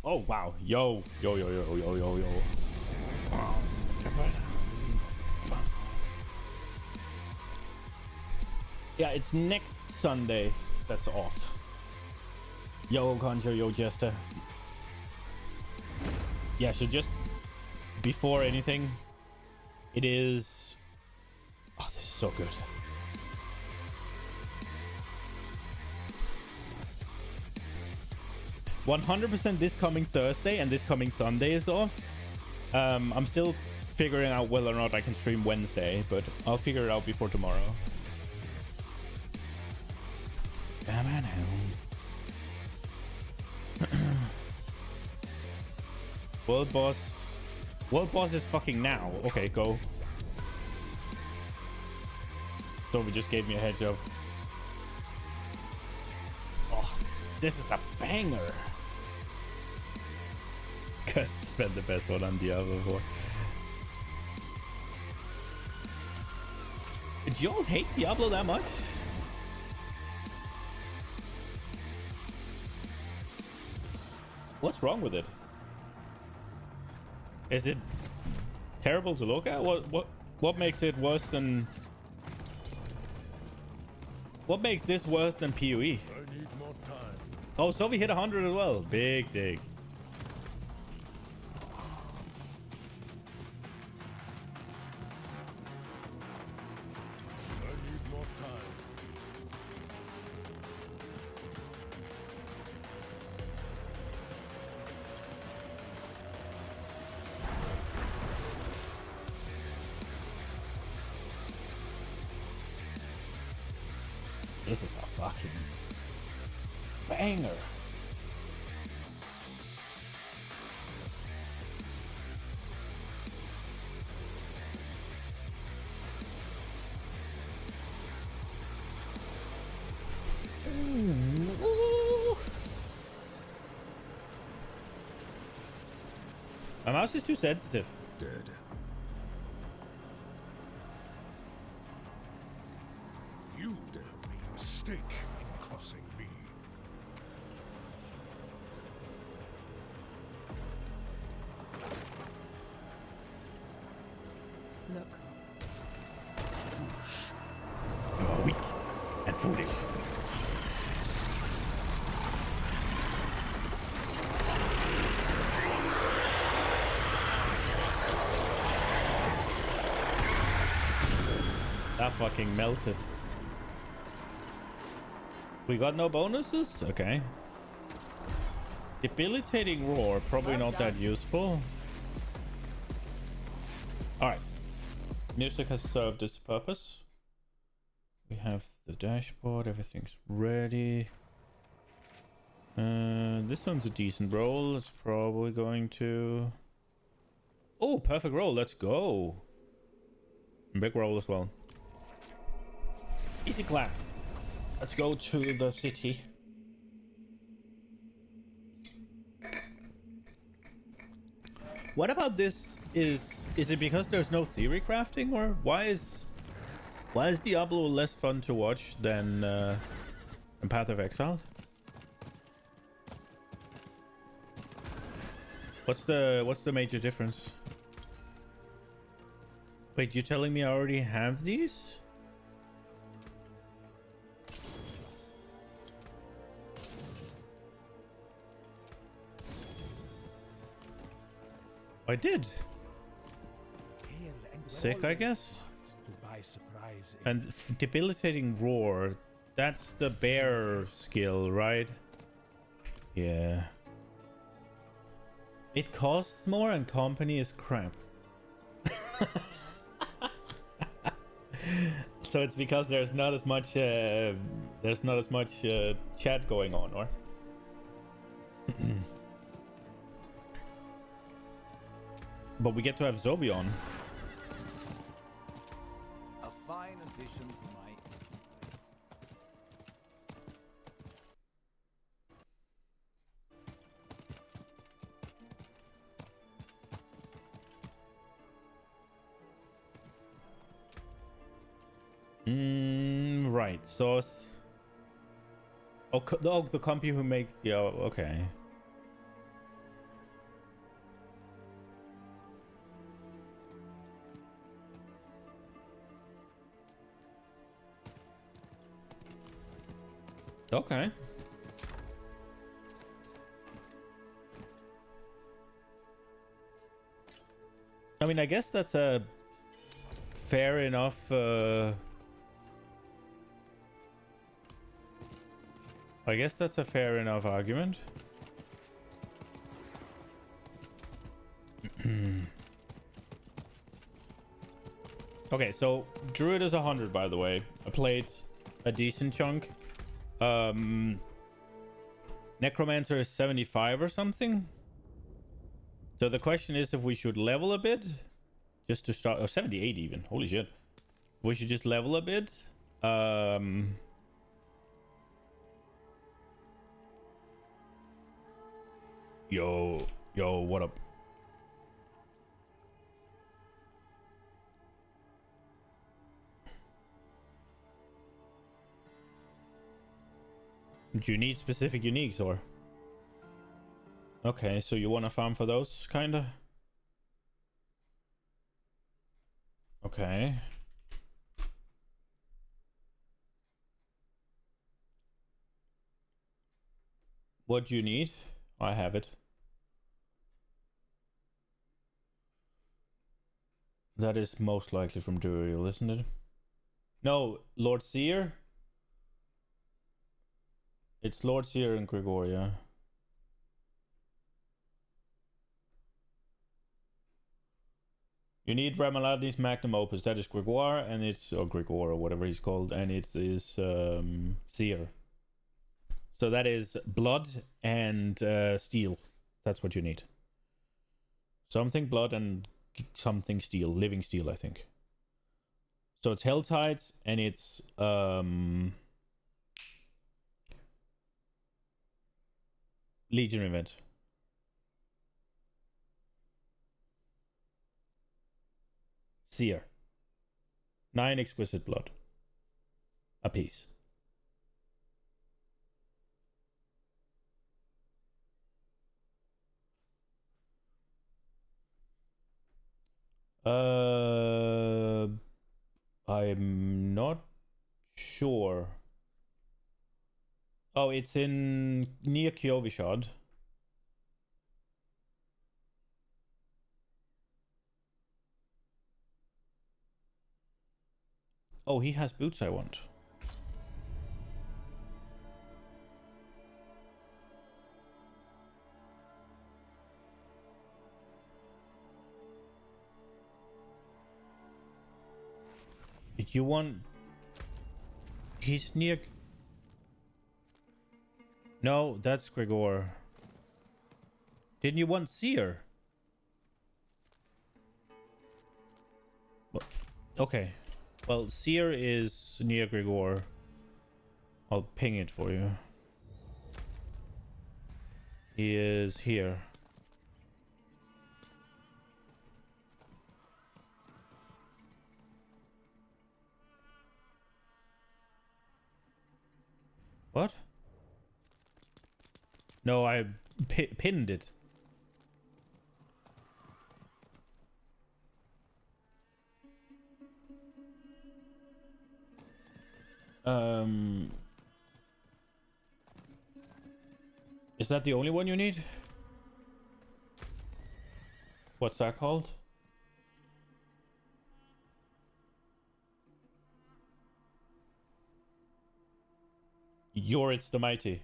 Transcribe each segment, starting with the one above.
Oh, wow. Yo. Yo, yo, yo, yo, yo, yo. Yeah, it's next Sunday that's off. Yo, Concho, yo, Jester. Yeah, so just before anything, it is... Oh, this is so good. "100% this coming Thursday and this coming Sunday is off. I'm still figuring out whether or not I can stream Wednesday, but I'll figure it out before tomorrow. World boss is fucking now. Okay, go. So just gave me a heads up. Oh, this is a banger. Cause spent the best one on Diablo 4. Did y'all hate Diablo that much? What's wrong with it? Is it terrible to look at? What makes it worse than... What makes this worse than PoE? I need more time. Oh, so we hit 100 as well. Big dig. I need more time. This is a fucking banger. Ooh. My mouse is too sensitive. Dead. You dare make a mistake in crossing me. Look. You are weak and foolish. That fucking melted. We got no bonuses? Okay. Debilitating roar, probably not that useful. Alright. Music has served its purpose. We have the dashboard, everything's ready. This one's a decent roll. It's probably going to... Oh, perfect roll. Let's go. Big roll as well. Easy clap. Let's go to the city. What about this? Is it because there's no theory crafting, or why is Diablo less fun to watch than Path of Exile? What's the major difference? Wait, you're telling me I already have these? I did. Sick, I guess. And debilitating roar. That's the bear skill, right? Yeah. It costs more and company is crap. So it's because there's not as much chat going on, or? But we get to have Zoe on. A fine addition to my... Right. So, oh, the company who makes, yeah, okay. Okay. I mean, I guess that's a fair enough. I guess that's a fair enough argument. Okay, so Druid is 100, by the way. I played a decent chunk. Necromancer is 75 or something. So the question is if we should level a bit. Just to start. Or 78 even. Holy shit. We should just level a bit. Yo, what up? Do you need specific uniques or? Okay, so you want to farm for those, kinda? Okay. What do you need? I have it. That is most likely from Duriel, isn't it? No, Lord Seer? It's Lord Seer and Gregoria. You need Ramaladi's Magnum Opus. That is Gregoire, and it's... Or Gregor, or whatever he's called. And it is Seer. So that is Blood and Steel. That's what you need. Something Blood and something Steel. Living Steel, I think. So it's Helltides, and it's... Legion event. Seer. 9 exquisite blood. A piece. I'm not sure. Oh, it's in near Kiovishad. Oh, he has boots I want. Did you want... He's near... No, that's Gregor. Didn't you want Seer? Well, okay. Well, Seer is near Gregor. I'll ping it for you. He is here. What? No, I pinned it. Is that the only one you need? What's that called? Yoritz the Mighty.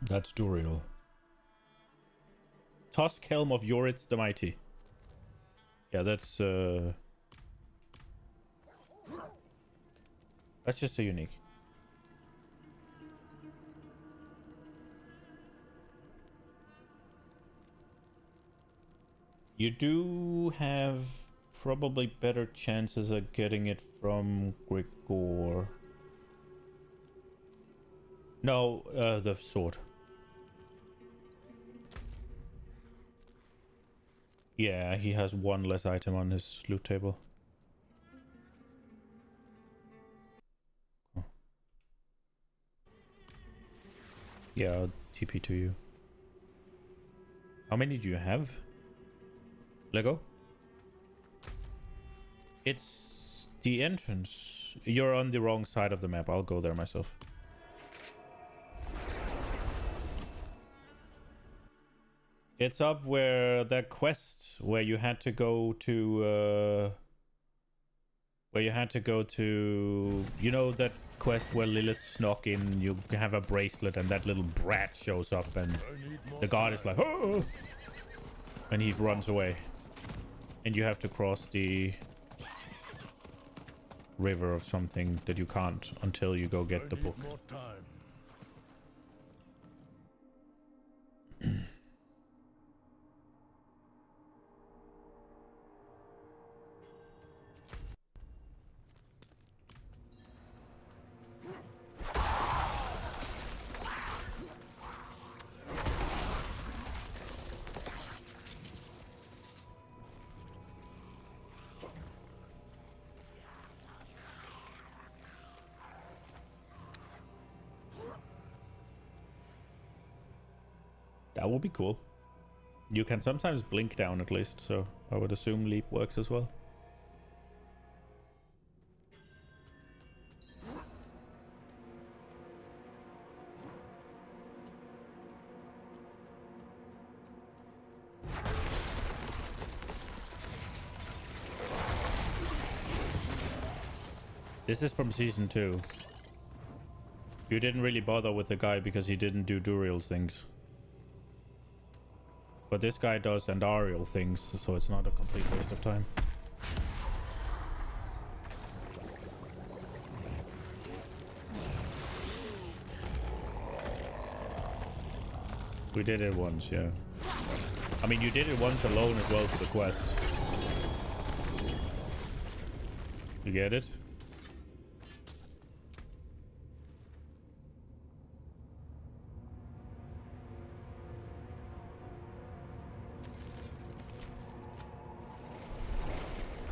That's Duriel. Tusk Helm of Yoritz the Mighty. Yeah, that's just a unique. You do have probably better chances of getting it from Grigor. No, the sword. Yeah, he has one less item on his loot table. Oh. Yeah, I'll TP to you. How many do you have? Lego? It's The entrance. You're on the wrong side of the map. I'll go there myself. It's up where that quest where you had to go to you know that quest where Lilith snuck in, you have a bracelet and that little brat shows up and the god is like, oh! And he runs away. And you have to cross the river of something that you can't until you go get the book. That would be cool. You can sometimes blink down at least, so I would assume leap works as well. This is from season 2. You didn't really bother with the guy because he didn't do Duriel things. But this guy does Andariel things, so it's not a complete waste of time. We did it once, yeah. I mean, you did it once alone as well for the quest. You get it?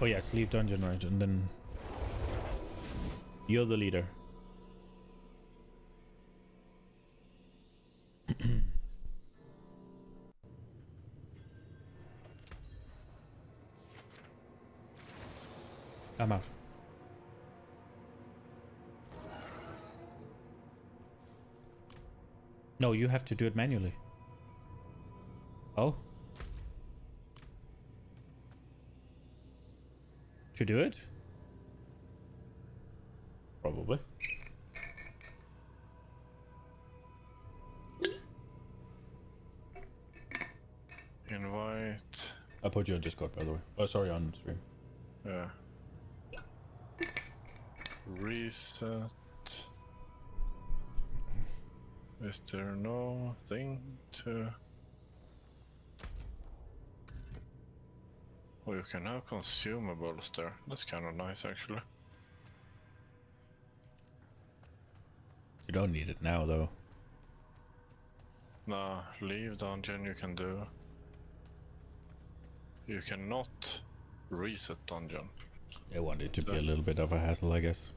Oh yes, leave dungeon, right, and then you're the leader. I'm out. No, you have to do it manually. Oh? To do it? Probably. Invite. I put you on Discord, by the way. Oh, sorry, on stream. Yeah. Reset. Is there no thing to... Oh, you can have consumables there. That's kind of nice, actually. You don't need it now, though. Nah, leave dungeon you can do. You cannot reset dungeon. I want it to be a little bit of a hassle, I guess.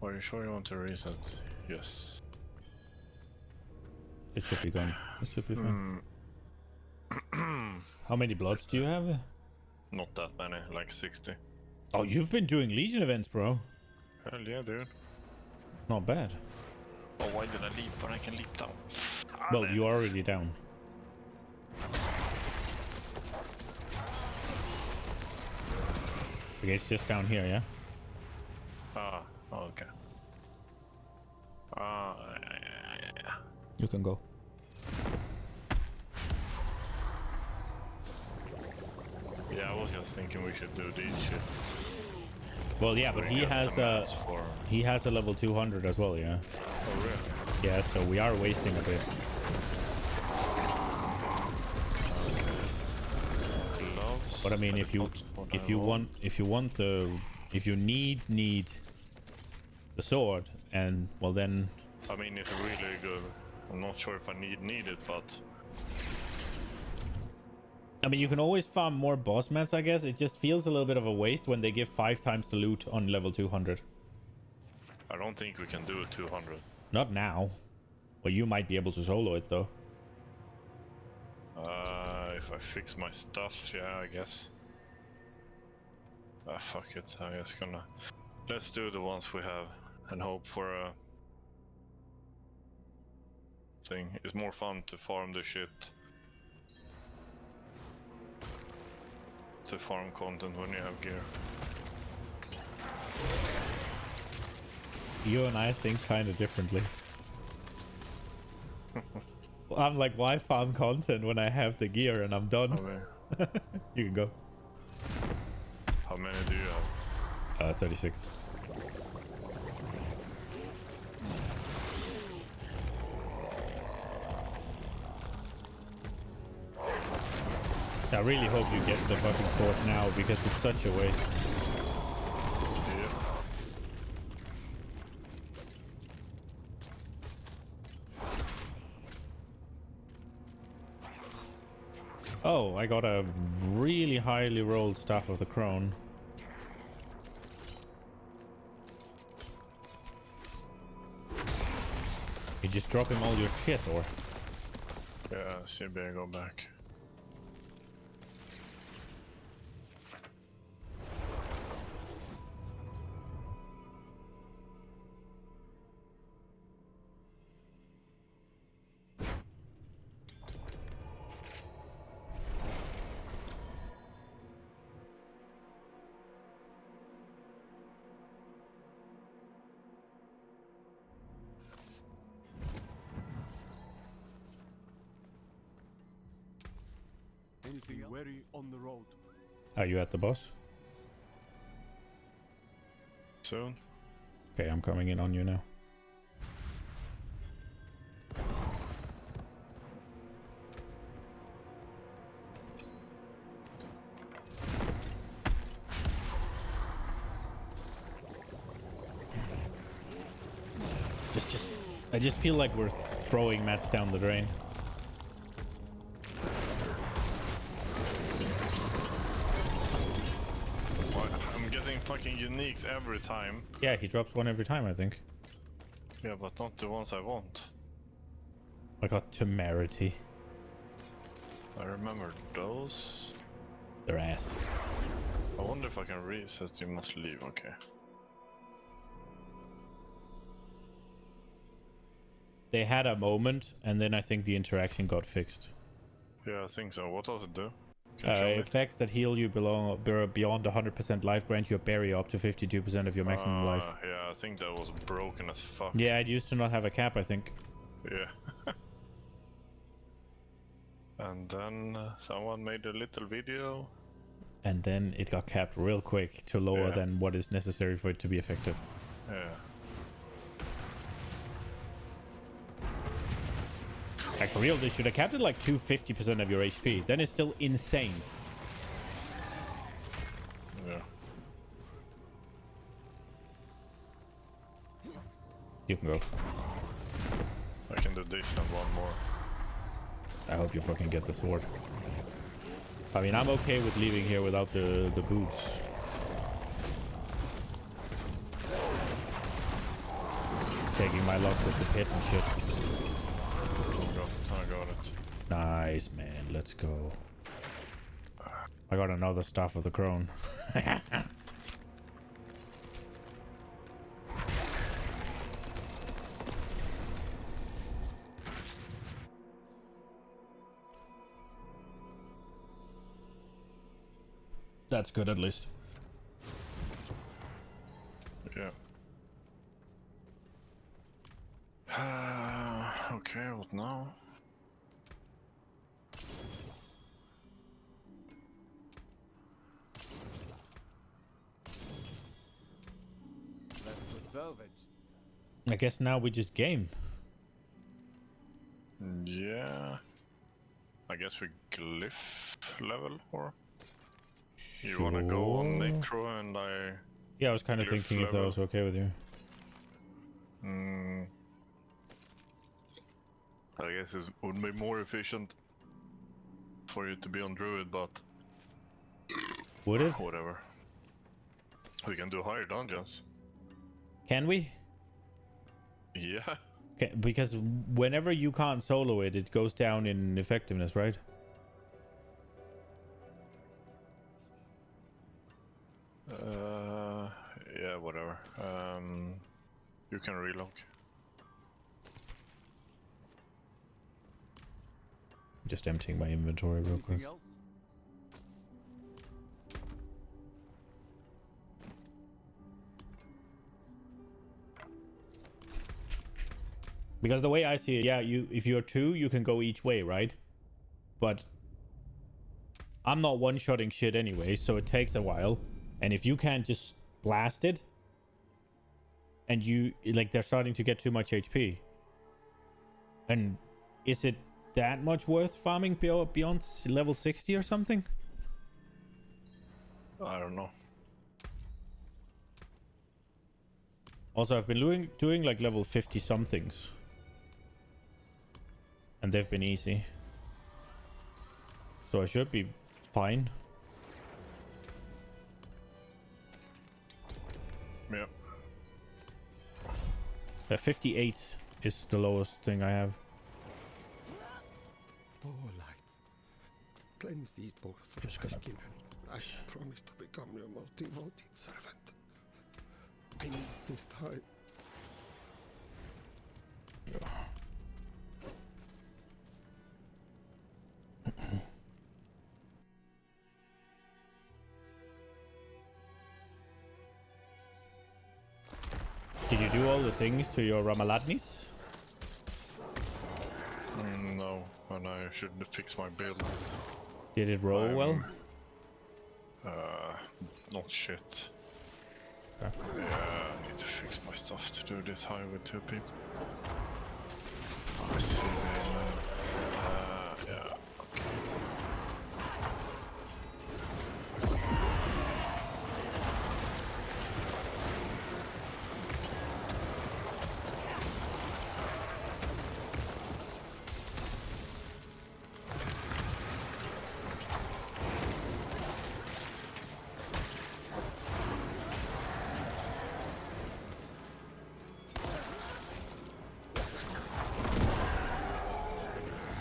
Are you sure you want to reset? Yes. It should be gone. It should be fine. How many bloods do you have? Not that many, like 60. Oh, you've been doing Legion events, bro. Hell yeah, dude. Not bad. Oh, why did I leap when I can leap down? Well, you are already down. Okay, it's just down here, yeah? Ah, okay. Yeah. You can go. Yeah, I was just thinking we should do these shit. Well, yeah, but he has he has a level 200 as well, yeah. Oh, really? Yeah, so we are wasting a bit. Gloves. But I mean, if you need the sword, and well then. I mean, it's really good. I'm not sure if I need it, but. I mean, you can always farm more boss mats, I guess. It just feels a little bit of a waste when they give 5 times the loot on level 200. I don't think we can do it 200. Not now. Well, you might be able to solo it, though. If I fix my stuff, yeah, I guess. Fuck it, I'm just gonna... Let's do the ones we have and hope for a thing. It's more fun to farm the shit. To farm content when you have gear. You and I think kind of differently. I'm like, why farm content when I have the gear and I'm done? Okay. You can go. How many do you have? 36. I really hope you get the fucking sword now because it's such a waste. Yeah. Oh, I got a really highly rolled Staff of the Crone. You just drop him all your shit, or? Yeah, see, better go back. Anything wary on the road. Are you at the boss? Soon? Okay, I'm coming in on you now. I just feel like we're throwing mats down the drain. I'm getting fucking uniques every time. Yeah, he drops one every time, I think. Yeah, but not the ones I want. I got temerity. I remember those. Their ass. I wonder if I can reset. You must leave. Okay. They had a moment, and then I think the interaction got fixed. Yeah, I think so. What does it do? Can you show me? Effects that heal you beyond 100% life grant you a barrier up to 52% of your maximum life. Yeah, I think that was broken as fuck. Yeah, it used to not have a cap, I think. Yeah. And then someone made a little video. And then it got capped real quick to lower Yeah. than what is necessary for it to be effective. Yeah. Like, for real, they should have capped it like 250% of your HP. Then it's still insane. Yeah. You can go. I can do this and one more. I hope you fucking get the sword. I mean, I'm okay with leaving here without the boots. Taking my luck with the pit and shit. I got it. Nice, man. Let's go. I got another Staff of the Crone. That's good, at least. Yeah. Okay, what now? Let's put salvage. I guess now we just game. Yeah. I guess we glyph level, or you wanna go on Necro and I... Yeah, I was kind of Glyph thinking if that level. was okay with you. I guess it would be more efficient for you to be on Druid, but Would it? whatever. We can do higher dungeons. Can we? Yeah. Because whenever you can't solo it, it goes down in effectiveness, right? Yeah, whatever. You can relog. Just emptying my inventory real quick. Anything else? Because the way I see it, yeah, if you're two, you can go each way, right? But I'm not one-shotting shit anyway, so it takes a while. And if you can't just blast it, and you, like, they're starting to get too much HP. And is it that much worth farming beyond level 60 or something? I don't know. Also, I've been doing like level 50 somethings. And they've been easy. So I should be fine. Yeah. 58 is the lowest thing I have. Oh, light. Cleanse these both from Just my gonna- skin, and I promise to become your most devoted servant. I need this time. Did you do all the things to your Ramaladnis? No, and I should fix my build. Did it roll well? Not shit. Okay. Yeah, I need to fix my stuff to do this high with 2 people. I see yeah, okay.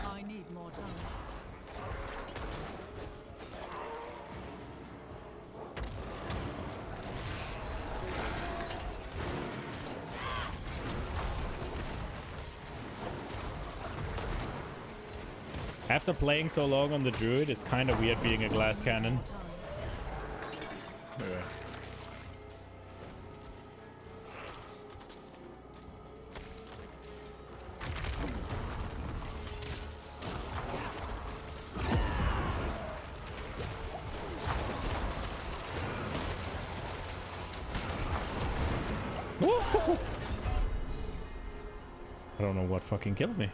I need more time. After playing so long on the druid, it's kind of weird being a glass cannon. Yeah. I don't know what fucking killed me.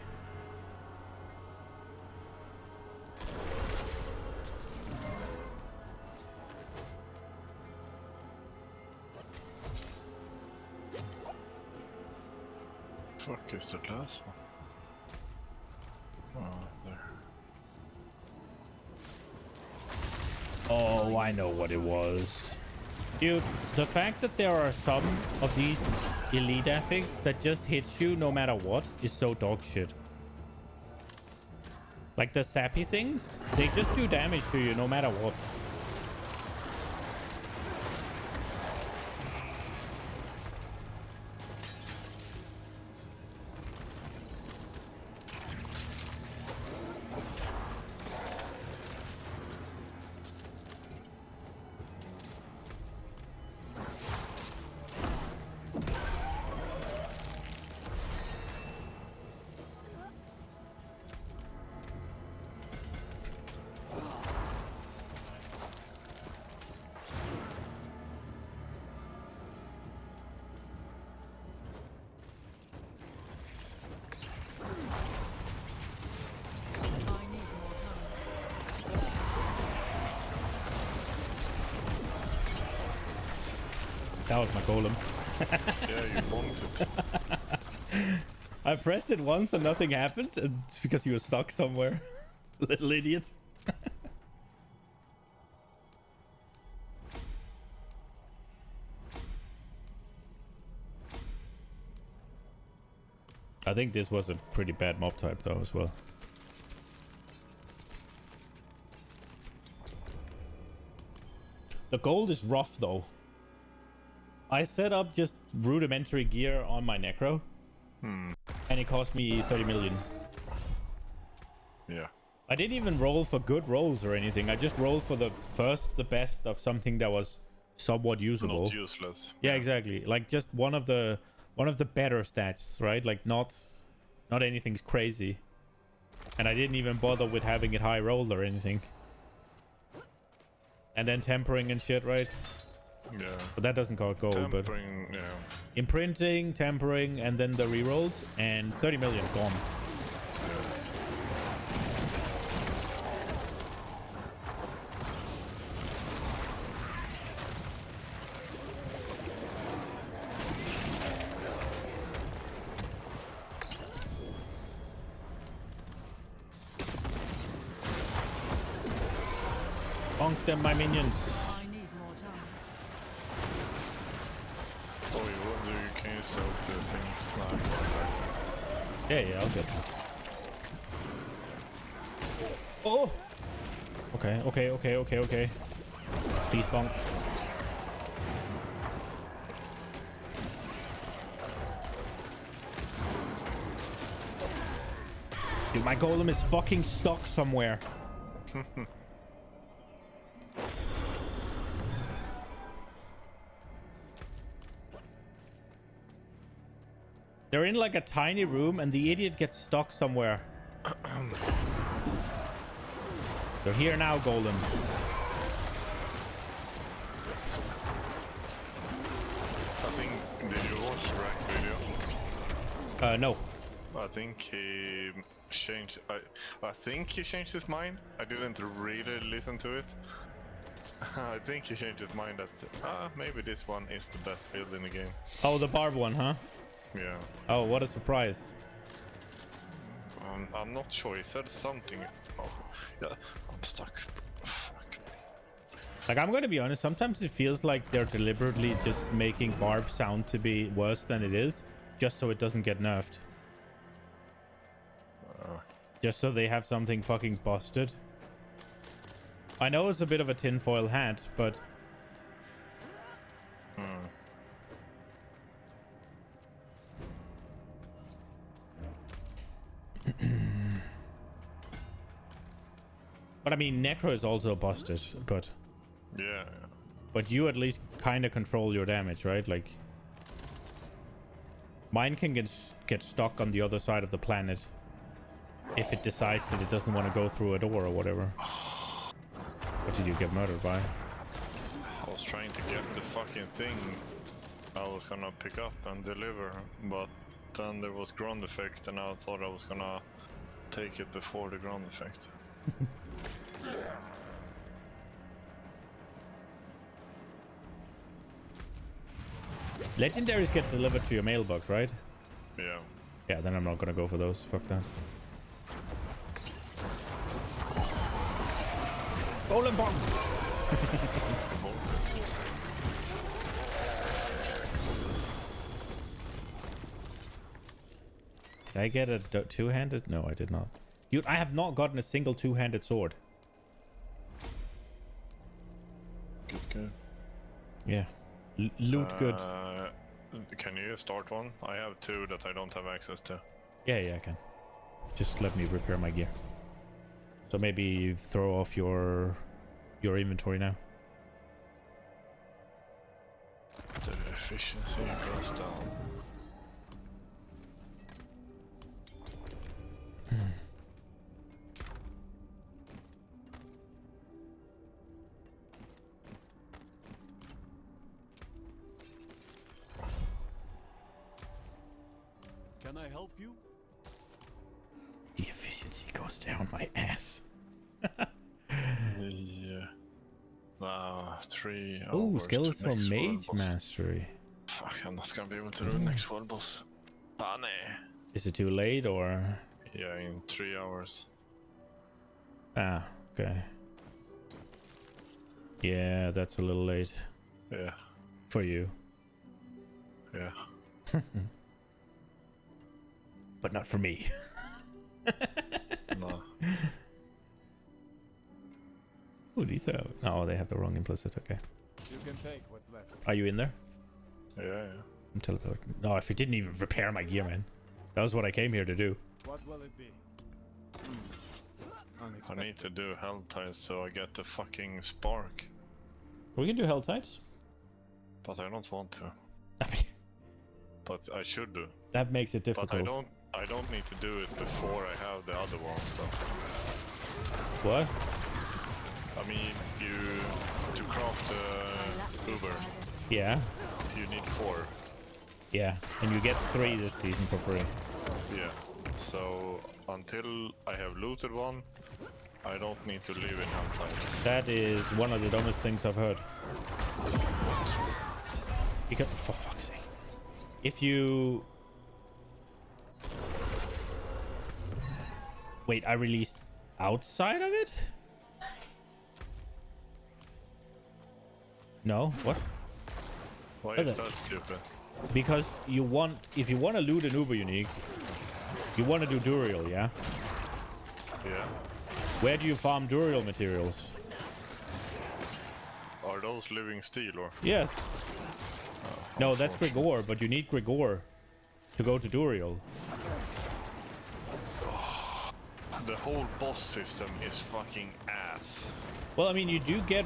Fuck is that last one? Oh, there. Oh, I know what it was. Dude, the fact that there are some of these elite ethics that just hits you no matter what is so dog shit. Like the sappy things, they just do damage to you no matter what. I need more time. That was my golem. Yeah, you wanted. I pressed it once and nothing happened, and it's because he was stuck somewhere. Little idiot. I think this was a pretty bad mob type though as well. The gold is rough though. I set up just rudimentary gear on my Necro, and it cost me 30 million. Yeah. I didn't even roll for good rolls or anything. I just rolled for the best of something that was somewhat usable. Not useless. Yeah, exactly. Like just one of the better stats, right? Like not anything's crazy. And I didn't even bother with having it high rolled or anything. And then tempering and shit, right? Yeah. But that doesn't cost gold, but Tempering, yeah. imprinting, tempering, and then the rerolls, and 30 million gone. Bonk them, my minions. I need more time. Oh, can you sell the things now? Yeah, I'll get them. Oh! Okay. Please bonk. Dude, my golem is fucking stuck somewhere. They're in like a tiny room and the idiot gets stuck somewhere. They're here now, golem. I think, did you watch Rack's video? No. I think he changed. I think he changed his mind. I didn't really listen to it. I think he changed his mind that maybe this one is the best build in the game. Oh, the barb one, huh? Yeah. Oh, what a surprise. I'm not sure. He said something. Oh, yeah, I'm stuck. Fuck. Like, I'm gonna be honest, sometimes it feels like they're deliberately just making barb sound to be worse than it is, just so it doesn't get nerfed. Just so they have something fucking busted. I know it's a bit of a tinfoil hat, but... But I mean, Necro is also busted, but... Yeah. But you at least kind of control your damage, right? Like... Mine can get stuck on the other side of the planet. If it decides that it doesn't want to go through a door or whatever. What did you get murdered by? I was trying to get the fucking thing I was gonna pick up and deliver, but then there was ground effect and I thought I was gonna take it before the ground effect. Legendaries get delivered to your mailbox, right? Yeah. Yeah, then I'm not gonna go for those. Fuck that. Golem bomb! Did I get a two-handed? No, I did not. Dude, I have not gotten a single two-handed sword. Good. Yeah. Loot good. Can you start one? I have two that I don't have access to. Yeah, I can. Just let me repair my gear. So maybe throw off your inventory now. The efficiency goes down. Can I help you? The efficiency goes down my ass. Yeah. 3 hours. Oh, to skeletal next mage world boss. mastery. Fuck, I'm not gonna be able to do the next world boss. Funny. Is it too late or? Yeah, in 3 hours. Ah, okay. Yeah, that's a little late Yeah. for you. Yeah. But not for me. No. Ooh, these are... Oh, they have the wrong implicit. Okay. You can take what's left. Are you in there? Yeah, yeah. I'm teleporting. No, if it didn't even repair my gear, man. That was what I came here to do. What will it be? I Unexpected. need to do hell ties so I get the fucking spark. We can do hell tides. But I don't want to. I mean, But I should do. that makes it difficult. But I don't need to do it before I have the other one stuff. What? I mean, to craft the Uber, Yeah. you need 4. Yeah. And you get 3 this season for free. Yeah. So until I have looted one, I don't need to live in hell tides. That is one of the dumbest things I've heard. Because, for fuck's sake. If you... Wait, I released outside of it? No? What? Why Okay. is that stupid? Because you want... If you want to loot an Uber Unique, you want to do Duriel, yeah? Yeah. Where do you farm Duriel materials? Are those living steel or? Yes. No, that's Gregor, but you need Gregor to go to Duriel. The whole boss system is fucking ass. Well, I mean, you do get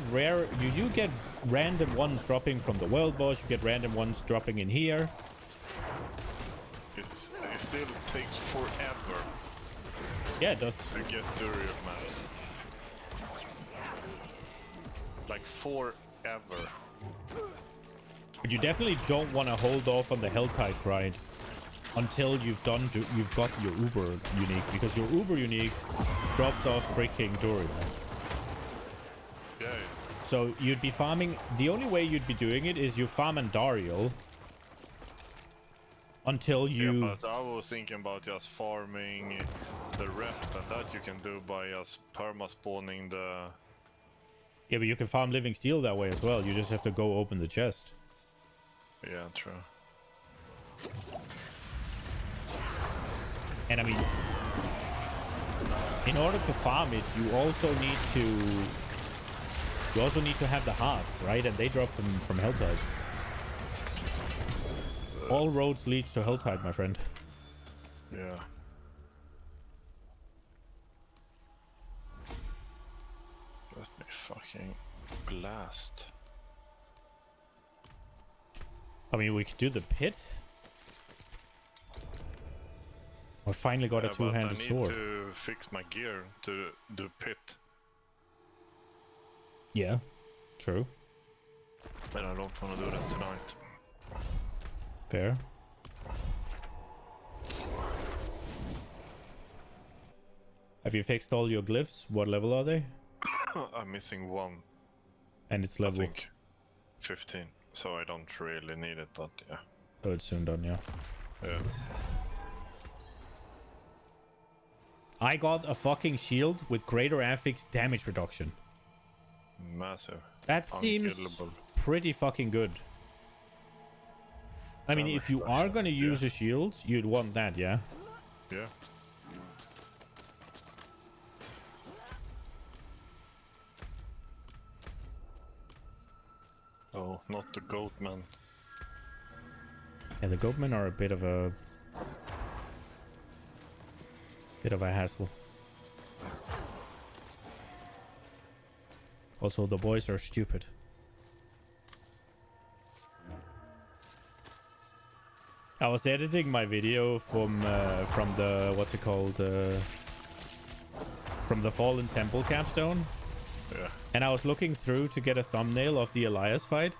random ones dropping from the world boss. You get random ones dropping in here. It still takes forever Yeah, it does. to get Duriel maps. Like forever. But you definitely don't want to hold off on the Helltide grind until you've got your Uber Unique, because your Uber Unique drops off freaking Duriel. Yeah. So you'd be farming. The only way you'd be doing it is you farm Andariel until you. Yeah, but I was thinking about just farming the rep, and that you can do by just perma spawning the. Yeah, but you can farm living steel that way as well. You just have to go open the chest. Yeah, true. And I mean, in order to farm it, you also need to have the hearts, right? And they drop them from Helltides. All roads lead to Helltide, my friend. Yeah. Let me fucking blast. I mean, we could do the pit. I finally got a two-handed sword. I need to fix my gear to do pit. Yeah, true. And I don't want to do that tonight. Fair. Have you fixed all your glyphs? What level are they? I'm missing 1. And it's I level... think 15. So I don't really need it, but yeah. So it's soon done, yeah. Yeah. I got a fucking shield with greater affix damage reduction. Massive. That seems Unkillable. pretty fucking good. I mean, if you are gonna use a shield, you'd want that, yeah? Yeah. Oh, not the goat man. Yeah, the goatmen are a bit of a hassle. Also, the boys are stupid. I was editing my video from the what's it called, from the Fallen Temple capstone. Yeah. And I was looking through to get a thumbnail of the Elias fight,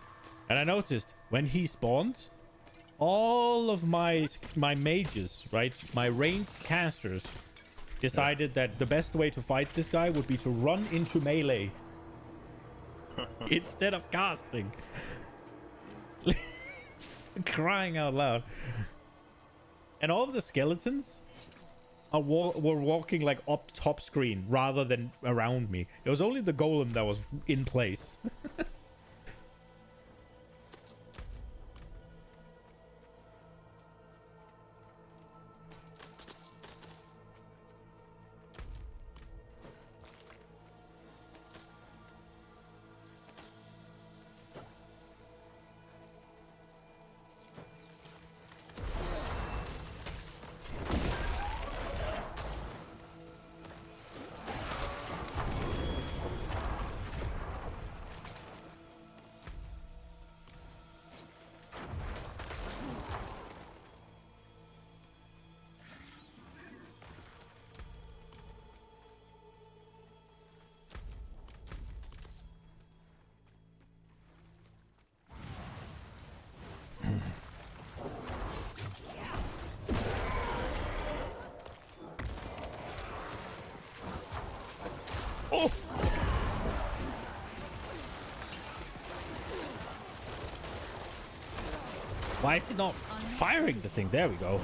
and I noticed when he spawned, all of my mages, right, my ranged casters, decided that the best way to fight this guy would be to run into melee instead of casting. Crying out loud. And all of the skeletons were walking like up top screen rather than around me. It was only the golem that was in place. Why is it not firing the thing? There we go.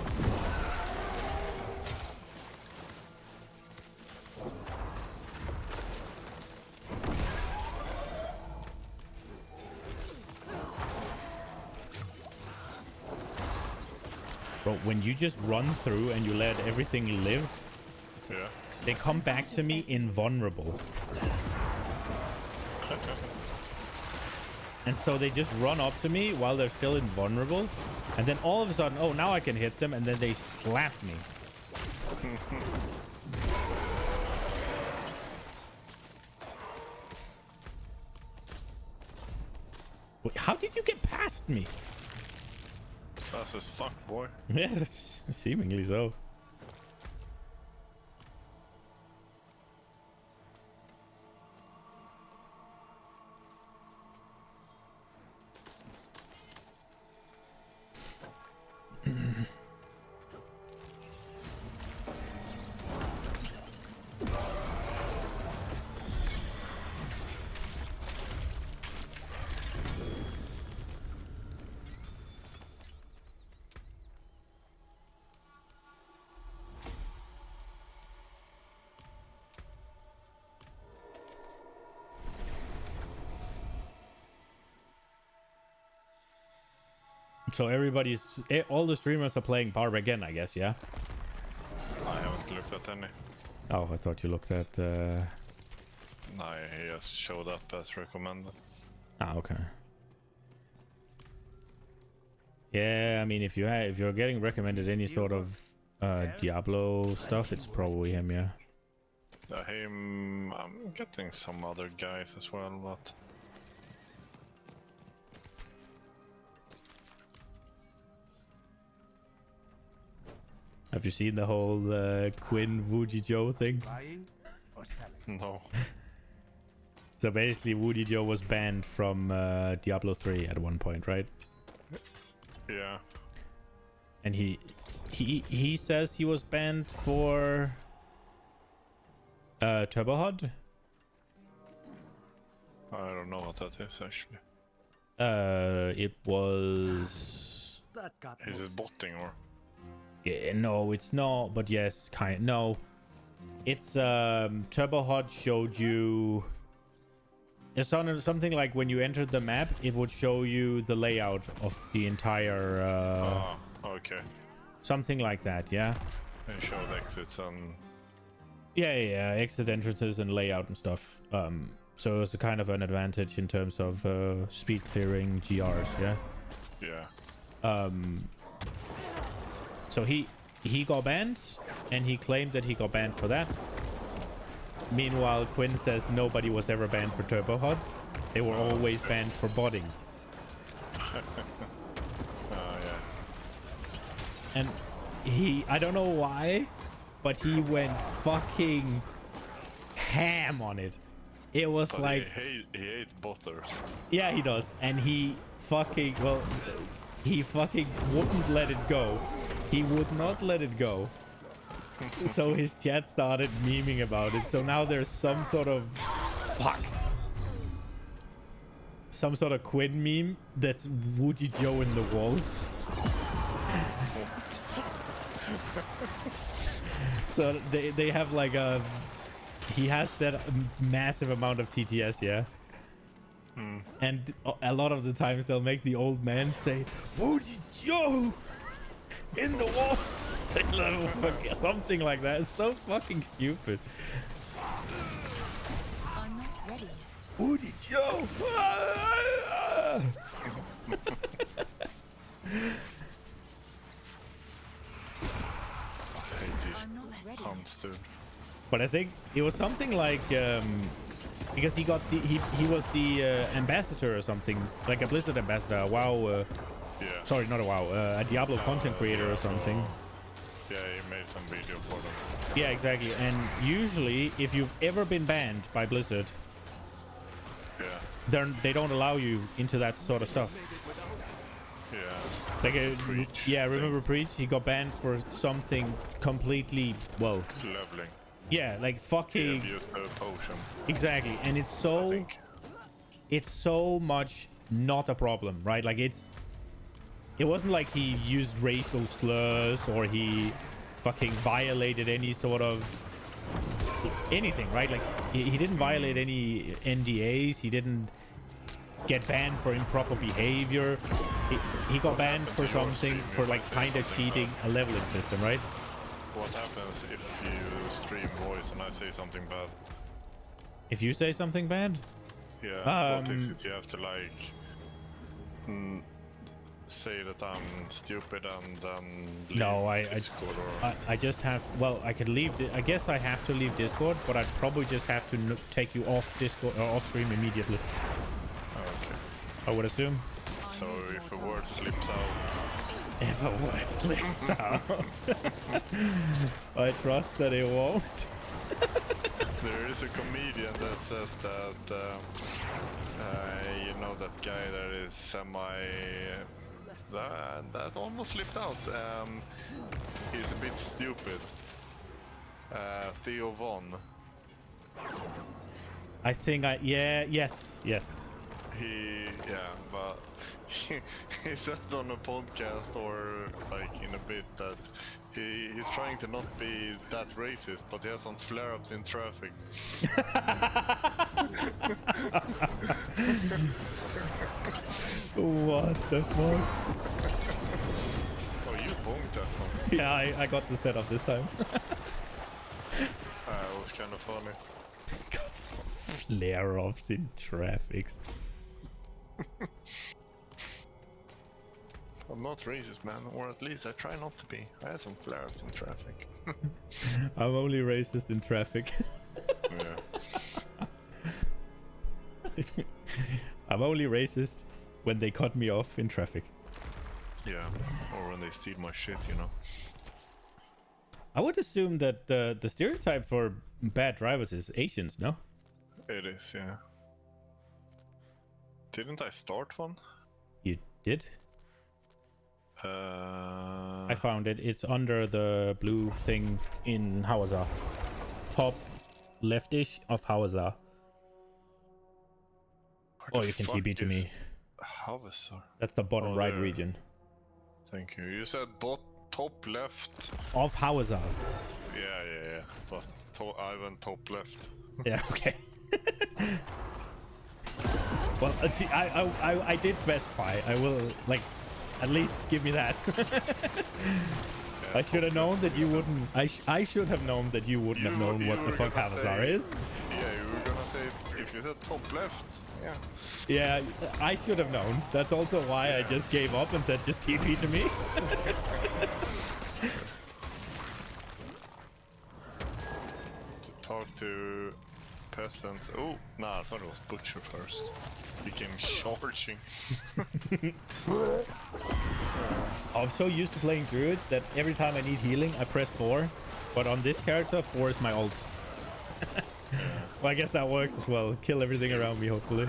Bro, when you just run through and you let everything live, Yeah. they come back to me invulnerable. And so they just run up to me while they're still invulnerable. And then all of a sudden, oh, now I can hit them. And then they slap me. Wait, how did you get past me? Fast as fuck, boy. Yes, seemingly so. So all the streamers are playing Barb again, I guess, yeah? I haven't looked at any. Oh, I thought you looked at... No, he just showed up as recommended. Ah, okay. Yeah, I mean, if you're getting recommended any sort of Diablo stuff, it's probably him, yeah. I'm getting some other guys as well, but... Have you seen the whole Quinn Woody Joe thing? Buying or selling? No. So basically, Woody Joe was banned from Diablo 3 at one point, right? Yeah. And he says he was banned for Turbo HUD. I don't know what that is actually. It was... That got Is it botting or? Yeah, no, it's not, but yes, no. It's Turbo HUD showed you... It's something like when you entered the map, it would show you the layout of the entire... Okay. Something like that, yeah? They showed exits and... Yeah, exit entrances and layout and stuff. So it's a kind of an advantage in terms of speed clearing GRs, yeah? Yeah. So he got banned, and he claimed that he got banned for that. Meanwhile, Quinn says nobody was ever banned for Turbo HUD. They were always banned for botting. Yeah. And I don't know why, but he went fucking ham on it. It was But like... he hates botters. Yeah, he does. And he fucking wouldn't let it go. He would not let it go. So his chat started memeing about it. So now there's some sort of... Fuck. Some sort of Quinn meme that's Woody Joe in the walls. So they have like a... He has that massive amount of TTS, yeah? And a lot of the times they'll make the old man say, Woody Joe! In the wall! Something like that. It's so fucking stupid. I'm not ready yet. Woody Joe! I hate these I'm not ready. cunts too. But I think it was something like because he got he was the ambassador or something, like a Blizzard ambassador, a WoW. Yeah. Sorry, not a WoW, a Diablo content creator or something. Yeah, he made some video for them. Yeah, exactly. And usually, if you've ever been banned by Blizzard, Yeah. they don't allow you into that sort of stuff. Yeah. Like, Preach yeah, thing. remember Preach? He got banned for something completely, well, Leveling. yeah, like He fucking, abused the potion. exactly. And it's I so think. much not a problem, right? Like it it wasn't like he used racial slurs or he fucking violated any sort of anything, right? Like he didn't violate any NDAs. He didn't get banned for improper behavior. He got banned for something, for like kind of cheating a leveling system, right? What happens if you stream voice and I say something bad? If you say something bad, Yeah, what is it? You have to like say that I'm stupid and leave no, Discord or... I just have, well, I could leave, I guess I have to leave Discord, but I'd probably just have to take you off Discord or off stream immediately. Okay. I would assume. So if a word slips out... If a word slips out. I trust that it won't. There is a comedian that says that, you know, that guy that is that almost slipped out. He's a bit stupid. Theo Von. I think yes. But he said on a podcast or like in a bit that he's trying to not be that racist, but he has some flare-ups in traffic. What the fuck? Oh, you bonked that one. Yeah, I got the setup this time. It was kind of funny. Got some flare-ups in traffic. I'm not racist, man, or at least I try not to be. I had some flare-ups in traffic. I'm only racist in traffic. Yeah. I'm only racist when they cut me off in traffic. Yeah, or when they steal my shit, you know. I would assume that the stereotype for bad drivers is Asians, no? It is, yeah. Didn't I start one? You did? I I found it. It's under the blue thing in Hawazar. Top leftish of Hawazar. Oh, you can TP to me. Hawazar. That's the bottom right there. region. Thank you. You said top left. Of Hawazar. Yeah. But I went top left. Yeah, okay. Well, I did specify. I will, like, at least give me that. I should have known that you wouldn't. I should have known that you wouldn't have known what the fuck Hawazar is. Yeah, you were gonna say if you said top left. Yeah. Yeah, I should have known. That's also why I just gave up and said just TP to me. To talk to peasants. Oh, nah, I thought it was butcher first. He came charging. I'm so used to playing druid that every time I need healing, I press 4. But on this character, 4 is my ult. Well, I guess that works as well. Kill everything around me, hopefully.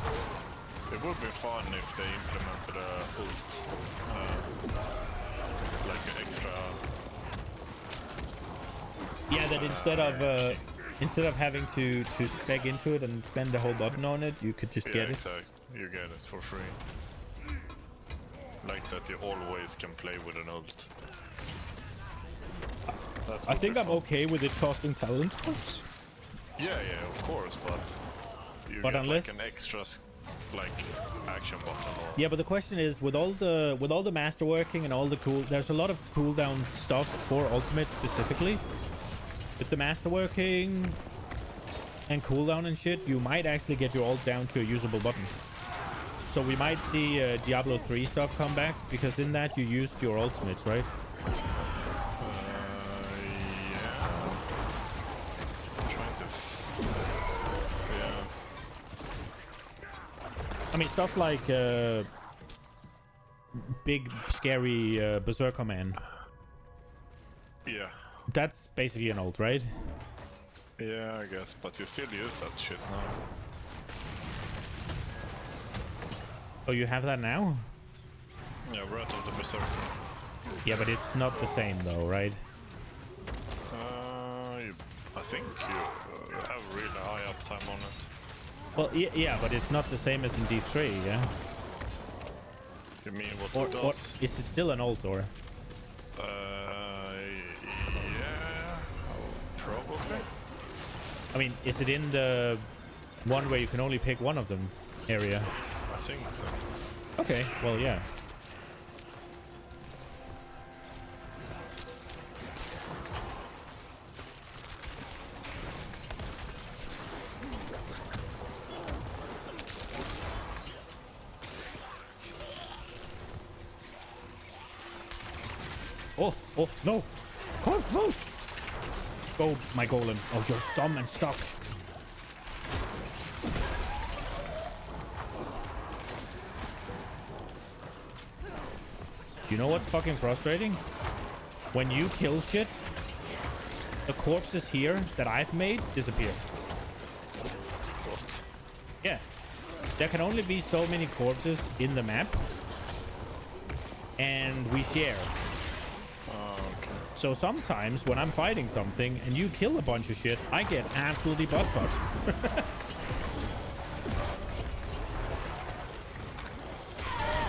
It would be fun if they implemented a ult. Like an extra... Yeah, that instead of having to spec into it and spend the whole button on it, you could just get it. Exactly. You get it for free. Like that you always can play with an ult. I think I'm okay with it costing talent points. Yeah, of course, but you But get unless... like an extra like action button or... Yeah, but the question is, with all the masterworking and all the there's a lot of cooldown stuff for ultimate specifically. With the masterworking and cooldown and shit, you might actually get your ult down to a usable button. So we might see Diablo 3 stuff come back, because in that you used your ultimates, right? Yeah. I'm trying to... Yeah. I mean, stuff like big, scary Berserker Man. Yeah. That's basically an ult, right? Yeah, I guess, but you still use that shit now. Oh, you have that now? Yeah, Wrath of the Berserker. Yeah, but it's not the same though, right? I think you have really high uptime on it. Well, yeah, but it's not the same as in D3, yeah? You mean what Or, it or does? is it still an ult or? Yeah, probably. I mean, is it in the one where you can only pick one of them area? I think so. Okay, well, yeah. Oh, no. Come close. Go, my golem. Oh, you're dumb and stuck. You know what's fucking frustrating? When you kill shit, the corpses here that I've made disappear. What? Yeah. There can only be so many corpses in the map. And we share. Oh, okay. So sometimes when I'm fighting something and you kill a bunch of shit, I get absolutely butt-fucked.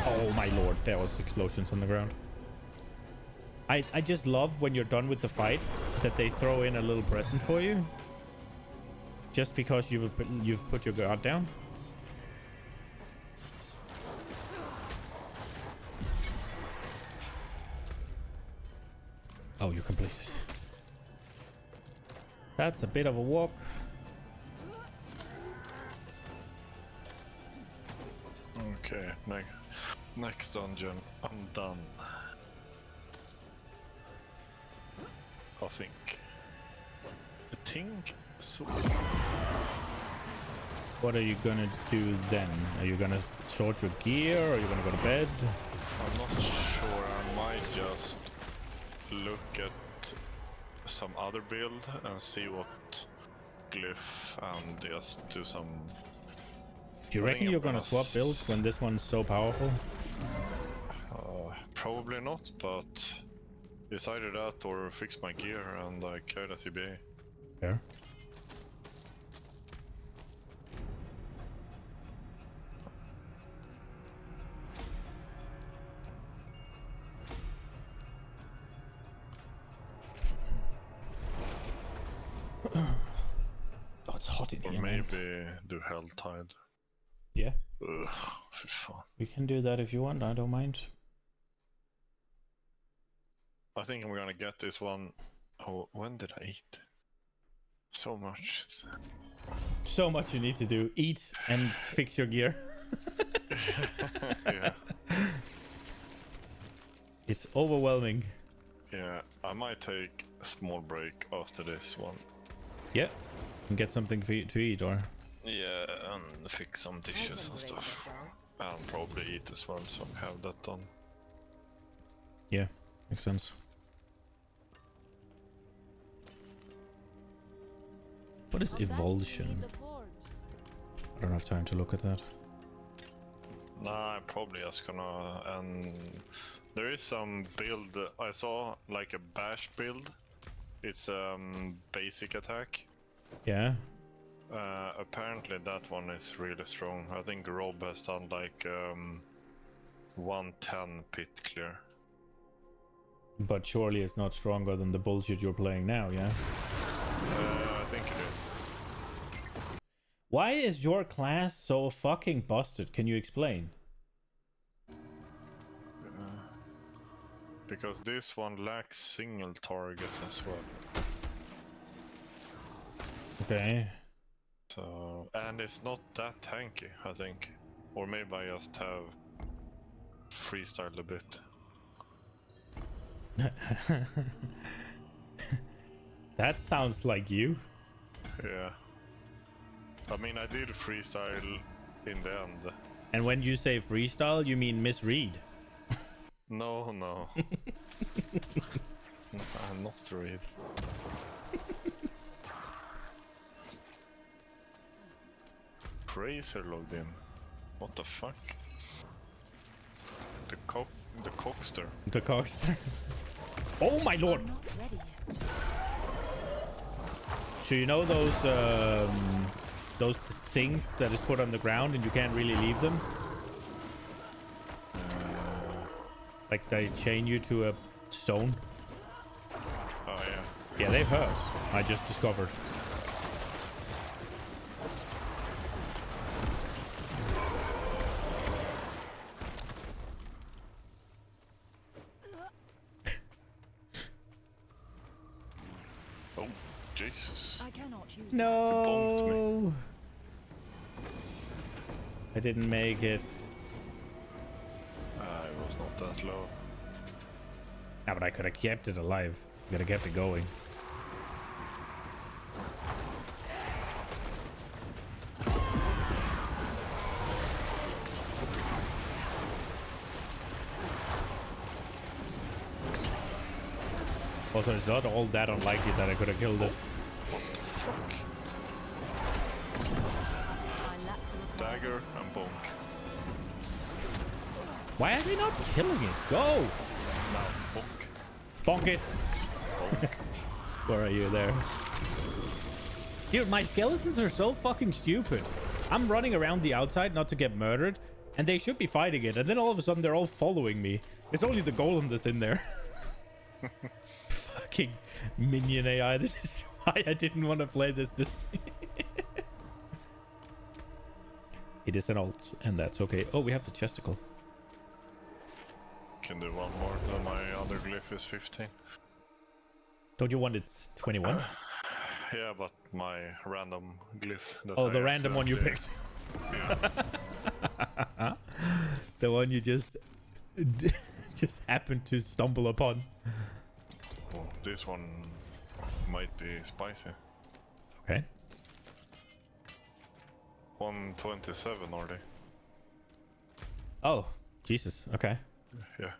Oh my lord, there was explosions on the ground. I just love when you're done with the fight that they throw in a little present for you. Just because you've put your guard down. Oh, you completed. That's a bit of a walk. Okay, next dungeon. I'm done. I think so. What are you gonna do then? Are you gonna sort your gear or are you gonna go to bed? I'm not sure. I might just look at some other build and see what glyph and just do some. Do you I reckon think you're I'm gonna gonna swap builds when this one's so powerful? Probably not, but it's either that or fix my gear and like carry the CBA. Fair. Oh, it's hot in Or here, man. maybe do Helltide. Yeah, Ugh, fy fan. we can do that if you want. I don't mind. I think I'm gonna get this one. Oh, when did I eat? So much. So much you need to do. Eat and fix your gear. Yeah. It's overwhelming. Yeah, I might take a small break after this one. Yeah. And get something for you to eat or... Yeah, and fix some dishes and stuff. And probably eat as well, so I have that done. Yeah, makes sense. What is evulsion? I don't have time to look at that. Nah, I'm probably just gonna... And there is some build, I saw like a bash build. It's basic attack. Yeah. Apparently that one is really strong. I think Rob has done like 110 pit clear. But surely it's not stronger than the bullshit you're playing now, yeah? I think it is. Why is your class so fucking busted? Can you explain? Because this one lacks single targets as well. Okay. So, and it's not that tanky, I think. Or maybe I just have freestyled a bit. That sounds like you. Yeah. I mean, I did freestyle in the end. And when you say freestyle, you mean misread. No, no. I'm not read. Fraser logged in. What the fuck? The cockster. The cockster. Oh my lord! I'm not ready yet. So you know those things that is put on the ground and you can't really leave them? Like they chain you to a stone. Oh yeah. Yeah, they hurt. I just discovered. Oh, Jesus. I cannot use No. I didn't make it. It was not that low. Yeah, but I could have kept it alive. Could have kept it going. Also, it's not all that unlikely that I could have killed it. What the fuck? I lack the required Dagger essence. and bonk. Why are they not killing it? Go! Now bonk. Bonk it! Bonk. Where are you there? Dude, my skeletons are so fucking stupid. I'm running around the outside not to get murdered, and they should be fighting it, and then all of a sudden they're all following me. It's only the golem that's in there. Fucking minion AI. This is why I didn't want to play this. It is an alt, and that's okay. Oh, we have the chesticle. Can do one more. Then my other glyph is 15. Don't you want it's 21? Yeah, but my random glyph. That Oh, I the random one you accidentally- picked. Yeah. The one you just happened to stumble upon. Oh, this one might be spicy. Okay. 127 already. Oh, Jesus. Okay. Yeah.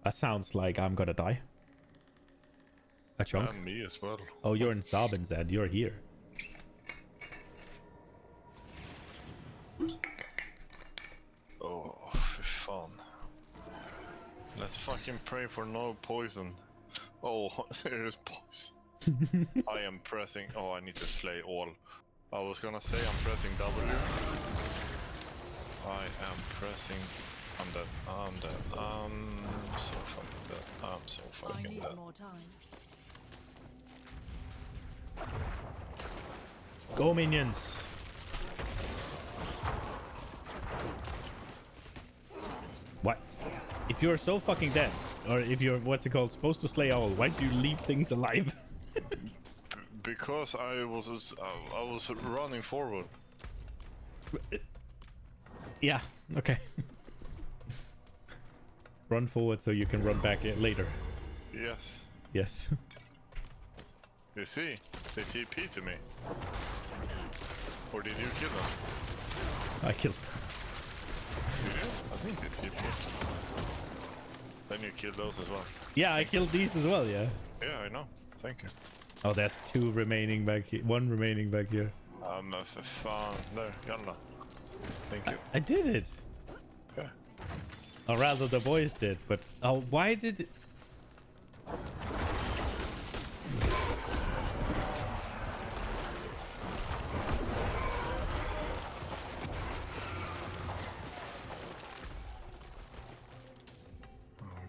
That sounds like I'm gonna die. A chunk. And me as well. Oh, you're in Sabenzad. You're here. Oh, fy fan. Let's fucking pray for no poison. Oh, there is poison. I am pressing. Oh, I need to slay all. I was gonna say I'm pressing W. I am pressing. I'm dead. I'm dead. I'm so fucking dead. I'm so I fucking need dead. more time. Go, minions. What? If you're so fucking dead, or if you're, what's it called, supposed to slay all, why do you leave things alive? Because I was running forward. Yeah, okay. Run forward so you can run back later. Yes. Yes. You see, they TP to me. Or did you kill them? I killed. Did you? I think they TP. Then you killed those as well. Yeah, I killed these as well, yeah. Yeah, I know. Thank you. Oh, there's two remaining back here. One remaining back here. För fan. There, jalla. Thank you. I did it. Yeah. Or rather, the boys did, but oh, why did it?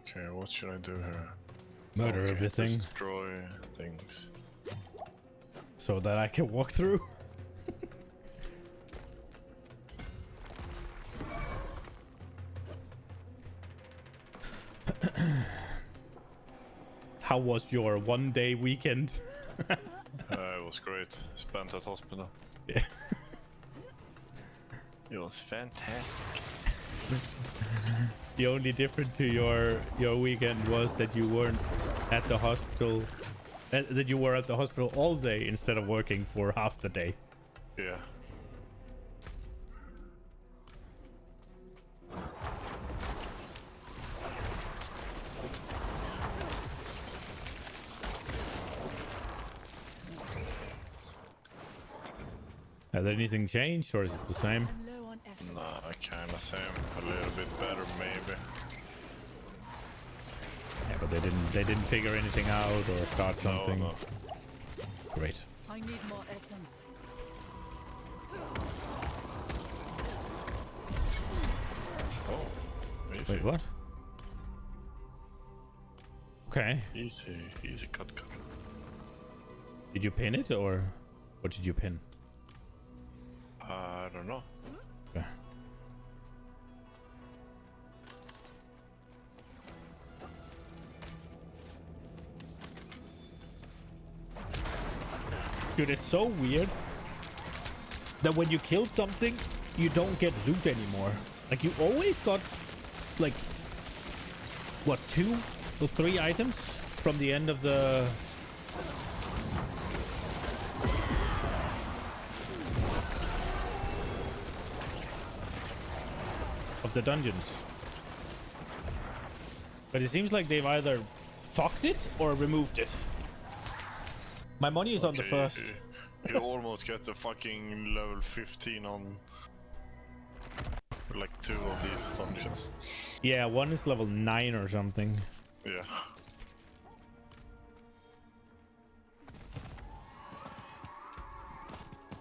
Okay, what should I do here? Murder Okay, everything Destroy things. so that I can walk through. How was your one-day weekend? It was great. Spent at hospital. Yeah. It was fantastic. The only difference to your weekend was that you weren't at the hospital, that you were at the hospital all day instead of working for half the day. Yeah. Has anything changed, or is it the same? I'm low on essence. Nah, kinda same. A little bit better, maybe. Yeah, but they didn't figure anything out or start something. No. Great. I need more essence. Oh, easy. Wait, what? Okay. Easy cut. Did you pin it or what did you pin? I don't know. Okay. Dude, it's so weird that when you kill something, you don't get loot anymore. Like, you always got, like, what, 2 or 3 items from the end of the... of the dungeons. But it seems like they've either fucked it or removed it. My money is on the first. You almost get the fucking level 15 on like 2 of these dungeons. Yeah, one is level 9 or something. Yeah.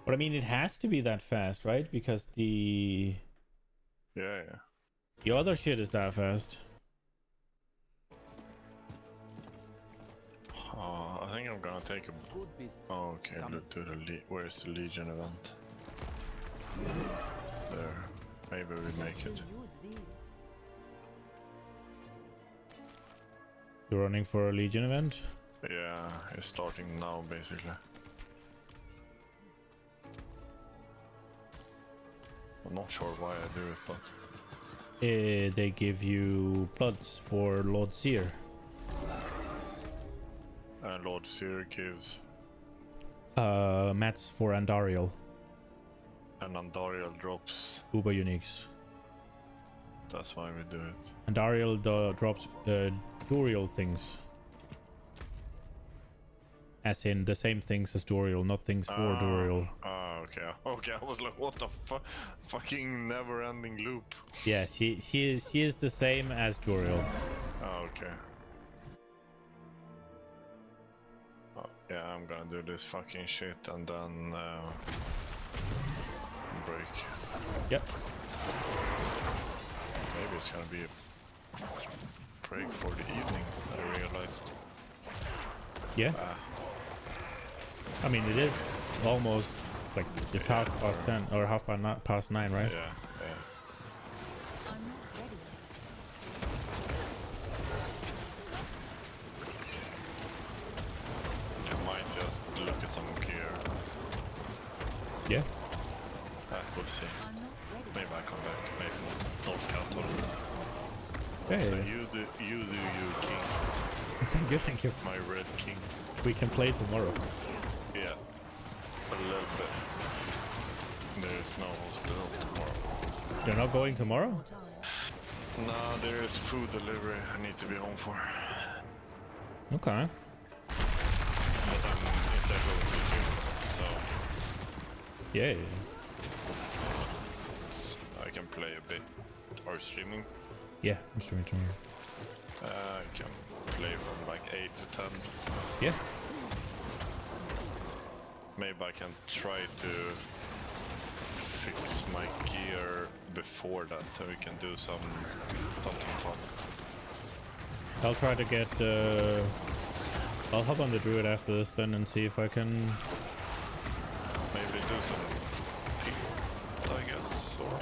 But I mean, it has to be that fast, right? Because the other shit is that fast. I think I'm gonna take a... Oh, okay, look to the where's the Legion event? There. Maybe we make it. You're running for a Legion event? Yeah, it's starting now, basically. I'm not sure why I do it, but... They give you bloods for Lord Seer. And Lord Seer gives... Mats for Andariel. And Andariel drops... Uber Uniques. That's why we do it. Andariel drops Duriel things. As in the same things as Duriel, not things for Duriel. Okay. Okay, I was like, what the fucking never-ending loop. Yeah, she is the same as Duriel. Oh, okay. Oh, yeah, I'm gonna do this fucking shit and then break. Yep. Maybe it's gonna be a break for the evening, I realized. Yeah. I mean, it is almost like it's half past 10 or past 9, right? Yeah. I might just look at some gear. Yeah. We'll see. Maybe I come back. Maybe not. Don't count on it. Okay. So you do you, king. Thank you. My red king. We can play tomorrow. Yeah. A little bit. There's no hospital tomorrow. You're not going tomorrow? No, there is food delivery I need to be home for. Okay. But I'm instead going to the gym, so Yeah. I can play a bit. Or streaming. Yeah, I'm streaming tomorrow. I can play from like 8 to 10. Yeah. Maybe I can try to fix my gear before that, so we can do something fun. I'll try to get I'll hop on the druid after this then and see if I can Maybe do some pit, I guess, or...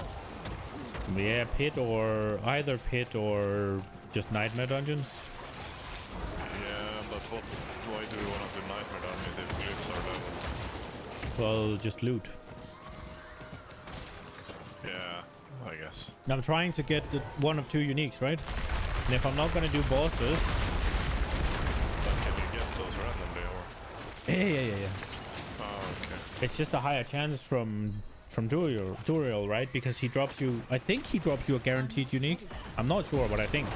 yeah, pit or either pit or just nightmare dungeons. Yeah, but why do you want to do nightmare dungeons if glyphs are leveled? Well, just loot. Yeah, I guess. I'm trying to get one of 2 uniques, right? And if I'm not gonna do bosses... But can you get those randomly, or...? Yeah. Oh, okay. It's just a higher chance from Duriel, right? Because he drops you... I think he drops you a guaranteed unique. I'm not sure, but I think.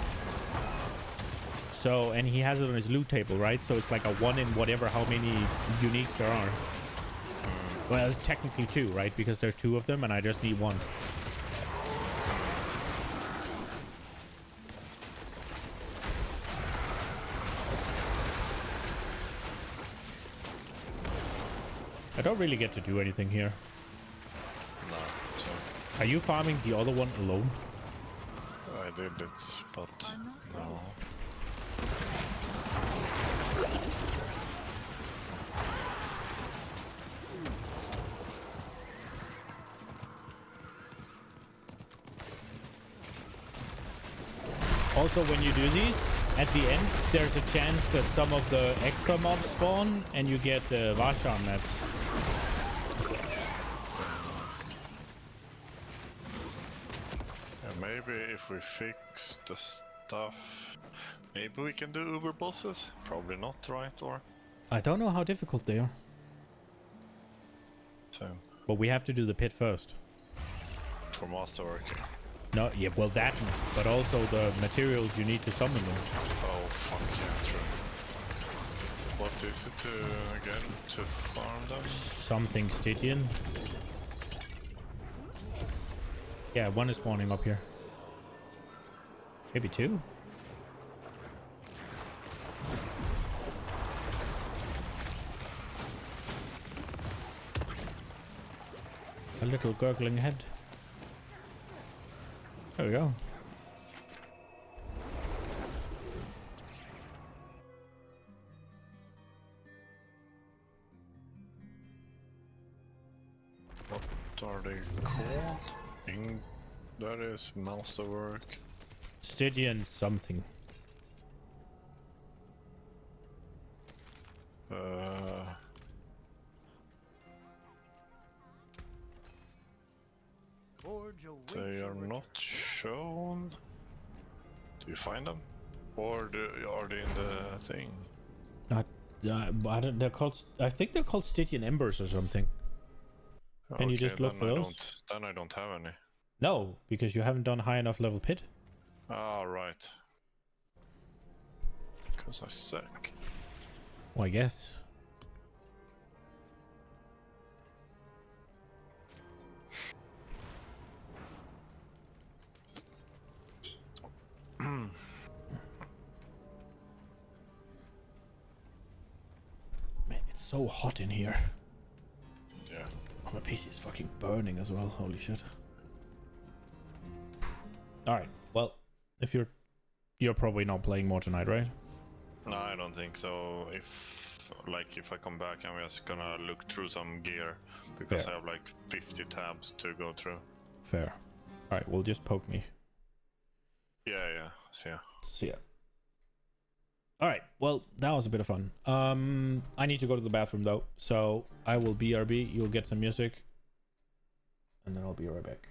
So, and he has it on his loot table, right? So it's like a 1 in whatever how many uniques there are. Well, technically 2, right? Because there's 2 of them and I just need 1. I don't really get to do anything here. No, so... Are you farming the other one alone? I did it, but... no. Also, when you do these, at the end, there's a chance that some of the extra mobs spawn and you get the Varshan mats. Yeah, maybe if we fix the stuff, maybe we can do Uber bosses? Probably not, right? Or I don't know how difficult they are. so But we have to do the pit first. for masterwork. No, yeah, well that, but also the materials you need to summon them. Oh fuck yeah, true. What is it to again to farm them? Something Stygian. Yeah, one is spawning up here. Maybe two. A little gurgling head. There we go. What are they called? That is masterwork. Stygian something. Forge awaits They your are return. not shown. Do you find them? Or are they in the thing? Not. I don't. They're called. I think they're called Stygian embers or something. Can you just look then for I those? Then I don't have any. No, because you haven't done high enough level pit. Ah, right. Because I suck. Well, I guess. Man, it's so hot in here. Yeah. Oh, my PC is fucking burning as well. Holy shit. All right. Well, if you're probably not playing more tonight, right? No, I don't think so. If I come back, I'm just gonna look through some gear because Yeah. I have like 50 tabs to go through. Fair. All right. Well, just poke me. Yeah. So yeah. See ya. All right. Well, that was a bit of fun. I need to go to the bathroom though, so I will BRB. You'll get some music, and then I'll be right back.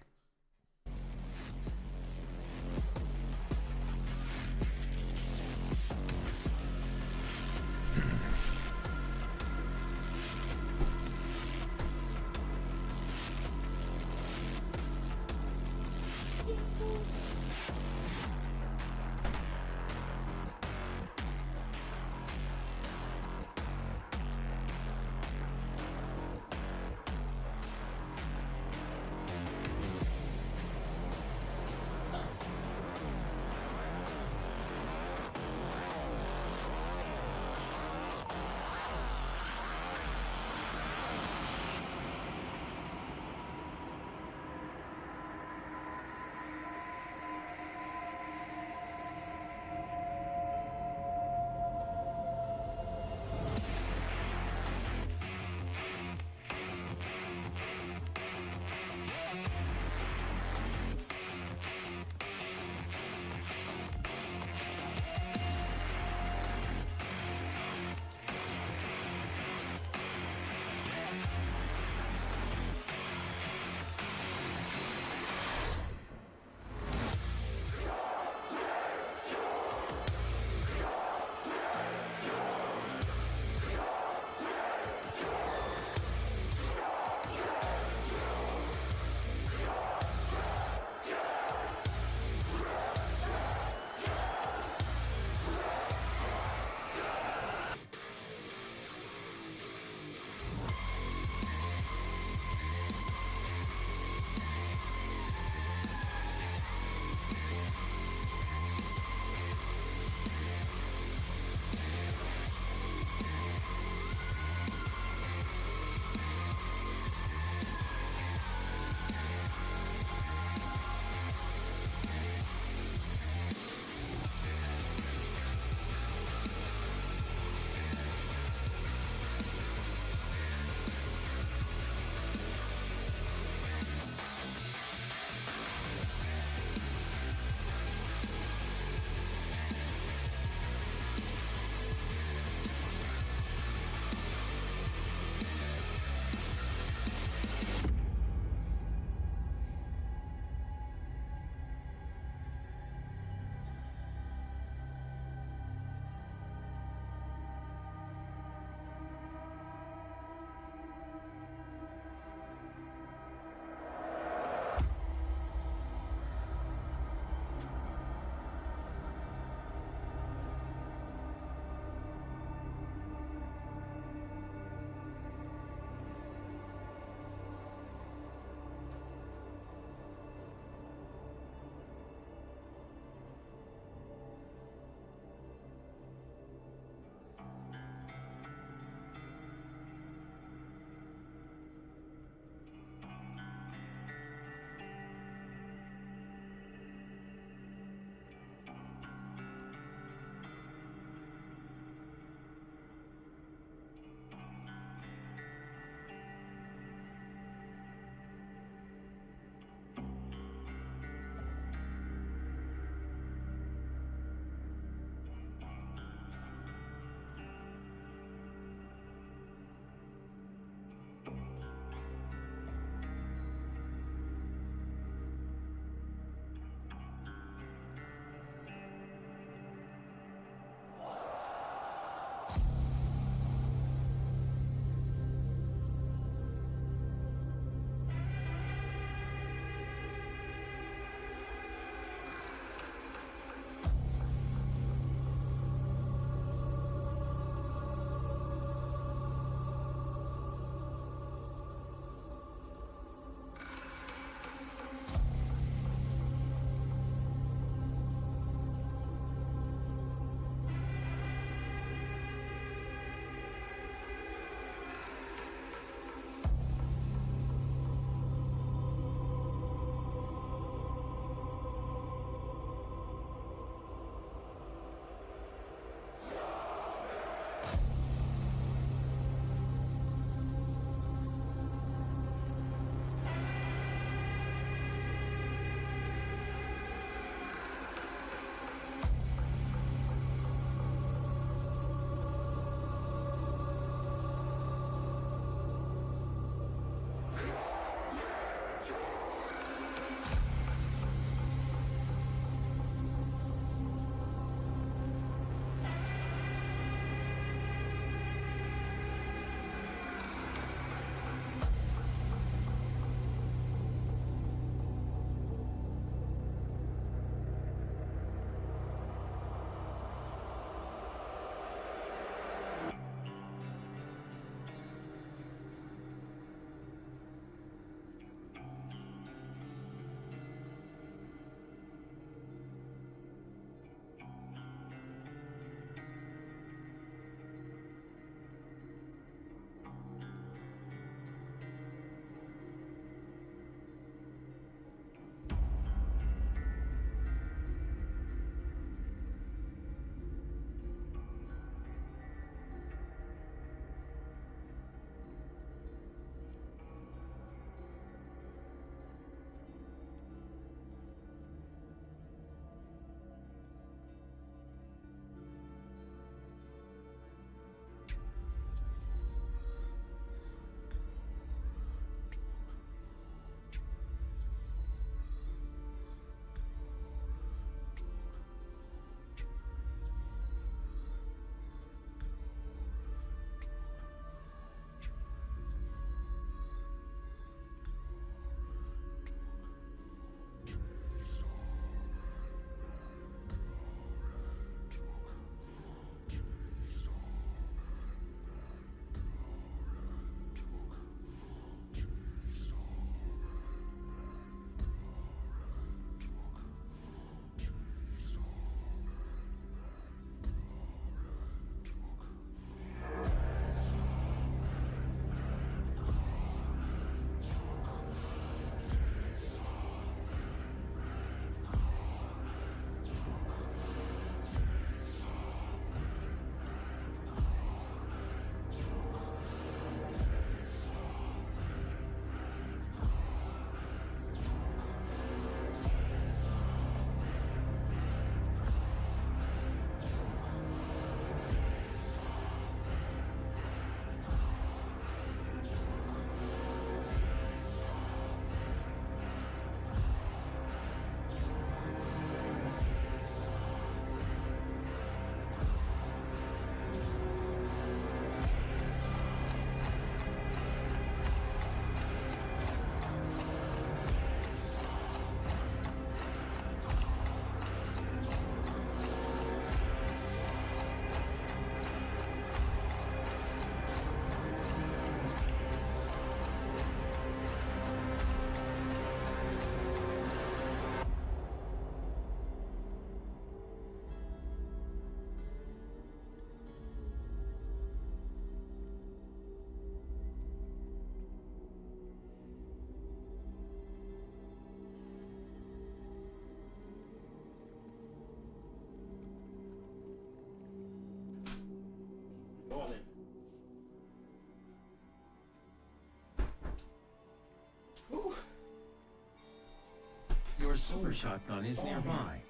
super shotgun is nearby.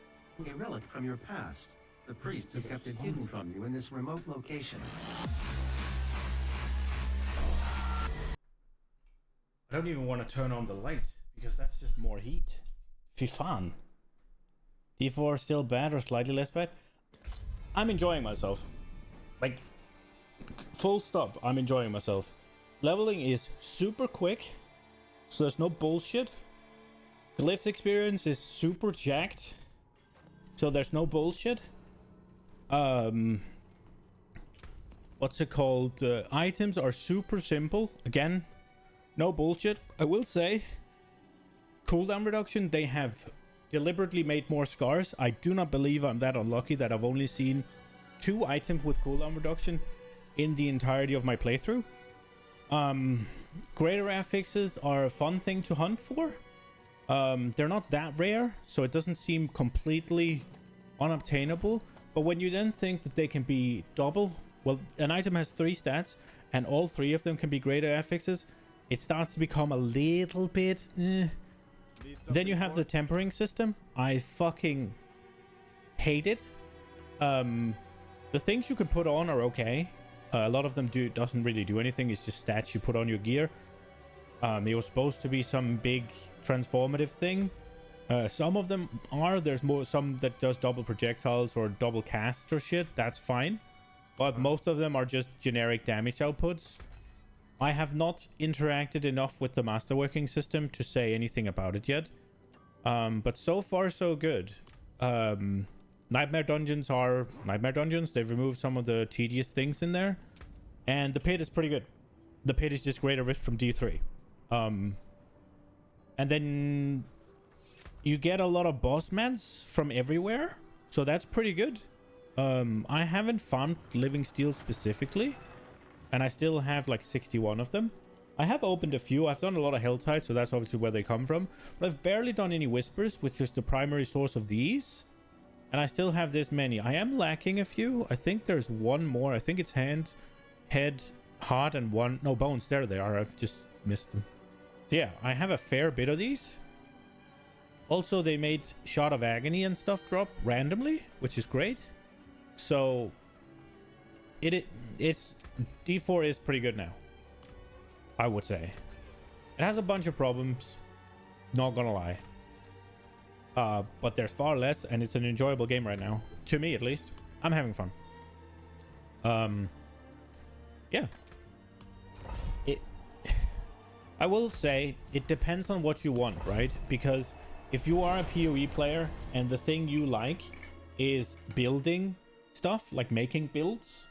A relic from your past. The priests have kept it hidden from you in this remote location. I don't even want to turn on the light because that's just more heat. Fy fan. D4 still bad or slightly less bad? I'm enjoying myself. Like, full stop, I'm enjoying myself. Leveling is super quick, so there's no bullshit. Glyph experience is super jacked, so there's no bullshit. What's it called? Items are super simple. Again, no bullshit. I will say, cooldown reduction, they have deliberately made more scars. I do not believe I'm that unlucky that I've only seen 2 items with cooldown reduction in the entirety of my playthrough. Greater affixes are a fun thing to hunt for. They're not that rare, so it doesn't seem completely unobtainable. But when you then think that they can be double, well, an item has 3 stats, and all 3 of them can be greater affixes, it starts to become a little bit... Then you have the tempering system. I fucking hate it. The things you can put on are okay. A lot of them doesn't really do anything. It's just stats you put on your gear. It was supposed to be some big transformative thing. Some of them are. There's some that does double projectiles or double casts or shit. That's fine. But most of them are just generic damage outputs. I have not interacted enough with the masterworking system to say anything about it yet. But so far, so good. Nightmare dungeons are nightmare dungeons. They've removed some of the tedious things in there. And the pit is pretty good. The pit is just greater rift from D3. And then you get a lot of boss mans from everywhere. So that's pretty good. I haven't found Living Steel specifically. And I still have like 61 of them. I have opened a few. I've done a lot of Helltide, so that's obviously where they come from. But I've barely done any Whispers, which is the primary source of these. And I still have this many. I am lacking a few. I think there's one more. I think it's hand, head, heart, and one... No, bones. There they are. I've just missed them. So yeah, I have a fair bit of these. Also, they made Shot of Agony and stuff drop randomly, which is great. So... It's... D4 is pretty good now, I would say. It has a bunch of problems, not gonna lie. But there's far less, and it's an enjoyable game right now. To me, at least. I'm having fun. Yeah. I will say, it depends on what you want, right? Because if you are a PoE player, and the thing you like is building stuff, like making builds,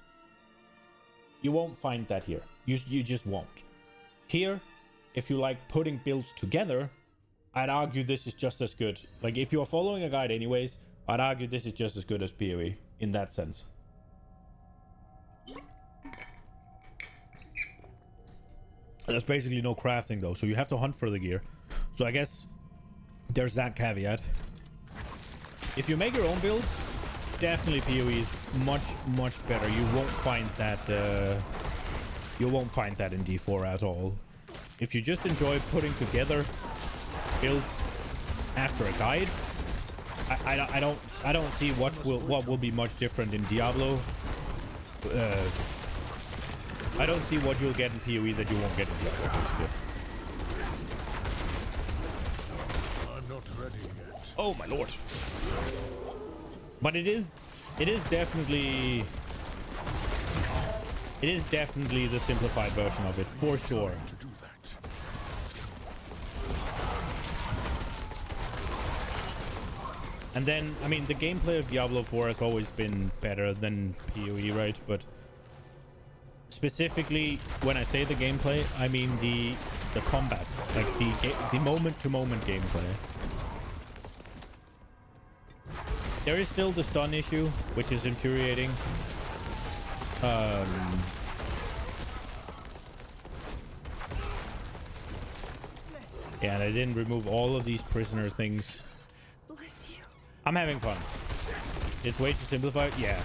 you won't find that here. You just won't. Here, if you like putting builds together, I'd argue this is just as good. Like, if you're following a guide anyways, I'd argue this is just as good as PoE in that sense. There's basically no crafting though, so you have to hunt for the gear. So I guess there's that caveat. If you make your own builds, definitely PoE is much better. You won't find that in D4 at all. If you just enjoy putting together builds after a guide, I don't see what will be much different in Diablo. I don't see what you'll get in PoE that you won't get in Diablo, basically. I'm not ready yet. Oh my lord. But it is definitely the simplified version of it, for sure. To do that. And then, I mean, the gameplay of Diablo 4 has always been better than PoE, right? But specifically, when I say the gameplay, I mean the combat, like the moment-to-moment gameplay. There is still the stun issue, which is infuriating. Yeah, and I didn't remove all of these prisoner things. Bless you. I'm having fun. It's way too simplified. Yeah.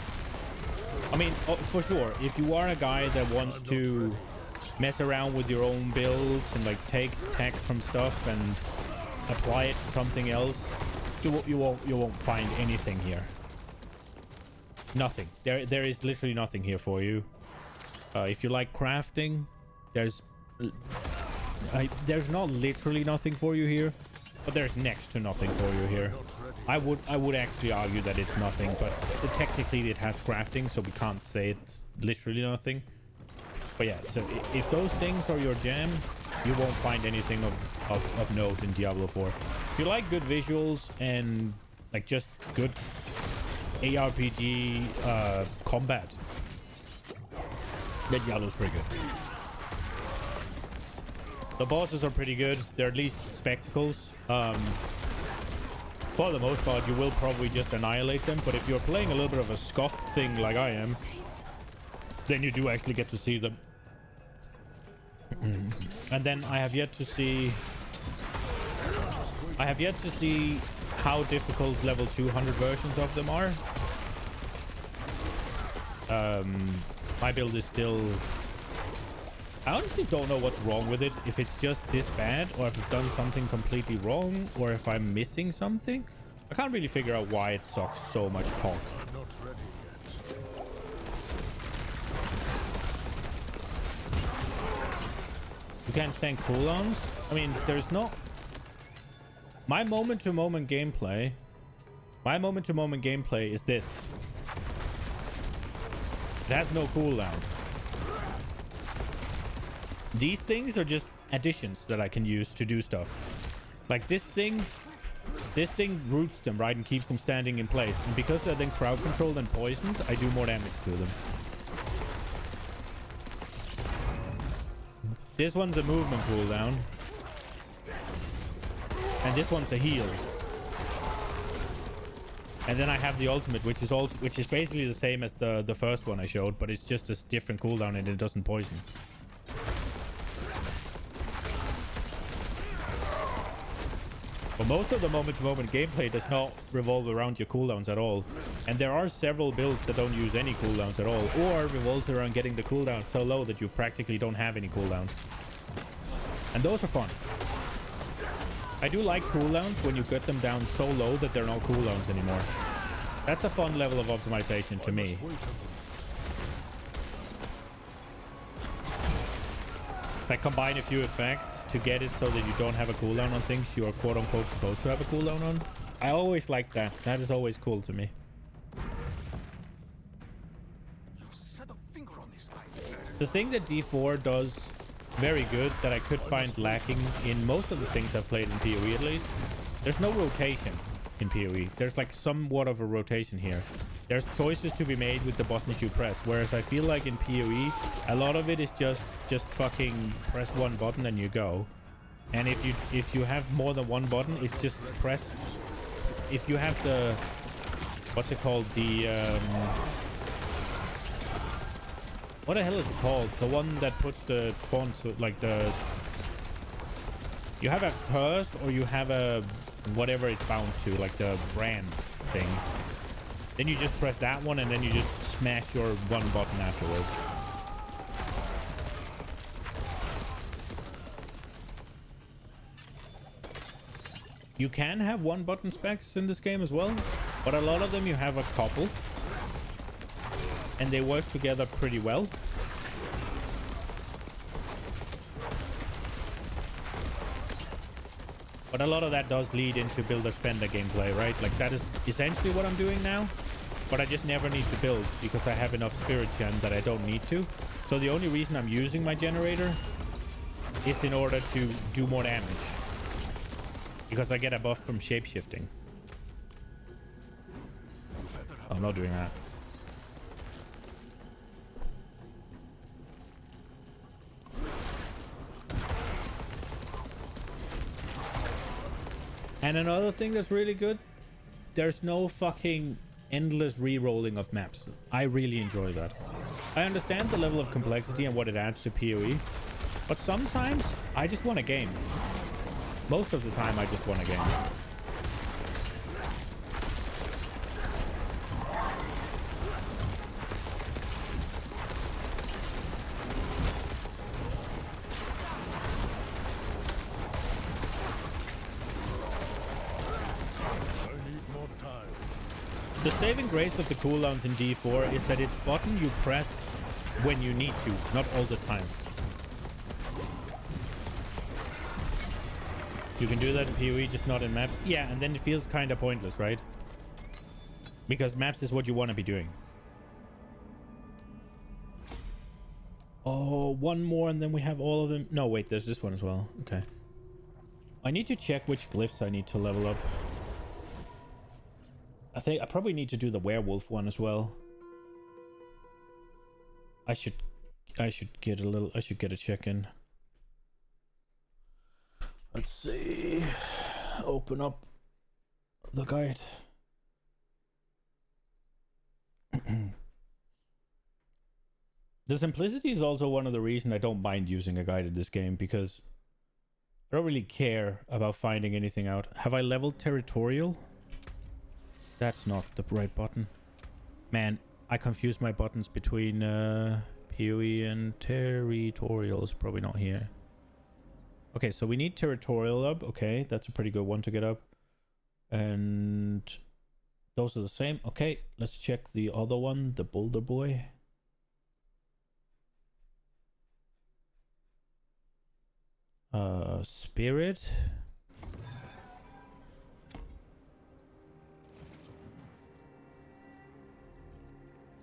I mean, for sure, if you are a guy that wants to mess around with your own builds and like take tech from stuff and apply it to something else, you won't find anything here. Nothing. There is literally nothing here for you. If you like crafting, there's not literally nothing for you here, but there's next to nothing for you here. I would actually argue that it's nothing, but technically it has crafting, so we can't say it's literally nothing. But yeah, so if those things are your jam, you won't find anything of note in Diablo 4. If you like good visuals and like just good ARPG combat, then Diablo's pretty good. The bosses are pretty good. They're at least spectacles. For the most part, you will probably just annihilate them, but if you're playing a little bit of a scuff thing like I am, then you do actually get to see them. And then I have yet to see how difficult level 200 versions of them are. My build is still... I honestly don't know what's wrong with it. If it's just this bad, or if I've done something completely wrong, or if I'm missing something. I can't really figure out why it sucks so much cock. You can't stand cooldowns? I mean, there's no... My moment-to-moment gameplay is this. It has no cooldown. These things are just additions that I can use to do stuff. Like this thing roots them, right, and keeps them standing in place. And because they're then crowd controlled and poisoned, I do more damage to them. This one's a movement cooldown. And this one's a heal. And then I have the ultimate, which is basically the same as the first one I showed, but it's just a different cooldown and it doesn't poison. But most of the moment-to-moment gameplay does not revolve around your cooldowns at all. And there are several builds that don't use any cooldowns at all, or revolves around getting the cooldown so low that you practically don't have any cooldowns. And those are fun. I do like cooldowns when you get them down so low that they're not cooldowns anymore. That's a fun level of optimization to me. Like combine a few effects to get it so that you don't have a cooldown on things you are quote-unquote supposed to have a cooldown on. I always like that. That is always cool to me. The thing that D4 does very good that I could find lacking in most of the things I've played in PoE at least, there's no rotation in PoE. There's like somewhat of a rotation here. There's choices to be made with the buttons you press, whereas I feel like in PoE a lot of it is just fucking press one button and you go. And if you have more than one button, it's just press. If you have the, what's it called, the what the hell is it called? The one that puts the font to, like the... You have a curse or you have a... whatever it's bound to, like the brand thing. Then you just press that one and then you just smash your one button afterwards. You can have one button specs in this game as well, but a lot of them you have a couple. And they work together pretty well. But a lot of that does lead into builder spender gameplay, right? Like that is essentially what I'm doing now. But I just never need to build because I have enough spirit gen that I don't need to. So the only reason I'm using my generator is in order to do more damage. Because I get a buff from shapeshifting. I'm not doing that. And another thing that's really good, there's no fucking endless re-rolling of maps. I really enjoy that. I understand the level of complexity and what it adds to PoE, but sometimes I just want a game. Most of the time I just want a game. The saving grace of the cooldowns in D4 is that it's button you press when you need to, not all the time. You can do that in PoE, just not in maps. Yeah, and then it feels kind of pointless, right? Because maps is what you want to be doing. Oh, one more and then we have all of them. No, wait, there's this one as well. Okay. I need to check which glyphs I need to level up. I think I probably need to do the werewolf one as well. I should get a check in. Let's see. Open up the guide. The simplicity is also one of the reasons I don't mind using a guide in this game, because I don't really care about finding anything out. Have I leveled territorial? That's not the right button. Man, I confuse my buttons between PoE and territorial. It's probably not here. Okay, so we need territorial up. Okay, that's a pretty good one to get up. And those are the same. Okay, let's check the other one, the Boulder Boy. Spirit.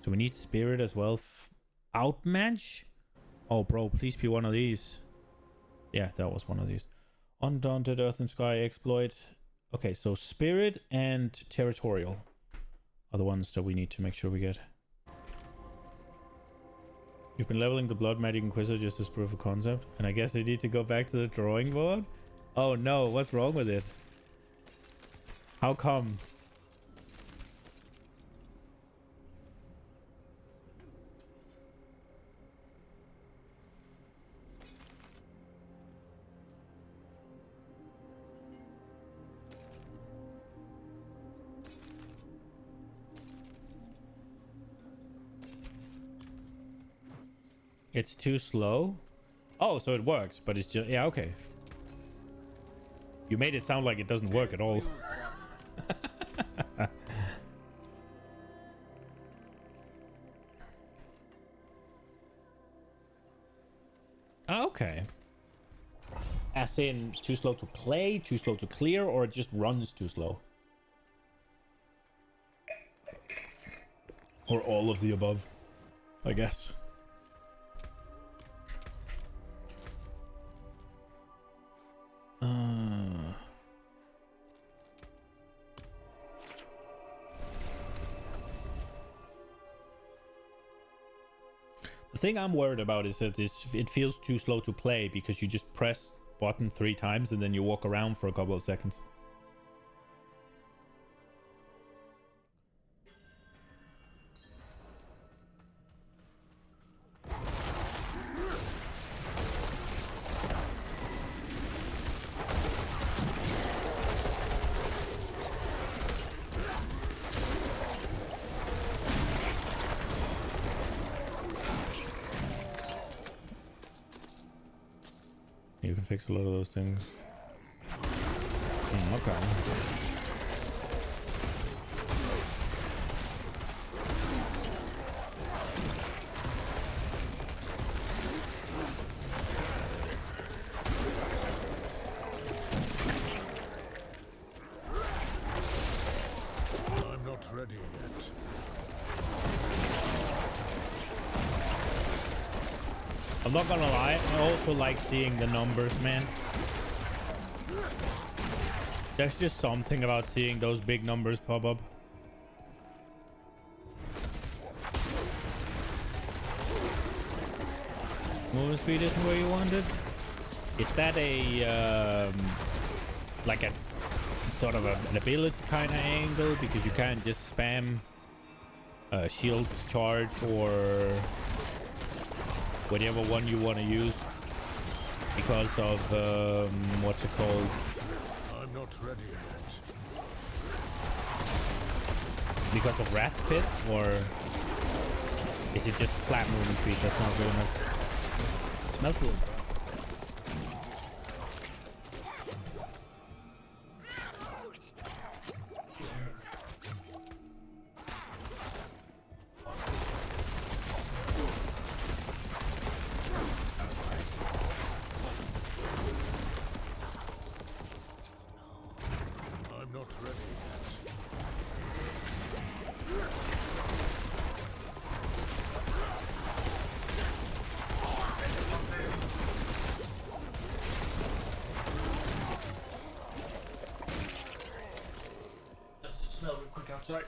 So we need Spirit as well. Outmatch? Oh, bro, please be one of these. Yeah, that was one of these. Undaunted Earth and Sky Exploit. Okay, so Spirit and Territorial are the ones that we need to make sure we get. You've been leveling the Blood Magic Inquisitor just as proof of concept. And I guess I need to go back to the drawing board? Oh no, what's wrong with it? How come? It's too slow? Oh, so it works, but it's just... Yeah, okay. You made it sound like it doesn't work at all. Okay. As in, too slow to play, too slow to clear, or it just runs too slow? Or all of the above, I guess. The thing I'm worried about is that it feels too slow to play because you just press button 3 times and then you walk around for a couple of seconds. You can fix a lot of those things. Okay. I'm not ready yet. I'm not gonna lie, I also like seeing the numbers, man. There's just something about seeing those big numbers pop up. Movement speed isn't where you want it. Is that a like a sort of an ability kind of angle, because you can't just spam shield charge or whatever one you want to use because of what's it called? I'm not ready yet. Because of Wrath Pit, or is it just flat movement speed? That's not good enough. It smells a little. outside.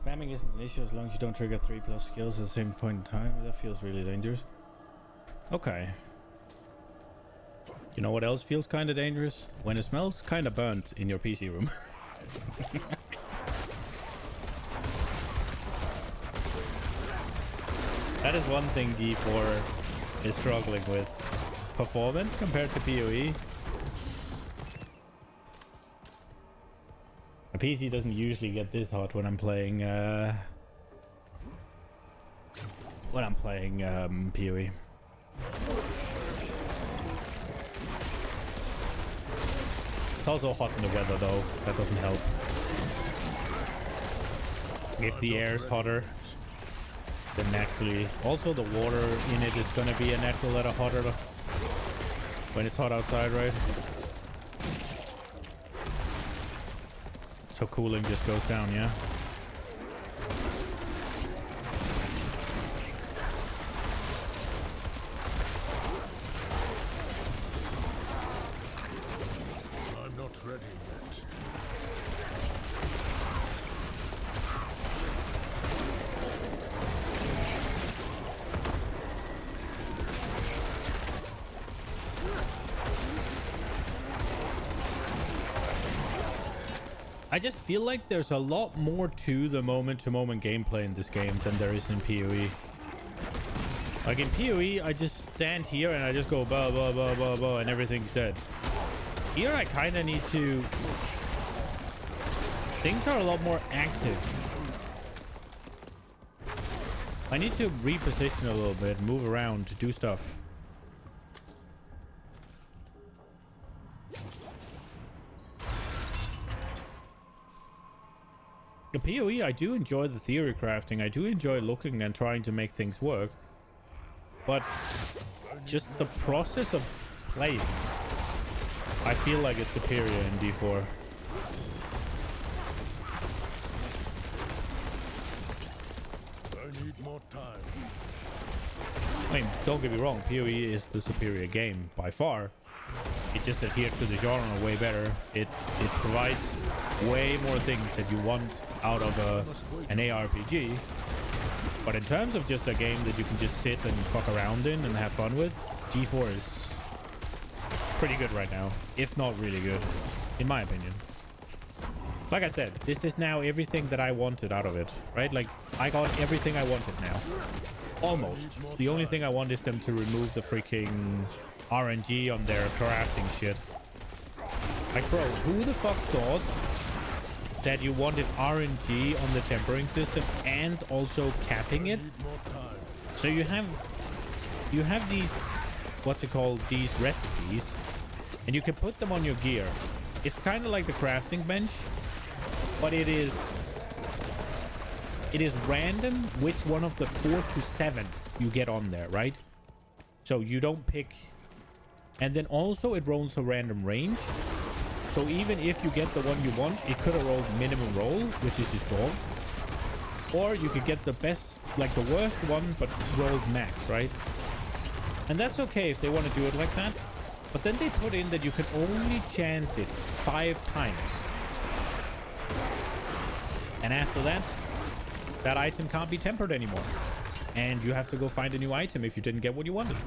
Spamming isn't an issue as long as you don't trigger 3+ skills at the same point in time. That feels really dangerous. Okay. You know what else feels kind of dangerous? When it smells kind of burnt in your PC room. That is one thing D4 is struggling with. Performance compared to PoE. My PC doesn't usually get this hot when I'm playing PoE. It's also hot in the weather though. That doesn't help. If the air is hotter, then naturally also the water in it is gonna be a natural level hotter when it's hot outside, right? So cooling just goes down, yeah? I'm not ready yet. I just feel like there's a lot more to the moment-to-moment gameplay in this game than there is in PoE. Like in PoE, I just stand here and I just go blah, blah, blah, blah, blah, and everything's dead. Here I kind of need to... Things are a lot more active. I need to reposition a little bit, move around, do stuff. The PoE, I do enjoy the theory crafting. I do enjoy looking and trying to make things work. But just the process of playing, I feel like it's superior in D4. I need more time. I mean, don't get me wrong, PoE is the superior game by far. It just adheres to the genre way better. It provides way more things that you want out of an ARPG. But in terms of just a game that you can just sit and fuck around in and have fun with, D4 is pretty good right now, if not really good, in my opinion. Like I said, this is now everything that I wanted out of it, right? Like, I got everything I wanted now. Almost. The only thing I want is them to remove the freaking RNG on their crafting shit. Like, bro, who the fuck thought that you wanted RNG on the tempering system and also capping it? So you have these, what's it called, these recipes, and you can put them on your gear. It's kind of like the crafting bench, but it is random which one of the 4 to 7 you get on there, right? So you don't pick, and then also it rolls a random range. So even if you get the one you want, it could have rolled minimum roll, which is just dog. Or you could get the best, like the worst one, but rolled max, right? And that's okay if they want to do it like that. But then they put in that you can only chance it 5 times. And after that, that item can't be tempered anymore. And you have to go find a new item if you didn't get what you wanted.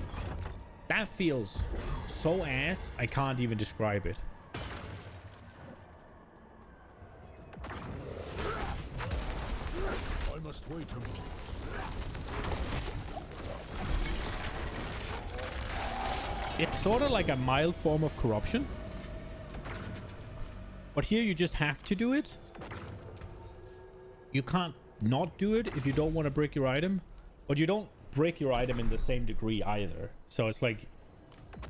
That feels so ass, I can't even describe it. I must wait a moment. It's sort of like a mild form of corruption. But here you just have to do it. You can't not do it if you don't want to break your item. But you don't break your item in the same degree either. So it's like,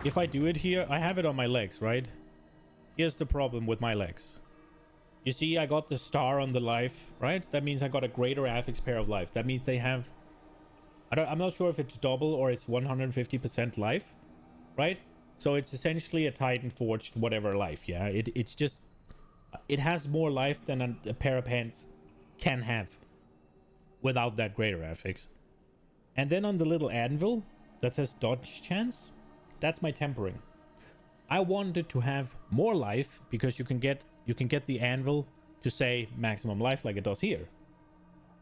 if I do it here, I have it on my legs, right? Here's the problem with my legs. You see, I got the star on the life, right? That means I got a greater affix pair of life. That means they have... I'm not sure if it's double or it's 150% life, right? So it's essentially a Titan Forged whatever life, yeah? It's just... It has more life than a pair of pants can have without that greater affix. And then on the little anvil that says dodge chance, that's my tempering. I wanted to have more life because you can get the anvil to say maximum life like it does here.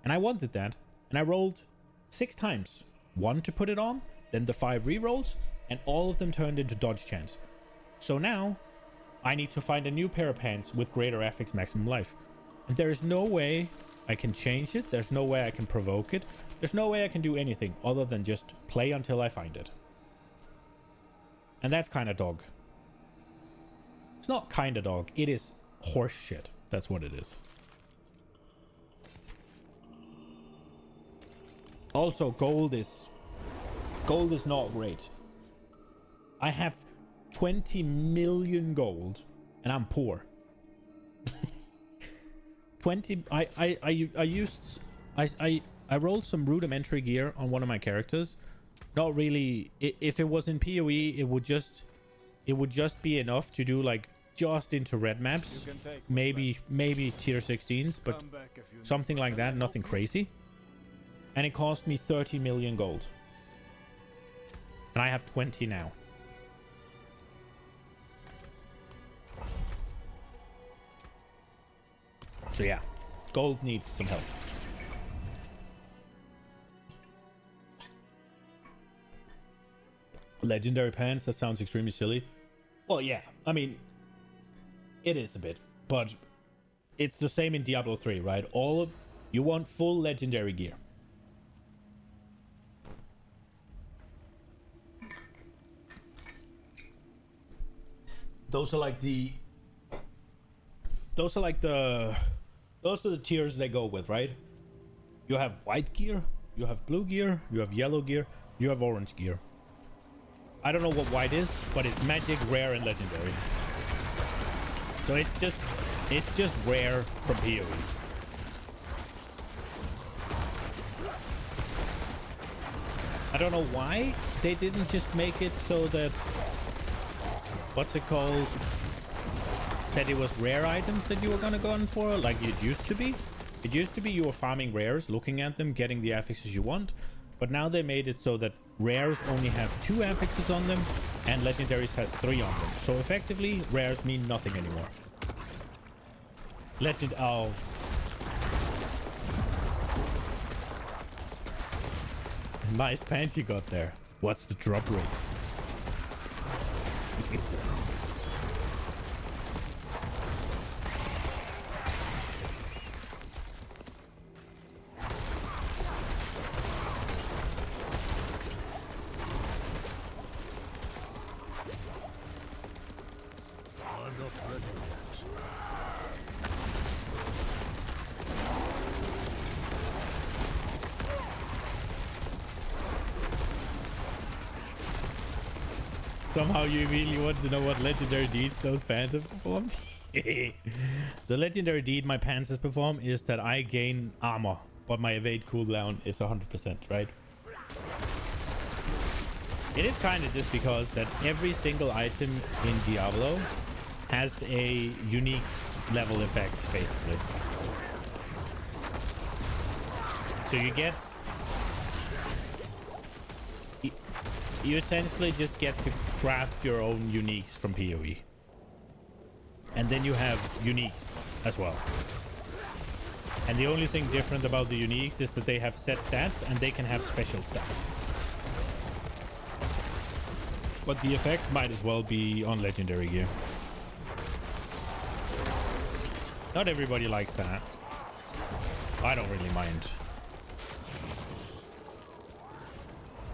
And I wanted that. And I rolled 6 times. 1 to put it on, then the 5 rerolls, and all of them turned into dodge chance. So now I need to find a new pair of pants with greater affix maximum life. And there is no way I can change it. There's no way I can provoke it. There's no way I can do anything other than just play until I find it. And that's kind of dog. It's not kind of dog. It is horse shit. That's what it is. Also, gold is not great. I have 20 million gold and I'm poor. 20 I rolled some rudimentary gear on one of my characters. Not really. If it was in PoE, it would just be enough to do like just into red maps, maybe tier 16s, but something like that, nothing crazy. And it cost me 30 million gold. And I have 20 now. So yeah, gold needs some help. Legendary pants, that sounds extremely silly. Well, yeah, I mean, it is a bit, but it's the same in Diablo 3, right? You want full legendary gear. Those are the tiers they go with, right? You have white gear, you have blue gear, you have yellow gear, you have orange gear. I don't know what white is, but it's magic, rare, and legendary. So it's just rare from PoE. I don't know why they didn't just make it so that, what's it called, that it was rare items that you were gonna go in for, like it used to be. It used to be you were farming rares, looking at them, getting the affixes you want, but now they made it so that rares only have 2 affixes on them and legendaries has 3 on them. So effectively, rares mean nothing anymore. Oh. Nice pants you got there. What's the drop rate? Somehow you really want to know what legendary deeds those pants have performed? The legendary deed my pants has performed is that I gain armor, but my evade cooldown is 100%, right? It is kind of just because that every single item in Diablo has a unique level effect, basically. So you essentially just get to craft your own uniques from PoE. And then you have uniques as well. And the only thing different about the uniques is that they have set stats and they can have special stats. But the effect might as well be on legendary gear. Not everybody likes that. I don't really mind.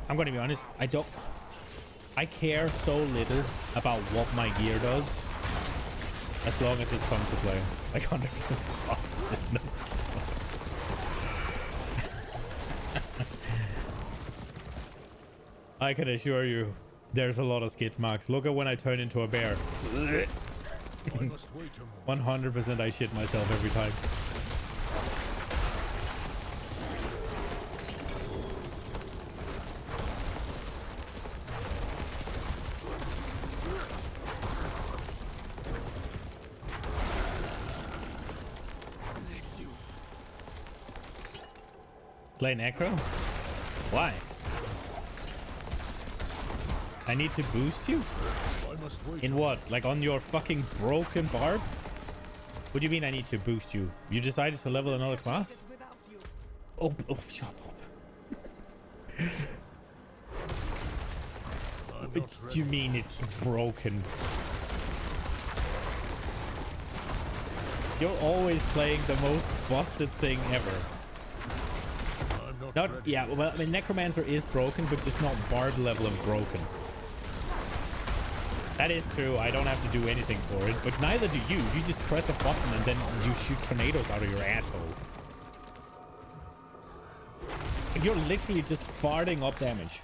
I'm gonna be honest, I care so little about what my gear does as long as it's fun to play. I can't I can assure you There's a lot of skid marks. Look at when I turn into a bear. I must wait a moment. 100% I shit myself every time. Play Necro? Why? I need to boost you? I must wait. In what? Like on your fucking broken barb? What do you mean I need to boost you? You decided to level another class? Oh, shut up. What do you mean it's broken? You're always playing the most busted thing ever. Not, yeah, well, I mean, Necromancer is broken, but just not barb level of broken. That is true. I don't have to do anything for it, but neither do you. You just press a button and then you shoot tornadoes out of your asshole. And you're literally just farting up damage.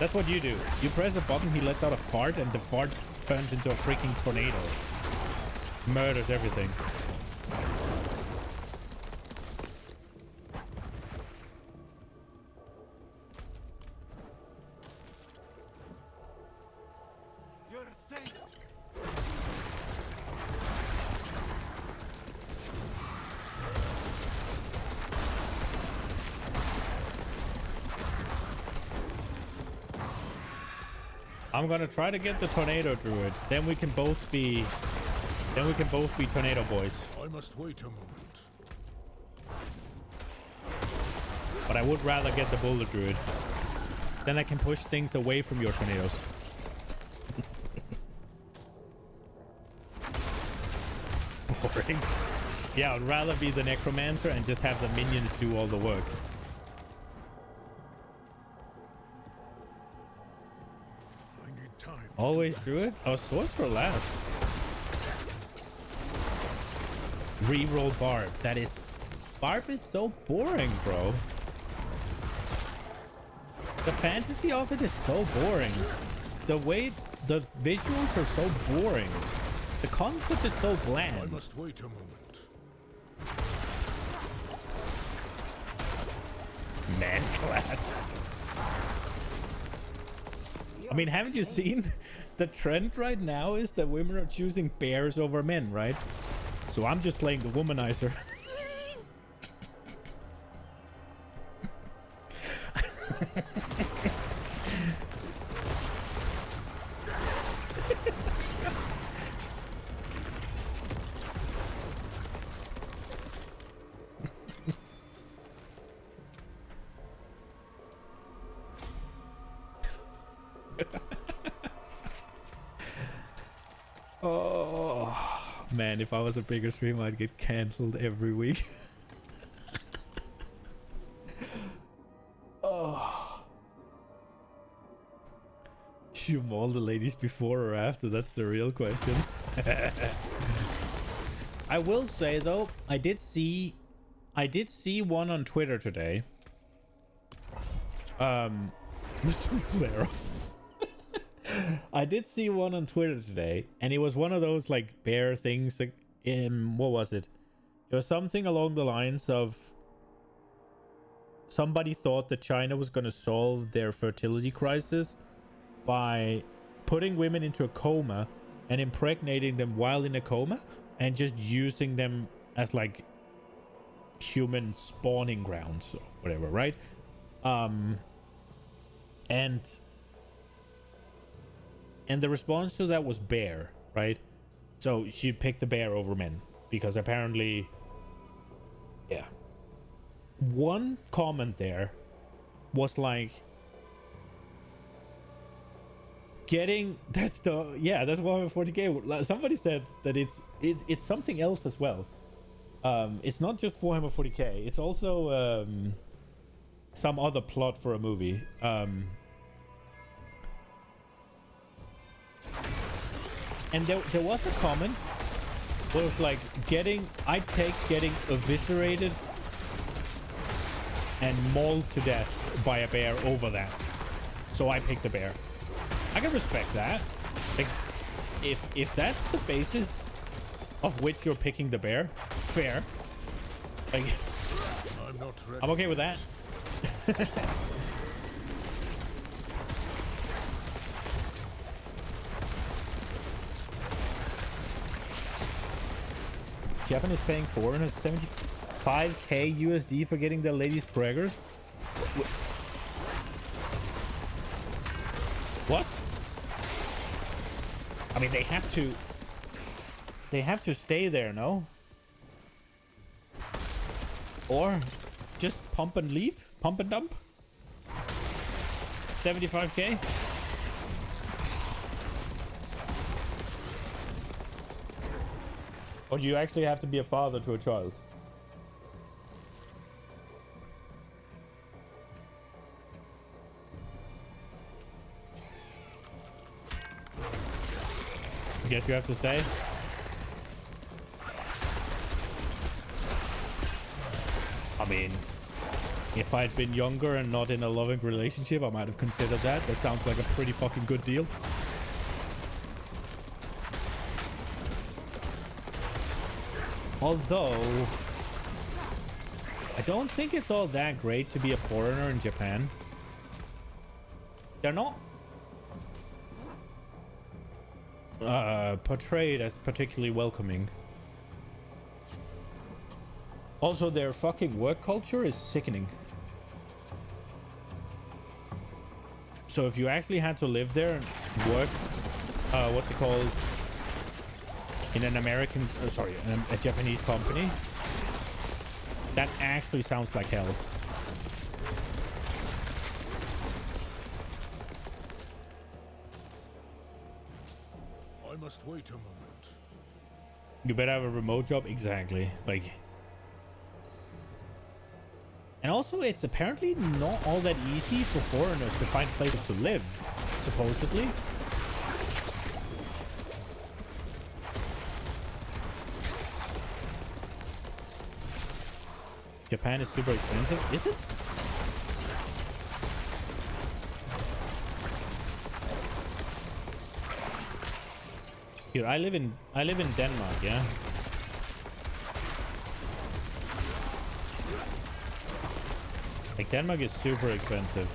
That's what you do. You press a button, he lets out a fart, and the fart turns into a freaking tornado. Murders everything. I'm gonna try to get the tornado druid. Then we can both be tornado boys. I must wait a moment. But I would rather get the boulder druid. Then I can push things away from your tornadoes. Boring. Yeah, I'd rather be the necromancer and just have the minions do all the work. Always druid? Oh, sorcerer last. Reroll barb. That is... Barb is so boring, bro. The fantasy of it is so boring. The way the visuals are so boring. The concept is so bland. I must wait a moment. Man class. I mean, haven't you seen the trend right now is that women are choosing bears over men, right? So I'm just playing the womanizer. Oh man, if I was a bigger streamer, I'd get cancelled every week. Oh, do you maul the ladies before or after? That's the real question. I will say though, I did see one on Twitter today. Some flare-ups. I did see one on Twitter today, and it was one of those like bear things. Like, what was it? It was something along the lines of somebody thought that China was going to solve their fertility crisis by putting women into a coma and impregnating them while in a coma and just using them as like human spawning grounds or whatever, right? And the response to that was bear, right? So she picked the bear over men because apparently, yeah. One comment there was like, that's 140k. Somebody said that it's something else as well. It's not just Warhammer 40k. It's also some other plot for a movie. And there was a comment where it was like, I'd take getting eviscerated and mauled to death by a bear over that. So I picked a bear. I can respect that. Like, if that's the basis of which you're picking the bear, fair. Like, I'm not ready. I'm okay with that. Japan is paying 475k USD for getting their ladies preggers. What? I mean, they have to. They have to stay there, no? Or just pump and leave? Pump and dump? 75k? Or do you actually have to be a father to a child? I guess you have to stay. I mean, if I'd been younger and not in a loving relationship, I might have considered that. That sounds like a pretty fucking good deal. Although, I don't think it's all that great to be a foreigner in Japan. They're not portrayed as particularly welcoming. Also, their fucking work culture is sickening. So if you actually had to live there and work, what's it called? In an American, sorry, a Japanese company, that actually sounds like hell. I must wait a moment. You better have a remote job, exactly. Like, and also it's apparently not all that easy for foreigners to find places to live, supposedly. Japan is super expensive. Is it? Here, I live in Denmark, yeah. Like, Denmark is super expensive.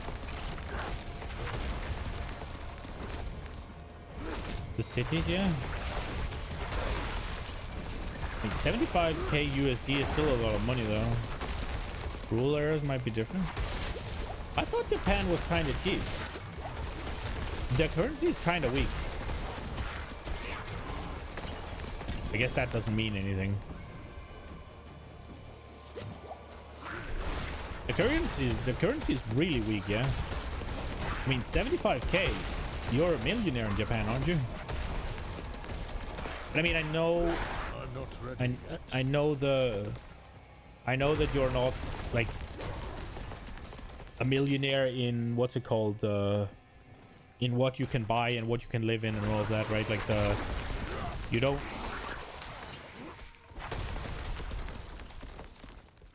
The cities, yeah. Like 75k USD is still a lot of money though. Rural areas might be different. I thought Japan was kind of cheap. Their currency is kind of weak. I guess that doesn't mean anything. The currency is really weak, yeah. I mean, 75k. You're a millionaire in Japan, aren't you? But I mean, I know. I'm not ready. I know that you're not like a millionaire in what's it called, in what you can buy and what you can live in and all of that, right? Like you don't.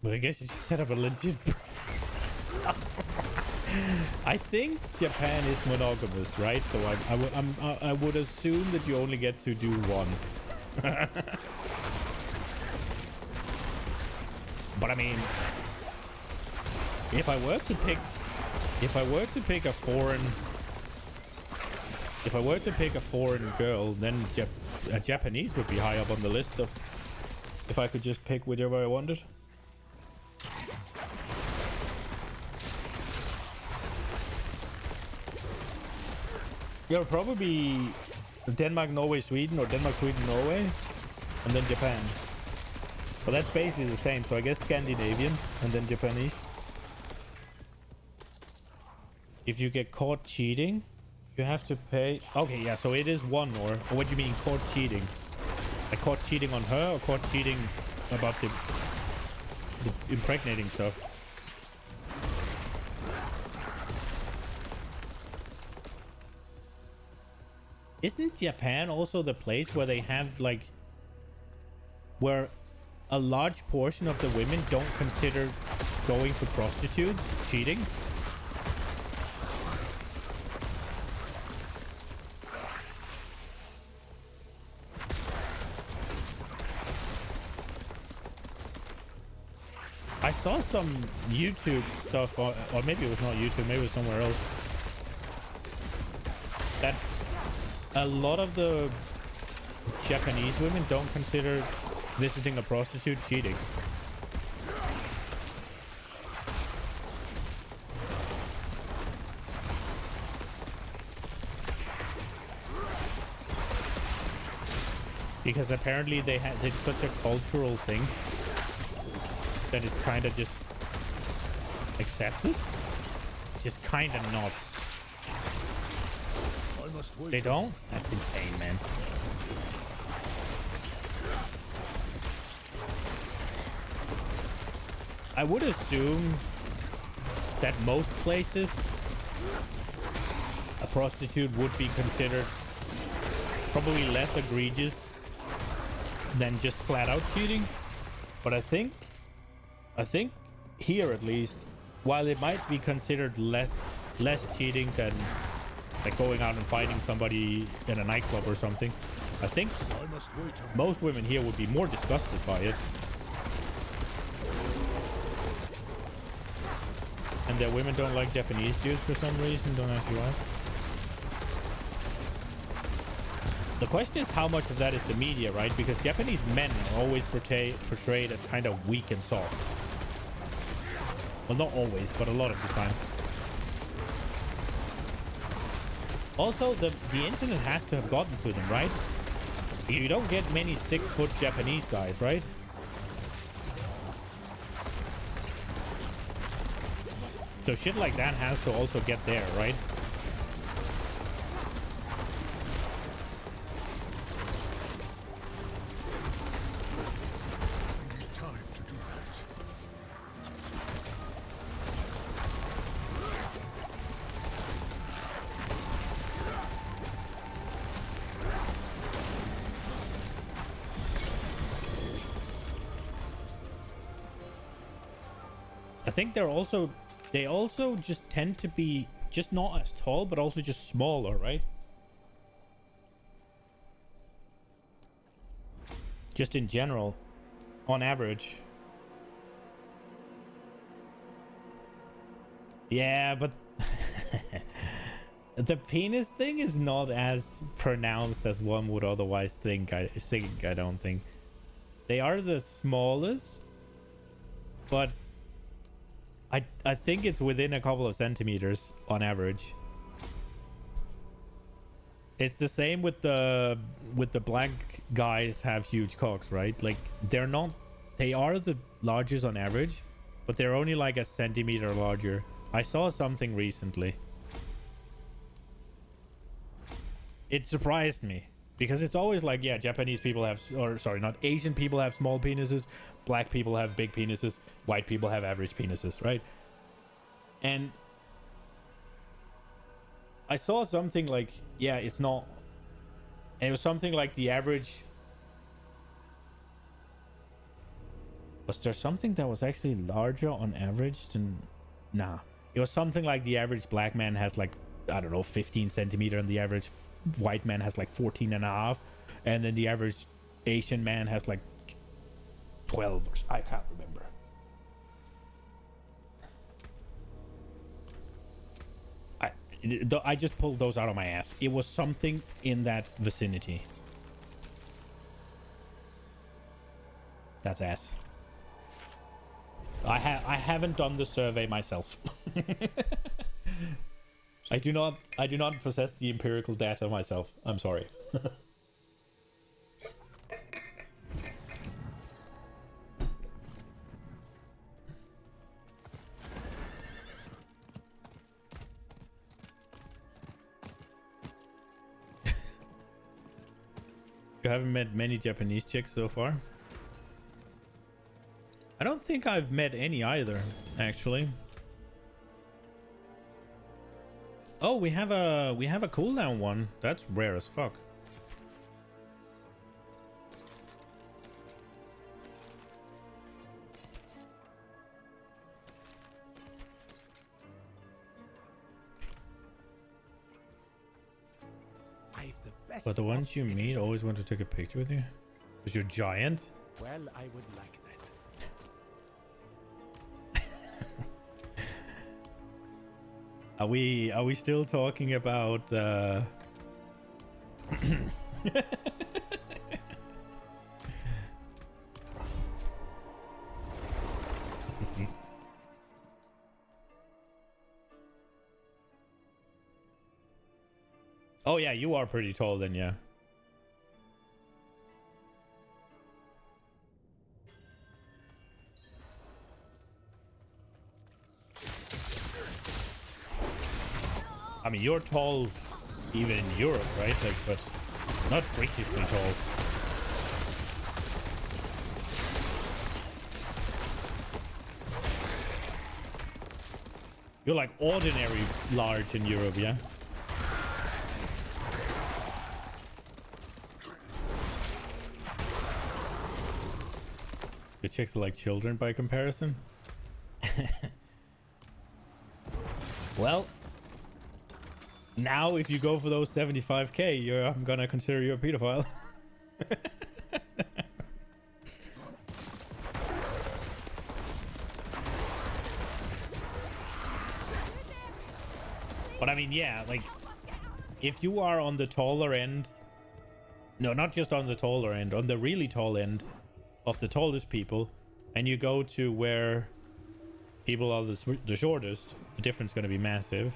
But I guess you should set up a legit. I think Japan is monogamous, right? So I would assume that you only get to do one. But I mean, if I were to pick a foreign girl, then a Japanese would be high up on the list of if I could just pick whichever I wanted. Yeah, probably Denmark, Norway, Sweden, or Denmark, Sweden, Norway, and then Japan. But that's basically the same, so I guess Scandinavian and then Japanese. If you get caught cheating, you have to pay. Okay, yeah, so it is one, or what do you mean caught cheating? Like caught cheating on her, or caught cheating about the impregnating stuff? Isn't Japan also the place where they have like, where a large portion of the women don't consider going to prostitutes cheating? saw some YouTube stuff, or maybe it was not YouTube, maybe it was somewhere else, that a lot of the Japanese women don't consider visiting a prostitute cheating. Because apparently it's such a cultural thing that it's kind of just accepted. It's just kind of nuts. They don't? That's insane, man. I would assume that most places a prostitute would be considered probably less egregious than just flat out cheating. But I think here at least, while it might be considered less cheating than like going out and fighting somebody in a nightclub or something, I think most women here would be more disgusted by it. And that women don't like Japanese dudes for some reason. Don't ask me why. The question is how much of that is the media, right? Because Japanese men are always portrayed as kind of weak and soft. Well, not always, but a lot of the time. Also, the internet has to have gotten to them, right? You don't get many 6-foot Japanese guys, right? So shit like that has to also get there, right? I think they also just tend to be just not as tall, but also just smaller, right? Just in general, on average. Yeah, but the penis thing is not as pronounced as one would otherwise think. I don't think. They are the smallest, but I think it's within a couple of centimeters on average. It's the same with the black guys have huge cocks, right? Like they are the largest on average, but they're only like a centimeter larger. I saw something recently. It surprised me because it's always like, yeah, Japanese people have, or sorry, not Asian people have small penises, black people have big penises, white people have average penises, right? And I saw something like, yeah, it's not, and it was something like the average. Was there something that was actually larger on average than, nah, it was something like the average black man has like, I don't know, 15 centimeter, and the average white man has like 14 and a half, and then the average Asian man has like 12 or I can't remember. I just pulled those out of my ass. It was something in that vicinity. That's ass. I haven't done the survey myself. I do not possess the empirical data myself. I'm sorry. You haven't met many Japanese chicks so far? I don't think I've met any either, actually. Oh, we have a cooldown one. That's rare as fuck. But the ones you meet always want to take a picture with you? Because you're giant? Well, I would like that. Are we still talking about Oh yeah, you are pretty tall then, yeah. I mean, you're tall even in Europe, right? Like, but not freakishly tall. You're like ordinary large in Europe, yeah? Your chicks are like children by comparison. Well, now if you go for those 75k, I'm gonna consider you a pedophile. But I mean, yeah, like if you are on the taller end, no, not just on the taller end, on the really tall end of the tallest people, and you go to where people are the shortest, the difference is going to be massive.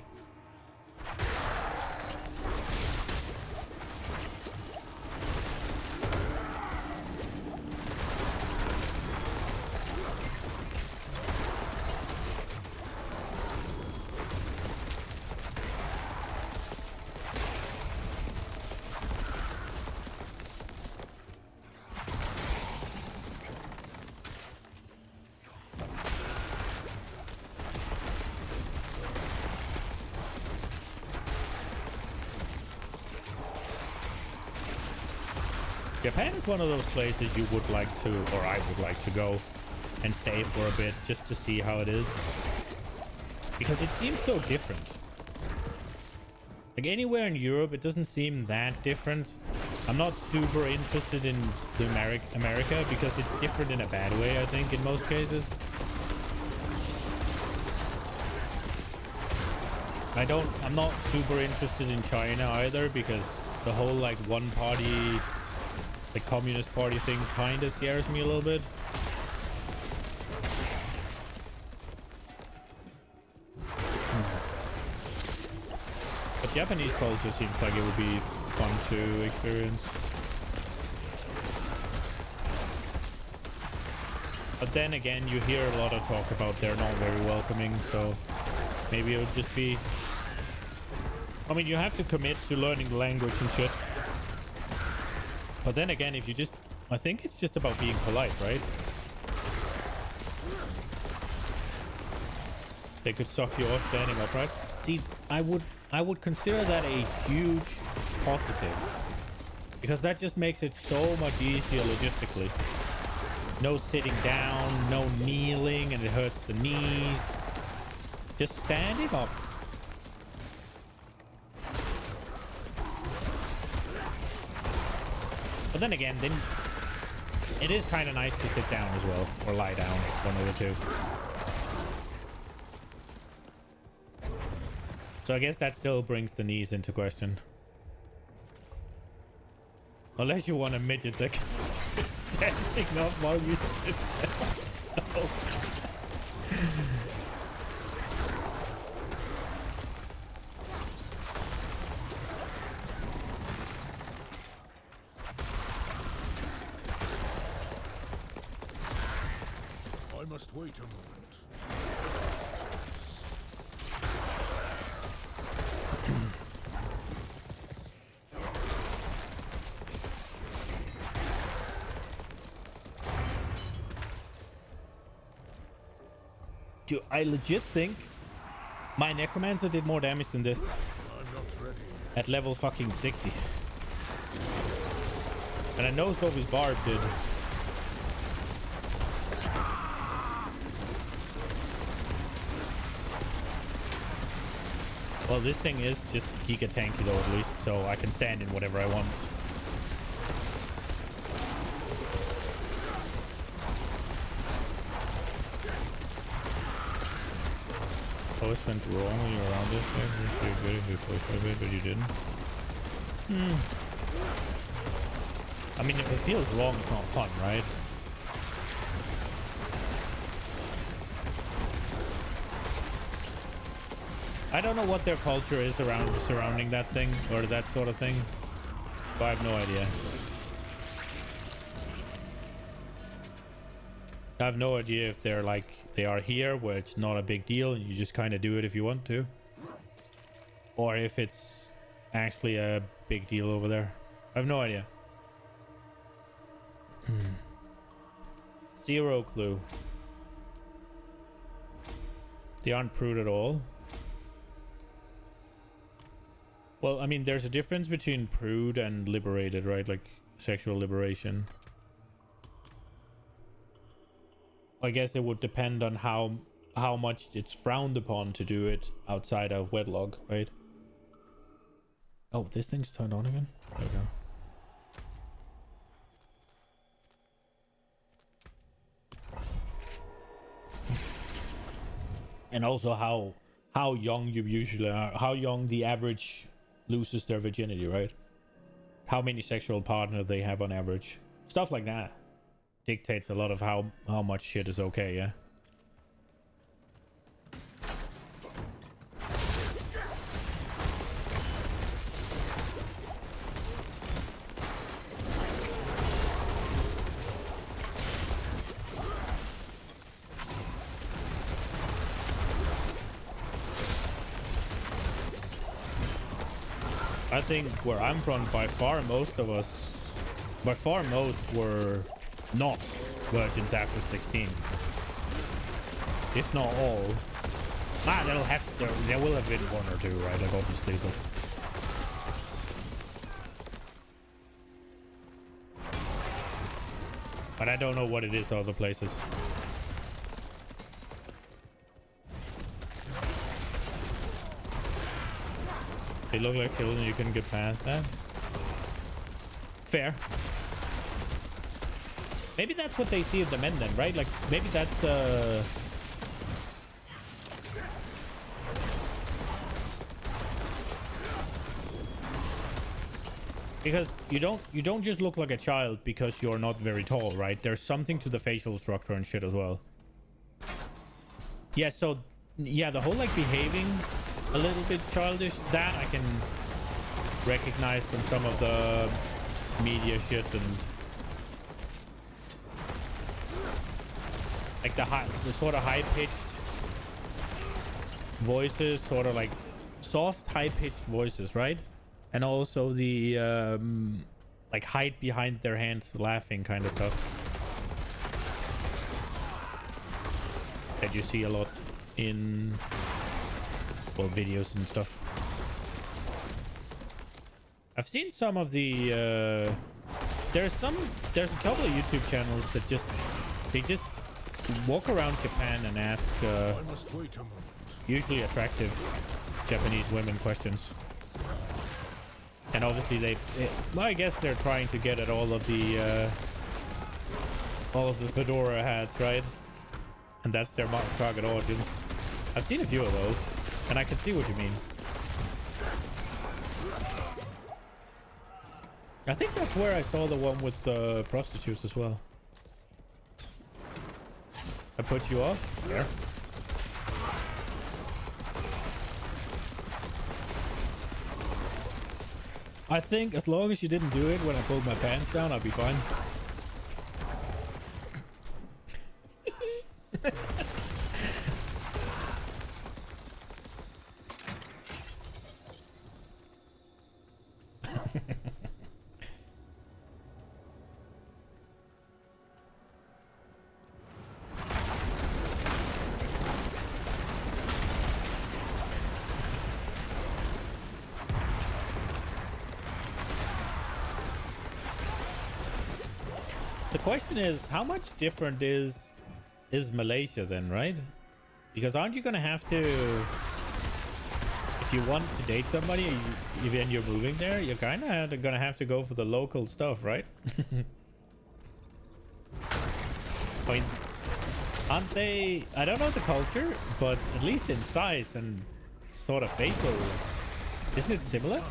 Japan is one of those places you would like to, or I would like to go and stay for a bit just to see how it is. Because it seems so different. Like anywhere in Europe, it doesn't seem that different. I'm not super interested in the America because it's different in a bad way, I think, in most cases. I'm not super interested in China either because the whole like one party, the Communist Party thing kind of scares me a little bit. But Japanese culture seems like it would be fun to experience. But then again, you hear a lot of talk about they're not very welcoming, so maybe it would just be... I mean, you have to commit to learning the language and shit. But then again, if you just... I think it's just about being polite, right? They could suck you off standing upright. See, I would consider that a huge positive. Because that just makes it so much easier logistically. No sitting down, no kneeling, and it hurts the knees. Just standing up. But then again, then it is kind of nice to sit down as well, or lie down, one of the two. So I guess that still brings the knees into question. Unless you want a midget that can standing up while you sit down. Oh. I must wait a moment. Dude, I legit think my Necromancer did more damage than this I'm not ready. at level fucking 60. And I know Sophie's Barb did. Well, this thing is just giga tanky though, at least, so I can stand in whatever I want. post went wrong when you were around this thing. It's pretty good if you post a bit, but you didn't. I mean, if it feels wrong, it's not fun, right? I don't know what their culture is surrounding that thing or that sort of thing, but I have no idea. I have no idea if they're like they are here where it's not a big deal and you just kind of do it if you want to, or if it's actually a big deal over there. I have no idea. Zero clue. They aren't prude at all. Well, I mean, there's a difference between prude and liberated, right? Like sexual liberation. I guess it would depend on how much it's frowned upon to do it outside of wedlock, right? Oh, this thing's turned on again. There we go. And also how young you usually are, how young the average loses their virginity, right? How many sexual partners they have on average. Stuff like that dictates a lot of how much shit is okay, yeah? I think where I'm from, by far most were not virgins after 16. If not all. There will have been one or two, right? Like obviously, but I don't know what it is other places. They look like children, you couldn't get past that. Fair. Maybe that's what they see of the men then, right? Like, maybe that's the... Because you don't just look like a child because you're not very tall, right? There's something to the facial structure and shit as well. Yeah, so... Yeah, the whole, like, behaving a little bit childish, that I can recognize from some of the media shit and like the sort of high-pitched voices, sort of like soft high-pitched voices, right? And also the like hide behind their hands laughing kind of stuff that you see a lot in, well, videos and stuff. I've seen some of the there's a couple of YouTube channels that just walk around Japan and ask usually attractive Japanese women questions. And obviously well, I guess they're trying to get at all of the fedora hats, right? And that's their target audience. I've seen a few of those, and I can see what you mean. I think that's where I saw the one with the prostitutes as well. I put you off? Yeah. I think as long as you didn't do it when I pulled my pants down, I'll be fine. The question is, how much different is Malaysia then, right? Because aren't you gonna have to, if you want to date somebody and you're moving there, you're kind of gonna have to go for the local stuff, right? I mean, Aren't they? I don't know the culture, but at least in size and sort of facial, isn't it similar?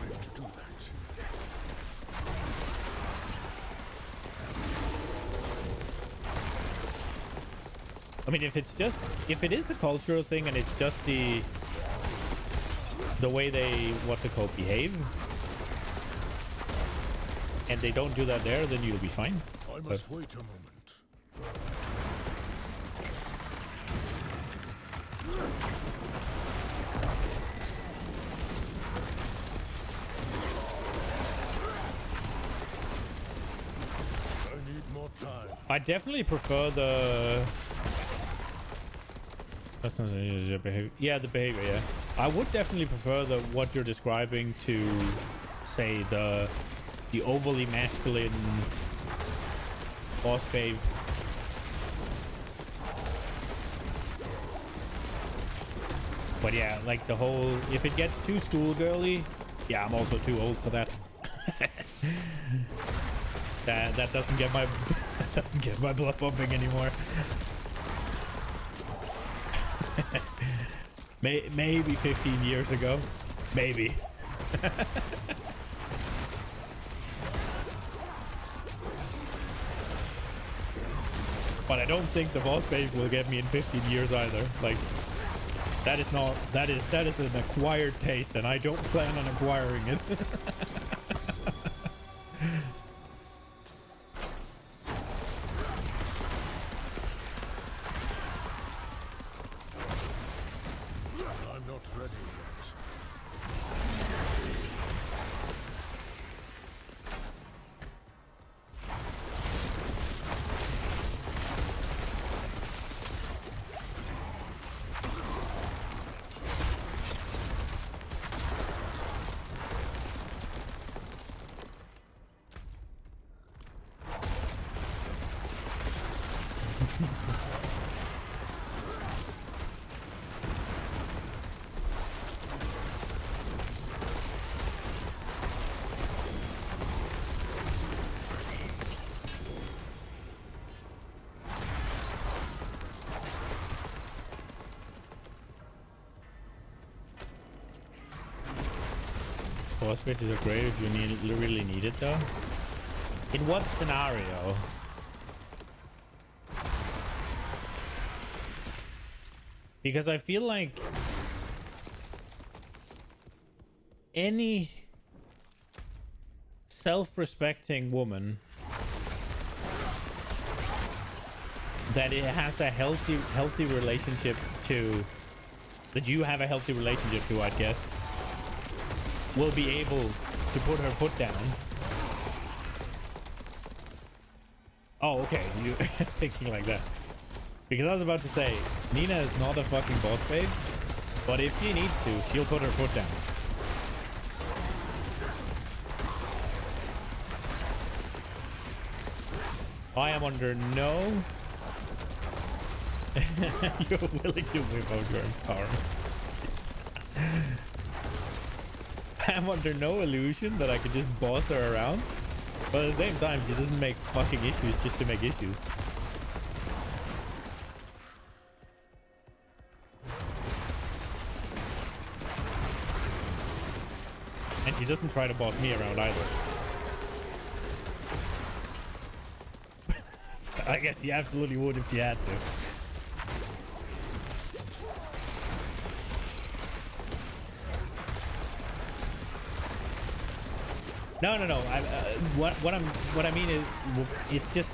I mean, if it is a cultural thing and it's just the way they, what's it called, behave, and they don't do that there, then you'll be fine. I must wait a moment. I need more time. I definitely prefer the... That's not the behavior. Yeah, the behavior, yeah. I would definitely prefer what you're describing to, say, the overly masculine boss babe. But yeah, like the whole... If it gets too schoolgirly, yeah, I'm also too old for that. that doesn't get my... that doesn't get my blood pumping anymore. Maybe 15 years ago. Maybe. But I don't think the boss babe will get me in 15 years either. Like, that is an acquired taste, and I don't plan on acquiring it. I'm not ready yet. Boss bases are great if you really need it, though. In what scenario? Because I feel like any self-respecting woman that it has a healthy relationship to, that you have a healthy relationship to, I'd guess, will be able to put her foot down. Oh, okay, you thinking like that. Because I was about to say, Nina is not a fucking boss babe, but if she needs to, she'll put her foot down. I am under no... You're willing to whip out your empowerment. I'm under no illusion that I could just boss her around, but at the same time, she doesn't make fucking issues just to make issues. And she doesn't try to boss me around either. I guess she absolutely would if she had to. No. What I mean is, it's just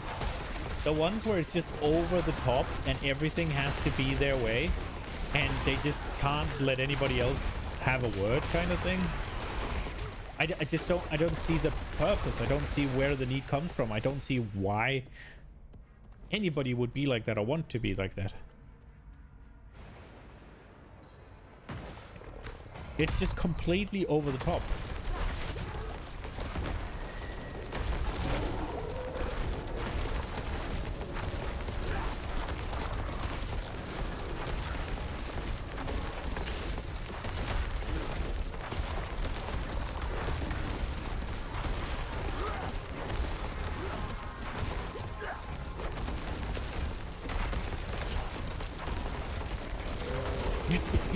the ones where it's just over the top and everything has to be their way, and they just can't let anybody else have a word, kind of thing. I just don't. I don't see the purpose. I don't see where the need comes from. I don't see why anybody would be like that or want to be like that. It's just completely over the top.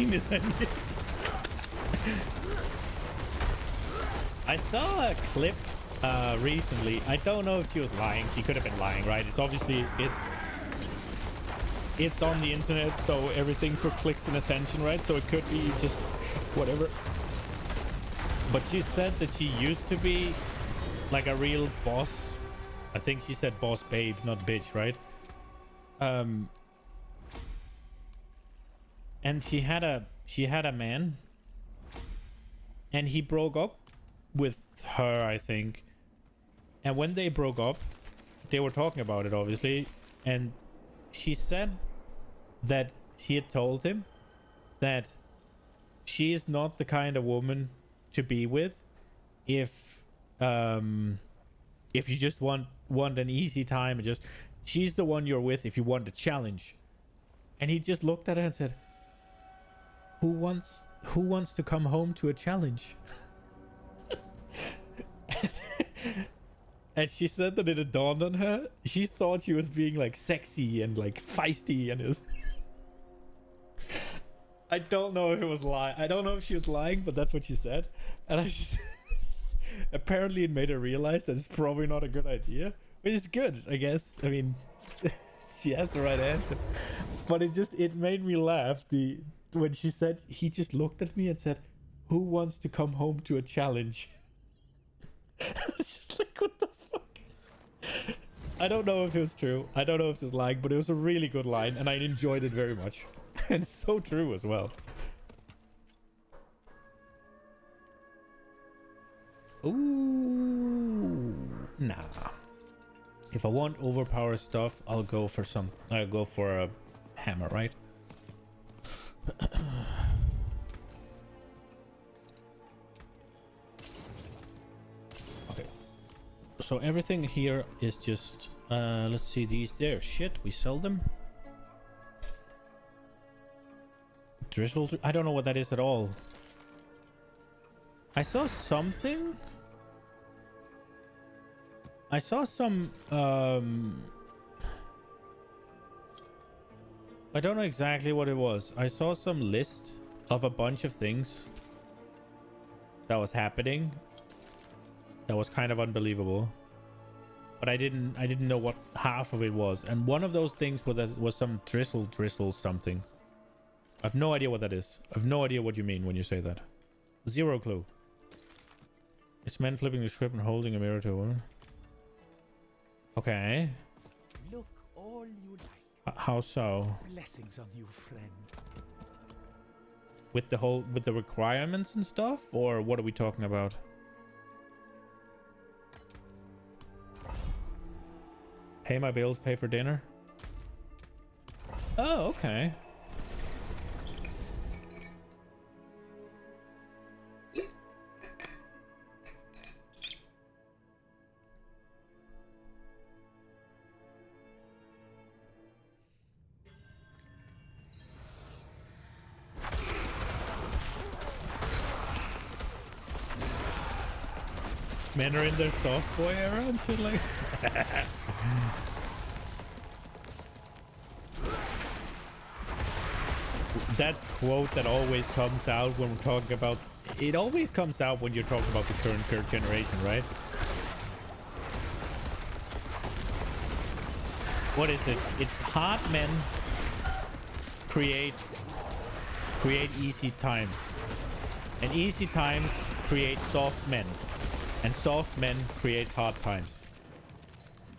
penis on you. I saw a clip recently. I don't know if she was lying. She could have been lying, right? It's obviously it's on the internet, so everything for clicks and attention, right? So it could be just whatever. But she said that she used to be like a real boss. I think she said boss babe, not bitch, right? And she had a man, and he broke up with her, I think. And when they broke up, they were talking about it, obviously, and she said that she had told him that she is not the kind of woman to be with if you just want an easy time, and just she's the one you're with if you want a challenge. And he just looked at her and said, who wants to come home to a challenge? And she said that it dawned on her. She thought she was being like sexy and like feisty, and it was I don't know if it was lying. I don't know if she was lying, but that's what she said. And I just apparently it made her realize that it's probably not a good idea, which is good, I guess. I mean, she has the right answer, but it made me laugh. When she said, he just looked at me and said, who wants to come home to a challenge? It's just like, what the fuck? I don't know if it was true. I don't know if it was lying, but it was a really good line, and I enjoyed it very much. And so true as well. Ooh, nah. If I want overpowered stuff, I'll go for a hammer, right? Okay. So everything here is just let's see, these there shit, we sell them. Drizzle, I don't know what that is at all. I saw something. I saw some I don't know exactly what it was. I saw some list of a bunch of things that was happening. That was kind of unbelievable. But I didn't know what half of it was. And one of those things was some drizzle something. I've no idea what that is. I've no idea what you mean when you say that. Zero clue. It's men flipping the script and holding a mirror to a woman. Okay. Look all you like. How so? Blessings on you, friend. With the requirements and stuff, or what are we talking about? Pay my bills, pay for dinner. Oh, okay. Men are in their soft boy era and shit like. That quote that always comes out when we're talking about it always comes out when you're talking about the current generation, right? What is it? It's hard men create easy times, and easy times create soft men. And soft men create hard times.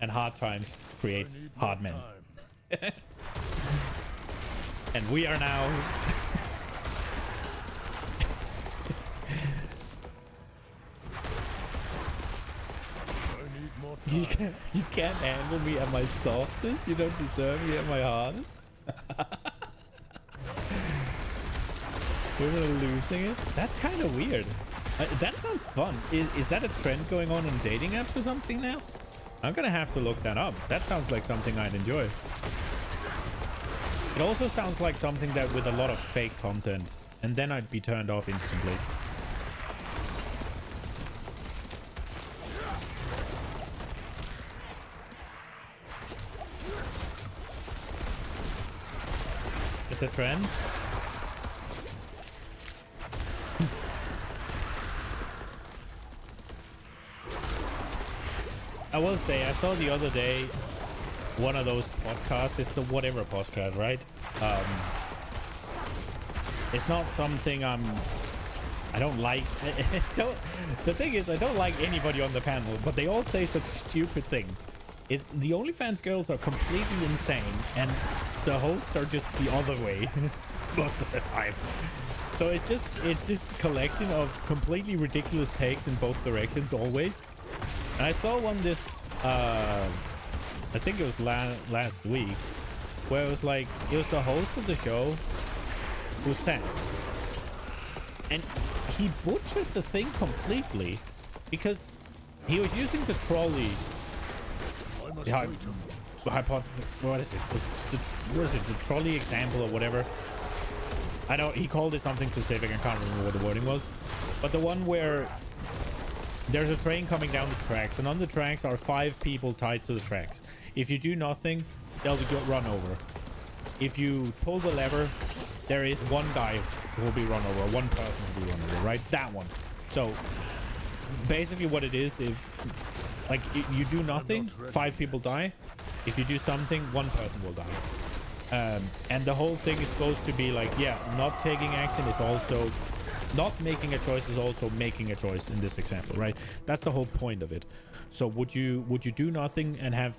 And hard times create hard men. And we are now... You can't handle me at my softest? You don't deserve me at my hardest? Women are losing it? That's kind of weird. That sounds fun. Is that a trend going on dating apps or something now? I'm gonna have to look that up. That sounds like something I'd enjoy. It also sounds like something that with a lot of fake content, and then I'd be turned off instantly. It's a trend. I will say, I saw the other day one of those podcasts. It's the whatever podcast, right? It's not something I don't like. The thing is, I don't like anybody on the panel, but they all say such stupid things. The OnlyFans girls are completely insane, and the hosts are just the other way most of the time. So it's just a collection of completely ridiculous takes in both directions always. And I saw one this I think it was last week, where it was like, it was the host of the show who sang, and he butchered the thing completely because he was using the trolley. What is it? What is it? The trolley example or whatever. I know he called it something specific. I can't remember what the wording was, but the one where there's a train coming down the tracks, and on the tracks are 5 people tied to the tracks. If you do nothing, they'll be run over. If you pull the lever, there is one guy who will be run over, one person will be run over, right? That one. So basically what it is like you do nothing, 5 people die. If you do something, 1 person will die. And the whole thing is supposed to be like, yeah, not taking action is also not making a choice, is also making a choice in this example, right? That's the whole point of it. So would you do nothing and have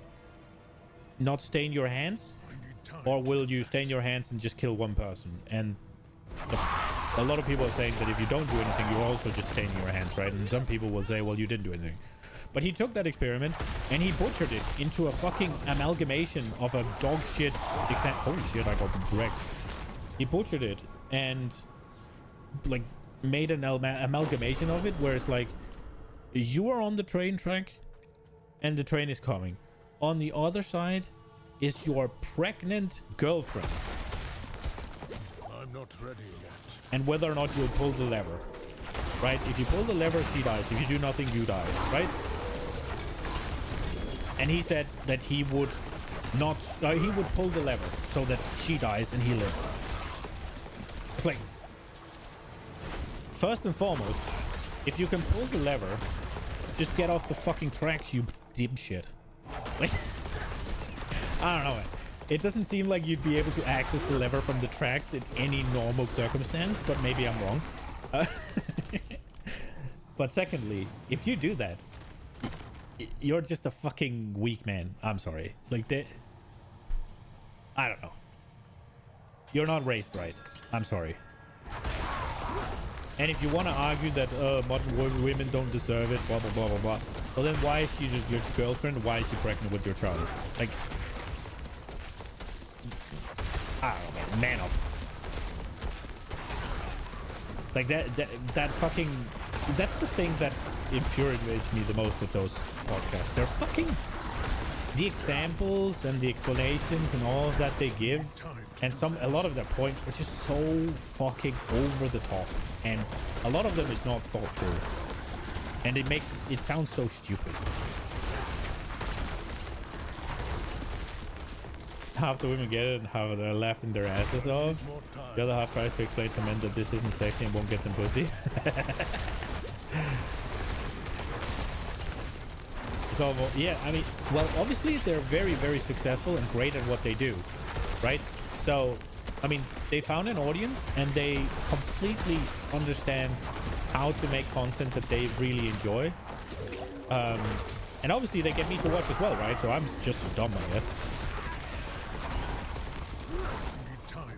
not stain your hands, or will you stain your hands and just kill 1 person? And a lot of people are saying that if you don't do anything, you're also just staining your hands, right? And some people will say, well, you didn't do anything. But he took that experiment and he butchered it into a fucking amalgamation of a dog shit example. Holy shit, I got them correct. He butchered it and like made an amalgamation of it, where it's like, you are on the train track and the train is coming. On the other side is your pregnant girlfriend. I'm not ready yet. And whether or not you'll pull the lever, right? If you pull the lever, she dies. If you do nothing, you die, right? And he said that he would not, he would pull the lever so that she dies and he lives. It's like, first and foremost, if you can pull the lever, just get off the fucking tracks, you dipshit. Like, I don't know, man. It doesn't seem like you'd be able to access the lever from the tracks in any normal circumstance, but maybe I'm wrong. But secondly, if you do that, you're just a fucking weak man. I'm sorry. Like, I don't know. You're not raised right. I'm sorry. And if you want to argue that modern women don't deserve it, blah, blah, blah, blah, blah, well, then why is she just your girlfriend? Why is she pregnant with your child? Like, I don't know, man up. Like, that fucking... That's the thing that infuriates me the most with those podcasts. They're fucking... The examples and the explanations and all of that they give, and a lot of their points are just so fucking over the top. And a lot of them is not thought through. And it sounds so stupid. Half the women get it and half they're laughing their asses off. The other half tries to explain to men that this isn't sexy and won't get them pussy. So, yeah, I mean, well, obviously they're very, very successful and great at what they do, right? So, I mean, they found an audience and they completely understand how to make content that they really enjoy. And obviously they get me to watch as well, right? So I'm just dumb, I guess.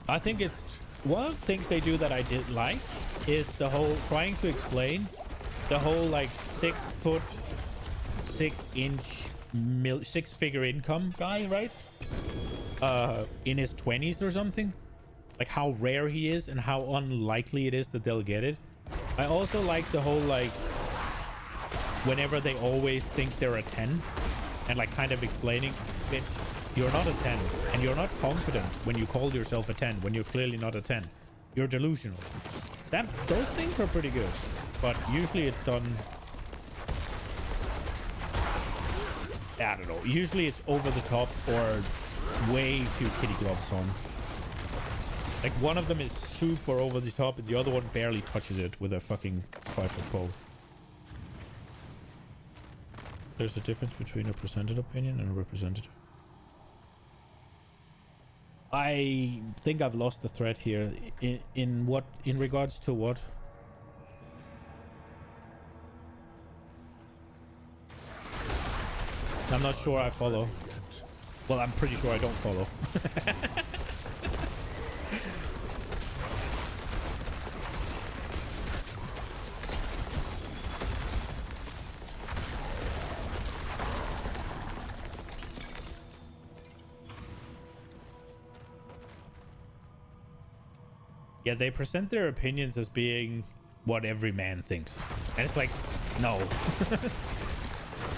I think it's one of the things they do that I did like is the whole trying to explain the whole like 6 foot 6 inch 6-figure income guy, right? In his 20s or something, like how rare he is and how unlikely it is that they'll get it. I also like the whole like whenever they always think they're a 10 and like kind of explaining, bitch, you're not a 10 and you're not confident when you call yourself a 10 when you're clearly not a 10. You're delusional. Those things are pretty good, but usually it's done, I don't know, usually it's over the top or way too kitty gloves on. Like one of them is super over the top and the other one barely touches it with a fucking 5-foot pole. There's a difference between a presented opinion and a representative. I think I've lost the thread here. In regards to what? I'm not sure I follow. Well, I'm pretty sure I don't follow. Yeah, they present their opinions as being what every man thinks. And it's like, no.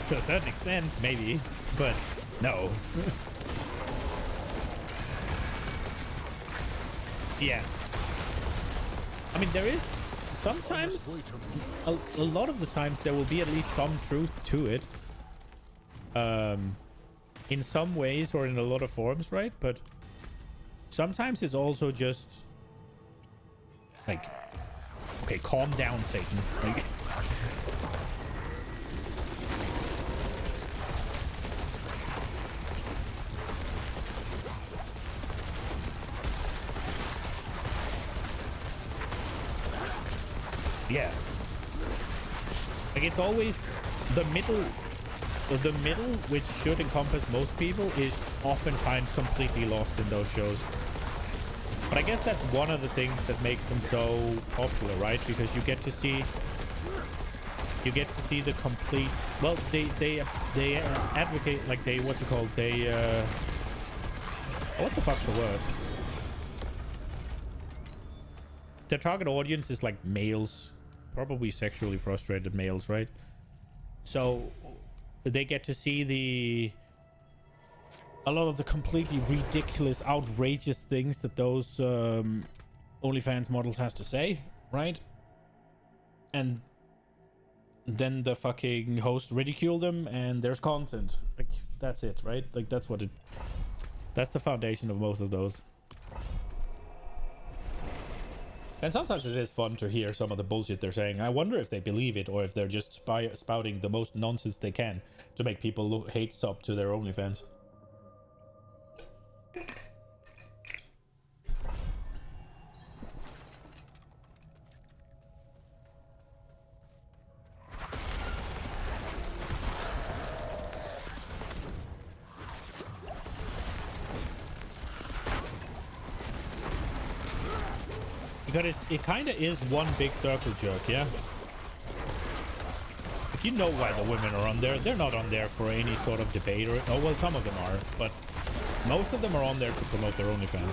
To a certain extent, maybe, but no. Yeah. I mean, there is sometimes, a lot of the times, there will be at least some truth to it. In some ways or in a lot of forms, right? But sometimes it's also just like, okay, calm down, Satan. Like, yeah. Like, it's always the middle, which should encompass most people, is oftentimes completely lost in those shows. But I guess that's one of the things that make them so popular, right? Because you get to see the complete, well, they advocate, like, they, what's it called? They, what the fuck's the word? Their target audience is like males, probably sexually frustrated males, right? So they get to see a lot of the completely ridiculous, outrageous things that those OnlyFans models has to say, right? And then the fucking host ridicule them, and there's content. Like, that's it, right? Like, that's the foundation of most of those. And sometimes it is fun to hear some of the bullshit they're saying. I wonder if they believe it or if they're just spouting the most nonsense they can to make people hate sub to their OnlyFans. Because it kind of is one big circle jerk, yeah? Like, you know why the women are on there. They're not on there for any sort of debate or... Oh, well, some of them are, but most of them are on there to promote their OnlyFans.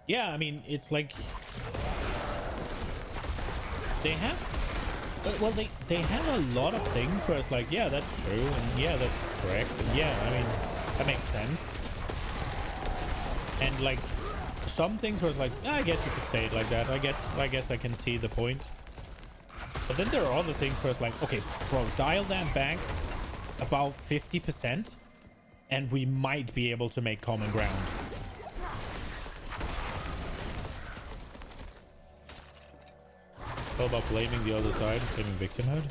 Yeah, I mean, it's like... They have... Well, they have a lot of things where it's like, yeah, that's true, and yeah, that's correct, and yeah, I mean, that makes sense. And like, some things where it's like, yeah, I guess you could say it like that. I guess I can see the point. But then there are other things where it's like, okay, bro, dial that back about 50%, and we might be able to make common ground. All about blaming the other side, claiming victimhood.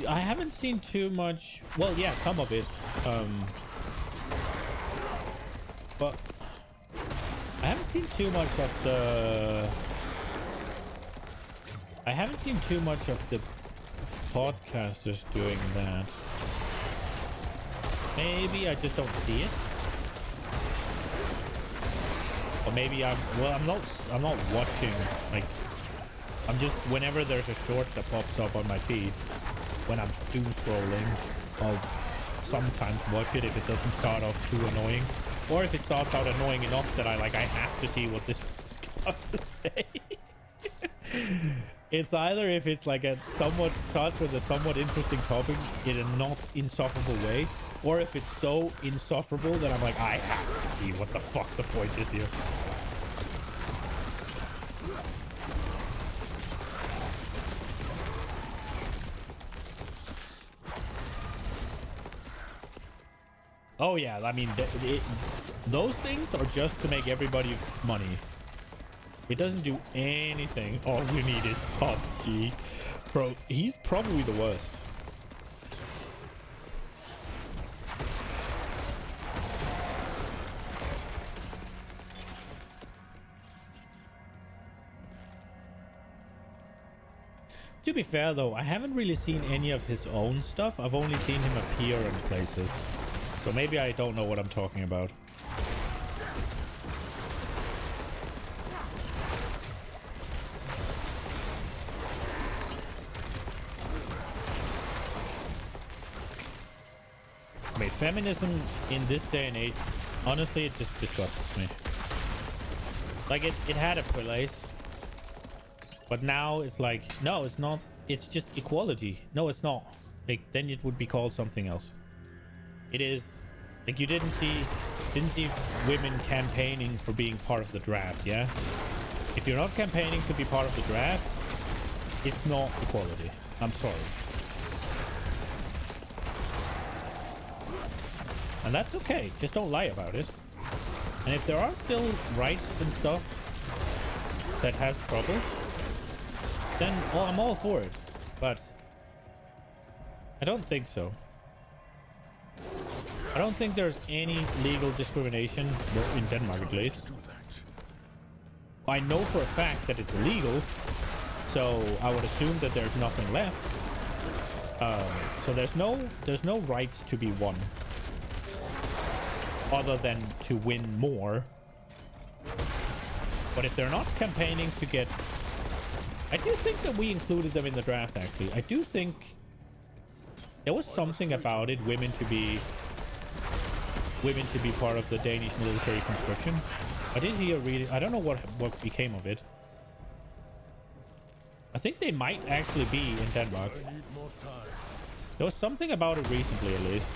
I haven't seen too much. Well, yeah, some of it. But I haven't seen too much of the. I haven't seen too much of the podcasters doing that. Maybe I just don't see it. Or maybe I'm not watching, like, I'm just, whenever there's a short that pops up on my feed, when I'm doom scrolling, I'll sometimes watch it if it doesn't start off too annoying. Or if it starts out annoying enough that I have to see what this one's got to say. It's either if it's like starts with a somewhat interesting topic in a not insufferable way, or if it's so insufferable that I'm like, I have to see what the fuck the point is here. Oh yeah, I mean, those things are just to make everybody money. It doesn't do anything. All you need is top G. Bro, he's probably the worst. To be fair though, I haven't really seen any of his own stuff. I've only seen him appear in places. So maybe I don't know what I'm talking about. I mean, feminism in this day and age, honestly, it just disgusts me. Like, it had a place. But now it's like, no, it's not. It's just equality. No, it's not. Like, then it would be called something else. It is like you didn't see women campaigning for being part of the draft, yeah? If you're not campaigning to be part of the draft, it's not equality. I'm sorry. And that's okay. Just don't lie about it. And if there are still rights and stuff that has troubles, then I'm all for it. But I don't think so. I don't think there's any legal discrimination, in Denmark at least. I know for a fact that it's illegal, so I would assume that there's nothing left. So there's no rights to be won, other than to win more. But if they're not campaigning to get, I do think that we included them in the draft. Actually, I do think there was something about it, women to be part of the Danish military conscription. I did hear read. I don't know what became of it. I think they might actually be in Denmark. There was something about it recently, at least.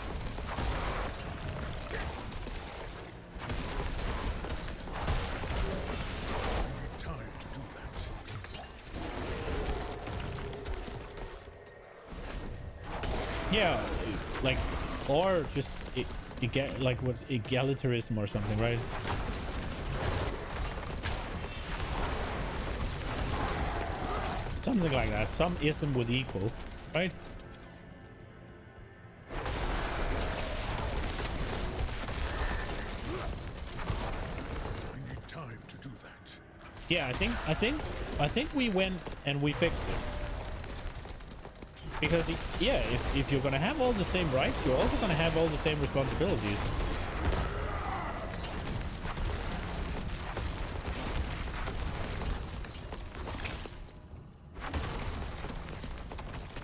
Yeah, like, or just like what's egalitarianism or something, right? Something like that. Some ism with equal, right? We need time to do that. Yeah, I think we went and we fixed it. Because, yeah, if you're gonna have all the same rights, you're also gonna have all the same responsibilities.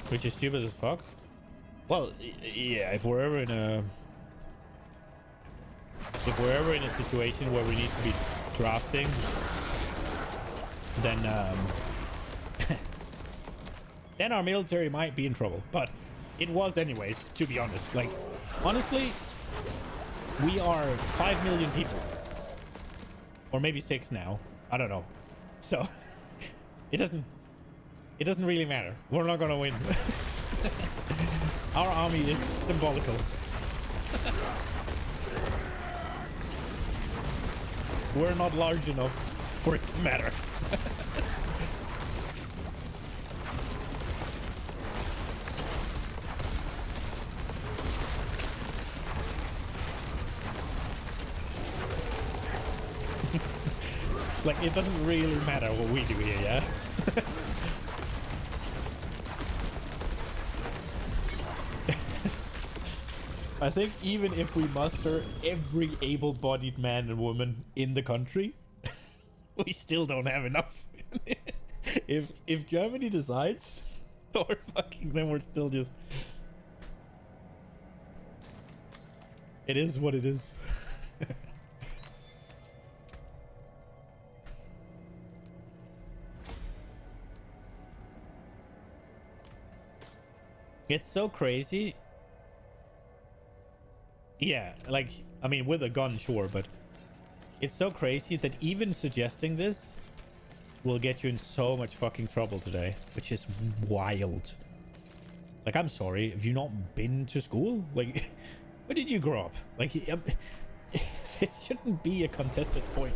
Which is stupid as fuck. Well, yeah, if we're ever in a situation where we need to be drafting, then then our military might be in trouble. But it was anyways, to be honest. Like, honestly, we are 5 million people. Or maybe 6 now. I don't know. So, it doesn't really matter. We're not gonna win. Our army is symbolical. We're not large enough for it to matter. Like, it doesn't really matter what we do here, yeah? I think even if we muster every able-bodied man and woman in the country, we still don't have enough. If Germany decides, or fucking, then we're still just... It is what it is. It's so crazy. Yeah, like, I mean, with a gun, sure, but it's so crazy that even suggesting this will get you in so much fucking trouble today, which is wild. Like, I'm sorry, have you not been to school? Like, Where did you grow up? Like, it shouldn't be a contested point.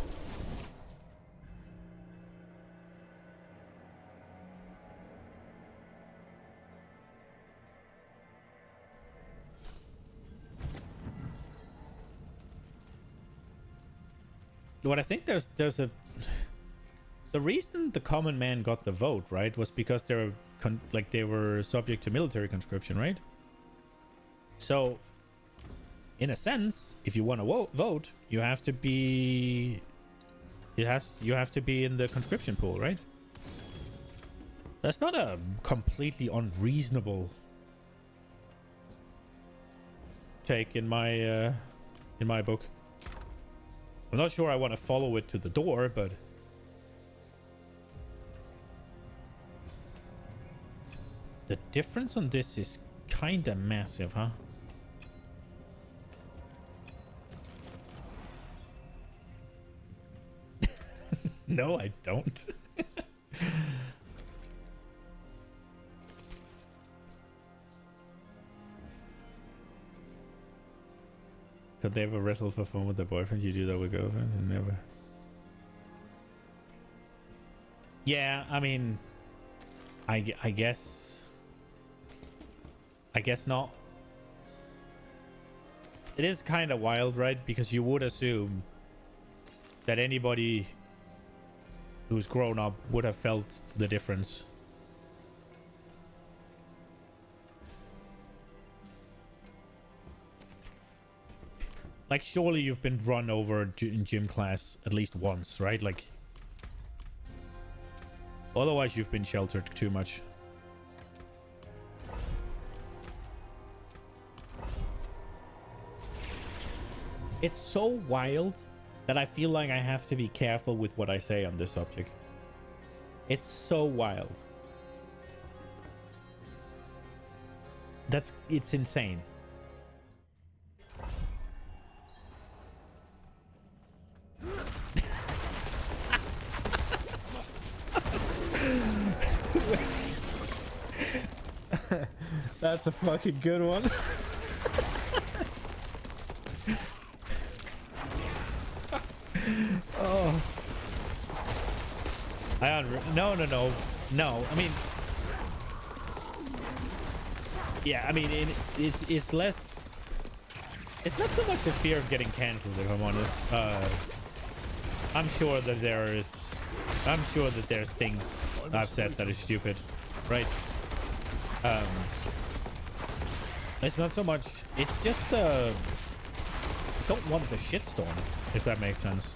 What I think there's a the reason the common man got the vote, right, was because they were they were subject to military conscription, right? So in a sense, if you want to vote, you have to be you have to be in the conscription pool, right? That's not a completely unreasonable take in my book. I'm not sure I want to follow it to the door, but the difference on this is kind of massive, huh? No, I don't. Did they ever wrestle for fun with their boyfriend? You do that with girlfriends? And never. Yeah, I mean, I guess not. It is kind of wild, right? Because you would assume that anybody who's grown up would have felt the difference. Like, surely you've been run over in gym class at least once, right? Like, otherwise you've been sheltered too much. It's so wild that I feel like I have to be careful with what I say on this subject. It's so wild. It's insane. That's a fucking good one. Oh. No. I mean, yeah. I mean, it's less. It's not so much a fear of getting cancelled, if I'm honest. I'm sure that there's things I've said that is stupid, right? It's not so much. It's just don't want the shitstorm, if that makes sense.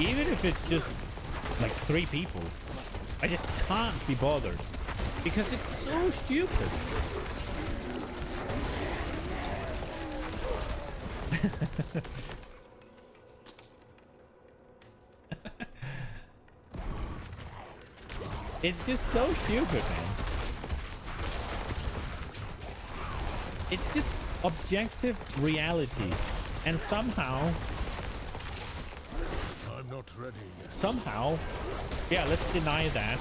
Even if it's just like 3 people, I just can't be bothered because it's so stupid. It's just so stupid, man. It's just objective reality, and somehow, I'm not ready yet. somehow, yeah, let's deny that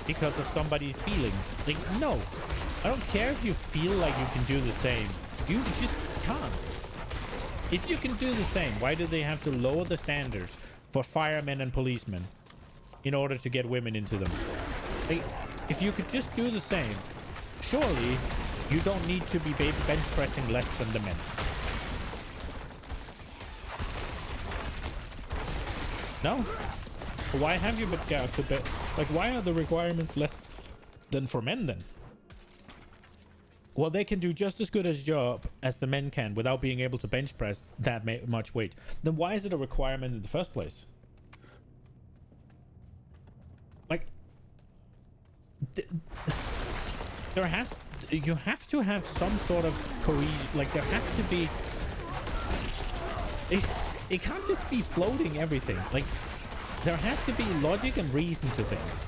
because of somebody's feelings. Like, no, I don't care if you feel like you can do the same. You just can't. If you can do the same, why do they have to lower the standards for firemen and policemen in order to get women into them? Like, if you could just do the same, surely you don't need to be bench pressing less than the men. No? Why have you like, why are the requirements less than for men then? Well, they can do just as good a job as the men can without being able to bench press that much weight. Then why is it a requirement in the first place? Like, you have to have some sort of cohesion. Like, there has to be. It can't just be floating everything. Like, there has to be logic and reason to things.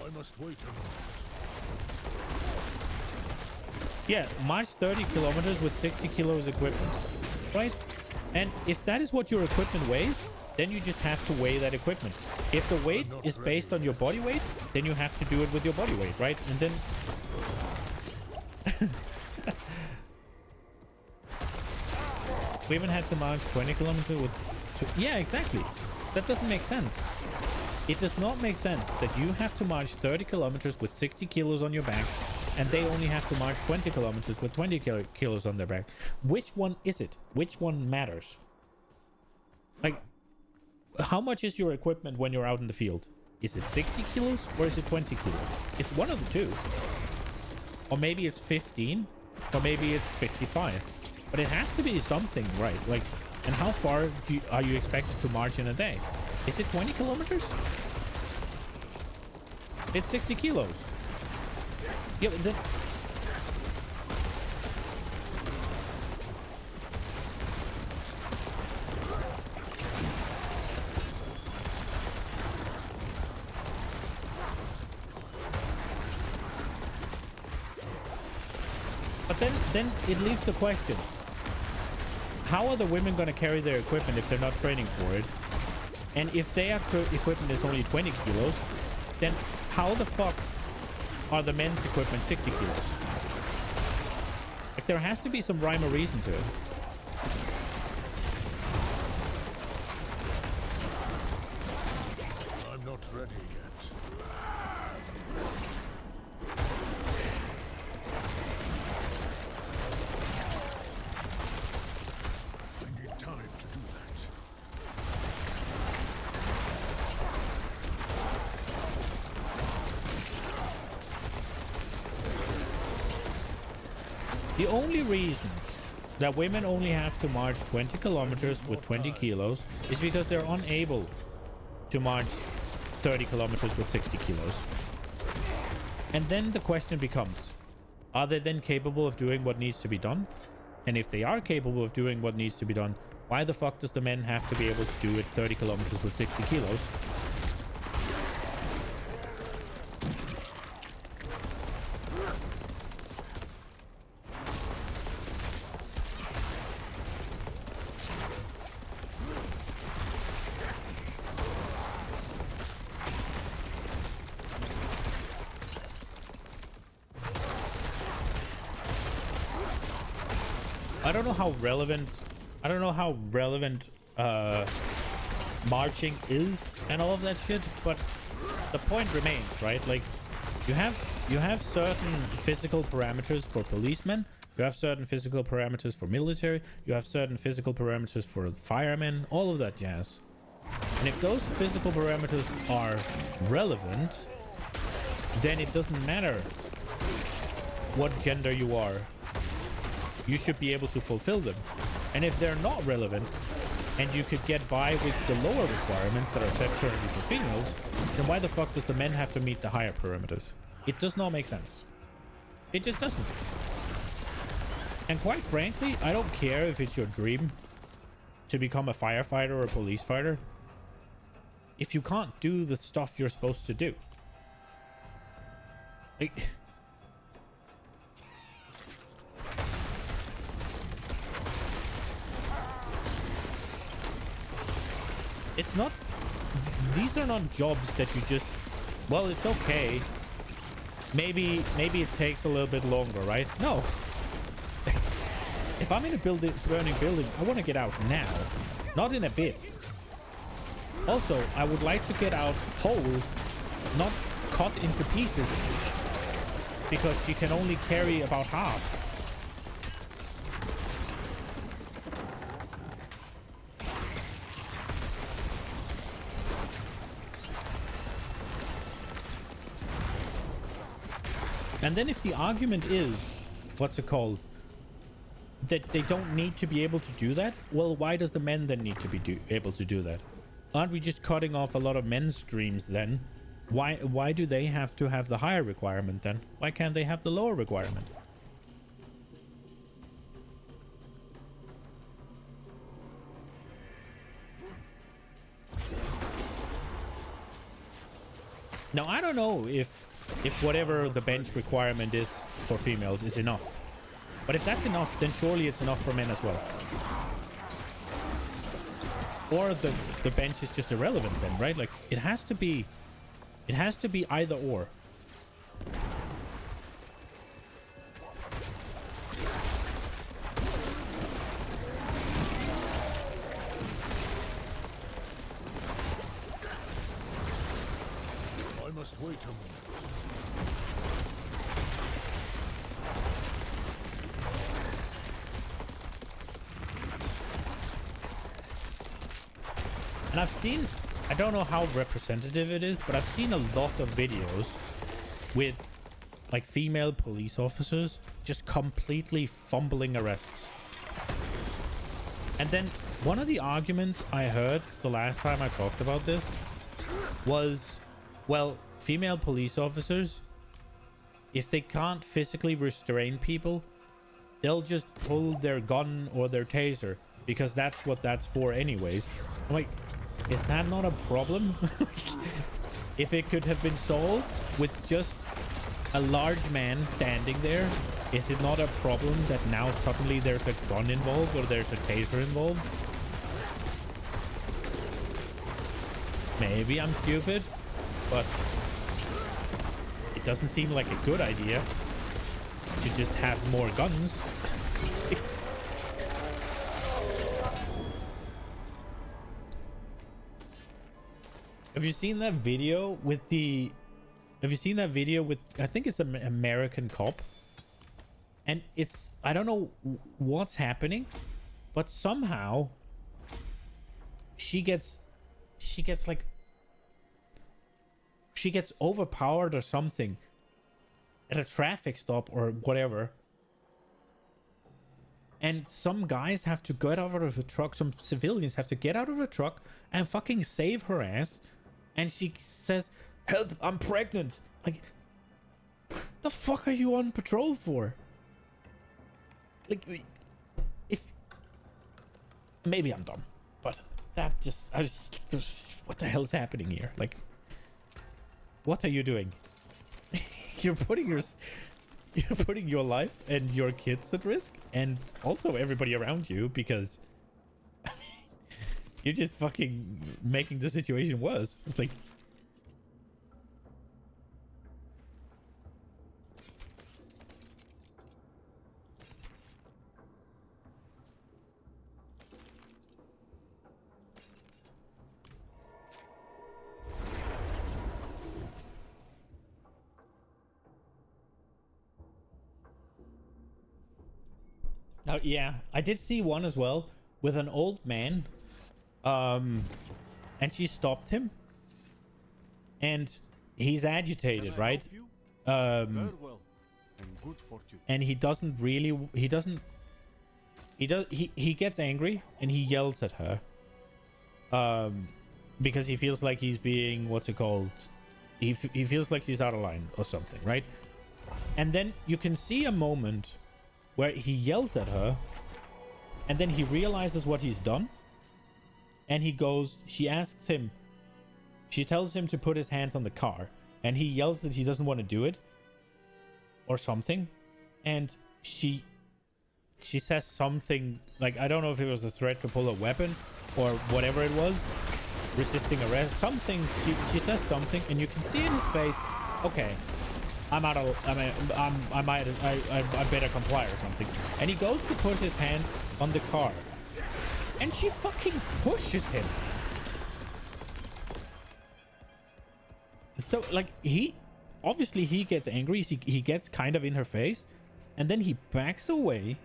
I must wait a moment. Yeah, march 30 kilometers with 60 kilos equipment, right? And if that is what your equipment weighs, then you just have to weigh that equipment. If the weight is based on your body weight, then you have to do it with your body weight, right? And then we even had to march 20 kilometers with yeah, exactly. That doesn't make sense. It does not make sense that you have to march 30 kilometers with 60 kilos on your back, and they only have to march 20 kilometers with 20 kilos on their back. Which one is it? Which one matters? Like, how much is your equipment when you're out in the field? Is it 60 kilos or is it 20 kilos? It's one of the two. Or maybe it's 15, or maybe it's 55. But it has to be something, right? Like, and how far are you expected to march in a day? Is it 20 kilometers? It's 60 kilos. Yeah, but then... But then it leaves the question. How are the women going to carry their equipment if they're not training for it? And if their equipment is only 20 kilos, then how the fuck are the men's equipment 60 kilos? Like, there has to be some rhyme or reason to it. I'm not ready yet. I need time to do that. The only reason that women only have to march 20 kilometers with 20 kilos is because they're unable to march 30 kilometers with 60 kilos. And then the question becomes, are they then capable of doing what needs to be done? And if they are capable of doing what needs to be done, why the fuck does the men have to be able to do it 30 kilometers with 60 kilos? I don't know how relevant marching is and all of that shit, but the point remains, right? Like, you have certain physical parameters for policemen, you have certain physical parameters for military, you have certain physical parameters for firemen, all of that jazz. And if those physical parameters are relevant, then it doesn't matter what gender you are. You should be able to fulfill them. And if they're not relevant, and you could get by with the lower requirements that are set currently for females, then why the fuck does the men have to meet the higher parameters? It does not make sense. It just doesn't. And quite frankly, I don't care if it's your dream to become a firefighter or a police fighter if you can't do the stuff you're supposed to do. Like, it's not, these are not jobs that you just, well, it's okay. Maybe it takes a little bit longer, right? No. If I'm in a burning building, I want to get out now, not in a bit. Also, I would like to get out whole, not cut into pieces, because she can only carry about half. And then if the argument is, what's it called, that they don't need to be able to do that, well, why does the men then need to be able to do that? Aren't we just cutting off a lot of men's dreams then? Why do they have to have the higher requirement then? Why can't they have the lower requirement? Now, I don't know if whatever the bench requirement is for females is enough. But if that's enough, then surely it's enough for men as well. or the bench is just irrelevant then, right? Like it has to be either or. I must wait a moment. And I've seen, I don't know how representative it is, but I've seen a lot of videos with like female police officers just completely fumbling arrests. And then one of the arguments I heard the last time I talked about this was, well, female police officers, if they can't physically restrain people, they'll just pull their gun or their taser because that's what that's for anyways. I'm like, is that not a problem? If it could have been solved with just a large man standing there, is it not a problem that now suddenly there's a gun involved or there's a taser involved? Maybe I'm stupid, but it doesn't seem like a good idea to just have more guns. Have you seen that video with the... Have you seen that video with... I think it's an American cop. And it's... I don't know what's happening, but somehow she gets like... She gets overpowered or something at a traffic stop or whatever. And some guys have to get out of the truck. Some civilians have to get out of the truck and fucking save her ass. And she says, "Help, I'm pregnant." Like, the fuck are you on patrol for? Like, if... Maybe I'm dumb, but that just... what the hell is happening here? Like, what are you doing? You're putting your life and your kids at risk, and also everybody around you, because you're just fucking making the situation worse. It's like... Now, yeah, I did see one as well with an old man. And she stopped him. And he's agitated, right? Farewell and good fortune. And he doesn't really... He gets angry and he yells at her. Because he feels like he's being... What's it called? He feels like she's out of line or something, right? And then you can see a moment where he yells at her, and then he realizes what he's done, and he goes... She asks him... She tells him to put his hands on the car, and he yells that he doesn't want to do it or something, and she says something like, I don't know if it was a threat to pull a weapon or whatever it was, resisting arrest, something. She says something, and you can see in his face, okay, I better comply or something. And he goes to put his hands on the car, and she fucking pushes him. So, like, he gets angry. He gets kind of in her face, and then he backs away.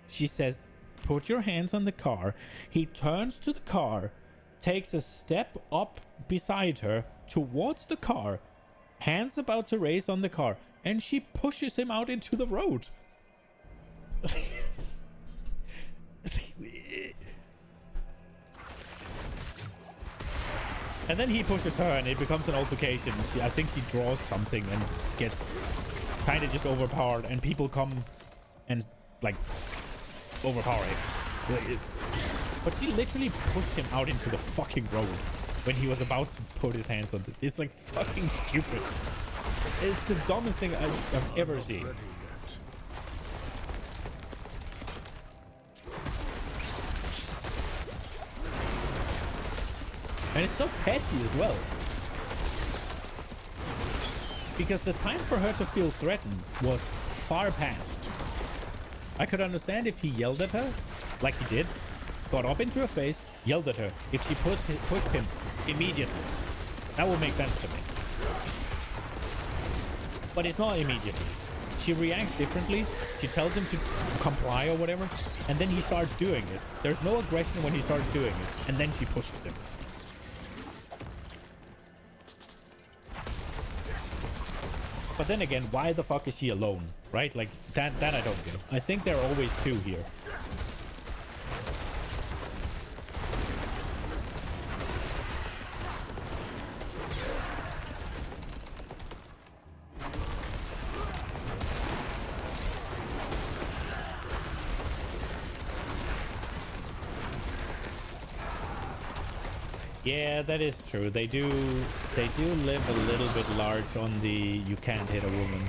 She says, "Put your hands on the car." He turns to the car, takes a step up beside her towards the car, hands about to raise on the car, and she pushes him out into the road. And then he pushes her, and it becomes an altercation. I think she draws something and gets kind of just overpowered, and people come and, like, overpower him. But she literally pushed him out into the fucking road when he was about to put his hands on it. It's like fucking stupid. It's the dumbest thing I've ever seen. And it's so petty as well. Because the time for her to feel threatened was far past. I could understand if he yelled at her, like he did, got up into her face, yelled at her, if she pushed him immediately. That would make sense to me. But it's not immediately. She reacts differently. She tells him to comply or whatever, and then he starts doing it. There's no aggression when he starts doing it, and then she pushes him. But then again, why the fuck is she alone, right? Like, that I don't get. I think there are always two here. Yeah, that is true. They do live a little bit large on the you can't hit a woman.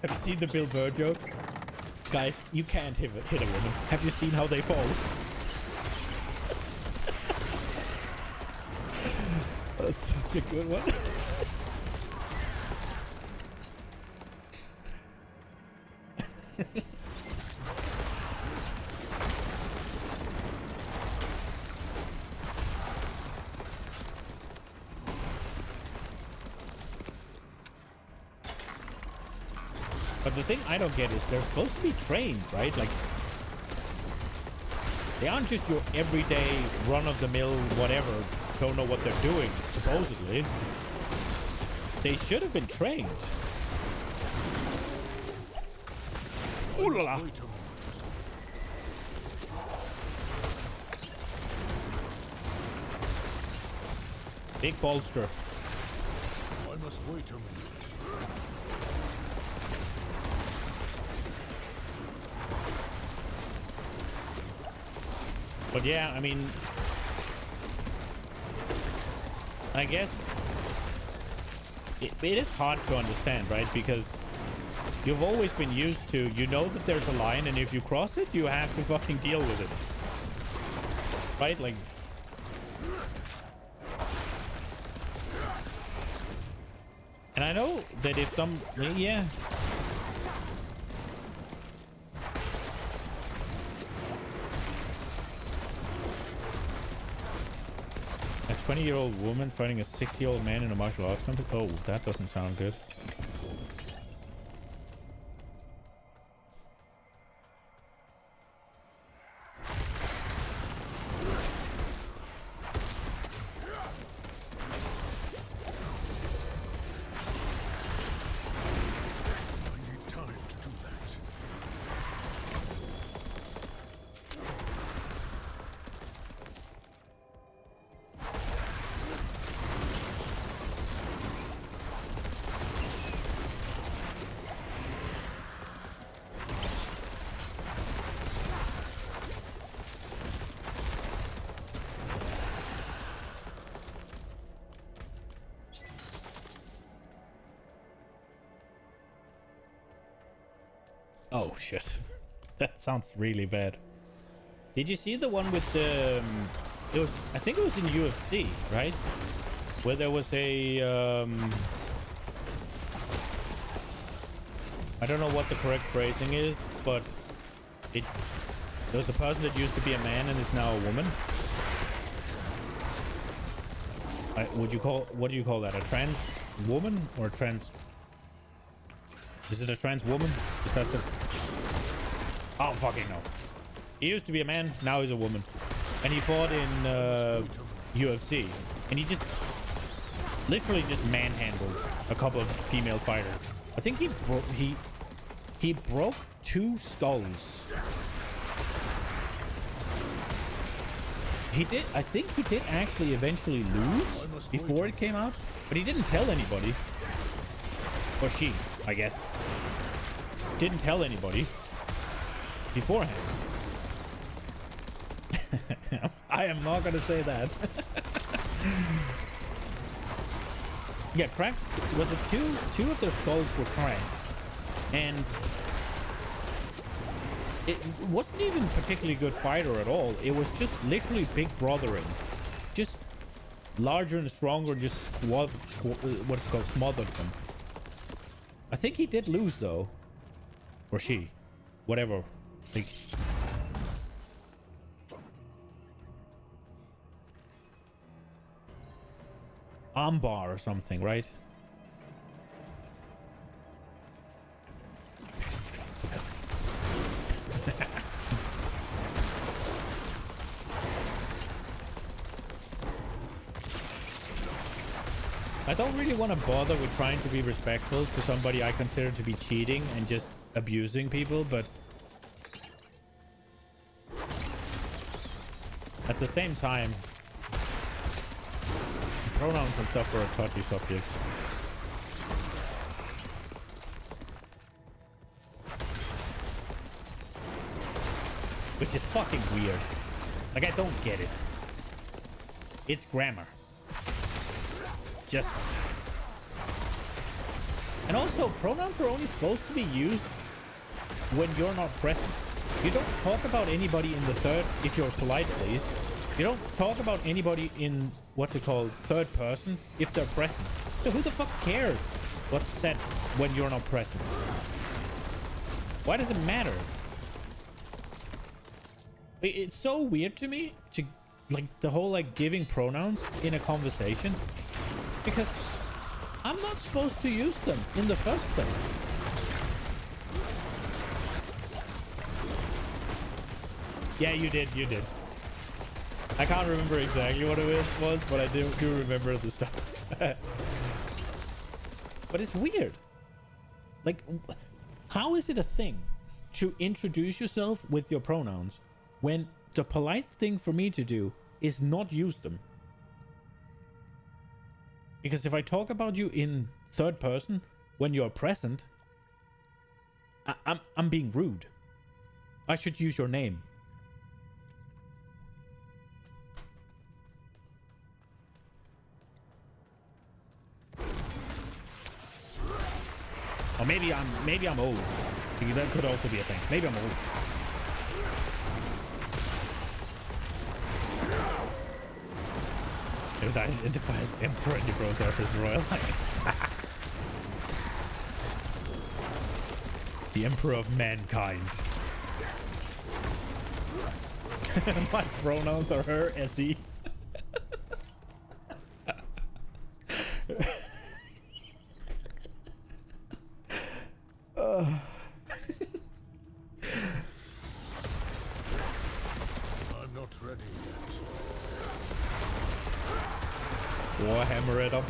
Have you seen the Bill Burr joke? Guys, you can't hit a woman. Have you seen how they fall? That's such a good one. But the thing I don't get is they're supposed to be trained, right? Like, they aren't just your everyday run-of-the-mill whatever, don't know what they're doing, supposedly. They should have been trained. Ooh la la. Big bolster. I must wait a minute. But yeah, I mean, I guess it is hard to understand, right? Because you've always been used to, you know that there's a line, and if you cross it, you have to fucking deal with it. Right? Like, and I know that if some, yeah. A 20-year-old woman fighting a 60-year-old man in a martial arts competition. Oh, that doesn't sound good. I need time to do that. Oh shit, that sounds really bad. Did you see the one with the? It was, I think it was in UFC, right? Where there was a. I don't know what the correct phrasing is, but there was a person that used to be a man and is now a woman. What do you call that? A trans woman or a trans? Is it a trans woman? Is that the? Oh fucking no! He used to be a man, now he's a woman, and he fought in UFC, and he just literally just manhandled a couple of female fighters. I think he broke 2 skulls. He did. I think he did actually eventually lose before it came out, but he didn't tell anybody. Or she, I guess. Didn't tell anybody beforehand. I am not gonna say that. Yeah, cracked. Was it two of their skulls were cracked, and it wasn't even particularly good fighter at all. It was just literally big brothering. just larger and stronger and just what's called smothered them. I think he did lose though. Or she. Whatever. Like, armbar or something, right? I don't really want to bother with trying to be respectful to somebody I consider to be cheating and just abusing people, but at the same time, pronouns and stuff are a touchy subject. Which is fucking weird. Like, I don't get it. It's grammar. Just... And also, pronouns are only supposed to be used when you're not present. You don't talk about anybody in the third, if you're polite at least. You don't talk about anybody in, what's it called, third person, if they're present. So who the fuck cares what's said when you're not present? Why does it matter? It's so weird to me to, like, the whole, like, giving pronouns in a conversation. Because I'm not supposed to use them in the first place. Yeah, you did. I can't remember exactly what it was, but I do remember the stuff. But it's weird. Like, how is it a thing to introduce yourself with your pronouns when the polite thing for me to do is not use them? Because if I talk about you in third person when you're present, I'm being rude. I should use your name. Or maybe I'm old. Because that could also be a thing. Maybe I'm old. It was identified as Emperor and you broke out as Royal Line. The Emperor of Mankind. My pronouns are her, SE. I'm not ready yet. Warhammer it up.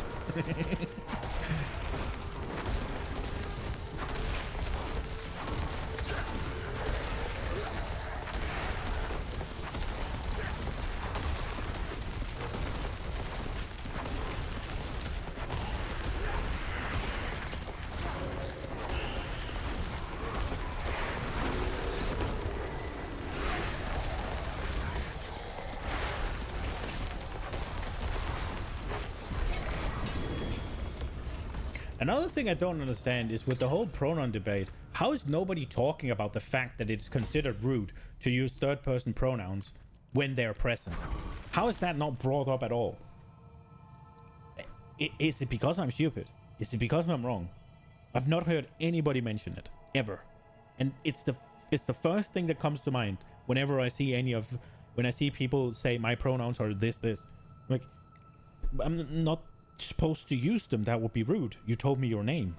Another thing I don't understand is with the whole pronoun debate, how is nobody talking about the fact that it's considered rude to use third-person pronouns when they're present? How is that not brought up at all? Is it because I'm stupid? Is it because I'm wrong? I've not heard anybody mention it, ever. And it's the first thing that comes to mind whenever I see when I see people say my pronouns are this. Like, I'm not supposed to use them. That would be rude. You told me your name.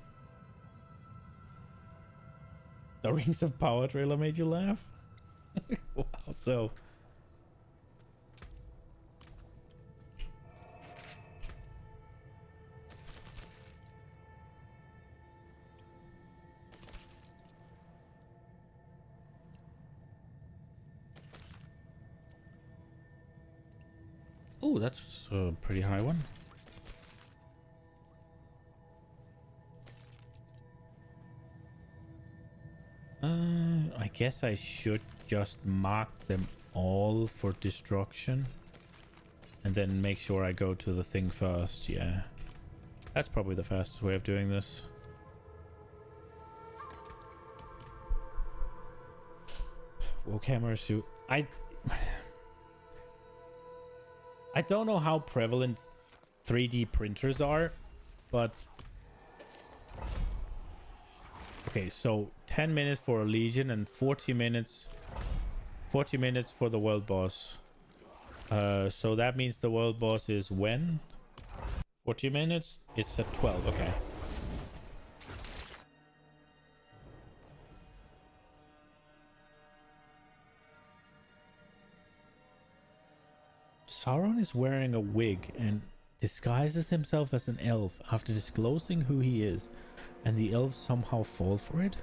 The Rings of Power trailer made you laugh? Wow, so... Oh, that's a pretty high one. I guess I should just mark them all for destruction and then make sure I go to the thing first. Yeah, that's probably the fastest way of doing this. Warhammer suit. I I don't know how prevalent 3D printers are, but okay, so 10 minutes for a Legion and 40 minutes for the world boss. So that means the world boss is when? 40 minutes? It's at 12, okay. Sauron is wearing a wig and disguises himself as an elf after disclosing who he is, and the elves somehow fall for it?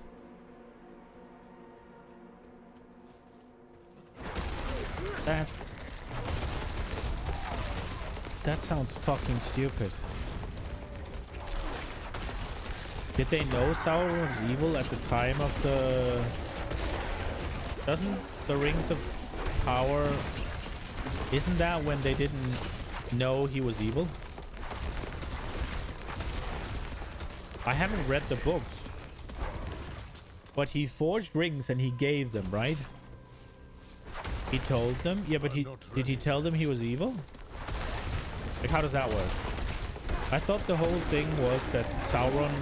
That sounds fucking stupid. Did they know Sauron was evil at the time of the... Doesn't the Rings of Power... Isn't that when they didn't know he was evil? I haven't read the books. But he forged rings and he gave them, right? He told them? Yeah, but did he tell them he was evil? Like, how does that work? I thought the whole thing was that Sauron...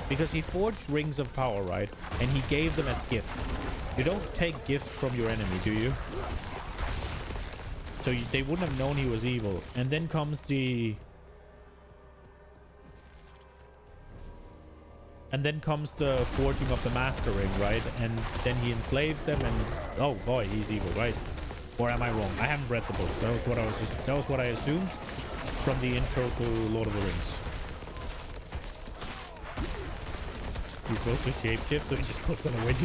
Because he forged rings of power, right? And he gave them as gifts. You don't take gifts from your enemy, do you? So they wouldn't have known he was evil. And then comes the... And then comes the forging of the Master Ring, right? And then he enslaves them and... Oh boy, he's evil, right? Or am I wrong? I haven't read the books. That was what I assumed from the intro to Lord of the Rings. He's supposed to shapeshift, so he just puts on a wig.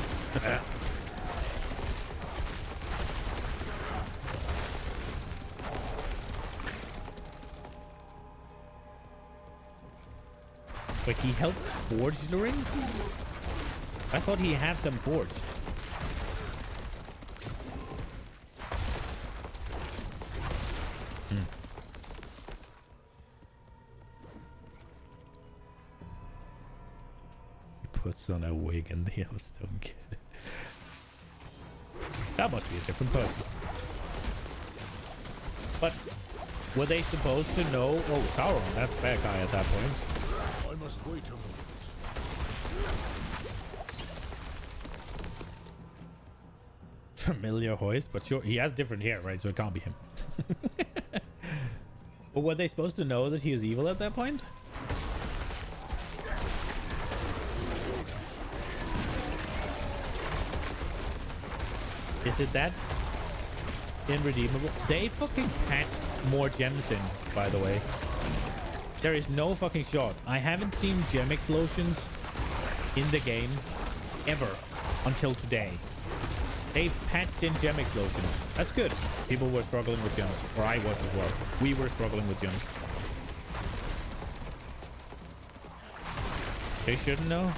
But he helped forge the rings? I thought he had them forged. He puts on a wig and the elves don't get it. That must be a different person. But were they supposed to know? Oh, Sauron, that's a bad guy at that point. I must wait a moment. Familiar voice, but sure, he has different hair, right? So it can't be him. But were they supposed to know that he was evil at that point? Is it that irredeemable? They fucking patched more gems in, by the way. There is no fucking shot. I haven't seen gem explosions in the game ever until today. They patched in gem explosions. That's good. People were struggling with gems. Or I was as well. We were struggling with gems. They shouldn't know.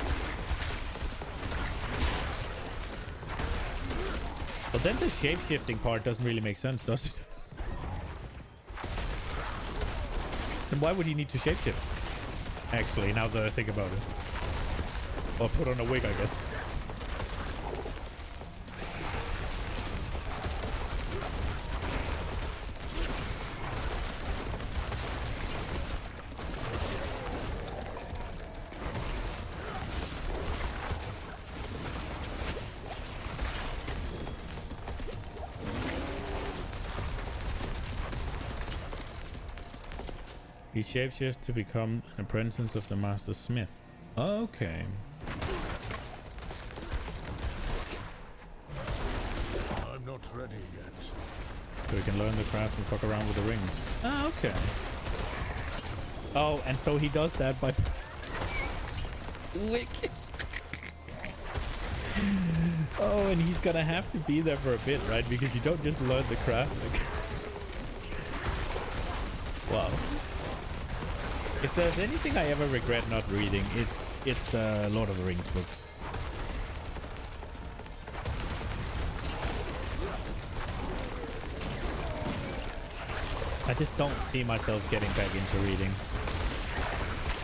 But then the shape-shifting part doesn't really make sense, does it? Then why would he need to shapeshift? Actually, now that I think about it. Or put on a wig, I guess. He shapeshifts to become an apprentice of the Master Smith. Okay. I'm not ready yet. So he can learn the craft and fuck around with the rings. Ah, okay. Oh, and so he does that by... Wicked. Oh, and he's gonna have to be there for a bit, right? Because you don't just learn the craft. Wow. If there's anything I ever regret not reading, it's the Lord of the Rings books. I just don't see myself getting back into reading.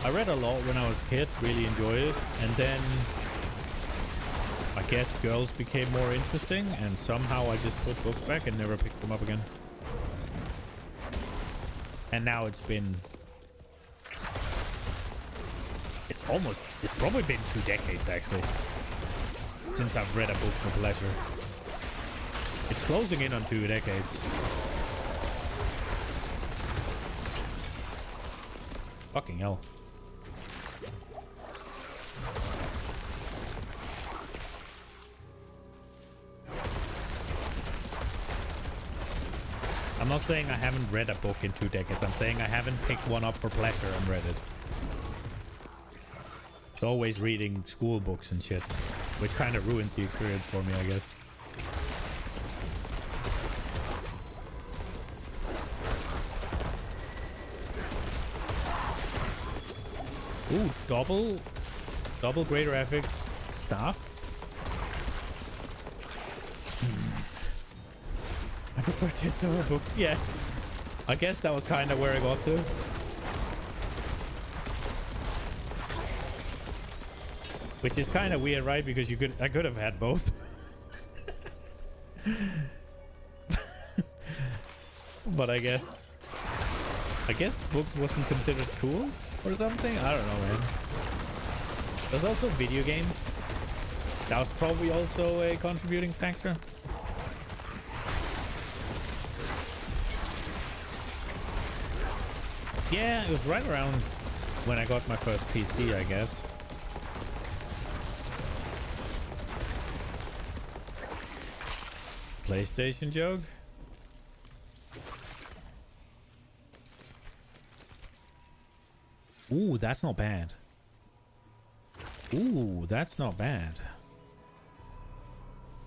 I read a lot when I was a kid, really enjoyed it, and then I guess girls became more interesting, and somehow I just put books back and never picked them up again. And now it's probably been 2 decades actually since I've read a book for pleasure. It's closing in on 2 decades. Fucking hell. I'm not saying I haven't read a book in 2 decades. I'm saying I haven't picked one up for pleasure and read it. It's always reading school books and shit, which kind of ruined the experience for me, I guess. Ooh, double greater FX staff. I prefer tits over book. Yeah, I guess that was kind of where I got to. Which is kind of weird, right? Because I could have had both. But I guess books wasn't considered cool or something. I don't know, man. There's also video games. That was probably also a contributing factor. Yeah, it was right around when I got my first PC, I guess. PlayStation joke? Ooh, that's not bad. Ooh, that's not bad.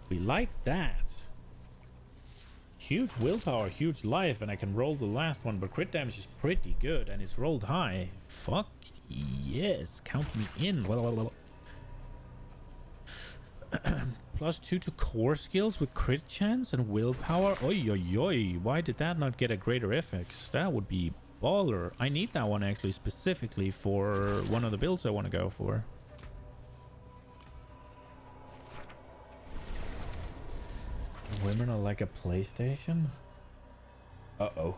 We like that. Huge willpower, huge life, and I can roll the last one, but crit damage is pretty good, and it's rolled high. Fuck yes, count me in. +2 to core skills with crit chance and willpower. Oi, oi, oi. Why did that not get a greater FX? That would be baller. I need that one actually specifically for one of the builds I want to go for. Women are like a PlayStation? Uh-oh.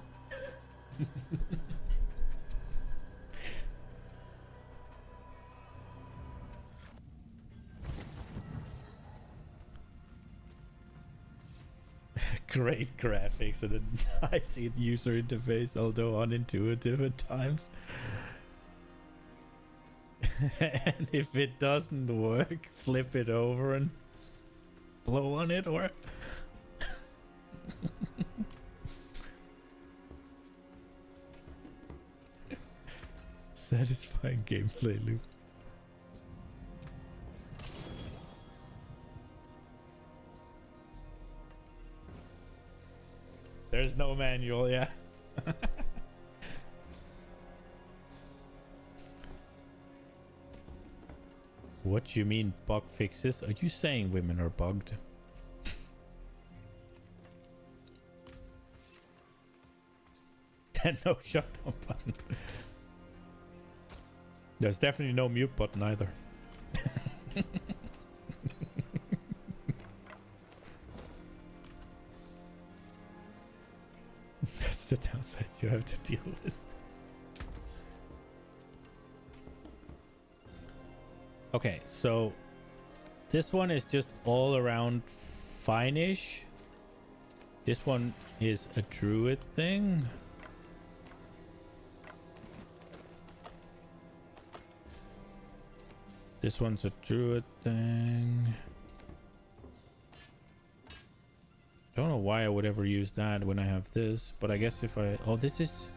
Great graphics and a nice user interface, although unintuitive at times. And if it doesn't work, flip it over and blow on it, or satisfying gameplay loop. There's no manual, yeah. What do you mean bug fixes? Are you saying women are bugged? No shutdown button. There's definitely no mute button either. That's the downside you have to deal with. Okay, so this one is just all around fine-ish. This one is a druid thing. This one's a druid thing. Don't know why I would ever use that when I have this, but I guess if I... Oh, this is...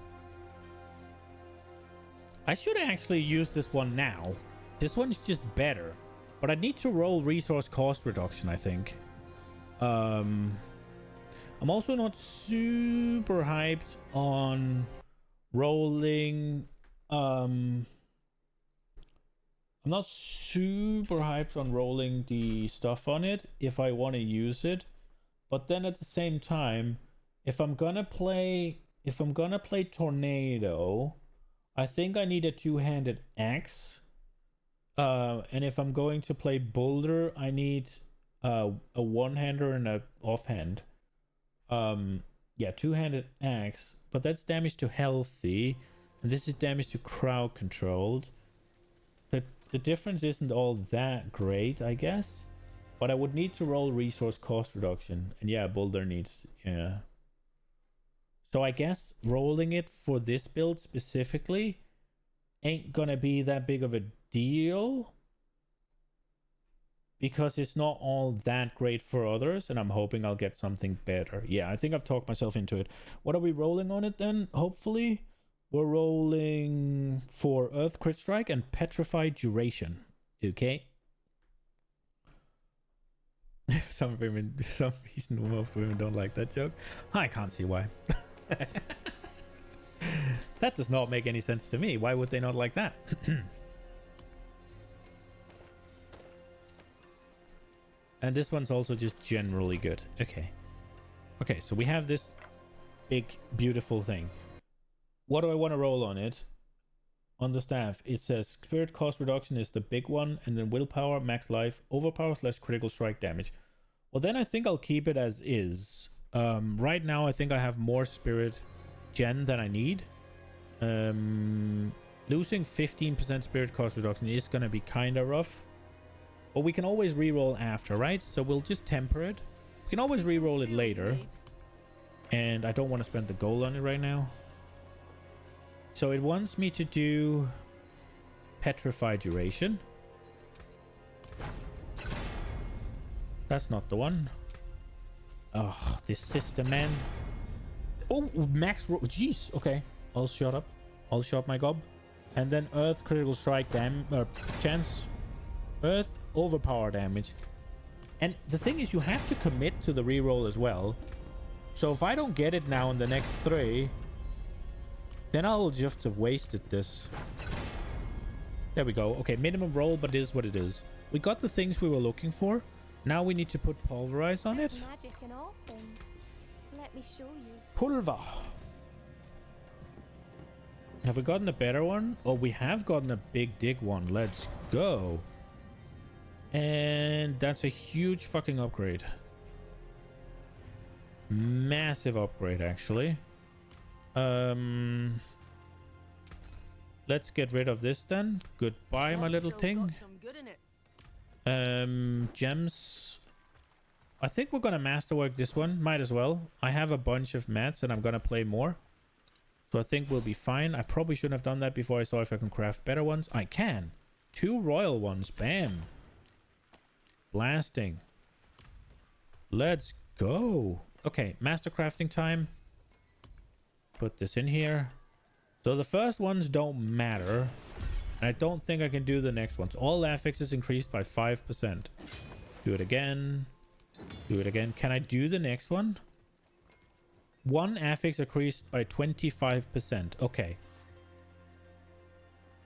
I should actually use this one now. This one's just better, but I need to roll resource cost reduction, I think. I'm also not super hyped on rolling... I'm not super hyped on rolling the stuff on it if I want to use it. But then at the same time, if I'm gonna play Tornado, I think I need a two-handed axe. And if I'm going to play Boulder, I need a one-hander and a offhand. Yeah, two-handed axe, but that's damage to healthy, and this is damage to crowd controlled. The difference isn't all that great, I guess, but I would need to roll resource cost reduction, and yeah, boulder needs, yeah. So I guess rolling it for this build specifically ain't gonna be that big of a deal, because it's not all that great for others, and I'm hoping I'll get something better. Yeah, I think I've talked myself into it. What are we rolling on it then? Hopefully, we're rolling for Earth Crit Strike and Petrified Duration. Okay. Some reason most women don't like that joke. I can't see why. That does not make any sense to me. Why would they not like that? And this one's also just generally good. Okay. Okay, so we have this big, beautiful thing. What do I want to roll on it? On the staff, it says spirit cost reduction is the big one, and then willpower, max life, overpower / critical strike damage. Well, then I think I'll keep it as is. Right now, I think I have more spirit gen than I need. Losing 15% spirit cost reduction is going to be kind of rough. But we can always reroll after, right? So we'll just temper it. We can always reroll it later. And I don't want to spend the gold on it right now. So it wants me to do Petrified Duration. That's not the one. Oh, this system, man. Oh, max... Jeez, okay. I'll shut up. I'll shut my gob. And then Earth Critical Strike chance. Earth overpower damage. And the thing is, you have to commit to the reroll as well. So if I don't get it now in the next 3, then I'll just have wasted this. There we go. Okay, minimum roll, but it is what it is. We got the things we were looking for. Now we need to put pulverize on it. Magic in all things. Let me show you. Pulver. Have we gotten a better one? Oh, we have gotten a big dig one. Let's go. And that's a huge fucking upgrade. Massive upgrade, actually. Let's get rid of this then. Goodbye, my little thing. Gems. I think we're gonna masterwork this one. Might as well. I have a bunch of mats and I'm gonna play more. So I think we'll be fine. I probably shouldn't have done that before I saw if I can craft better ones. I can. 2 royal ones. Bam. Blasting. Let's go. Okay, master crafting time. Put this in here. So the first ones don't matter. And I don't think I can do the next ones. All affixes increased by 5%. Do it again. Do it again. Can I do the next one? 1 affix increased by 25%. Okay.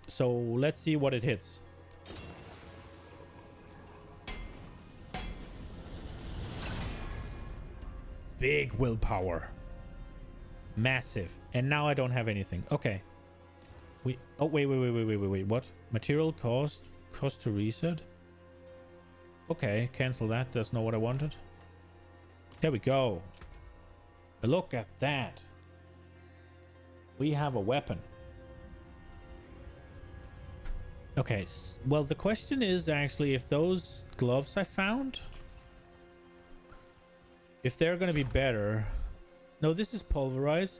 So let's see what it hits. Big willpower. Massive. And now I don't have anything. Okay. Oh, wait. What? Material cost? Cost to reset? Okay, cancel that. That's not what I wanted. There we go. Look at that. We have a weapon. Okay, well, the question is actually if those gloves I found, if they're going to be better. No, this is pulverized.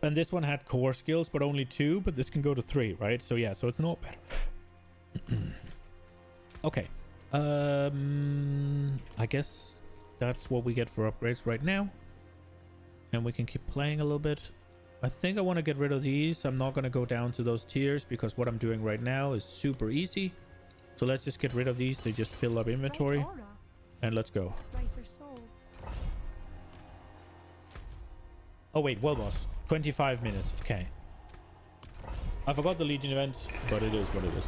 And this one had core skills, but only 2. But this can go to 3, right? So yeah, so it's not better. Okay. I guess that's what we get for upgrades right now. And we can keep playing a little bit. I think I want to get rid of these. I'm not going to go down to those tiers because what I'm doing right now is super easy. So let's just get rid of these. They just fill up inventory. And let's go. Oh wait, well boss. 25 minutes. Okay. I forgot the Legion event, but it is what it is.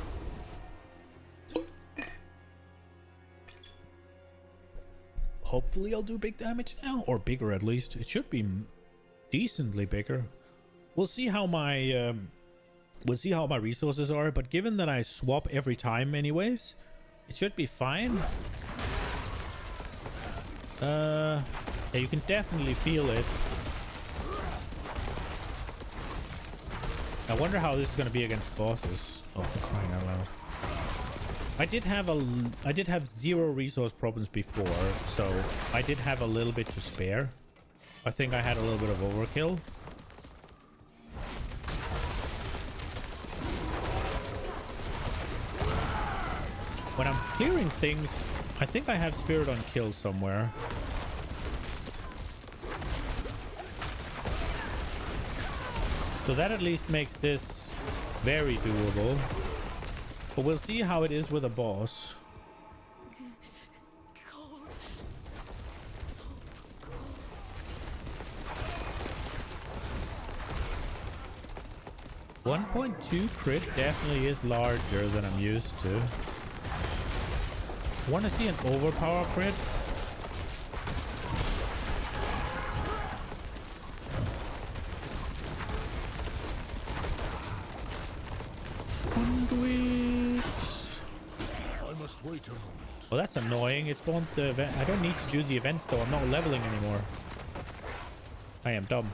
Hopefully I'll do big damage now, or bigger at least. It should be decently bigger. We'll see how my resources are, but given that I swap every time anyways, it should be fine. Yeah, you can definitely feel it. I wonder how this is going to be against bosses. Oh, for crying out loud. I did have 0 resource problems before, so I did have a little bit to spare. I think I had a little bit of overkill. When I'm clearing things, I think I have Spirit on Kill somewhere. So that at least makes this very doable. But we'll see how it is with a boss. Cold. 1.2 crit definitely is larger than I'm used to. Want to see an overpower crit? Conduit. I must wait a moment. Well, that's annoying. It spawned the event. I don't need to do the events though. I'm not leveling anymore. I am dumb.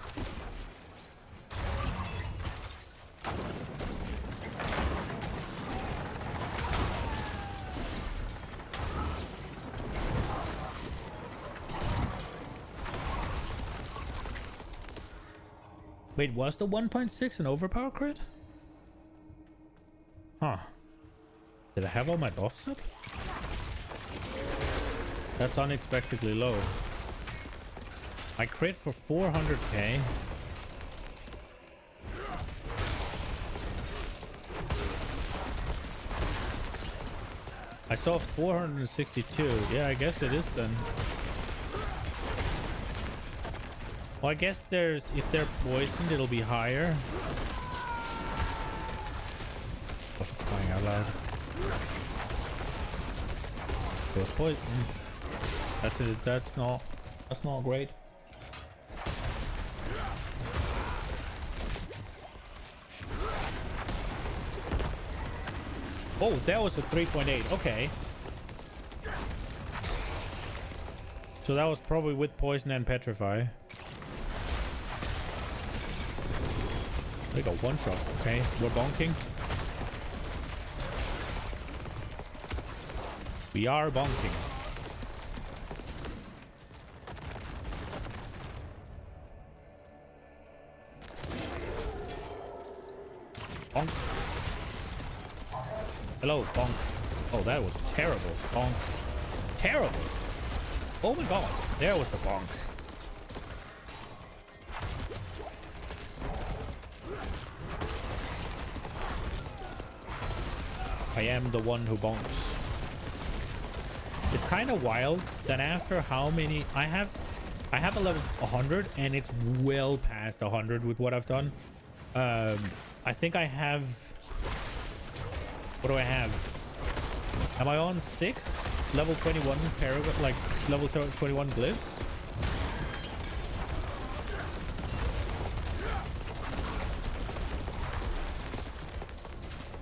Wait, was the 1.6 an overpower crit? Huh. Did I have all my buffs up? That's unexpectedly low. I crit for 400k. I saw 462. Yeah, I guess it is then. Well, I guess if they're poisoned, it'll be higher. Oh, for crying out loud. It was poison. That's it. That's not great. Oh, that was a 3.8. Okay. So that was probably with poison and petrify. They got one shot. Okay, we're bonking. We are bonking. Bonk. Hello, bonk. Oh, that was terrible. Bonk. Terrible. Oh my god. There was the bonk. I am the one who bonks. It's kind of wild that after how many I have a level 100 and it's well past 100 with what I've done. I think I have, what do I have? Am I on 6 level 21 paragraph, like level 21 glyphs?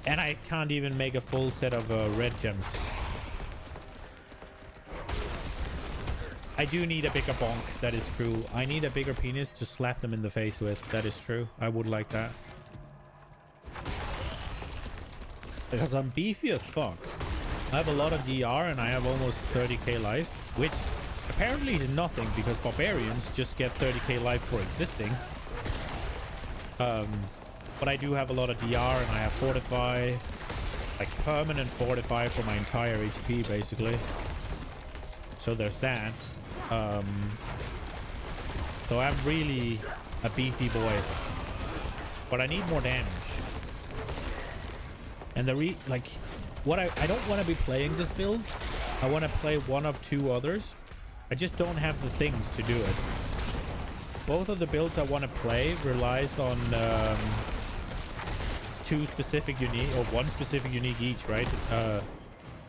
And I can't even make a full set of red gems. I do need a bigger bonk, that is true. I need a bigger penis to slap them in the face with, that is true. I would like that. Because I'm beefy as fuck. I have a lot of DR and I have almost 30k life, which apparently is nothing because barbarians just get 30k life for existing. But I do have a lot of DR and I have fortify, like permanent fortify for my entire HP basically. So there's that. So I'm really a beefy boy, but I need more damage. And what I don't want to be playing this build. I want to play one of 2 others. I just don't have the things to do it. Both of the builds I want to play relies on 2 specific unique, or 1 specific unique each, right?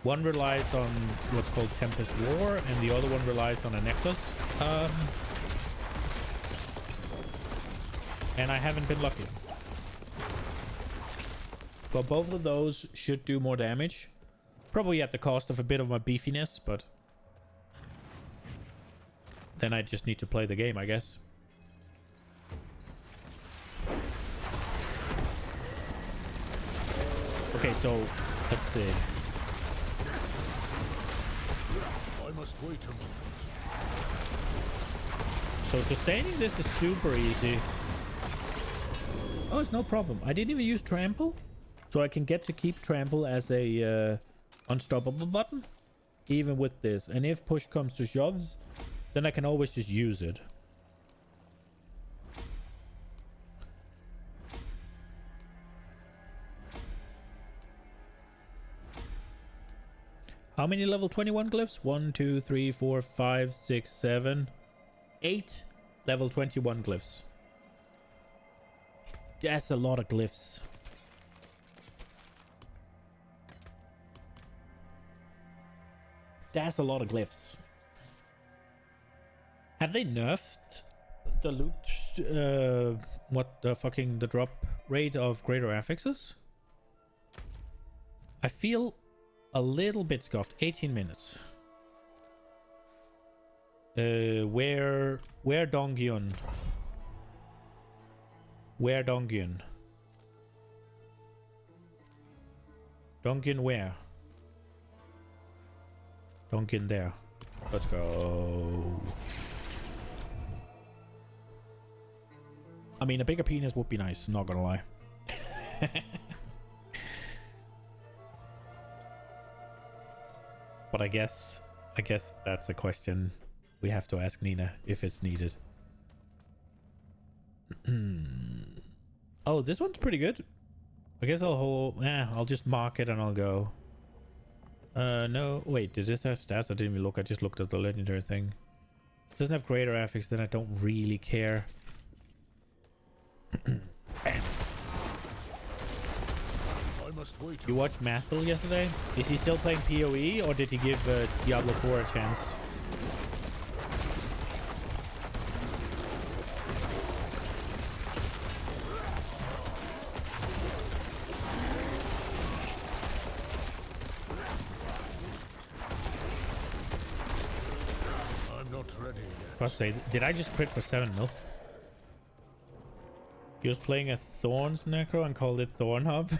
One relies on what's called Tempest War, and the other one relies on a necklace. And I haven't been lucky. But both of those should do more damage. Probably at the cost of a bit of my beefiness, but... then I just need to play the game, I guess. Okay, so let's see. I must wait a moment. So sustaining this is super easy. Oh, it's no problem. I didn't even use trample, so I can get to keep trample as a unstoppable button, even with this. And if push comes to shoves, then I can always just use it. How many level 21 glyphs? 1, 2, 3, 4, 5, 6, 7, 8 level 21 glyphs. That's a lot of glyphs. That's a lot of glyphs. Have they nerfed the loot? The drop rate of greater affixes? I feel a little bit scuffed. 18 minutes. Where Donghyun? Where Donghyun? Donghyun where? Donghyun there. Let's go. I mean, a bigger penis would be nice, not gonna lie. But I guess that's a question we have to ask Nina if it's needed. Oh, this one's pretty good. I guess I'll just mark it and I'll go. No, wait, did this have stats? I didn't even look. I just looked at the legendary thing. It doesn't have greater affix, then I don't really care. Bam. I must wait. You watched Mathil yesterday? Is he still playing PoE or did he give Diablo 4 a chance? I'm not ready yet. I was say, did I just crit for 7 mil? He was playing a Thorns Necro and called it Thorn Hub.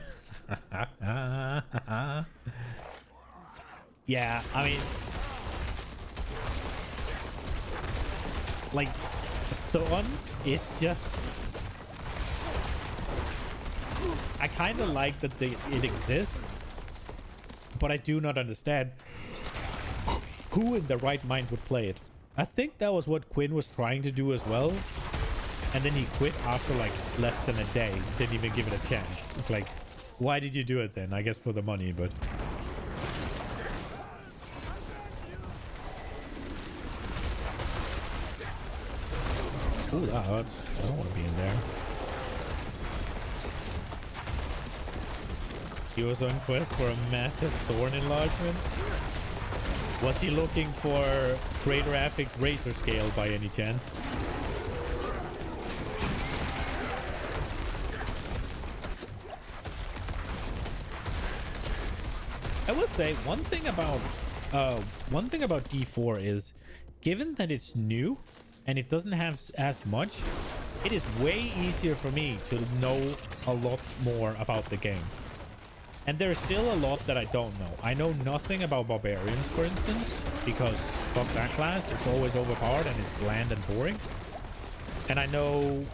Yeah, I mean, like, Thorns is just, I kind of like that it exists, but I do not understand who in their right mind would play it. I think that was what Quinn was trying to do as well, and then he quit after like less than a day. Didn't even give it a chance. It's like, why did you do it then? I guess for the money, but... Ooh, I don't want to be in there. He was on quest for a massive thorn enlargement. Was he looking for greater affix razor scale by any chance? I would say one thing about D4 is, given that it's new and it doesn't have as much, it is way easier for me to know a lot more about the game. And there's still a lot that I don't know. I know nothing about barbarians, for instance, because fuck that class. It's always overpowered and it's bland and boring. And I know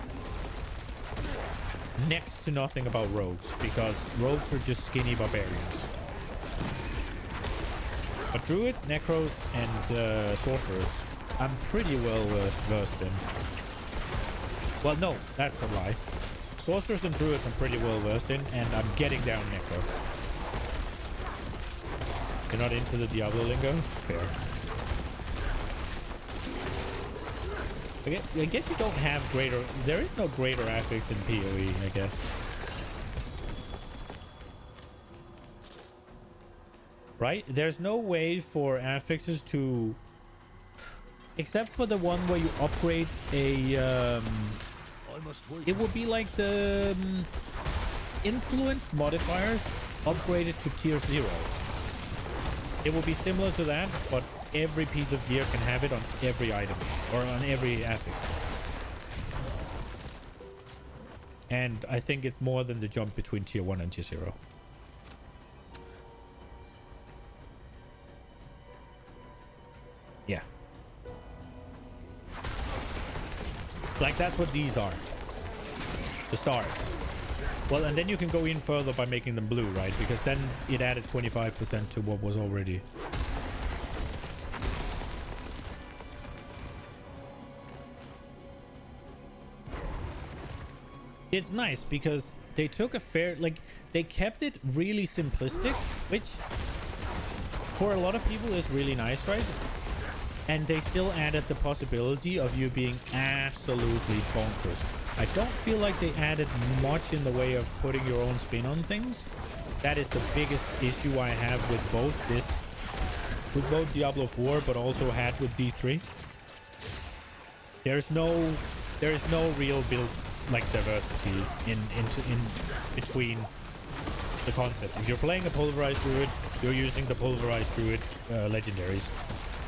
next to nothing about rogues, because rogues are just skinny barbarians. But druids, necros, and sorcerers, I'm pretty well versed in. Well, no, that's a lie. Sorcerers and druids I'm pretty well versed in, and I'm getting down necro. You're not into the Diablo lingo? Fair. I guess you don't have greater... There is no greater affix in PoE, I guess. Right? There's no way for affixes to... Except for the one where you upgrade a... it would be like the influence modifiers upgraded to tier 0. It would be similar to that, but every piece of gear can have it on every item or on every affix. And I think it's more than the jump between tier 1 and tier 0. Yeah. Like, that's what these are. The stars. Well, and then you can go in further by making them blue, right? Because then it added 25% to what was already. It's nice because they took a fair, like, they kept it really simplistic, which for a lot of people is really nice, right? And they still added the possibility of you being absolutely bonkers. I don't feel like they added much in the way of putting your own spin on things. That is the biggest issue I have with both Diablo 4, but also had with D3. There is no real build like diversity in between the concept. If you're playing a pulverized druid, you're using the pulverized druid legendaries.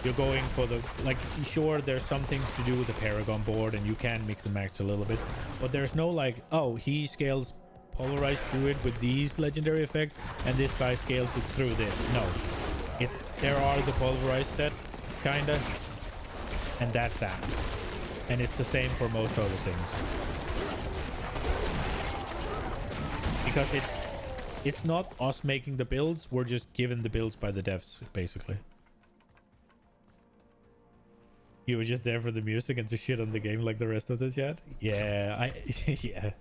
You're going for the, like, sure, there's some things to do with the Paragon board and you can mix and match a little bit, but there's no like, oh, he scales pulverized druid with these legendary effect and this guy scales it through this. No, it's, there are the pulverized set kinda, and that's that. And it's the same for most other things. Because it's not us making the builds, we're just given the builds by the devs, basically. You were just there for the music and to shit on the game like the rest of the chat? Yeah, yeah.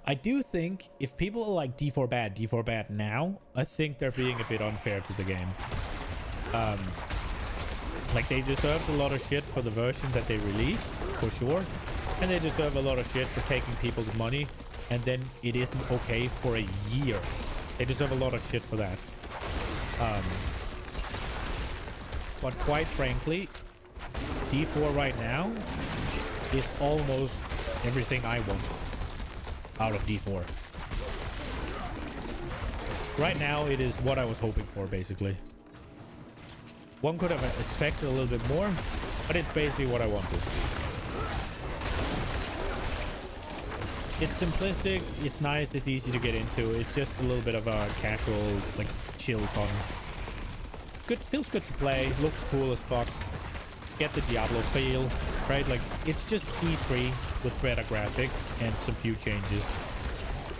I do think if people are like D4 bad now, I think they're being a bit unfair to the game. Like, they deserved a lot of shit for the version that they released, for sure. And they deserve a lot of shit for taking people's money, and then it isn't okay for a year. They deserve a lot of shit for that. But quite frankly, D4 right now is almost everything I want out of D4. Right now, it is what I was hoping for, basically. One could have expected a little bit more, but it's basically what I wanted. It's simplistic, it's nice, it's easy to get into. It's just a little bit of a casual, like, chill fun. Good, feels good to play, looks cool as fuck. Get the Diablo feel, right? Like, it's just D3 with better graphics and some few changes.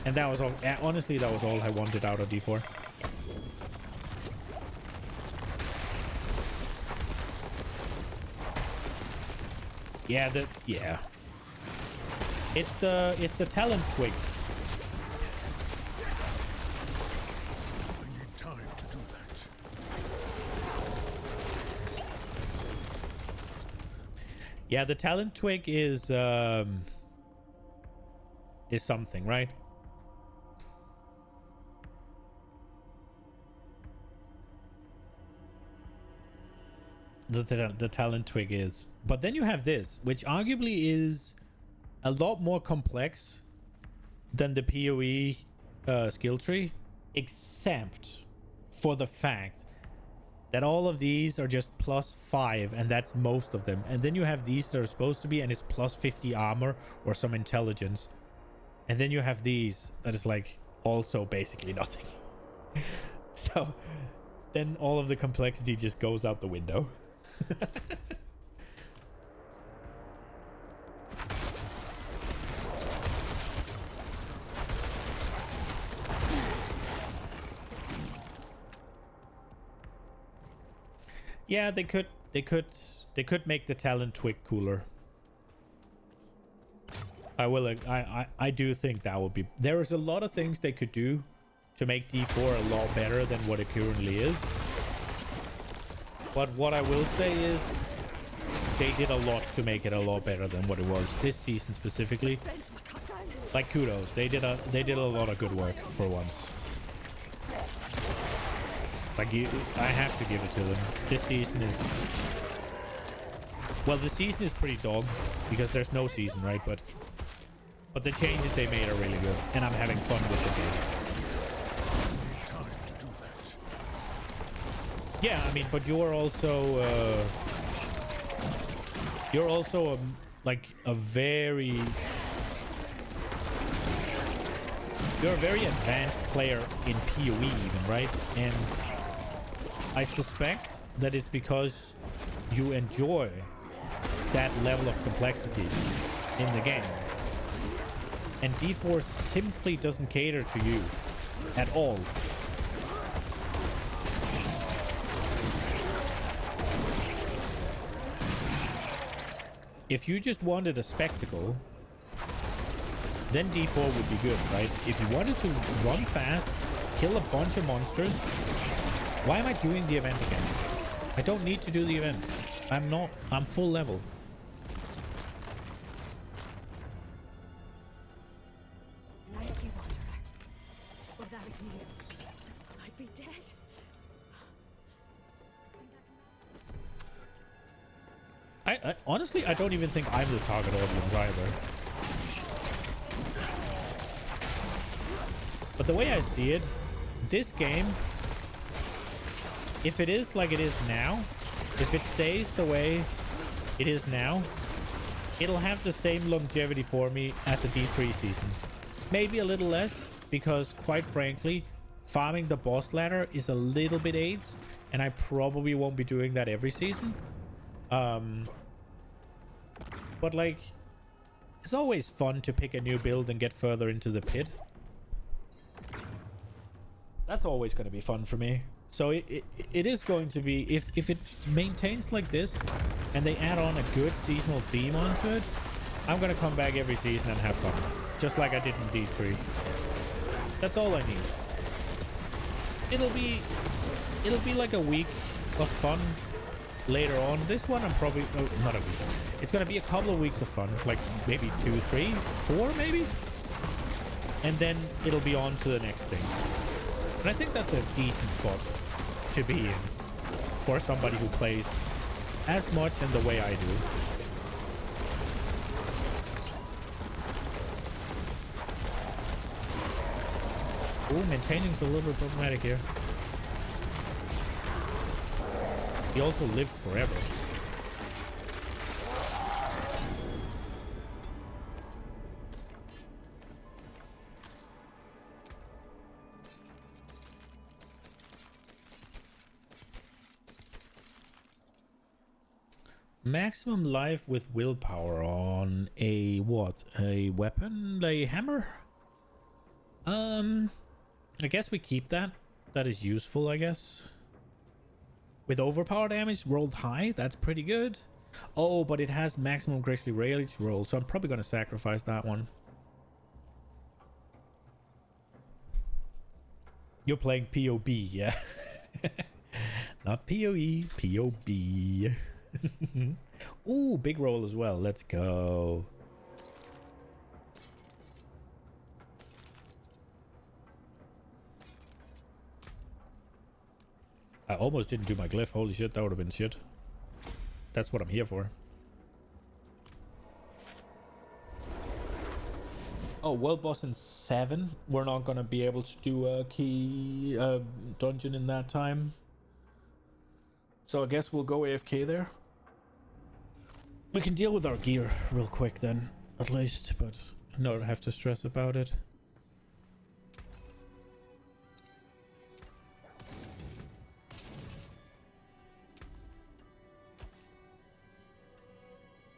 And that was all, honestly, that was all I wanted out of D4. Yeah, yeah. It's the talent twig. I need time to do that. Yeah, the talent twig is something, right? The talent twig is. But then you have this, which arguably is a lot more complex than the PoE skill tree, except for the fact that all of these are just +5, and that's most of them. And then you have these that are supposed to be, and it's +50 armor or some intelligence. And then you have these that is like also basically nothing. So then all of the complexity just goes out the window. Yeah, they could make the talent twig cooler. I do think that would be, there is a lot of things they could do to make D4 a lot better than what it currently is. But what I will say is they did a lot to make it a lot better than what it was this season specifically. Like, kudos. They did a lot of good work for once. Like, I have to give it to them. This season is, well, the season is pretty dog because there's no season, right? But the changes they made are really good, and I'm having fun with the game. Yeah, I mean, but you're also like a very you're a very advanced player in PoE even, right? And I suspect that it's because you enjoy that level of complexity in the game. And D4 simply doesn't cater to you at all. If you just wanted a spectacle, then D4 would be good, right? If you wanted to run fast, kill a bunch of monsters, why am I doing the event again? I don't need to do the event. I'm full level. Thank you, Wanderer. Without you, I'd be dead. I honestly, I don't even think I'm the target audience either. But the way I see it, this game, if it is like it is now, if it stays the way it is now, it'll have the same longevity for me as a D3 season. Maybe a little less, because quite frankly, farming the boss ladder is a little bit AIDS, and I probably won't be doing that every season. But like, it's always fun to pick a new build and get further into the pit. That's always going to be fun for me. So it is going to be, if it maintains like this and they add on a good seasonal theme onto it, I'm going to come back every season and have fun. Just like I did in D3. That's all I need. It'll be like a week of fun later on. This one I'm probably, no, not a week. It's going to be a couple of weeks of fun. Like maybe 2, 3, 4 maybe. And then it'll be on to the next thing. And I think that's a decent spot to be in for somebody who plays as much in the way I do. Oh, maintaining's a little bit problematic here. He also lived forever. Maximum life with willpower on a what? A weapon? A hammer? I guess we keep that. That is useful, I guess. With overpower damage rolled high, that's pretty good. Oh, but it has maximum gracefully rage roll, so I'm probably going to sacrifice that one. You're playing POB, yeah. Not POE, POB. Ooh, big roll as well. Let's go. I almost didn't do my glyph. Holy shit, that would have been shit. That's what I'm here for. Oh, world boss in 7. We're not gonna be able to do a key dungeon in that time. So I guess we'll go AFK there. We can deal with our gear real quick then, at least, but not have to stress about it.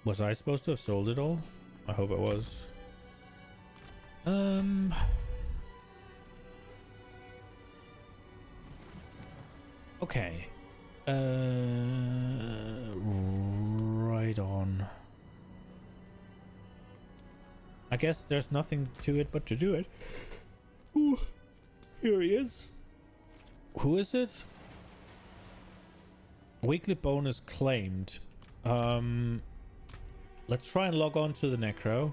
Was I supposed to have sold it all? I hope I was. Okay. Right on. I guess there's nothing to it but to do it. Ooh, here he is. Who is it? Weekly bonus claimed. Let's try and log on to the Necro.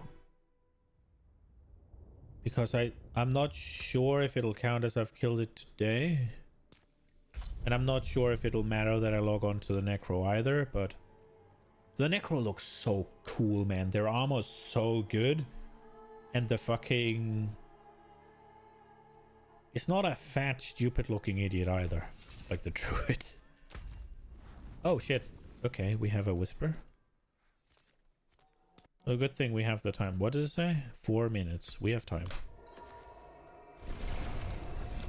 Because I'm not sure if it'll count as I've killed it today. And I'm not sure if it'll matter that I log on to the Necro either, but the Necro looks so cool, man. Their armor's so good. And the fucking... It's not a fat, stupid looking idiot either. Like the Druid. Oh shit. Okay, we have a whisper. A good thing we have the time. What does it say? 4 minutes. We have time.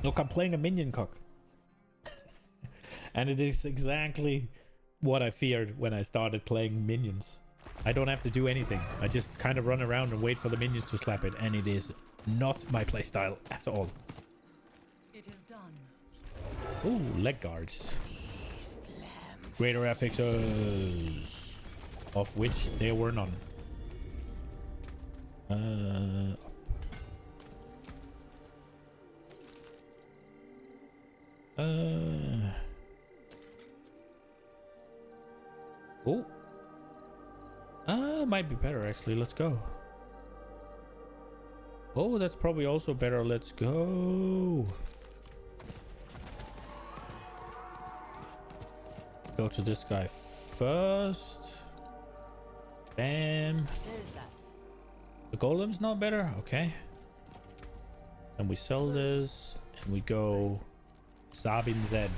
Look, I'm playing a minion cock. And it is exactly what I feared when I started playing minions. I don't have to do anything. I just kind of run around and wait for the minions to slap it. And it is not my playstyle at all. It is done. Ooh, leg guards. Greater affixes. Of which there were none. Oh. Might be better actually. Let's go. Oh, that's probably also better. Let's go. Go to this guy first. Bam. The golem's not better? Okay. And we sell this. And we go Sabin Zed.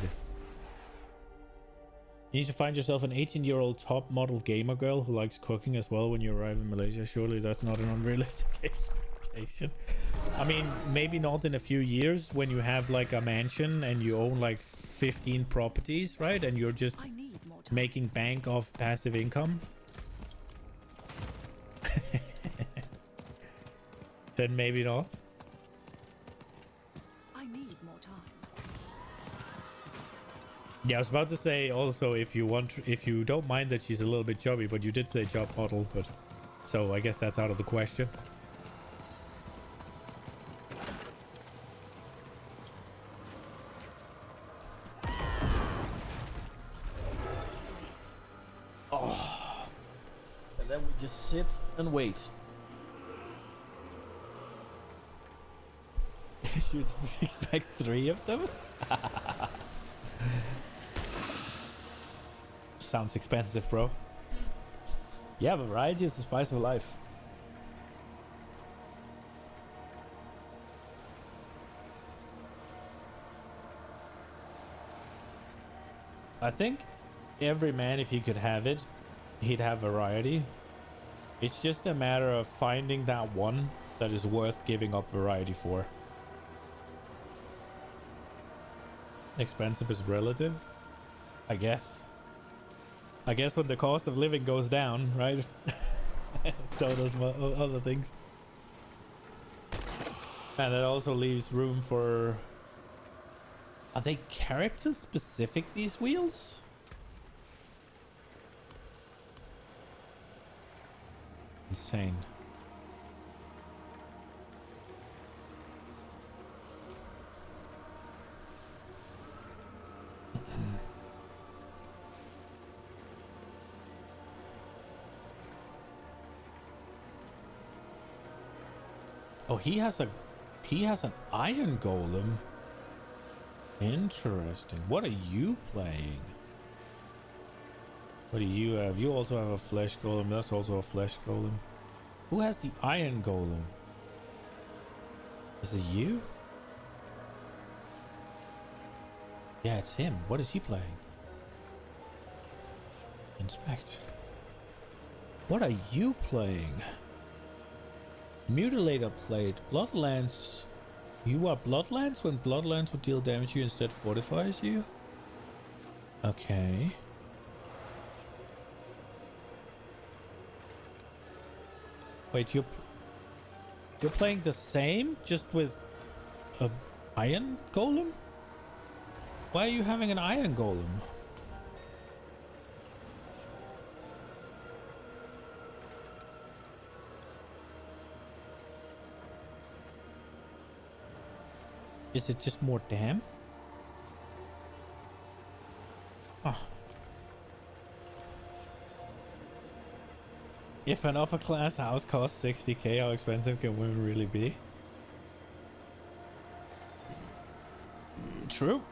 You need to find yourself an 18-year-old top model gamer girl who likes cooking as well when you arrive in Malaysia. Surely that's not an unrealistic expectation. I mean, maybe not in a few years when you have like a mansion and you own like 15 properties, right? And you're just making bank off passive income. Then maybe not. I need more time. Yeah, I was about to say also if you don't mind that she's a little bit chubby, but you did say job model, but so I guess that's out of the question. Oh, and then we just sit and wait. You'd expect 3 of them? Sounds expensive, bro. Yeah, variety is the spice of life. I think every man, if he could have it, he'd have variety. It's just a matter of finding that one that is worth giving up variety for. Expensive is relative, I guess. I guess when the cost of living goes down, right? So does other things. And it also leaves room for... Are they character specific, these wheels? Insane. Oh, he has an iron golem. Interesting. What are you playing? What do you have? You also have a flesh golem. That's also a flesh golem. Who has the iron golem? Is it you? Yeah, it's him. What is he playing? Inspect. What are you playing? Mutilator plate. Bloodlands. You are Bloodlands? When Bloodlands will deal damage, you instead fortifies you? Okay. Wait, you're playing the same, just with a iron golem? Why are you having an iron golem? Is it just more dam? Oh. If an upper class house costs 60k, how expensive can women really be? True.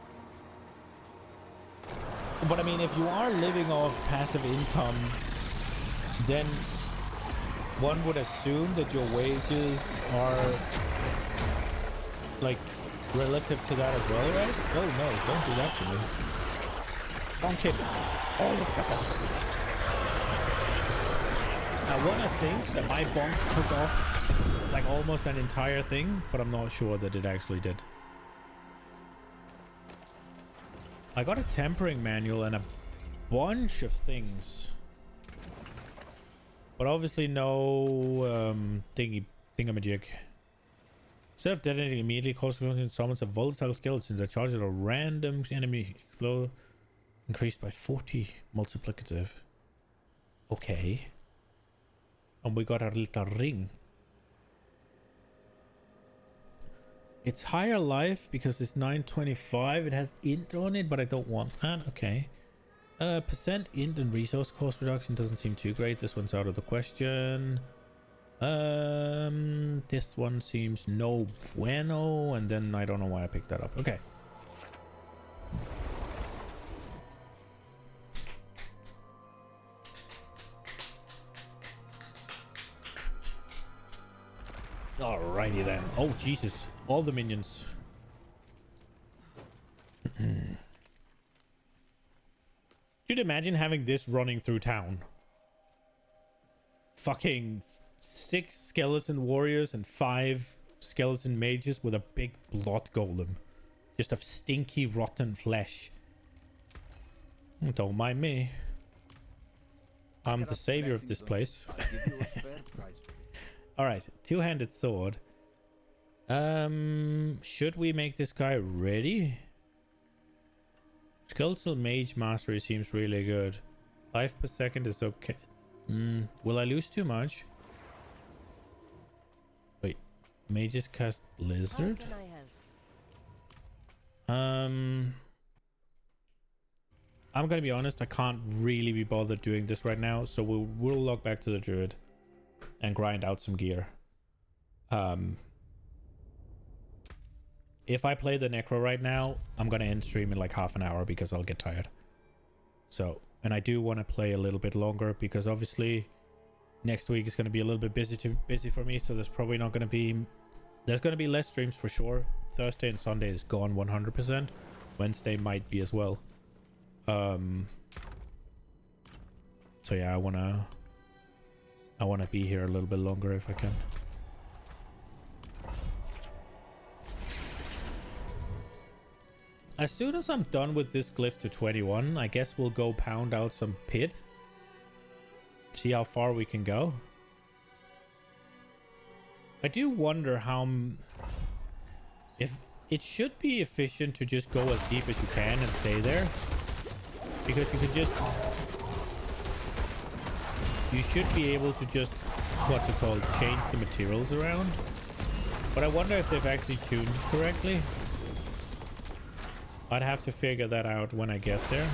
But I mean, if you are living off passive income, then one would assume that your wages are like relative to that as well, right? Oh no, don't do that to me. Bonk him. Oh, look at that bonk. I want to think that my bonk took off like almost an entire thing, but I'm not sure that it actually did. I got a tempering manual and a bunch of things, but obviously no thingamajig. Instead of detonating immediately, cause summons a volatile skeleton that charges a random enemy explode, increased by 40 multiplicative. Okay. And we got a little ring. It's higher life because it's 925. It has int on it, but I don't want that. Okay. Percent int and resource cost reduction doesn't seem too great. This one's out of the question. This one seems no bueno, and then I don't know why I picked that up. Okay. Alrighty then. Oh Jesus, all the minions. You'd imagine having this running through town. Fucking 6 skeleton warriors and 5 skeleton mages with a big blood golem. Just of stinky rotten flesh. Don't mind me. I'm the savior of this place. Alright, two-handed sword. Should we make this guy ready? Skeletal mage mastery seems really good. Life per second is okay. Will I lose too much? Wait, mages cast lizard? I'm gonna be honest, I can't really be bothered doing this right now, so we'll log back to the druid and grind out some gear. If I play the necro right now, I'm gonna end stream in like half an hour because I'll get tired. So, and I do want to play a little bit longer because obviously next week is going to be a little bit busy for me, so there's probably not going to be... There's going to be less streams for sure. Thursday and Sunday is gone 100%. Wednesday might be as well. So yeah, I wanna be here a little bit longer if I can. As soon as I'm done with this glyph to 21, I guess we'll go pound out some pit. See how far we can go. I do wonder how... If it should be efficient to just go as deep as you can and stay there. Because you can just... You should be able to just, what's it called, change the materials around. But I wonder if they've actually tuned correctly. I'd have to figure that out when I get there.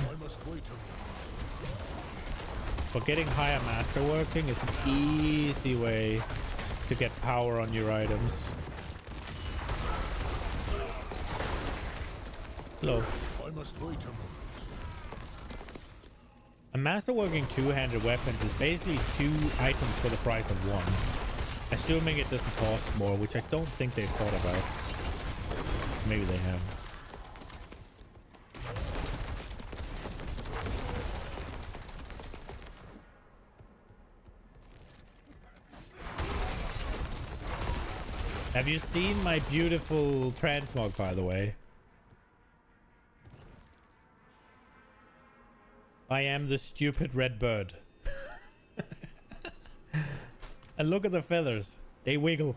But getting higher master working is an easy way to get power on your items. Hello. I must wait a moment. A master working two-handed weapons is basically 2 items for the price of 1. Assuming it doesn't cost more, which I don't think they've thought about. Maybe they have. Have you seen my beautiful transmog, by the way? I am the stupid red bird. And look at the feathers. They wiggle.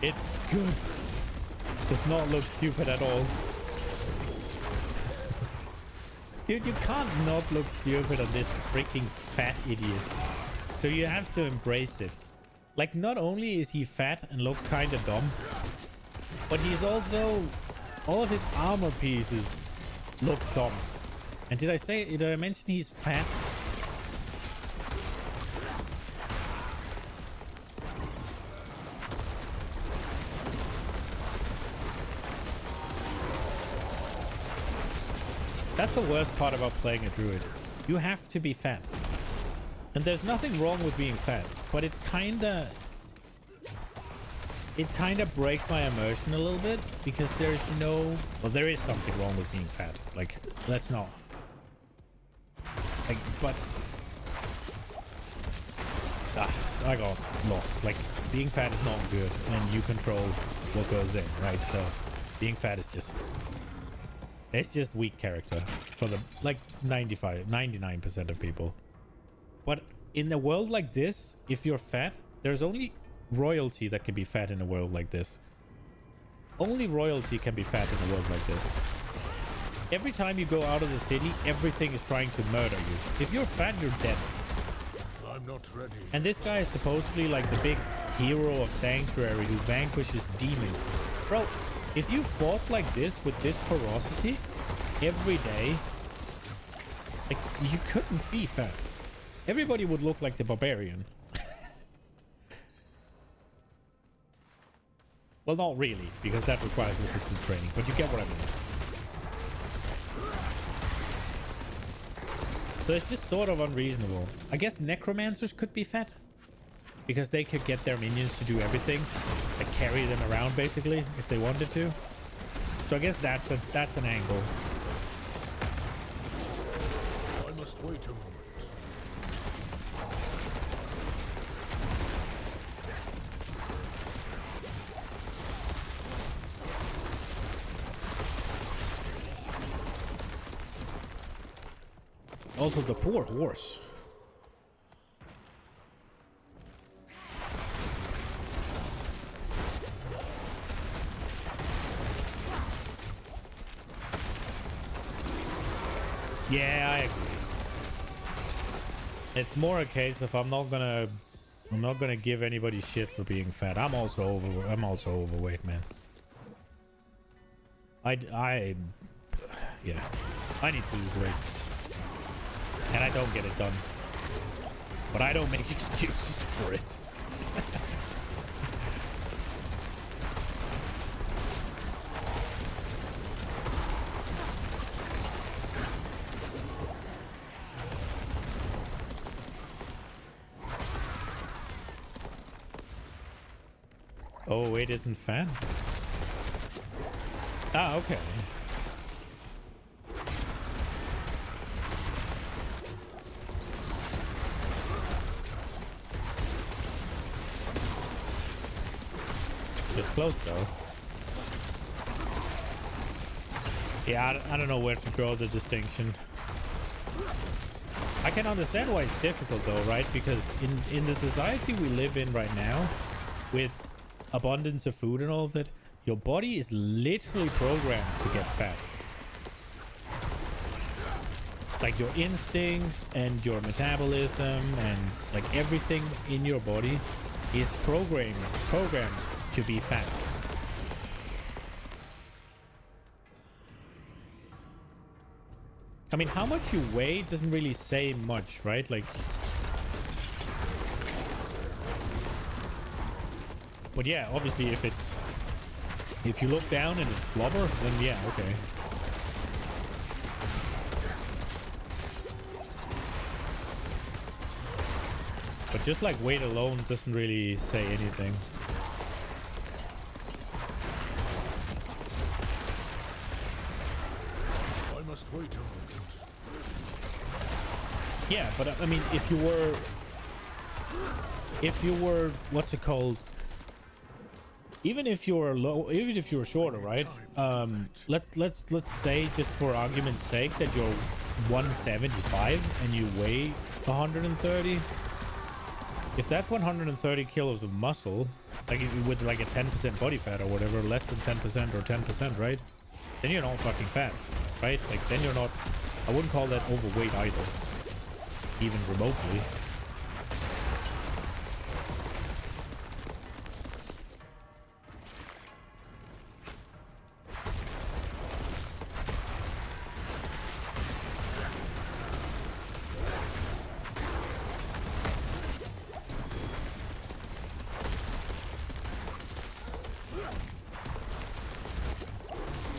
It's good. Does not look stupid at all. Dude, you can't not look stupid on this freaking fat idiot. So you have to embrace it. Like, not only is he fat and looks kind of dumb, but he's also... All of his armor pieces look dumb. And did I mention he's fat? That's the worst part about playing a druid. You have to be fat. And there's nothing wrong with being fat, but it kinda breaks my immersion a little bit because there's no... Well, there is something wrong with being fat. Like, let's not. Like, but... I got lost. Like, being fat is not good, and you control what goes in, right? So, being fat is just... It's just weak character for the, like, 99% of people. But in a world like this, if you're fat, there's only royalty that can be fat in a world like this. Only royalty can be fat in a world like this. Every time you go out of the city, everything is trying to murder you. If you're fat, you're dead. I'm not ready. And this guy is supposedly like the big hero of Sanctuary who vanquishes demons. Bro, if you fought like this with this ferocity every day, like, you couldn't be fat. Everybody would look like the barbarian. Well, not really, because that requires resistance training, but you get what I mean. So it's just sort of unreasonable. I guess necromancers could be fat, because they could get their minions to do everything, like carry them around basically, if they wanted to. So I guess that's an angle. I must wait a moment. Also, the poor horse. Yeah, I agree. It's more a case of I'm not gonna give anybody shit for being fat. I'm also overweight, man. Yeah, I need to lose weight. And I don't get it done. But I don't make excuses for it. Oh, it isn't fat? Ah, okay. It's close though. Yeah, I don't know where to draw the distinction. I can understand why it's difficult though, right? Because in the society we live in right now, with abundance of food and all of it, your body is literally programmed to get fat. Like your instincts and your metabolism and like everything in your body is programmed to be fat. I mean, how much you weigh doesn't really say much, right? Like, but yeah, obviously if you look down and it's flubber, then yeah, okay. But just like weight alone doesn't really say anything. I must wait a moment. Yeah, but I mean, if you were, what's it called? Even if you were low, even if you were shorter, right? Let's say, just for argument's sake, that you're 175 and you weigh 130. If that's 130 kilos of muscle, like with like a 10% body fat or whatever, less than 10% or 10%, right? Then you're not fucking fat, right? Like then you're not. I wouldn't call that overweight either, even remotely.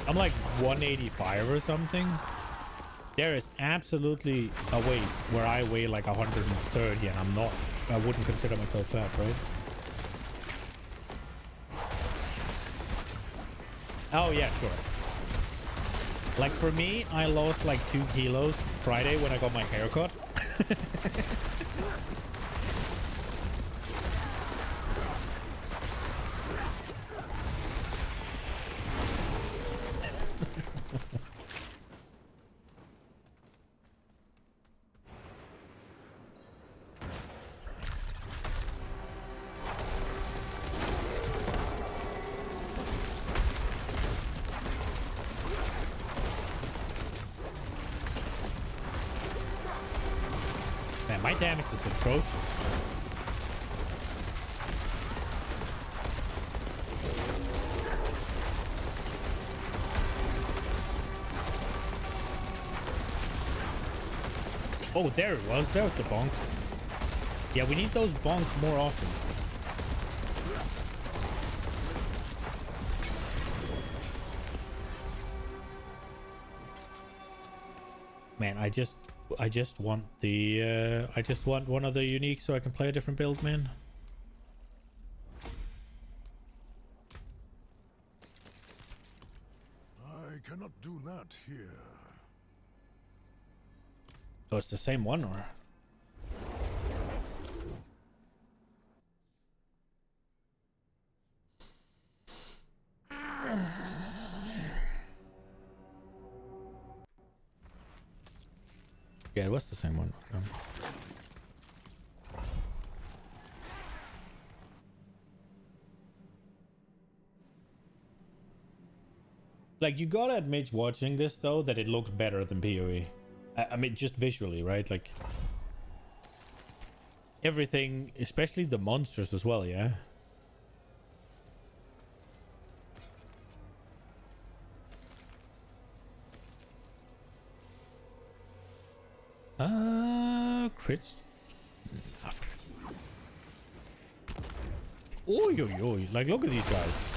I'm like 185 or something. There is absolutely a weight where I weigh like 130 and I'm not, I wouldn't consider myself fat, right? Oh yeah, sure. Like for me, I lost like 2 kilos Friday when I got my haircut. Man, my damage is atrocious. Oh, there it was. There was the bonk. Yeah, we need those bonks more often. Man, I just want the I just want one of the uniques so I can play a different build, man. I cannot do that here. Oh, it's the same one, or? Yeah, it was the same one. Like, you gotta admit watching this, though, that it looks better than PoE. I mean, just visually, right? Like, everything, especially the monsters as well, yeah? Crits. Oi, oi, oi. Like, look at these guys.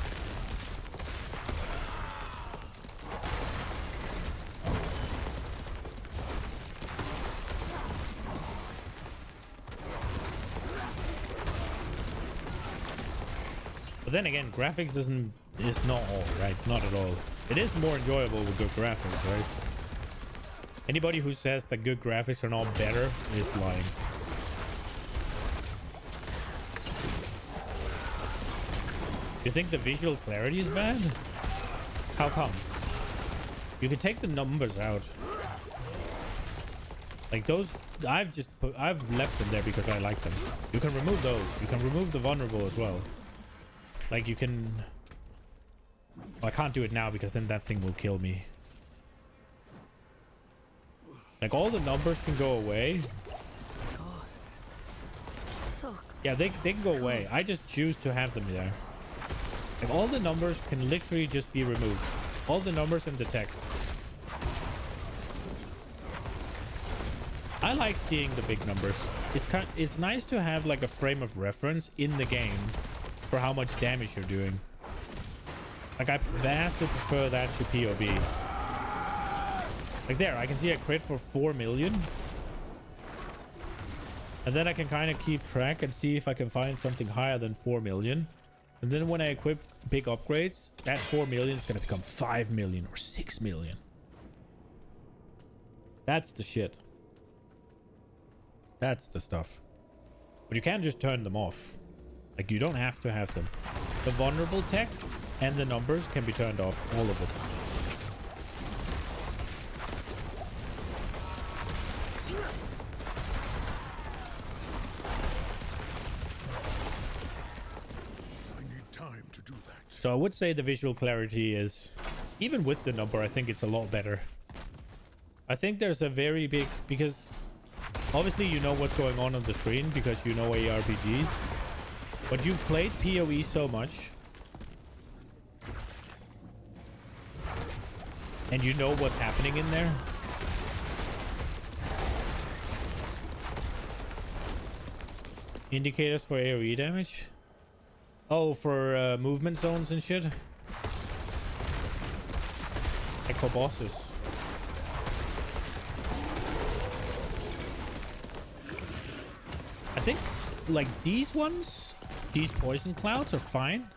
But then again, graphics is not all, right? Not at all. It is more enjoyable with good graphics, right? Anybody who says that good graphics are not better is lying. You think the visual clarity is bad? How come? You can take the numbers out. Like those, I've left them there because I like them. You can remove those. You can remove the vulnerable as well. Like you can... Well, I can't do it now because then that thing will kill me. Like all the numbers can go away. Yeah, they can go away. I just choose to have them there. Like all the numbers can literally just be removed. All the numbers and the text. I like seeing the big numbers. It's nice to have like a frame of reference in the game for how much damage you're doing. Like I vastly prefer that to POB. Like there, I can see a crit for 4 million. And then I can kind of keep track and see if I can find something higher than 4 million. And then when I equip big upgrades, that 4 million is going to become 5 million or 6 million. That's the shit. That's the stuff. But you can't just turn them off. Like, you don't have to have them. The vulnerable text and the numbers can be turned off. All of it. So I would say the visual clarity is, even with the number, I think it's a lot better. I think there's a very big, because obviously you know what's going on the screen because you know ARPGs, but you've played PoE so much and you know what's happening in there. Indicators for AoE damage. Oh, for movement zones and shit. Like for bosses. think like these ones, these poison clouds are fine.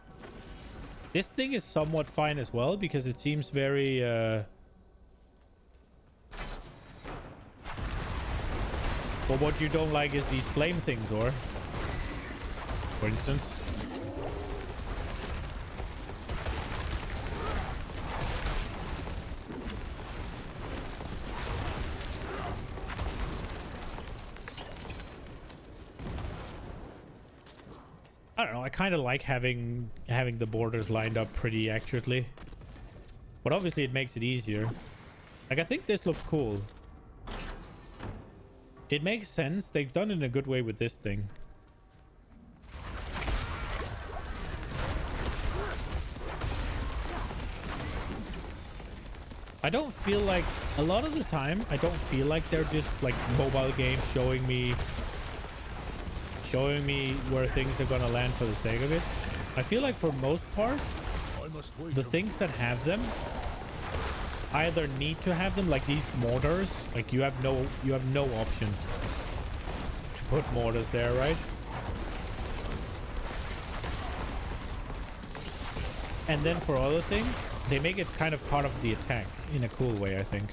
This thing is somewhat fine as well because it seems very but what you don't like is these flame things, or for instance. I don't know, I kind of like having the borders lined up pretty accurately. But obviously it makes it easier. Like, I think this looks cool. It makes sense. They've done it in a good way with this thing. I don't feel like, a lot of the time, I don't feel like they're just like mobile games showing me where things are gonna land for the sake of it. I feel like for most part, the things that have them either need to have them, like these mortars. Like you have no option to put mortars there, right? And then for other things, they make it kind of part of the attack in a cool way, I think.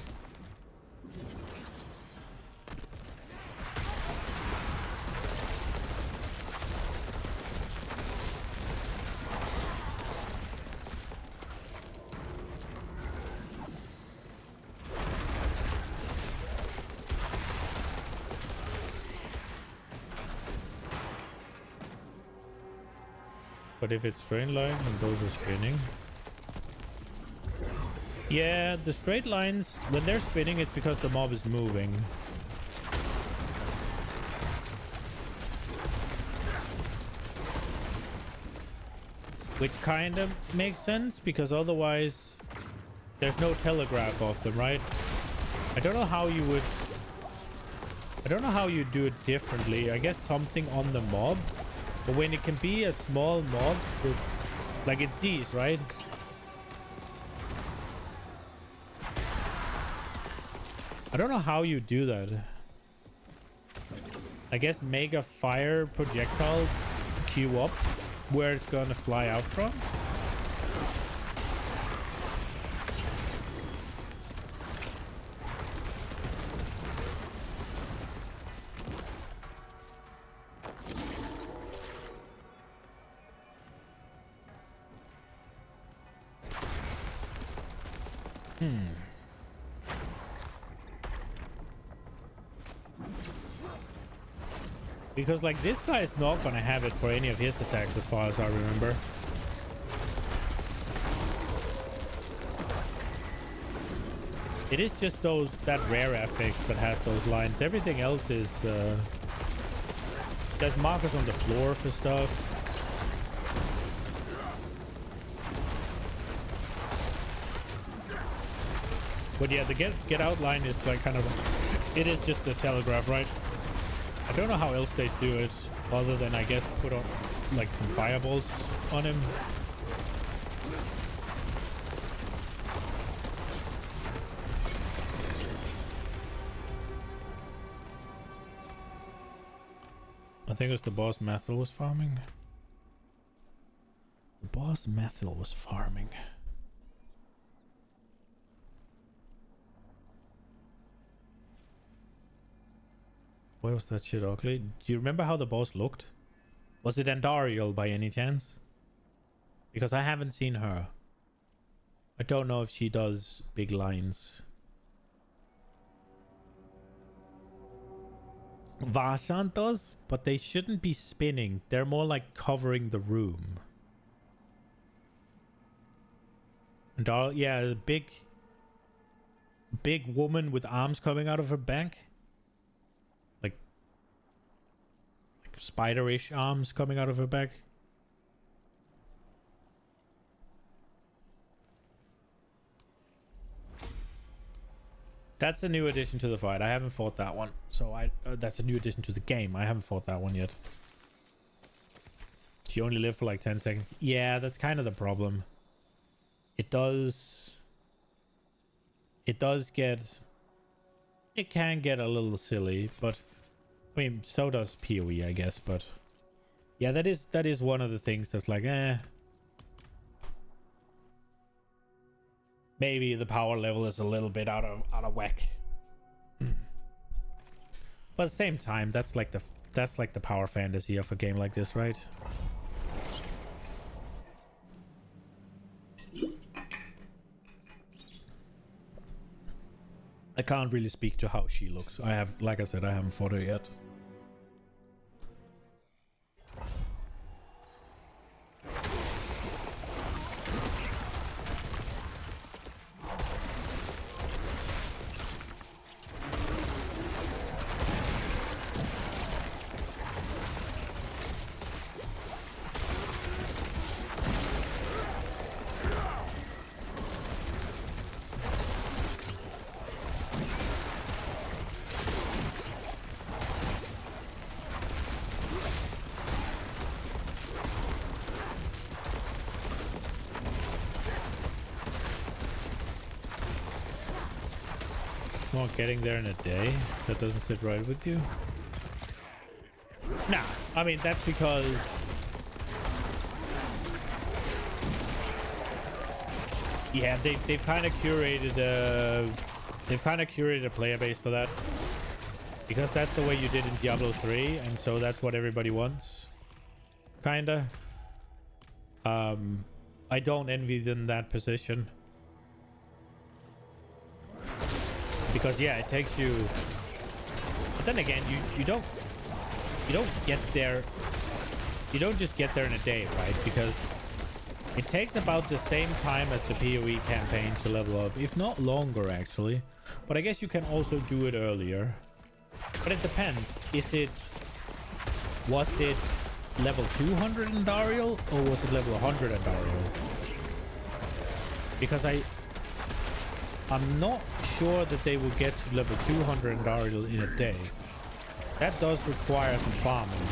But if it's straight line and those are spinning. Yeah, the straight lines, when they're spinning, it's because the mob is moving. Which kind of makes sense, because otherwise there's no telegraph of them, right? I don't know how you would... I don't know how you do it differently. I guess something on the mob. But when it can be a small mob with, like it's these, right? I don't know how you do that. I guess make a fire projectile queue up where it's gonna fly out from. Because like this guy is not gonna have it for any of his attacks as far as I remember. It is just that rare affix that has those lines. Everything else is there's markers on the floor for stuff. But yeah, the get out line is like kind of, it is just the telegraph, right? I don't know how else they do it other than, I guess, put on like some fireballs on him. I think it was the boss Methil was farming. The boss Methil was farming. Why was that shit ugly? Do you remember how the boss looked? Was it Andariel by any chance? Because I haven't seen her. I don't know if she does big lines. Varshan does, but they shouldn't be spinning. They're more like covering the room. Andariel, yeah, a big woman with arms coming out of her back. Spiderish arms coming out of her back. That's a new addition to the fight. I haven't fought that one. So that's a new addition to the game. I haven't fought that one yet. She only lived for like 10 seconds. Yeah, that's kind of the problem. It can get a little silly, but I I mean, so does PoE, I guess, but yeah, that is one of the things that's like, maybe the power level is a little bit out of whack. But at the same time, that's like the power fantasy of a game like this, right? I can't really speak to how she looks. Like I said, I haven't fought her yet. Not getting there in a day? That doesn't sit right with you? Nah, I mean, that's because yeah, they've kind of curated a player base for that, because that's the way you did in Diablo 3, and so that's what everybody wants, kinda. I don't envy them that position, because yeah, it takes you, but then again, you don't get there, you don't just get there in a day, right? Because it takes about the same time as the PoE campaign to level up, if not longer actually, but I guess you can also do it earlier. But it depends. Was it level 200 in Dariel, or was it level 100 in Dariel? Because I'm not sure that they will get to level 200 in Dariel in a day. That does require some farming.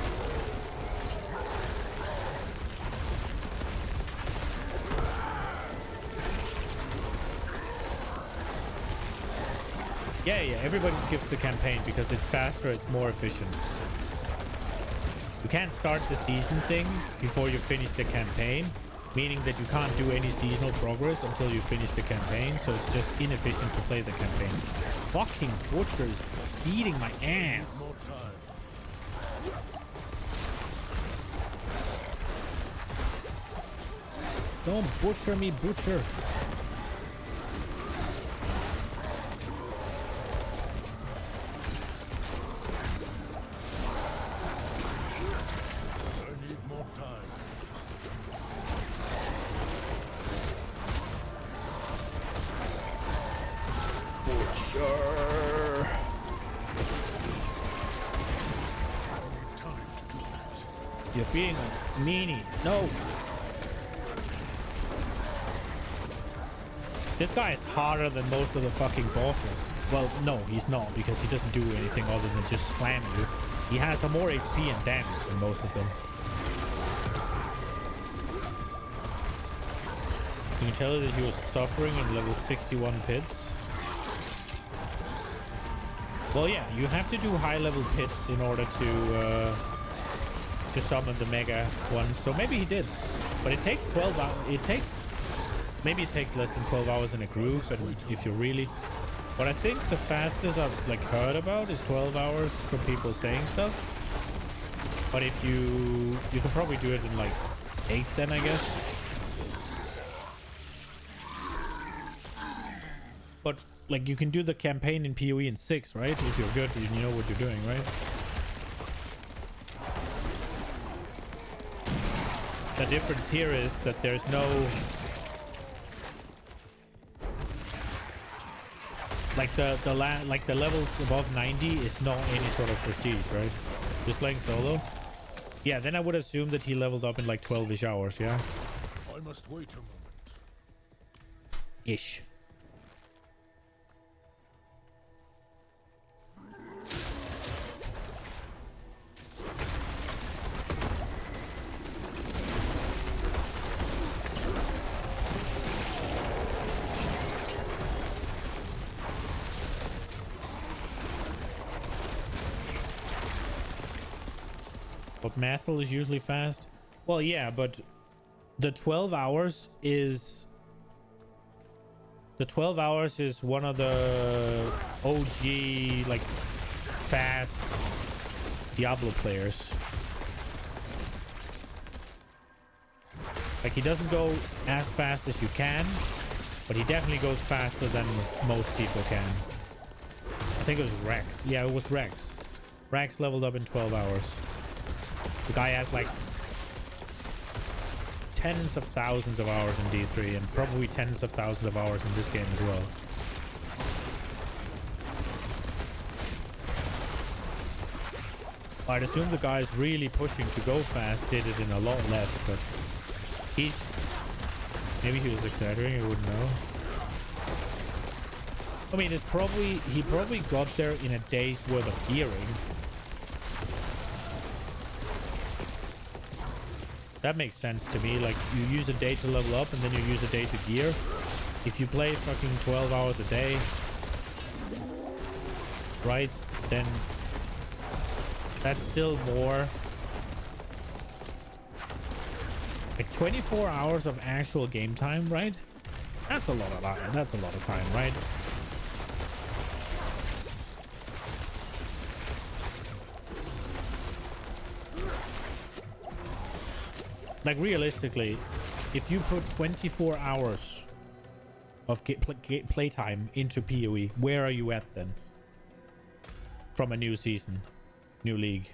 Yeah, everybody skips the campaign because it's faster, it's more efficient. You can't start the season thing before you finish the campaign, meaning that you can't do any seasonal progress until you finish the campaign, so it's just inefficient to play the campaign. Fucking butchers beating my ass. Don't butcher me, butcher. You're being a meanie. No. This guy is harder than most of the fucking bosses. Well, no, he's not, because he doesn't do anything other than just slam you. He has a more HP and damage than most of them. Can you tell that he was suffering in level 61 pits? Well, yeah, you have to do high level pits in order to summon the mega ones. So maybe he did, but it takes 12 hours. Maybe it takes less than 12 hours in a group, and if you really, but I think the fastest I've like heard about is 12 hours from people saying stuff. But if you can probably do it in like 8 then, I guess. But like you can do the campaign in PoE in 6, right? If you're good and you know what you're doing, right? The difference here is that there's no like the levels above 90 is not any sort of prestige, right? Just playing solo. Yeah, then I would assume that he leveled up in like 12-ish hours, yeah? I must wait a moment. Ish. But Mathel is usually fast. Well, yeah, but the 12 hours is... The 12 hours is one of the OG, like, fast Diablo players. Like, he doesn't go as fast as you can, but he definitely goes faster than most people can. I think it was Rex. Yeah, it was Rex. Rex leveled up in 12 hours. The guy has like tens of thousands of hours in D3 and probably tens of thousands of hours in this game as well. I'd assume the guy's really pushing to go fast did it in a lot less, but he's... Maybe he was exaggerating, I wouldn't know. I mean, it's probably... He probably got there in a day's worth of gearing. That makes sense to me. Like, you use a day to level up and then you use a day to gear. If you play fucking 12 hours a day, right, then that's still more. Like 24 hours of actual game time, right? That's a lot of time. That's a lot of time, right? Like, realistically, if you put 24 hours of playtime into PoE, where are you at then? From a new season, new league.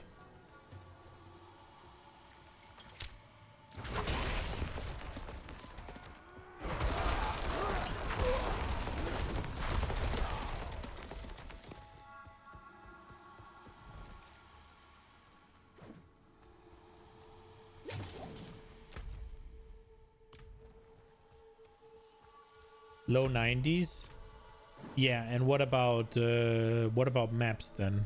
Low 90s. Yeah, and what about maps then?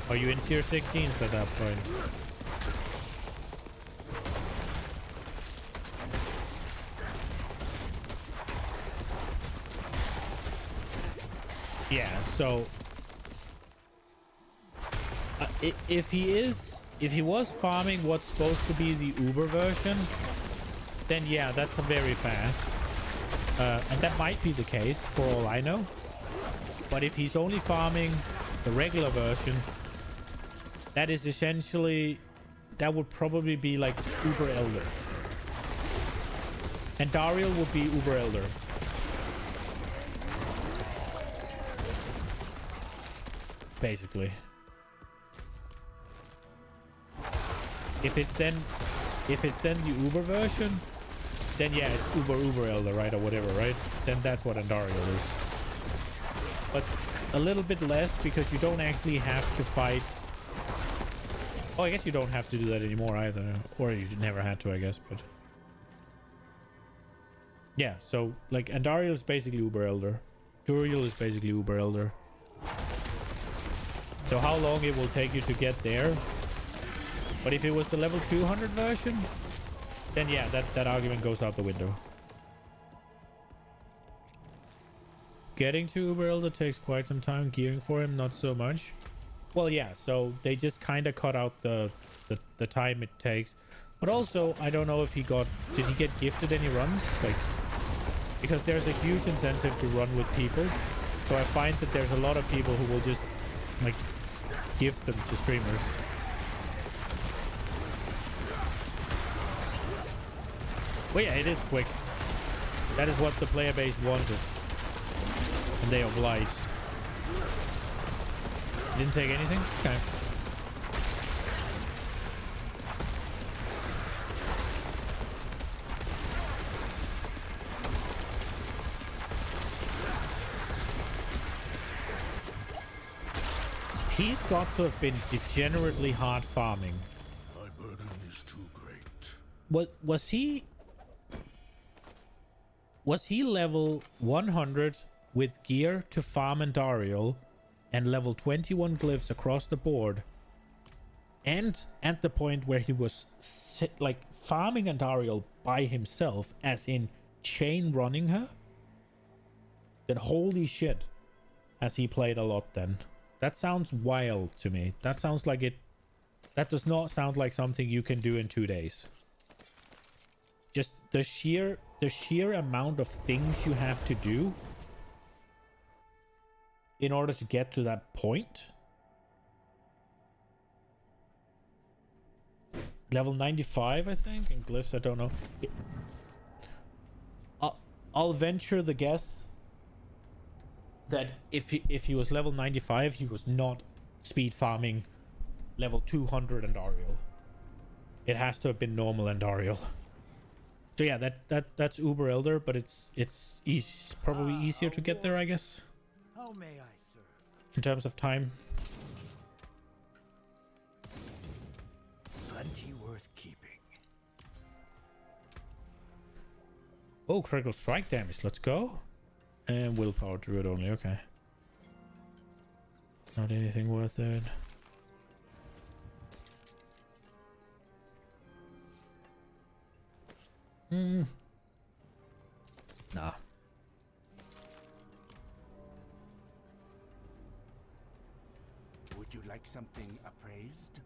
Are you in tier 16s at that point? Yeah, so if he was farming what's supposed to be the Uber version, then yeah, that's a very fast. And that might be the case for all I know. But if he's only farming the regular version, that is essentially, that would probably be like Uber Elder. And Dariel would be Uber Elder. Basically. If it's then the Uber version, then yeah, it's Uber Elder, right? Or whatever, right? Then that's what Andariel is. But a little bit less because you don't actually have to fight. Oh, I guess you don't have to do that anymore either. Or you never had to, I guess, but yeah, so like Andariel is basically Uber Elder. Duriel is basically Uber Elder. So how long it will take you to get there. But if it was the level 200 version, then yeah, that argument goes out the window. Getting to Uber Elder takes quite some time. Gearing for him, not so much. Well, yeah, so they just kind of cut out the time it takes. But also, I don't know if did he get gifted any runs? Like, because there's a huge incentive to run with people. So I find that there's a lot of people who will just like gift them to streamers. Well, yeah, it is quick. That is what the player base wanted. And they obliged. Didn't take anything? Okay. He's got to have been degenerately hard farming. My burden is too great. What was he? Was he level 100 with gear to farm Andariel and level 21 glyphs across the board and at the point where he was like farming Andariel by himself, as in chain running her, then holy shit, has he played a lot then. That sounds wild to me. That sounds like it. That does not sound like something you can do in 2 days. Just the sheer amount of things you have to do in order to get to that point. Level 95, I think, and glyphs, I don't know. I'll venture the guess that if he was level 95, he was not speed farming level 200 Andariel. It has to have been normal Andariel. So yeah, that's Uber Elder, but it's probably easier to get there, I guess. How may I serve? In terms of time. Plenty worth keeping. Oh, critical strike damage. Let's go. And willpower druid only. Okay. Not anything worth it. Nah. Would you like something appraised?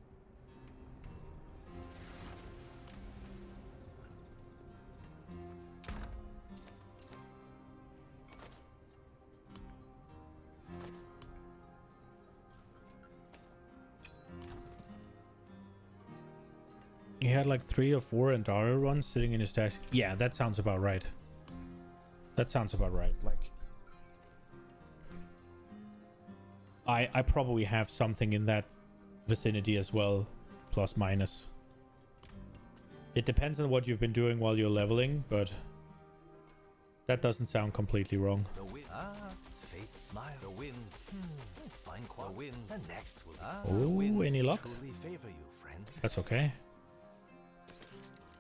He had like 3 or 4 Andariel runs sitting in his stash. Yeah, that sounds about right. That sounds about right. Like, I probably have something in that vicinity as well, plus minus. It depends on what you've been doing while you're leveling, but that doesn't sound completely wrong. The wind, fate smile. The wind, find the wind. The next will. Oh, any luck? Truly favor you, friend. That's okay.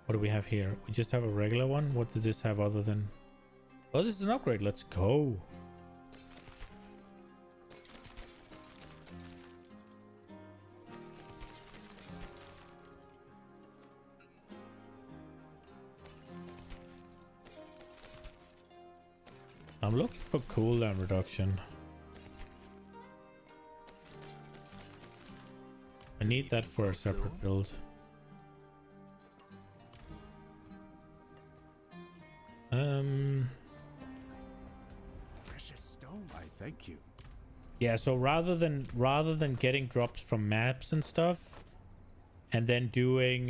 What do we have here? We just have a regular one. What did this have other than? Oh, this is an upgrade. Let's go. I'm looking for cooldown reduction. I need that for a separate build. Precious stone. I thank you. Yeah, so rather than getting drops from maps and stuff, and then doing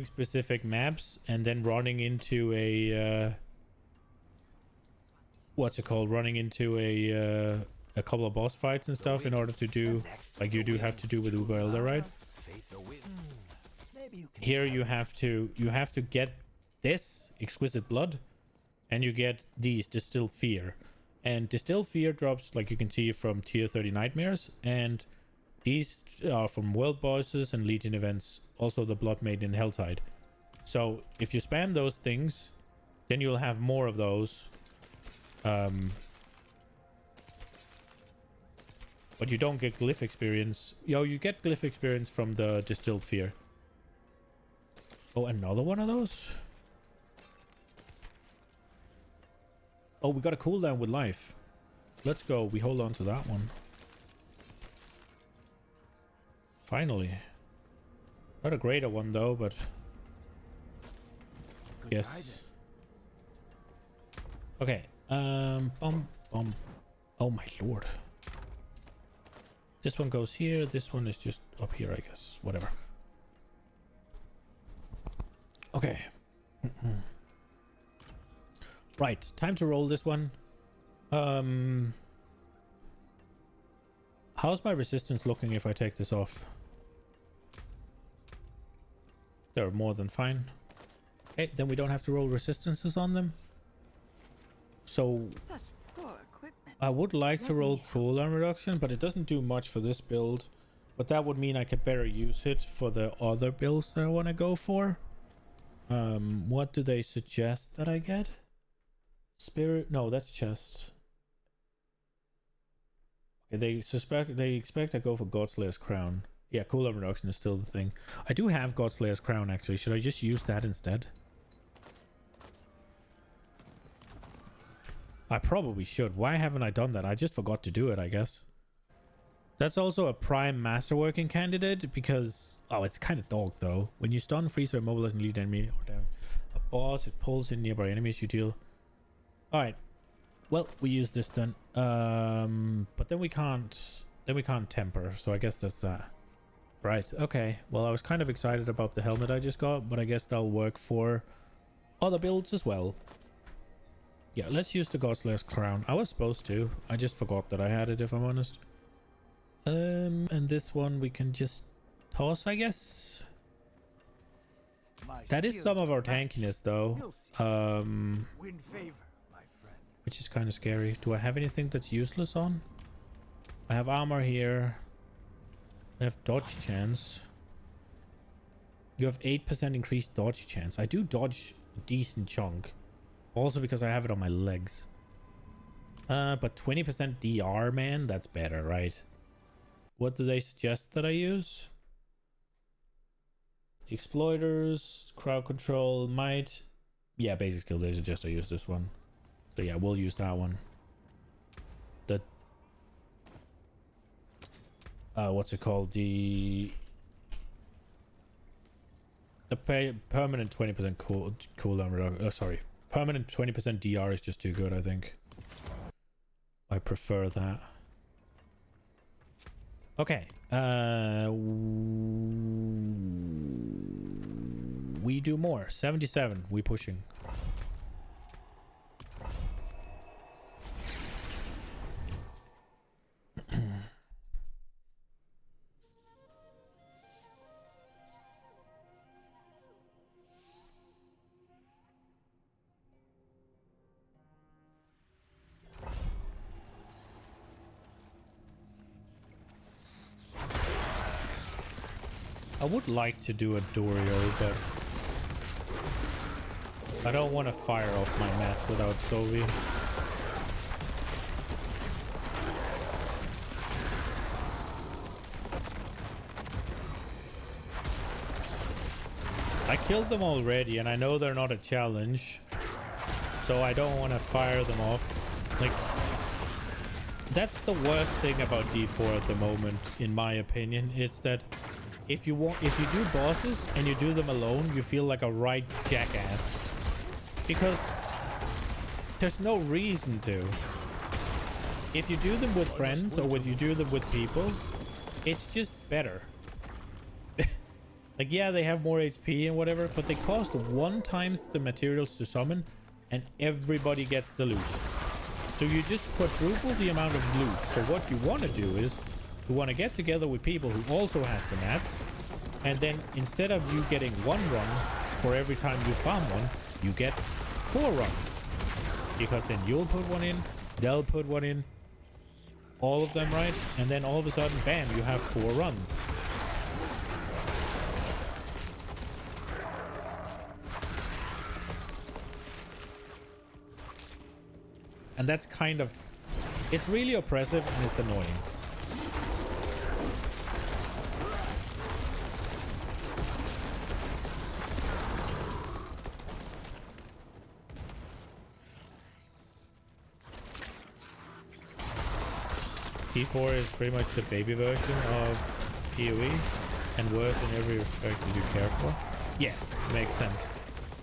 specific maps, and then running into a what's it called? Running into a couple of boss fights and stuff in order to do like you do have to do with Uber Elder, right? Here you have to get this exquisite blood, and you get these distilled fear, and distilled fear drops, like you can see, from tier 30 nightmares, and these are from world bosses and legion events, also the blood maiden helltide. So if you spam those things, then you'll have more of those, but you don't get glyph experience. You get glyph experience from the distilled fear. Oh, another one of those? Oh, we got a cooldown with life. Let's go. We hold on to that one. Finally. Not a greater one though, but yes. Okay. Bum. Oh my lord. This one goes here. This one is just up here, I guess. Whatever. Okay. Right, time to roll this one. How's my resistance looking if I take this off? They're more than fine. Okay, then we don't have to roll resistances on them. So Such poor equipment. I would like to roll cooldown reduction, but it doesn't do much for this build. But that would mean I could better use it for the other builds that I want to go for. What do they suggest that I get? Spirit? No, that's chest. They expect I go for Godslayer's Crown. Yeah, cooldown reduction is still the thing. I do have Godslayer's Crown actually. Should I just use that instead? I probably should. Why haven't I done that? I just forgot to do it, I guess. That's also a prime masterworking candidate because... Oh, it's kind of dog though. When you stun, freeze, or immobilize an elite enemy or down a boss, it pulls in nearby enemies you deal. Alright. Well, we use this then. But then we can't... Then we can't temper, so I guess that's that. Right, okay. Well, I was kind of excited about the helmet I just got, but I guess that'll work for other builds as well. Yeah, let's use the Godslayer's Crown. I was supposed to. I just forgot that I had it, if I'm honest. And this one we can just toss, I guess. That is some of our tankiness, though. Win favor, my friend. Which is kind of scary. Do I have anything that's useless on? I have armor here. I have dodge chance. You have 8% increased dodge chance. I do dodge a decent chunk. Also because I have it on my legs. But 20% DR, man, that's better, right? What do they suggest that I use? Exploiters, crowd control, might. Yeah, basic skill, they suggest I use this one. So yeah, we'll use that one. The what's it called? The permanent 20% cooldown reduction. Oh, sorry. Permanent 20% DR is just too good, I think. I prefer that. Okay. We do more. 77. We pushing. I would like to do a Dorio, but I don't want to fire off my mats without Sovi. I killed them already, and I know they're not a challenge, so I don't want to fire them off. Like, that's the worst thing about D4 at the moment, in my opinion. It's that if you do bosses and you do them alone, you feel like a right jackass. Because there's no reason to. If you do them with friends or when you do them with people, it's just better. Like, yeah, they have more HP and whatever, but they cost 1 times the materials to summon and everybody gets the loot. So you just quadruple the amount of loot. So what you want to do is you want to get together with people who also has the mats, and then instead of you getting 1 run for every time you farm one, you get 4 runs. Because then you'll put 1 in, they'll put 1 in, all of them, right? And then all of a sudden, bam, you have 4 runs. And that's kind of, it's really oppressive and it's annoying. T4 is pretty much the baby version of PoE and worse in every respect that you care for. Yeah, makes sense.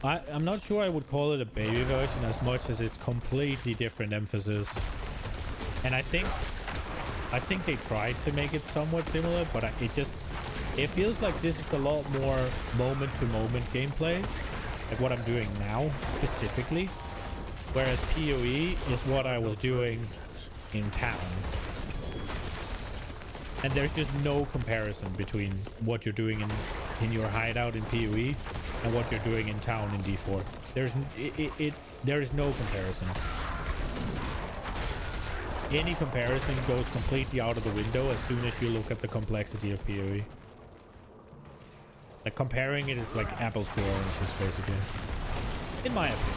I'm not sure I would call it a baby version as much as it's completely different emphasis. And I think they tried to make it somewhat similar, but it feels like this is a lot more moment-to-moment gameplay, like what I'm doing now specifically, whereas PoE is what I was doing in town. And there's just no comparison between what you're doing in your hideout in PoE and what you're doing in town in D4. There is no comparison. Any comparison goes completely out of the window as soon as you look at the complexity of PoE. Like, comparing it is like apples to oranges, basically. In my opinion.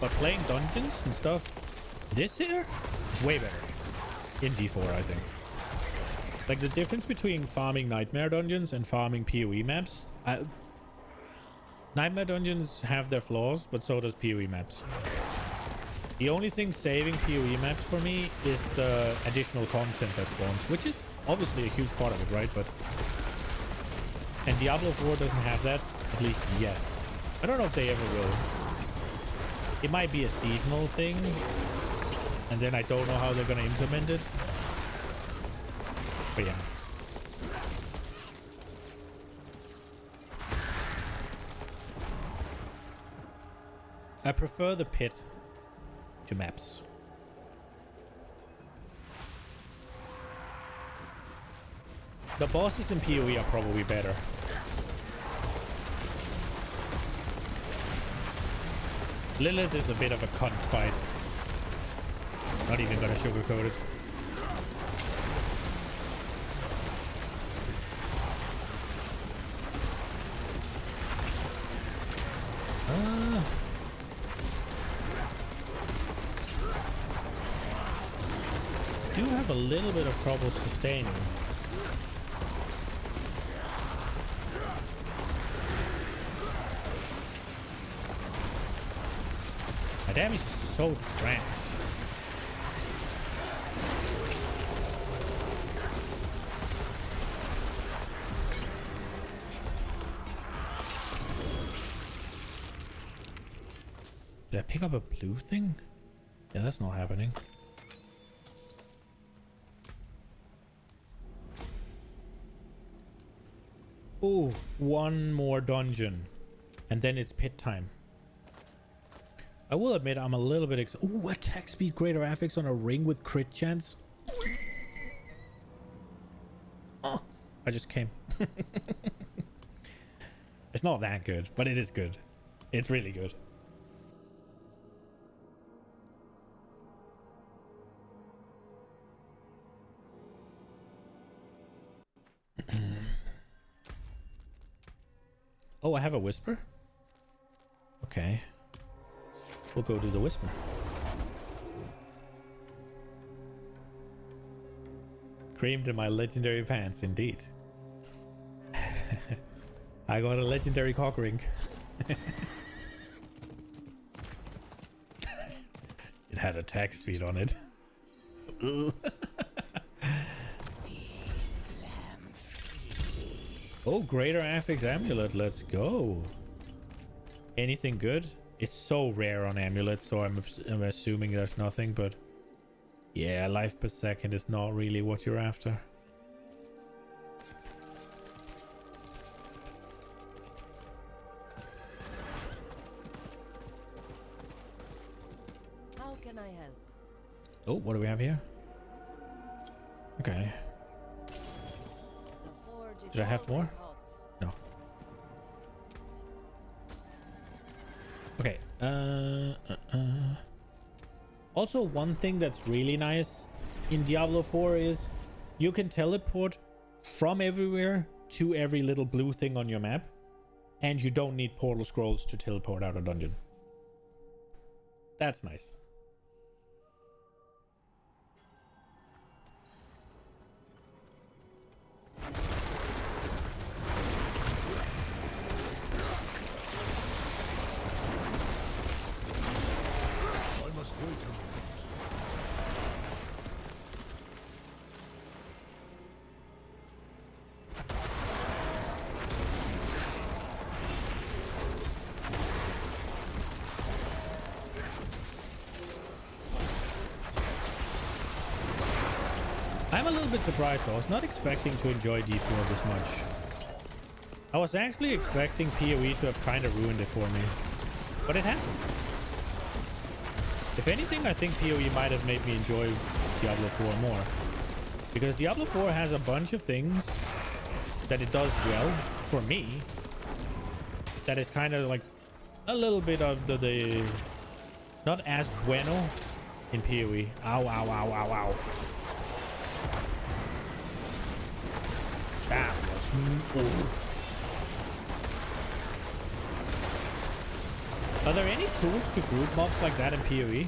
But playing dungeons and stuff, this here is way better in D4, I think. Like the difference between farming Nightmare Dungeons and farming PoE maps. Nightmare Dungeons have their flaws, but so does PoE maps. The only thing saving PoE maps for me is the additional content that spawns, which is obviously a huge part of it, right? And Diablo 4 doesn't have that, at least yet. I don't know if they ever will. It might be a seasonal thing, and then I don't know how they're going to implement it. But yeah. I prefer the pit to maps. The bosses in PoE are probably better. Lilith is a bit of a cunt fight. Not even gonna sugarcoat it. Do have a little bit of trouble sustaining. My damage is so trash. Did I pick up a blue thing? Yeah, that's not happening. Oh, one more dungeon. And then it's pit time. I will admit I'm a little bit ooh, attack speed greater affix on a ring with crit chance. Oh, I just came. It's not that good, but it is good. It's really good. Oh, I have a whisper? Okay. We'll go to the whisper. Creamed in my legendary pants, indeed. I got a legendary cock ring. It had attack speed on it. Oh, greater affix amulet. Let's go. Anything good? It's so rare on amulet, so I'm assuming there's nothing, but yeah, life per second is not really what you're after. How can I help? Oh, what do we have here? Okay. Did I have more? No. Okay. Also, one thing that's really nice in Diablo 4 is you can teleport from everywhere to every little blue thing on your map, and you don't need portal scrolls to teleport out a dungeon. That's nice. I'm a little bit surprised. I was not expecting to enjoy D4 this much. I was actually expecting PoE to have kind of ruined it for me, but it hasn't. If anything, I think PoE might have made me enjoy Diablo 4 more, because Diablo 4 has a bunch of things that it does well for me that is kind of like a little bit of the not as bueno in PoE. Ow, ow, ow, ow, ow. That was... Are there any tools to group mobs like that in PoE?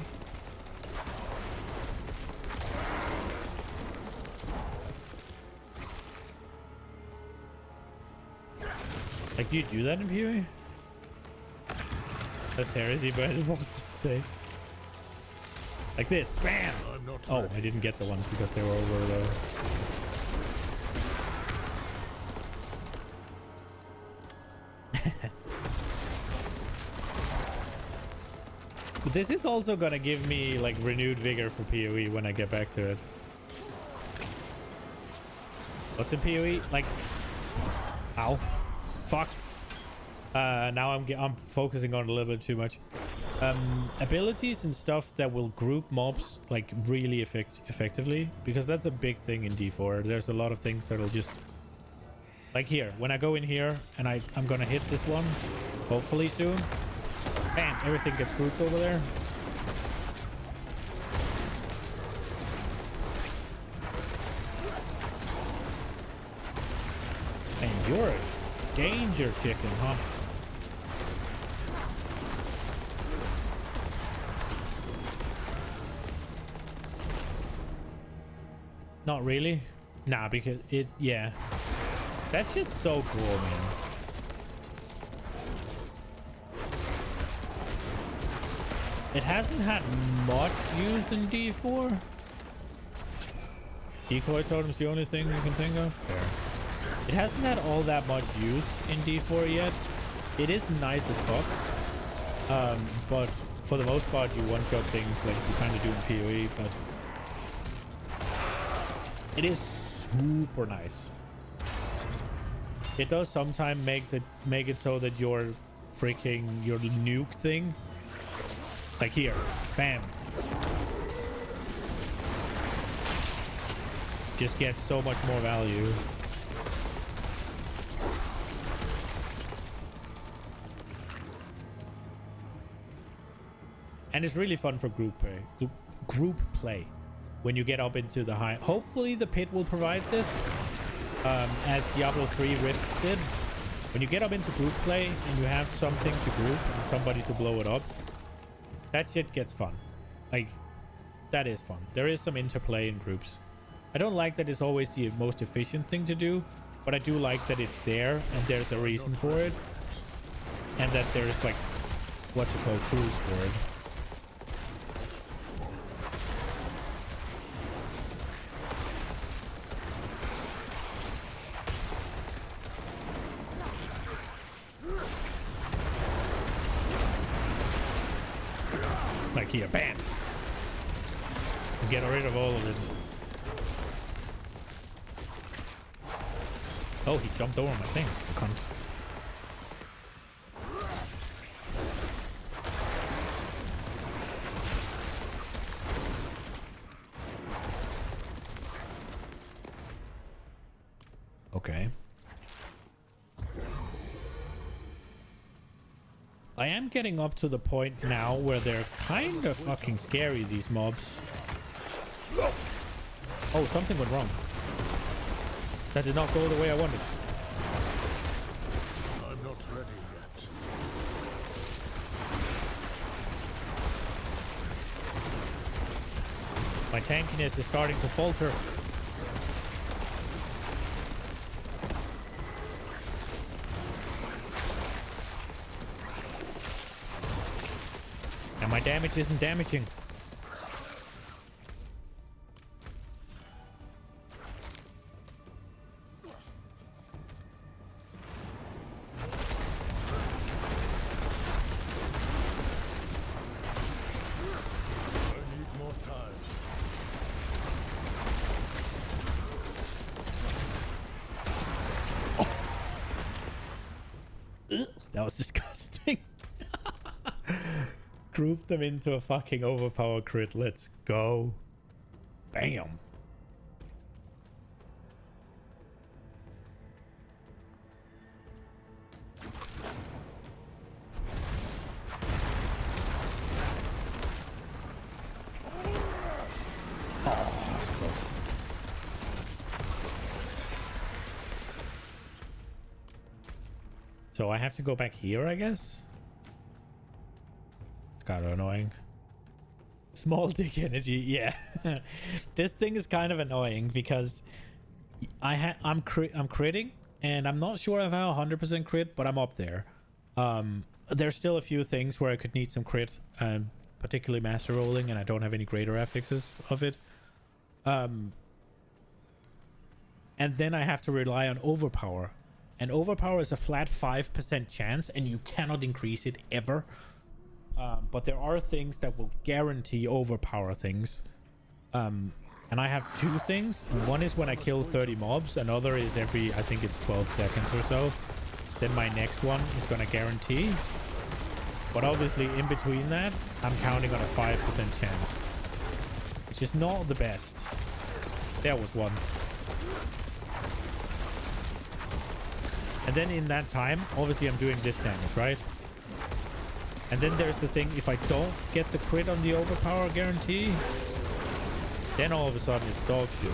Like, do you do that in PoE? That's heresy, but it's supposed to stay. Like this, bam! I'm not Oh, ready. I didn't get the ones because they were over low. But this is also gonna give me like renewed vigor for PoE when I get back to it. What's in PoE? Like, ow, fuck. Now I'm focusing on it a little bit too much. Abilities and stuff that will group mobs like really effectively, because that's a big thing in D4. There's a lot of things that'll just like here. When I go in here and I'm gonna hit this one, hopefully soon. Bam! Everything gets grouped over there. And you're a danger chicken, huh? Not really. Nah, because yeah. That shit's so cool, man. It hasn't had much use in D4. Decoy totem's the only thing you can think of. Fair. It hasn't had all that much use in D4 yet. It is nice as fuck. But for the most part, you one-shot things like you kind of do in PoE, but it is super nice. It does sometimes make it so that your nuke thing, like here, bam, just gets so much more value. And it's really fun for group play when you get up into the high. Hopefully the pit will provide this, as Diablo 3 Rift did. When you get up into group play and you have something to group and somebody to blow it up, that shit gets fun. Like, that is fun. There is some interplay in groups. I don't like that it's always the most efficient thing to do, but I do like that it's there and there's a reason for it, and that there's like, what's it called, tools for it. Like here, bam! And get rid of all of it. Oh, he jumped over my thing. Cunt. Okay. I am getting up to the point now where they're kind of fucking scary, these mobs. Oh, something went wrong. That did not go the way I wanted. I'm not ready yet. My tankiness is starting to falter. And my damage isn't damaging. I need more time. That was disgusting. Group them into a fucking overpower crit. Let's go. Bam. Oh, that was close. So I have to go back here, I guess? It's kind of annoying. Small dick energy, yeah. This thing is kind of annoying because I'm critting, and I'm not sure if I have 100% crit, but I'm up there. There's still a few things where I could need some crit, particularly master rolling, and I don't have any greater affixes of it. And then I have to rely on overpower, and overpower is a flat 5% chance, and you cannot increase it ever. But there are things that will guarantee overpower things. And I have two things. And one is when I kill 30 mobs. Another is every, I think it's 12 seconds or so. Then my next one is going to guarantee. But obviously in between that, I'm counting on a 5% chance. Which is not the best. There was one. And then in that time, obviously I'm doing this damage, right? And then there's the thing, if I don't get the crit on the overpower guarantee, then all of a sudden it's dog shit.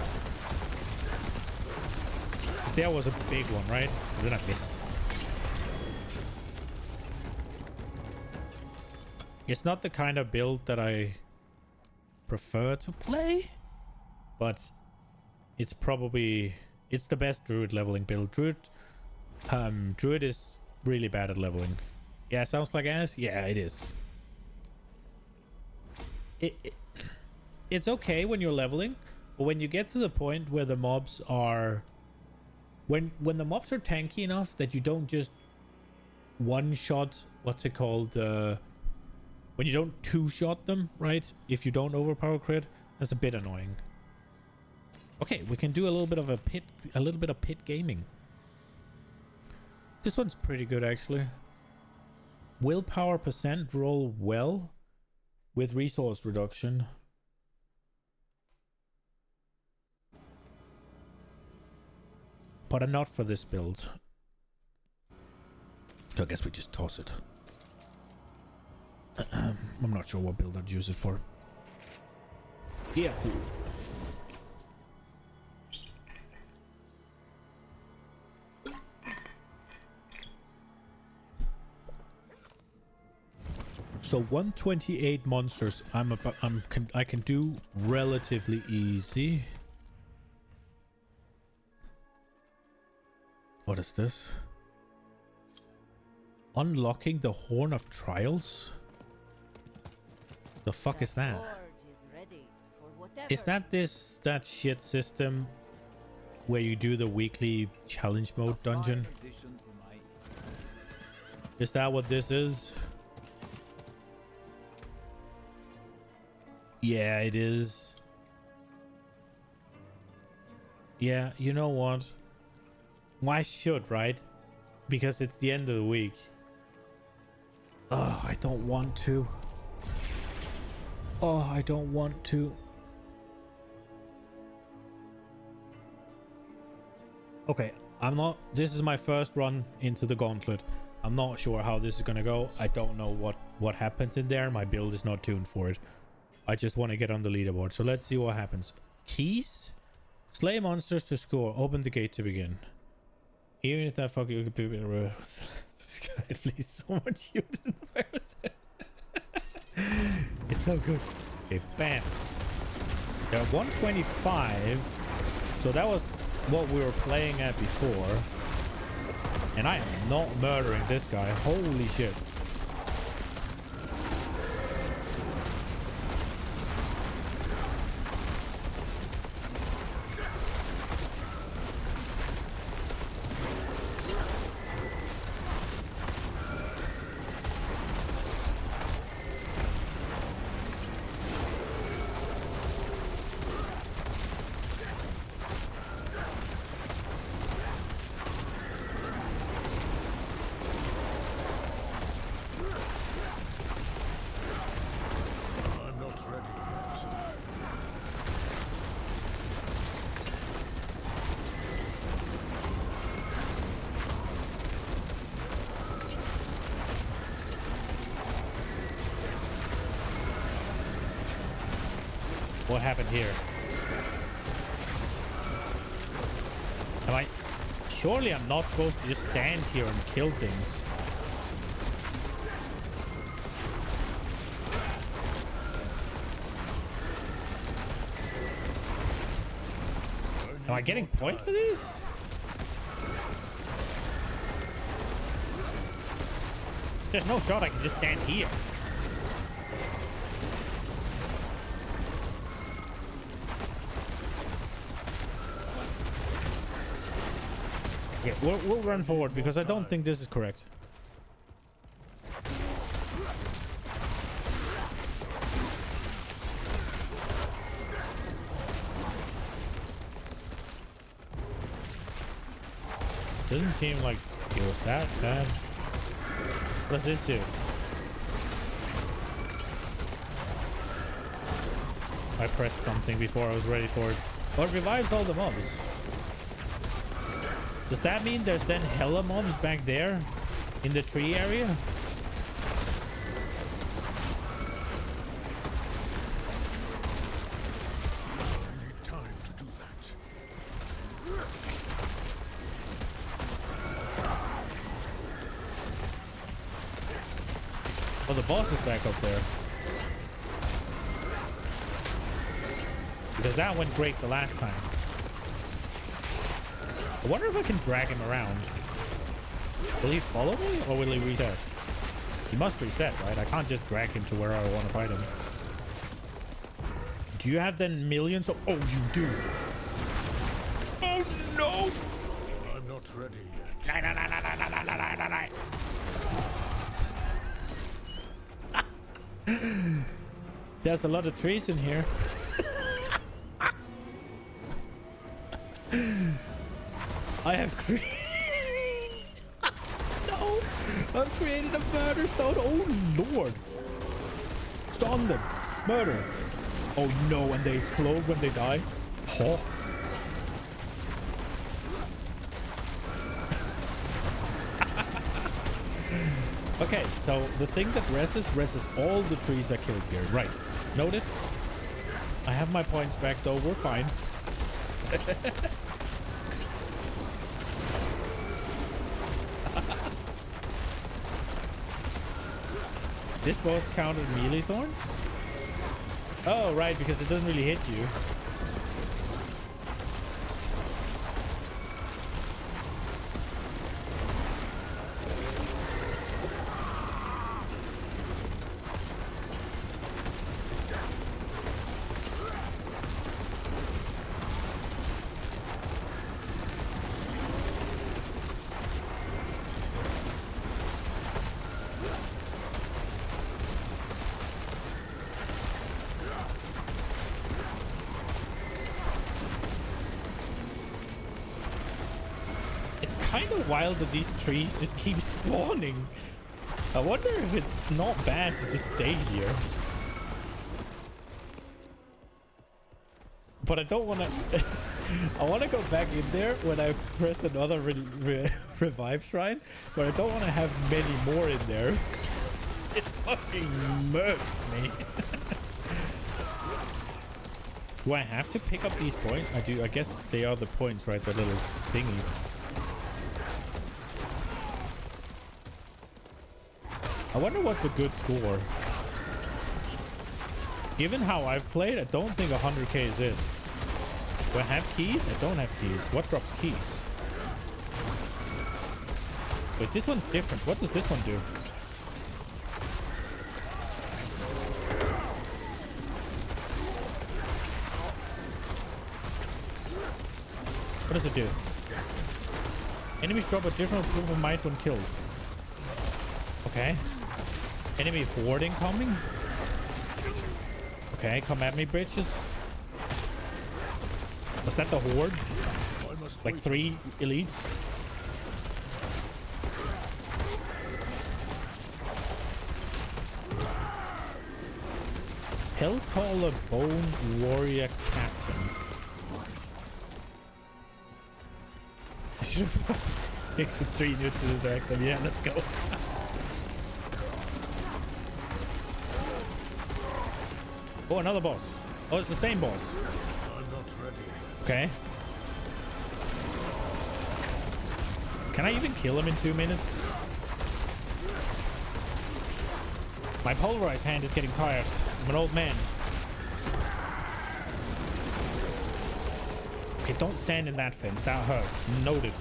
There was a big one, right? And then I missed. It's not the kind of build that I prefer to play, but it's probably, it's the best druid leveling build. Druid is really bad at leveling. Yeah, sounds like ass. Yeah, it is. It's okay when you're leveling, but when you get to the point where the mobs are, when the mobs are tanky enough that you don't just one shot, what's it called, when you don't two shot them, right? If you don't overpower crit, that's a bit annoying. Okay, we can do a little bit of pit gaming. This one's pretty good actually. Willpower percent roll well with resource reduction. But not for this build. So I guess we just toss it. I'm not sure what build I'd use it for. Yeah, cool. So 128 monsters I can do relatively easy. What is this? Unlocking the Horn of Trials? The fuck is that? Is that that shit system where you do the weekly challenge mode dungeon? Is that what this is? Yeah, it is. Yeah, you know what? Why should, right? Because it's the end of the week. Oh, I don't want to. Oh, I don't want to. Okay, this is my first run into the gauntlet. I'm not sure how this is gonna go. I don't know what happens in there. My build is not tuned for it. I just want to get on the leaderboard. So let's see what happens. Keys? Slay monsters to score. Open the gate to begin. Even if that fucking could be this guy please so much cute in the It's so good. Okay, bam. They're 125. So that was what we were playing at before. And I am not murdering this guy. Holy shit. What happened here? Surely I'm not supposed to just stand here and kill things. Am I getting points for these? There's no shot I can just stand here. Okay, we'll run forward because I don't think this is correct. Doesn't seem like it was that bad. What does this do? I pressed something before I was ready for it. Oh, it revives all the mobs. Does that mean there's then hella mobs back there in the tree area? I need time to do that. Oh, the boss is back up there. Because that went great the last time. I wonder if I can drag him around. Will he follow me or will he reset? He must reset, right? I can't just drag him to where I want to fight him. Do you have then millions of... Oh, you do. Oh, no. I'm not ready yet. There's a lot of trees in here. I have created... No! I've created a murder stone. Oh, Lord. Stun them. Murder. Oh, no. And they explode when they die. Oh. Okay, so the thing that rests all the trees I killed here. Right. Noted. I have my points back, though. We're fine. This boss counted melee thorns? Oh, right, because it doesn't really hit you. Kind of wild that these trees just keep spawning. I wonder if it's not bad to just stay here. But I don't want to... I want to go back in there when I press another revive shrine. But I don't want to have many more in there. It fucking murked me. Do I have to pick up these points? I do. I guess they are the points, right? The little thingies. I wonder what's a good score. Given how I've played, I don't think 100k is it. Do I have keys? I don't have keys. What drops keys? Wait, this one's different. What does this one do? What does it do? Enemies drop a different proof of might when killed. Okay. Enemy horde incoming. Okay, come at me, bitches. Was that the horde? Like 3 elites? Hellcaller Bone Warrior Captain. I should have put 6 and 3 new to the direction. Yeah, let's go. Oh, another boss. Oh, it's the same boss. I'm not ready. Okay. Can I even kill him in 2 minutes? My polarized hand is getting tired. I'm an old man. Okay, don't stand in that fence. That hurts. Noted.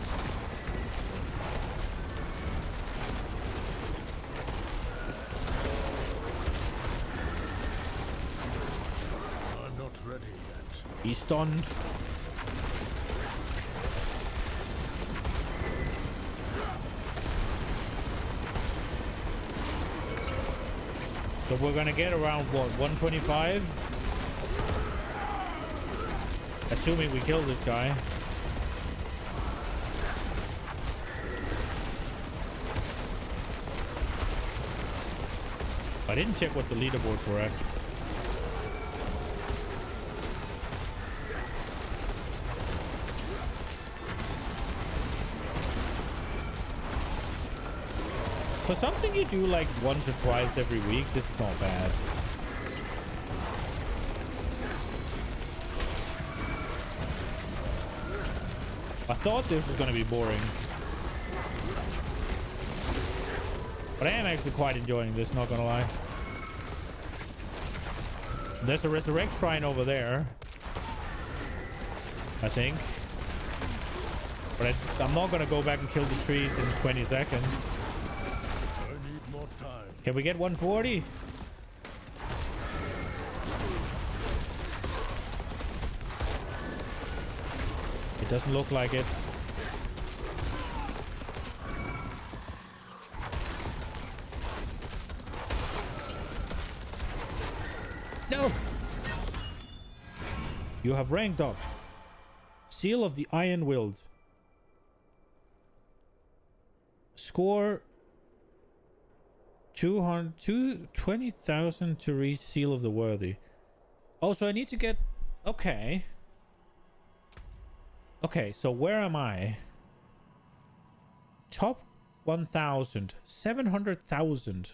I'm not ready yet. He's stunned. So we're gonna get around what, 125? Assuming we kill this guy. I didn't check what the leaderboards were at. For something you do like once or twice every week, this is not bad. I thought this was going to be boring. But I am actually quite enjoying this, not gonna lie. There's a resurrect shrine over there, I think. But I'm not gonna go back and kill the trees in 20 seconds. I need more time. Can we get 140? It doesn't look like it. No! You have ranked up. Seal of the Iron Willed. Score 20,000 to reach Seal of the Worthy. Oh, so I need to get... Okay. Okay, so where am I? Top 1,000. 700,000.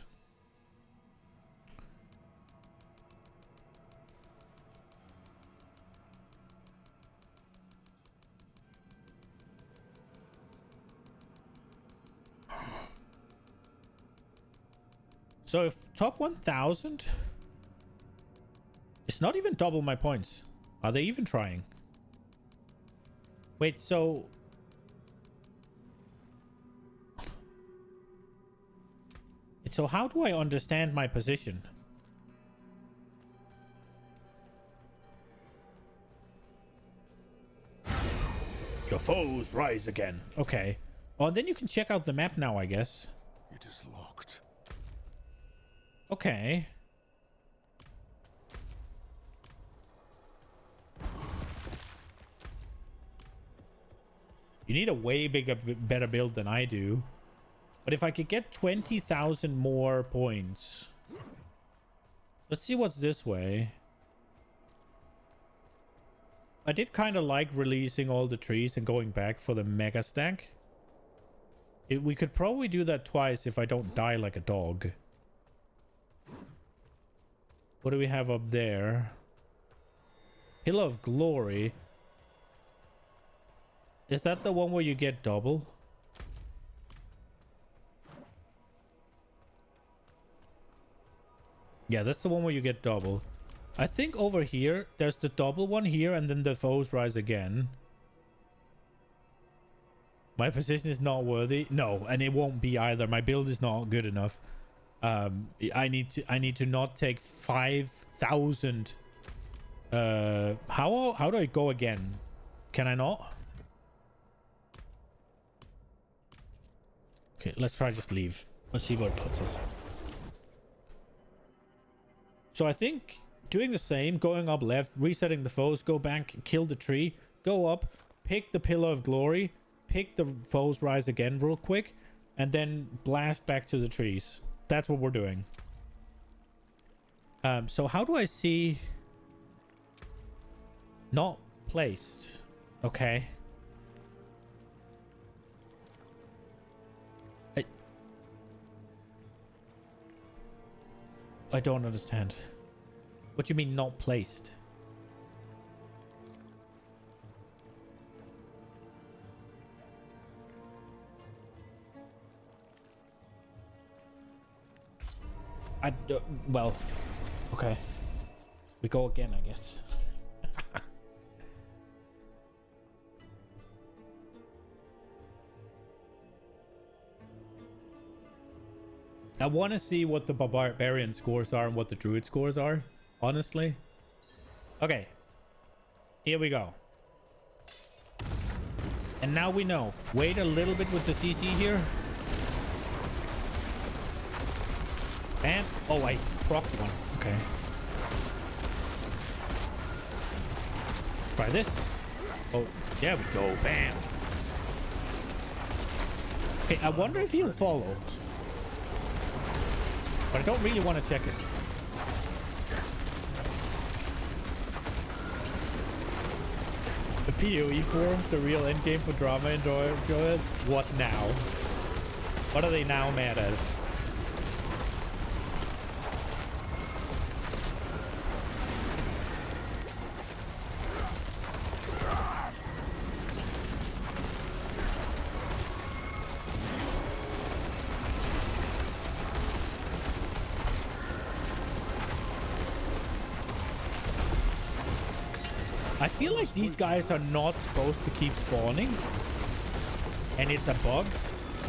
So if top 1,000... It's not even double my points. Are they even trying? Wait, so... So how do I understand my position? Your foes rise again. Okay. Oh, and then you can check out the map now, I guess. It is locked. Okay. You need a way bigger, better build than I do. But if I could get 20,000 more points. Let's see what's this way. I did kind of like releasing all the trees and going back for the mega stack. We could probably do that twice if I don't die like a dog. What do we have up there? Pillar of Glory. Is that the one where you get double? Yeah, that's the one where you get double. I think over here, there's the double one here, and then the foes rise again. My position is not worthy. No, and it won't be either. My build is not good enough. I need to not take 5,000. How do I go again? Can I not? Okay, let's try just leave. Let's see what it puts us. So I think doing the same, going up left, resetting the foes, go back, kill the tree, go up, pick the Pillar of Glory, pick the foes rise again real quick, and then blast back to the trees. That's what we're doing. So how do I see... Not placed. Okay. I don't understand. What do you mean not placed? Well, okay. We go again, I guess. I want to see what the barbarian scores are and what the druid scores are, honestly. Okay. Here we go. And now we know. Wait a little bit with the CC here. Bam. Oh, I procced one. Okay. Try this. Oh, there we go. Bam. Okay, I wonder if he'll follow. But I don't really want to check it. The PoE forums, the real endgame for drama and joy. What now? What are they now mad at? I feel like these guys are not supposed to keep spawning, and it's a bug,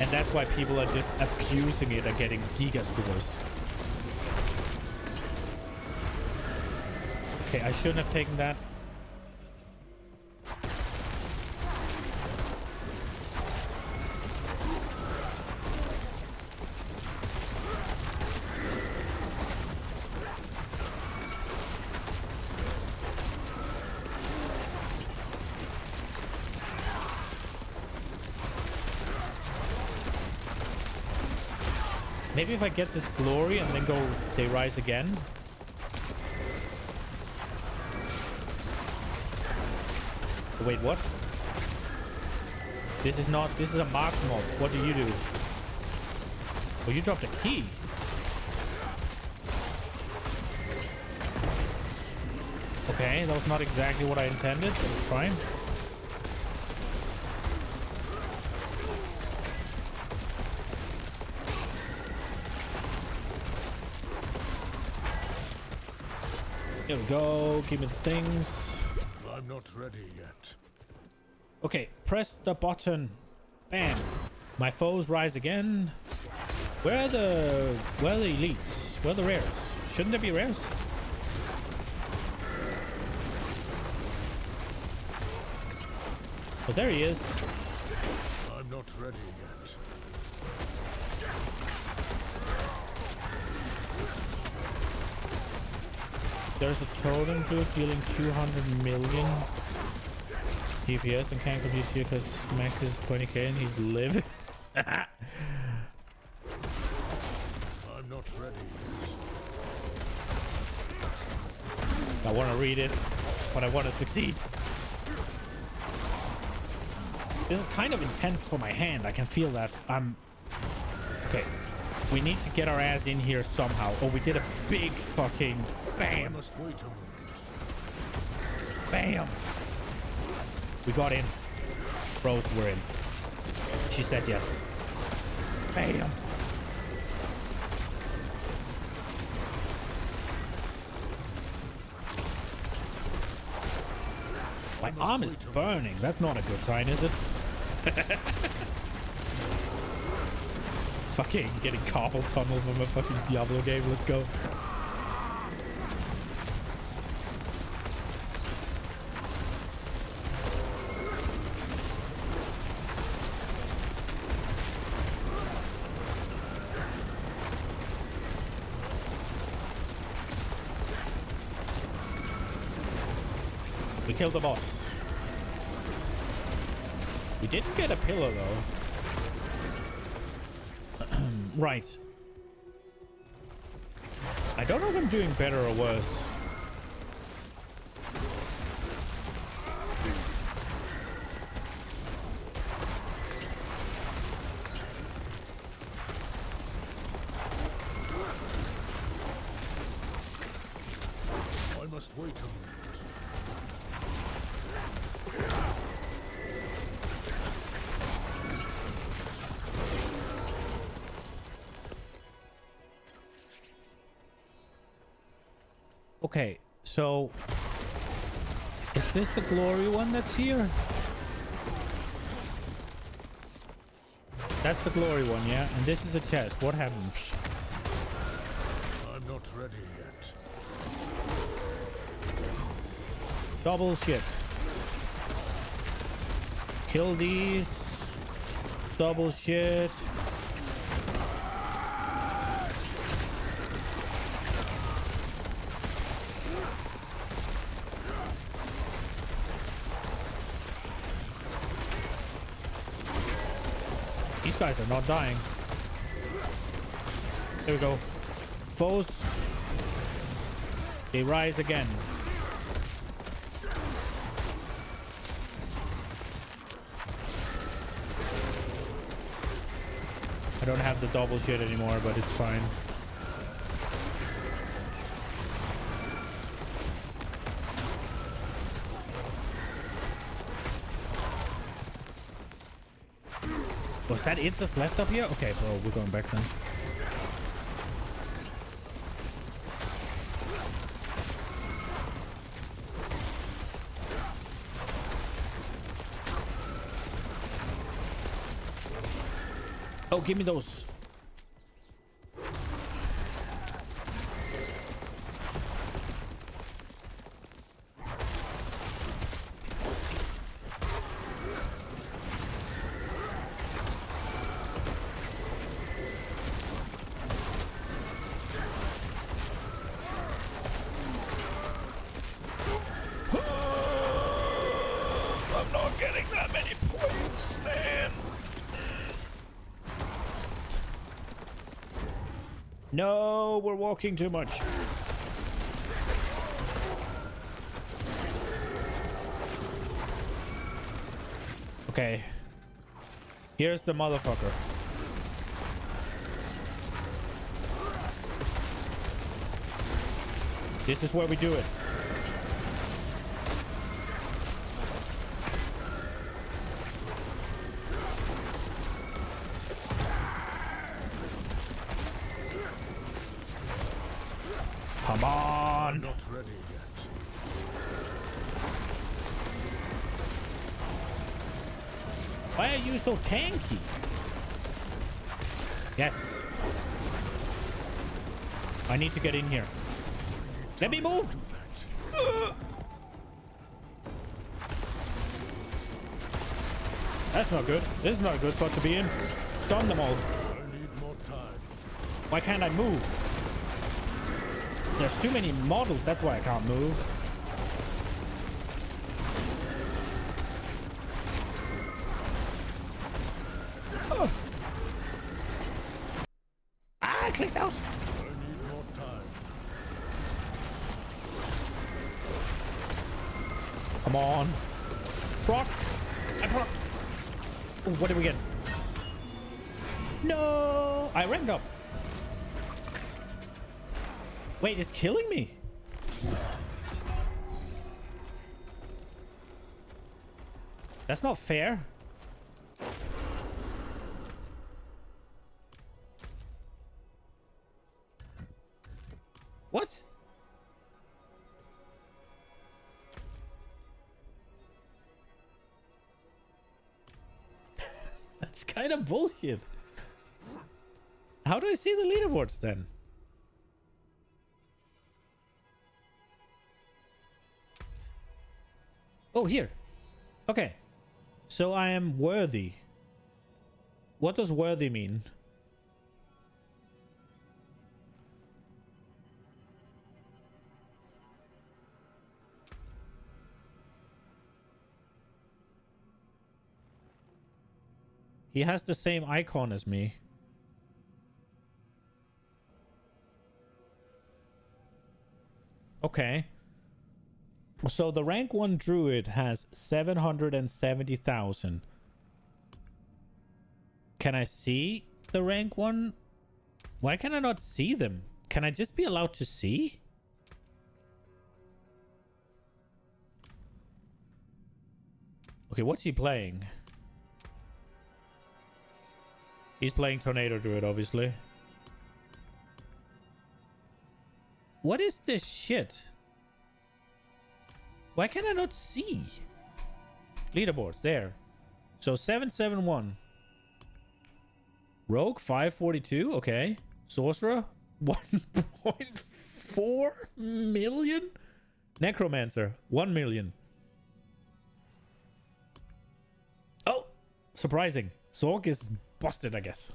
and that's why people are just abusing it and getting giga scores. Okay, I shouldn't have taken that. Maybe if I get this glory and then go, they rise again. Wait, what? This is not, this is a mark mob. What do you do? Oh, you dropped a key. Okay, that was not exactly what I intended, but it's fine. Here we go. Give me the things. I'm not ready yet. Okay, press the button. Bam. My foes rise again. Where are the elites? Where are the rares? Shouldn't there be rares? Oh, there he is. I'm not ready yet. There's a totem dude dealing 200 million DPS and can't compete here because max is 20k and he's living. I'm not ready yet. I want to read it, but I want to succeed. This is kind of intense for my hand. I can feel that. Okay. We need to get our ass in here somehow. Oh, we did a big fucking bam. I must wait a moment. Bam. We got in. Bros, we're in. She said yes. Bam. My arm is burning. That's not a good sign, is it? Fucking getting carpal tunnel from a fucking Diablo game. Let's go. We killed the boss. We didn't get a pillar though. Right. I don't know if I'm doing better or worse. I must wait a moment. Okay, so is this the glory one that's here? That's the glory one, yeah? And this is a chest. What happens? not ready yet. Double shit. Kill these. Double shit. These guys are not dying. There we go. Foes. They rise again. I don't have the double shit anymore, but it's fine. Was that it just left up here? Okay, bro, we're going back then. Oh, give me those. I'm not getting that many points, man. No, we're walking too much. Okay. Here's the motherfucker. This is where we do it. Come on. Not ready yet. Why are you so tanky? Yes. I need to get in here. Let me move. That's not good. This is not a good spot to be in. Stun them all. I need more time. Why can't I move? There's too many models. That's why I can't move. Oh. Ah, I clicked out. I need more time. Come on. Proc. I proc. Oh, what did we get? No. I ranked up. Wait, it's killing me. That's not fair. What? That's kind of bullshit. How do I see the leaderboards then? Oh, here. Okay. So I am worthy. What does worthy mean? He has the same icon as me. Okay. So the rank 1 druid has 770,000. Can I see the rank 1? Why can I not see them? Can I just be allowed to see? Okay, what's he playing? He's playing Tornado Druid, obviously. What is this shit? Why can I not see? Leaderboards, there. So 771. Rogue 542, okay. Sorcerer 1.4 million? Necromancer, 1 million. Oh, surprising. Zorg is busted, I guess.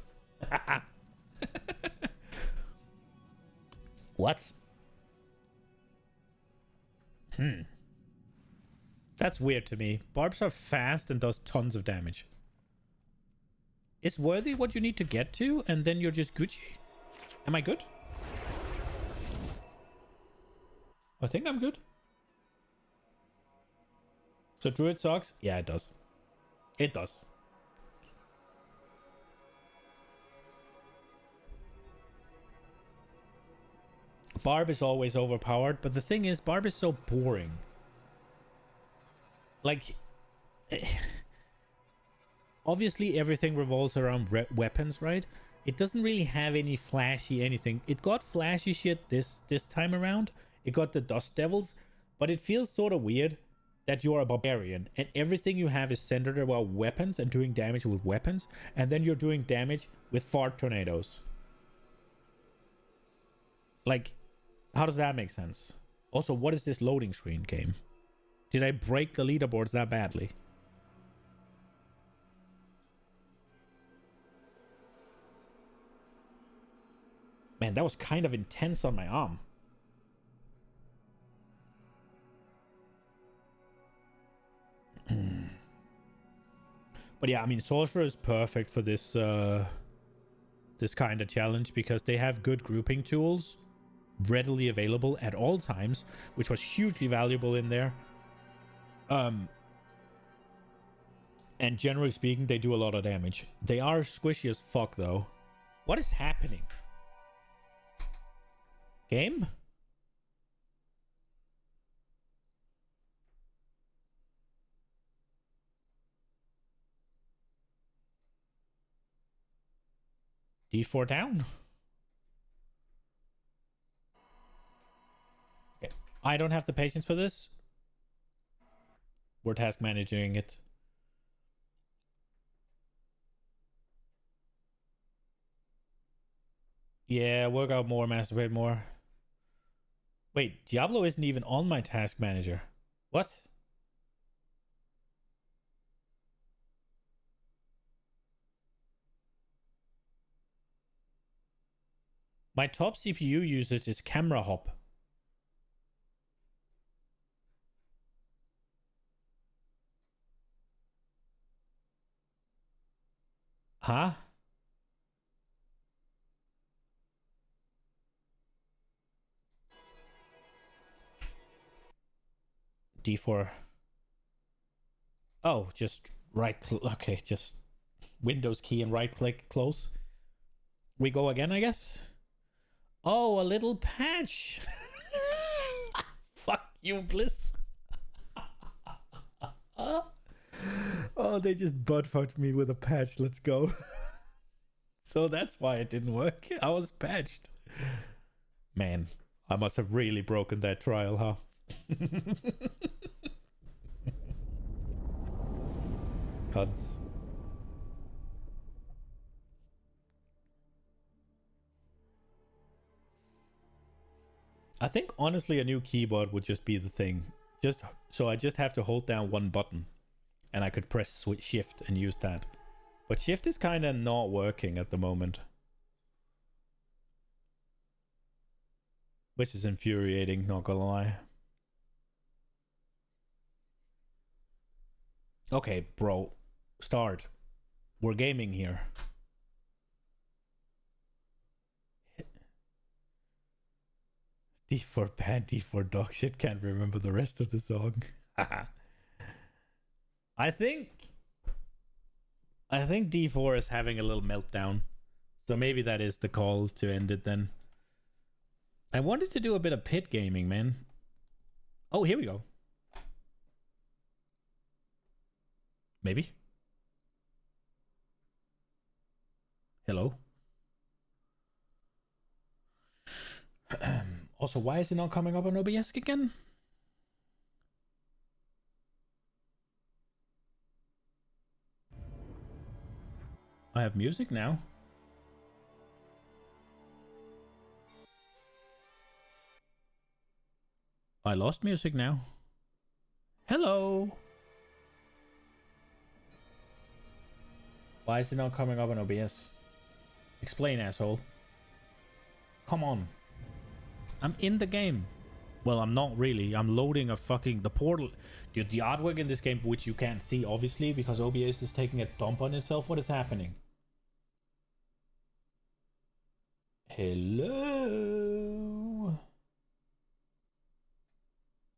What? That's weird to me. Barbs are fast and does tons of damage. Is worthy what you need to get to, and then you're just Gucci? Am I good? I think I'm good. So Druid sucks? Yeah, it does. It does. Barb is always overpowered, but the thing is, Barb is so boring. Like, obviously everything revolves around weapons, right? It doesn't really have any flashy anything. It got flashy shit this time around. It got the Dust Devils, but it feels sort of weird that you're a barbarian and everything you have is centered around weapons and doing damage with weapons, and then you're doing damage with fart tornadoes. Like, how does that make sense? Also, what is this loading screen game? Did I break the leaderboards that badly? Man, that was kind of intense on my arm. But yeah, I mean, Sorcerer is perfect for this this kind of challenge because they have good grouping tools readily available at all times, which was hugely valuable in there. And generally speaking, they do a lot of damage. They are squishy as fuck, though. What is happening? Game? D4 down? Okay. I don't have the patience for this. We're task managing it. Yeah, work out more, masturbate more. Wait, Diablo isn't even on my task manager. What? My top CPU usage is camera hop. Huh? D4. Oh, just okay, just Windows key and right click close. We go again, I guess. Oh, a little patch. Fuck you, Bliss. Oh, they just butt fucked me with a patch. Let's go. So that's why it didn't work. I was patched. Man, I must have really broken that trial, huh? Cuds. I think honestly a new keyboard would just be the thing. Just so I just have to hold down one button and I could press shift and use that. But shift is kind of not working at the moment. Which is infuriating, not gonna lie. Okay, bro. Start. We're gaming here. D4 bad, D4 dog shit. Can't remember the rest of the song. I think D4 is having a little meltdown. So maybe that is the call to end it then. I wanted to do a bit of pit gaming, man. Oh, here we go. Maybe. Hello. Also, why is it not coming up on OBS again? I have music now. I lost music now. Hello. Why is it not coming up on OBS? Explain, asshole. Come on. I'm in the game. Well, I'm not really. I'm loading a fucking... The portal... Dude, the artwork in this game, which you can't see, obviously, because OBS is taking a dump on itself. What is happening? Hello?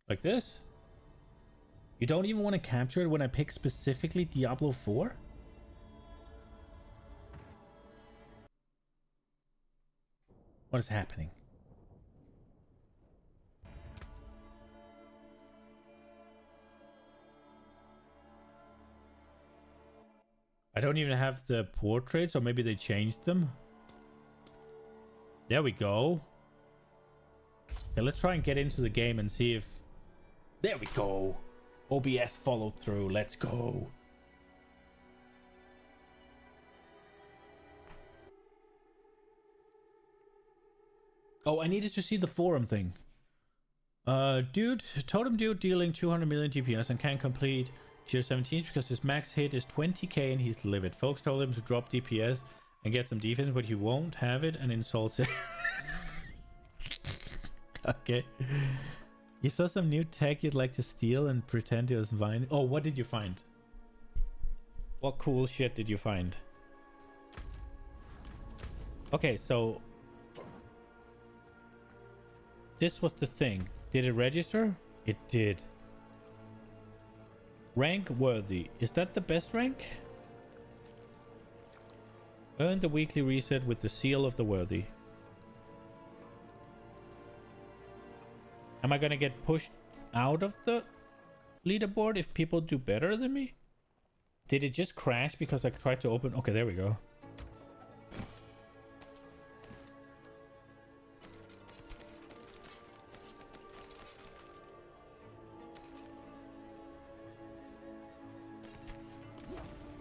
Like this? You don't even want to capture it when I pick specifically Diablo 4? What is happening? I don't even have the portraits, or maybe they changed them. There we go. Okay, let's try and get into the game and see if... There we go. OBS followed through. Let's go. Oh, I needed to see the forum thing. Dude, Totem Dude dealing 200 million DPS and can't complete tier 17 because his max hit is 20k and he's livid. Folks told him to drop DPS and get some defense, but he won't have it and insults it. Okay. You saw some new tech you'd like to steal and pretend it was Vine. Oh, what did you find? What cool shit did you find? Okay, so... This was the thing. Did it register? It did. Rank worthy. Is that the best rank? Earn the weekly reset with the seal of the worthy. Am I gonna get pushed out of the leaderboard if people do better than me? Did it just crash because I tried to open... Okay, there we go.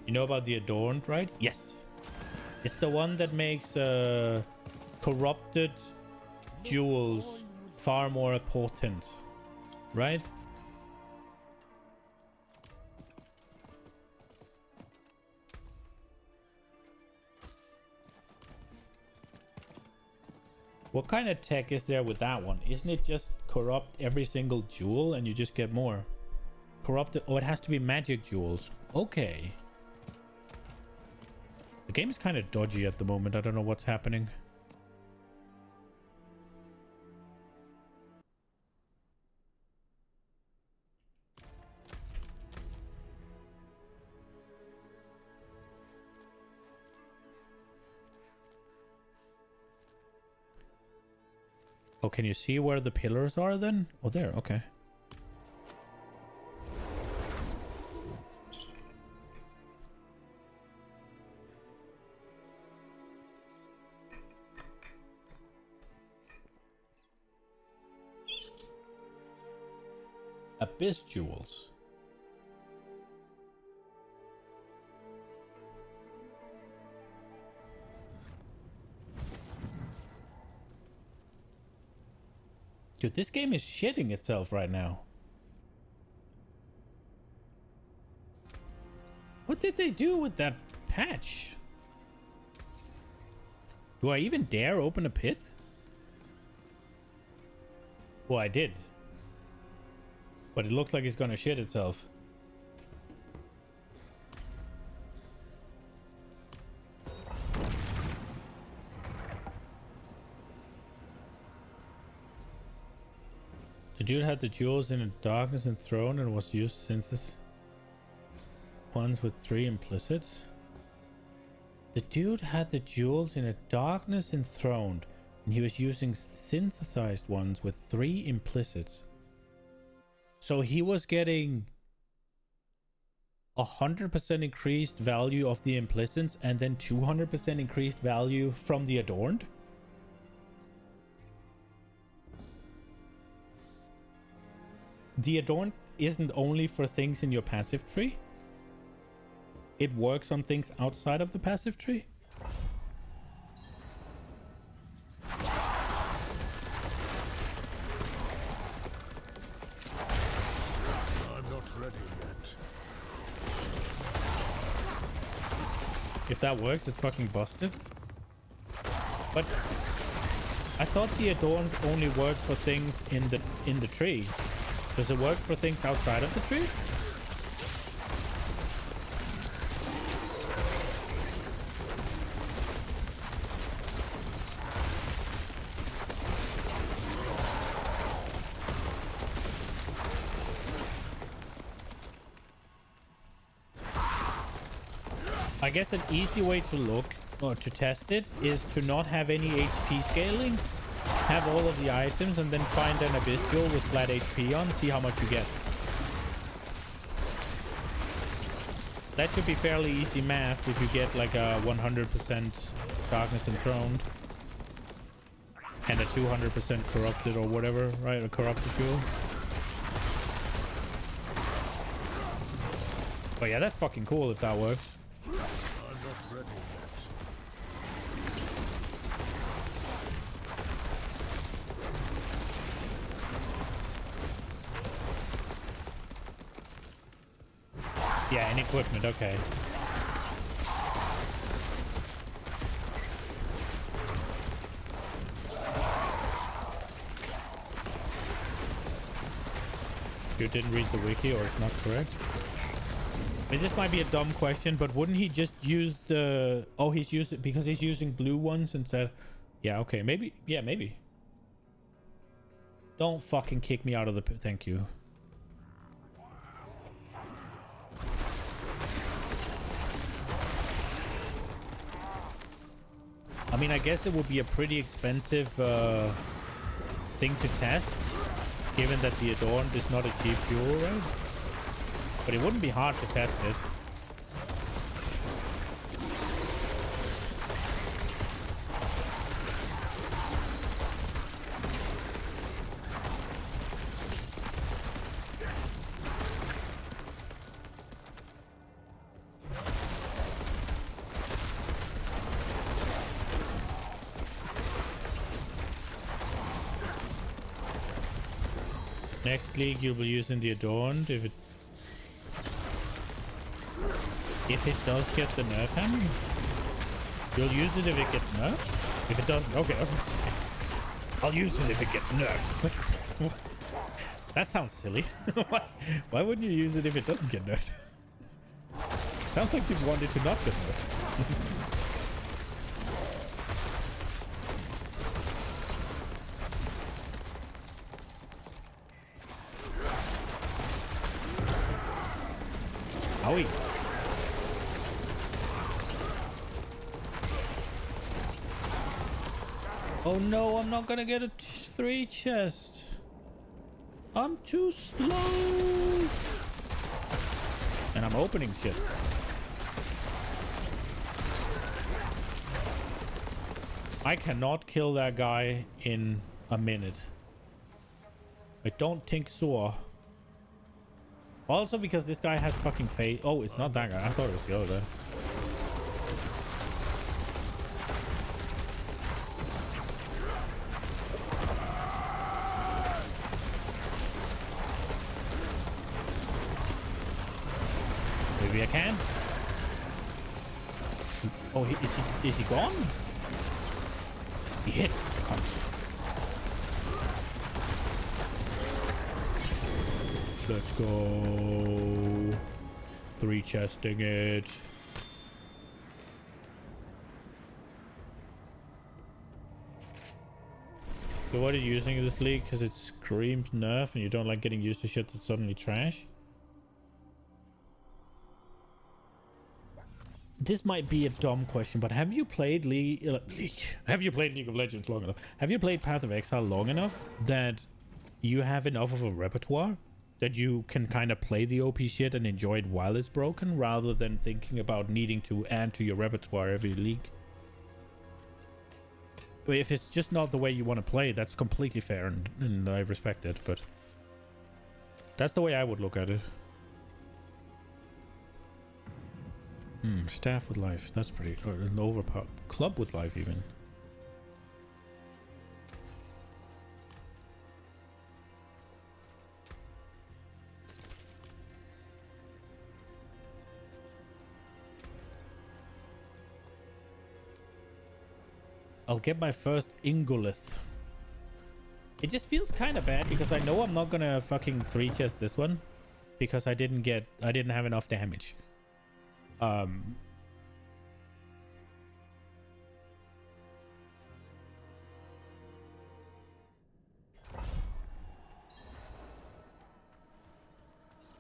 You know about the Adorned, right? Yes. It's the one that makes corrupted jewels far more potent, right? What kind of tech is there with that one? Isn't it just corrupt every single jewel and you just get more? Corrupted... Oh, it has to be magic jewels. Okay. The game is kind of dodgy at the moment. I don't know what's happening. Oh, can you see where the pillars are then? Oh, there. Okay. Abyss jewels. Dude, this game is shitting itself right now. What did they do with that patch? Do I even dare open a pit? Well, I did. But it looks like it's gonna shit itself. The dude had the jewels in the darkness enthroned and was used synthesis. Ones with 3 implicits. The dude had the jewels in a darkness enthroned and he was using synthesized ones with 3 implicits. So he was getting 100% increased value of the implicits and then 200% increased value from the adorned? The adorned isn't only for things in your passive tree. It works on things outside of the passive tree. If that works, it's fucking busted. But I thought the adorns only worked for things in the tree. Does it work for things outside of the tree? I guess an easy way to look or to test it is to not have any HP scaling, have all of the items, and then find an abyssal with flat HP on, see how much you get. That should be fairly easy math if you get like a 100% darkness enthroned and a 200% corrupted or whatever, right? A corrupted jewel. But yeah, that's fucking cool if that works. I'm not ready yet. Yeah, and equipment, okay. You didn't read the wiki, or it's not correct? I mean, this might be a dumb question, but wouldn't he just use the... Oh, he's used it because he's using blue ones instead. Yeah, okay, maybe. Yeah, maybe. Don't fucking kick me out of the... Thank you. I mean, I guess it would be a pretty expensive thing to test, given that the Adorned is not a cheap fuel, right? But it wouldn't be hard to test it. Next league you'll be using the Adorned if it does get the nerf hammer. You'll use it if it gets nerfed? If it doesn't, okay, I was about to say. I'll use it if it gets nerfed. That sounds silly. Why wouldn't you use it if it doesn't get nerfed? Sounds like you want it to not get nerfed. Owie. Oh no, I'm not gonna get a 3 chest. I'm too slow. And I'm opening shit. I cannot kill that guy in a minute. I don't think so. Also because this guy has fucking face. Oh, it's not that guy. I thought it was the other guy. Maybe I can. Oh, is he gone? He hit the cunt. Let's go. 3 chesting it. So what are you using in this league? Because it screams nerf and you don't like getting used to shit that's suddenly trash? This might be a dumb question, but have you played Have you played League of Legends long enough? Have you played Path of Exile long enough that you have enough of a repertoire that you can kind of play the OP shit and enjoy it while it's broken, rather than thinking about needing to add to your repertoire every league? I mean, if it's just not the way you want to play, that's completely fair, and I respect it, but that's the way I would look at it. Staff with life. That's pretty... Or an overpower. Club with life, even. I'll get my first Ingolith. It just feels kind of bad because I know I'm not gonna fucking 3-chest this one because I didn't have enough damage.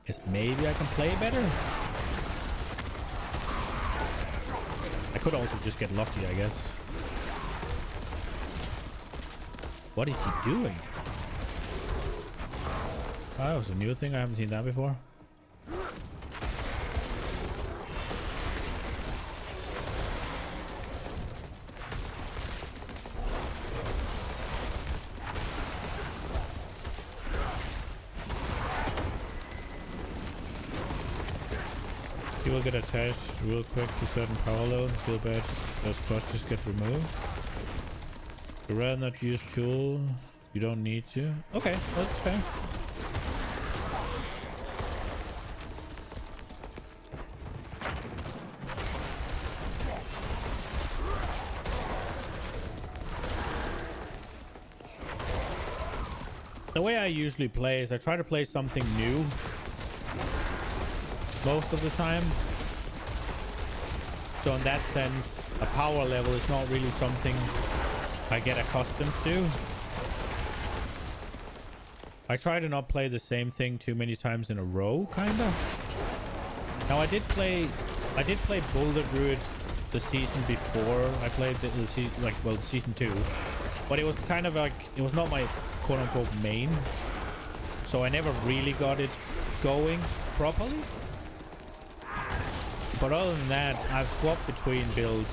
Guess maybe I can play better. I could also just get lucky, I guess. What is he doing? Oh, that was a new thing. I haven't seen that before. You will get attached real quick to certain power loads. Feel bad. Those costs just get removed. You'd rather not use fuel. You don't need to. Okay, that's fair. The way I usually play is I try to play something new most of the time. So in that sense, a power level is not really something I get accustomed to. I try to not play the same thing too many times in a row, kinda. Now I did play Boulder Druid the season before. I played the season 2, but it was kind of like, it was not my quote-unquote main, so I never really got it going properly. But other than that, I've swapped between builds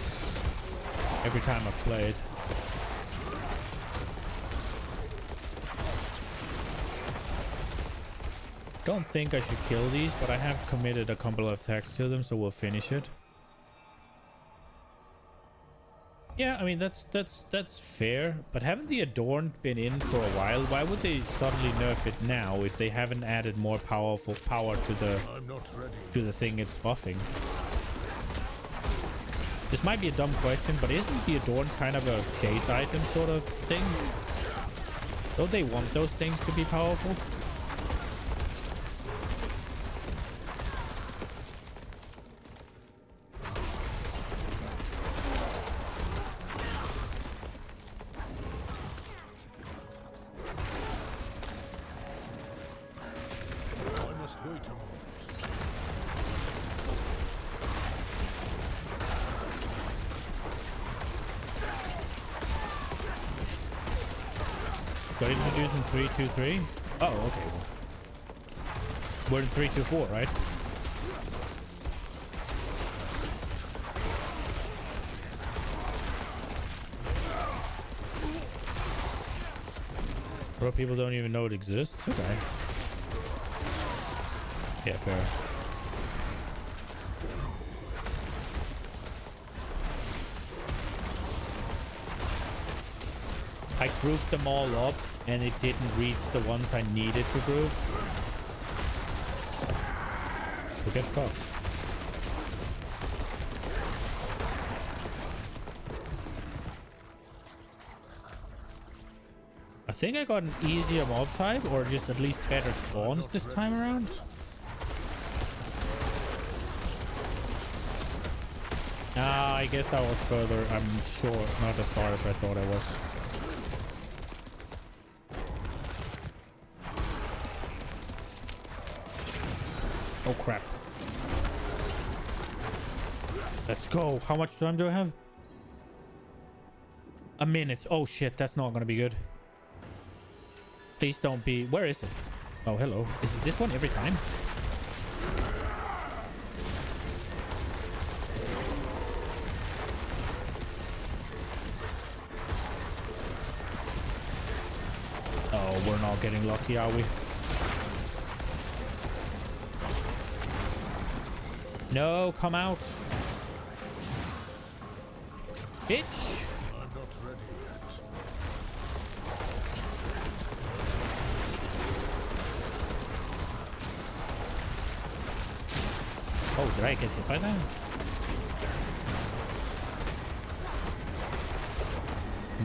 every time I've played. Don't think I should kill these, but I have committed a couple of attacks to them, so we'll finish it. Yeah, I mean, that's fair, but haven't the Adorned been in for a while? Why would they suddenly nerf it now if they haven't added more power to the thing it's buffing? This might be a dumb question, but isn't the Adorned kind of a chase item sort of thing? Don't they want those things to be powerful? Got introduced in 3.2.3? Oh, okay. We're in 3.2.4, right? Bro, people don't even know it exists? Okay. Yeah, fair. I grouped them all up and it didn't reach the ones I needed to group. So get fucked. I think I got an easier mob type, or just at least better spawns this time around. Nah, I guess I was further, I'm sure, not as far as I thought I was. Oh crap. Let's go. How much time do I have? A minute. Oh shit, that's not gonna be good. Please don't be... Where is it? Oh, hello. Is it this one every time? Oh, we're not getting lucky, are we? No, come out. Bitch. I'm not ready yet. Oh, did I get hit by that?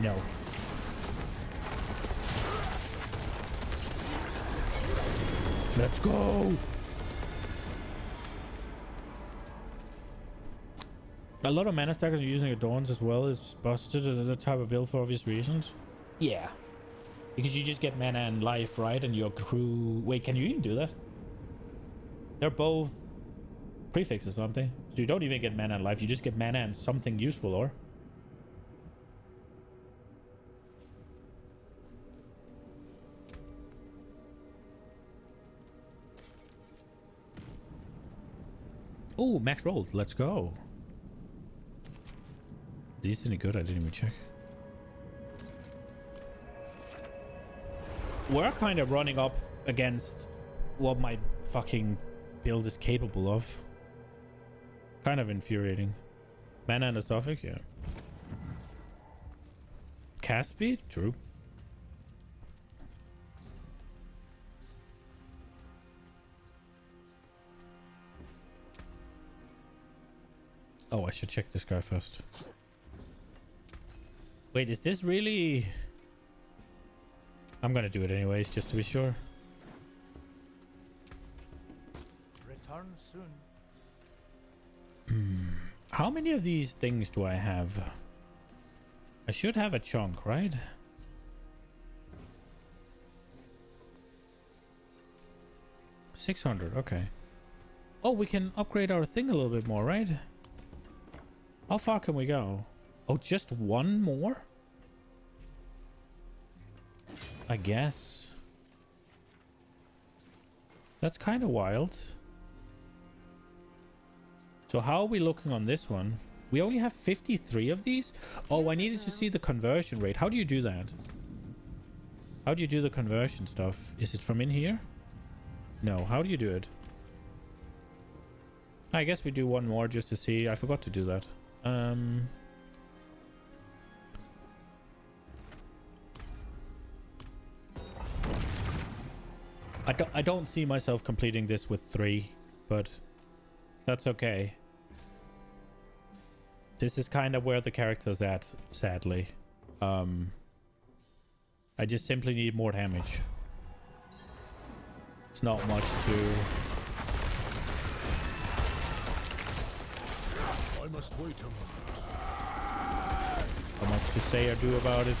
No. Let's go. A lot of mana stackers are using Adorns as well as busted as a type of build for obvious reasons. Yeah. Because you just get mana and life, right? And your crew... Wait, can you even do that? They're both prefixes, aren't they? So you don't even get mana and life. You just get mana and something useful, or... Oh, max rolled. Let's go. Is this any good? I didn't even check. We're kind of running up against what my fucking build is capable of. Kind of infuriating. Mana and a suffix, yeah. Cast speed? True. Oh, I should check this guy first. Wait, is this really... I'm gonna do it anyways, just to be sure. Return soon. How many of these things do I have? I should have a chunk, right? $600, okay. Oh, we can upgrade our thing a little bit more, right? How far can we go? Oh, just one more? I guess. That's kind of wild. So how are we looking on this one? We only have 53 of these? Oh, I needed to see the conversion rate. How do you do that? How do you do the conversion stuff? Is it from in here? No. How do you do it? I guess we do one more just to see. I forgot to do that. I don't see myself completing this with 3, but that's okay. This is kind of where the character's at, sadly. I just simply need more damage. It's not much to... I must wait a moment. How much to say or do about it?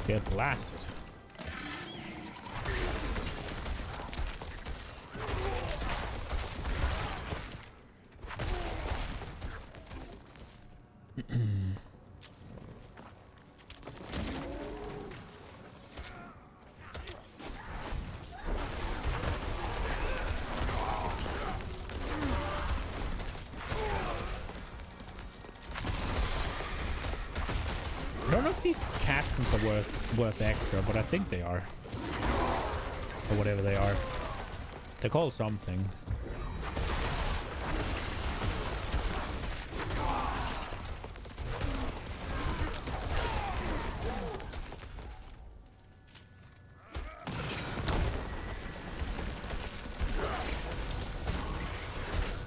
Get blasted. I don't know if these captains are worth extra, but I think they are. Or whatever they are. They're called something.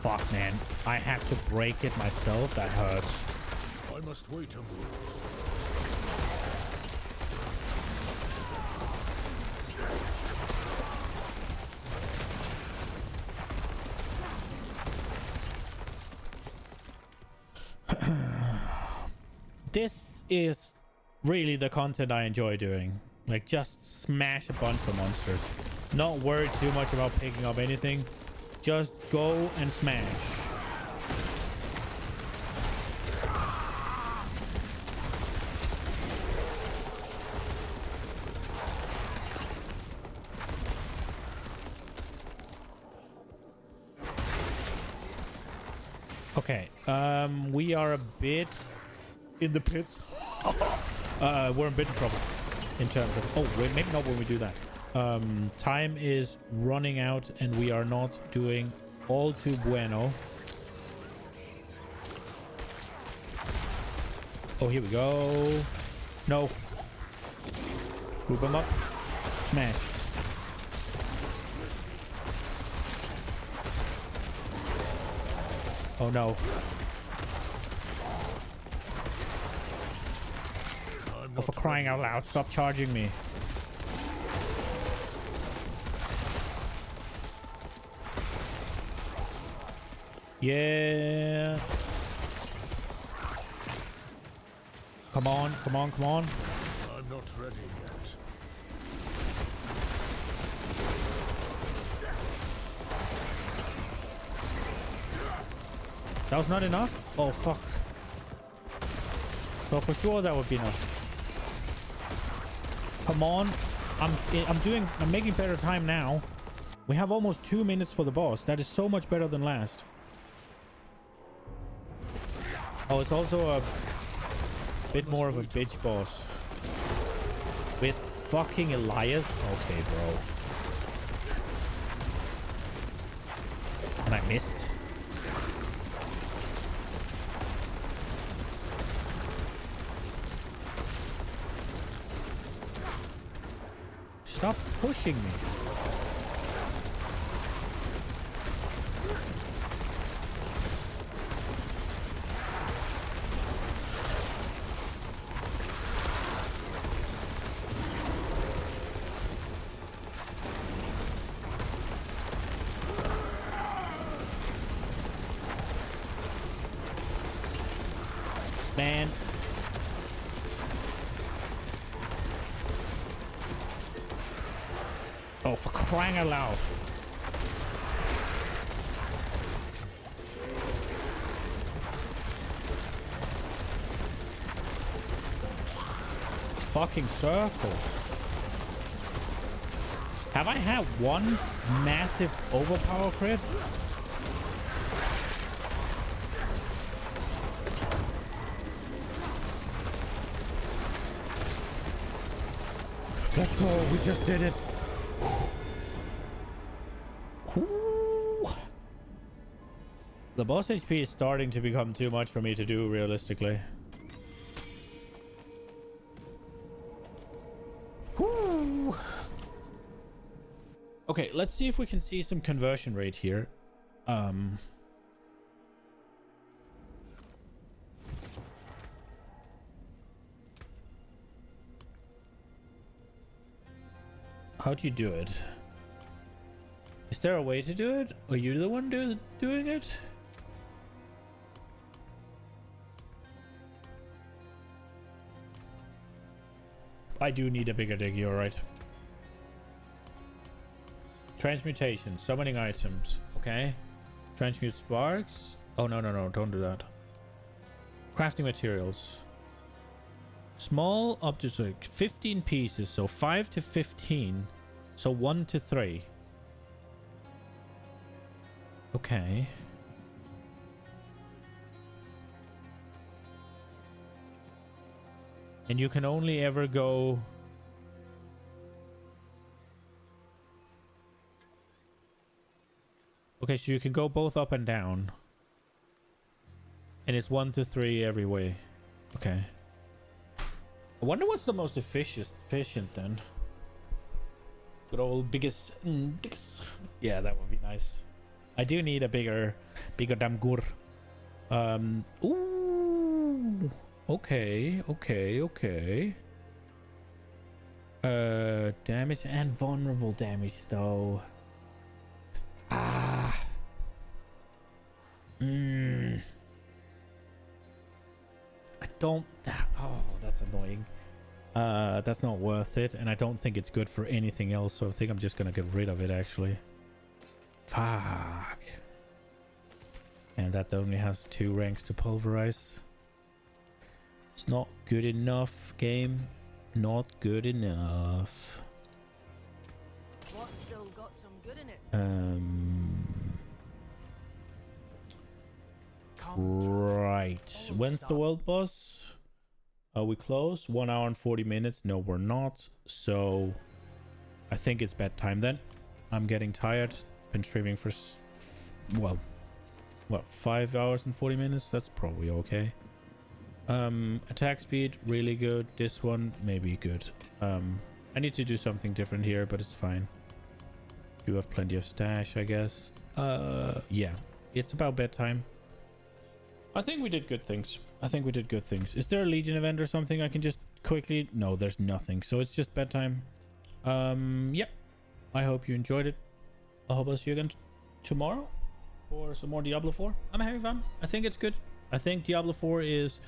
Fuck, man. I had to break it myself. That hurts. I must wait a moment. This is really the content I enjoy doing. Like, just smash a bunch of monsters. Not worry too much about picking up anything. Just go and smash. Okay, we are a bit in the pits. We're in a bit of trouble in terms of... Oh, wait, maybe not when we do that. Time is running out and we are not doing all too bueno. Oh, here we go. No. Group them up. Smash. Oh no. Oh, for crying out loud, stop charging me. Yeah. Come on, come on, come on. I'm not ready yet. That was not enough? Oh, fuck. Well, for sure that would be enough. Come on. I'm making better time now. We have almost 2 minutes for the boss. That is so much better than last. Oh, it's also a bit more of a bitch boss. With fucking Elias? Okay, bro. And I missed. Stop pushing me. Man. Oh, for crying out loud. Fucking circles. Have I had one massive overpower crit? Let's go. We just did it. Ooh. The boss HP is starting to become too much for me to do realistically. Ooh. Okay, let's see if we can see some conversion rate here. How do you do it? Is there a way to do it? Are you the one doing it? I do need a bigger dig, you're right. Transmutation, summoning items. Okay. Transmute sparks. Oh, no, don't do that. Crafting materials. Small up to like 15 pieces, so 5 to 15. So 1 to 3. Okay. And you can only ever go... Okay, so you can go both up and down. And it's 1 to 3 every way. Okay. I wonder what's the most efficient then. Good old biggest. Yeah, that would be nice. I do need a bigger damgur. Ooh. Okay. Damage and vulnerable damage though. I don't. Oh, that's annoying. That's not worth it, and I don't think it's good for anything else. So I think I'm just gonna get rid of it actually. Fuck. And that only has 2 ranks to pulverize. It's not good enough, game. Not good enough. What's still got some good in it? Right. When's the world boss? Are we close? 1 hour and 40 minutes. No, we're not. So I think it's bedtime then. I'm getting tired. Been streaming for well, what, 5 hours and 40 minutes? That's probably okay. Attack speed, really good. This one, maybe good. I need to do something different here, but it's fine. Do have plenty of stash, I guess. Yeah, it's about bedtime. I think we did good things. Is there a Legion event or something I can just quickly... No, there's nothing. So it's just bedtime. Yep. I hope you enjoyed it. I hope I'll see you again tomorrow for some more Diablo 4. I'm having fun. I think it's good. I think Diablo 4 is...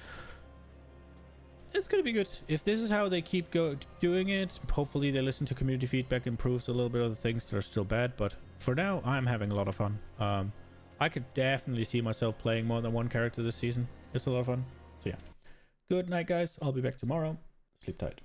It's gonna be good. If this is how they keep doing it, hopefully they listen to community feedback, improves a little bit of the things that are still bad. But for now, I'm having a lot of fun. I could definitely see myself playing more than one character this season. It's a lot of fun. So yeah. Good night, guys. I'll be back tomorrow. Sleep tight.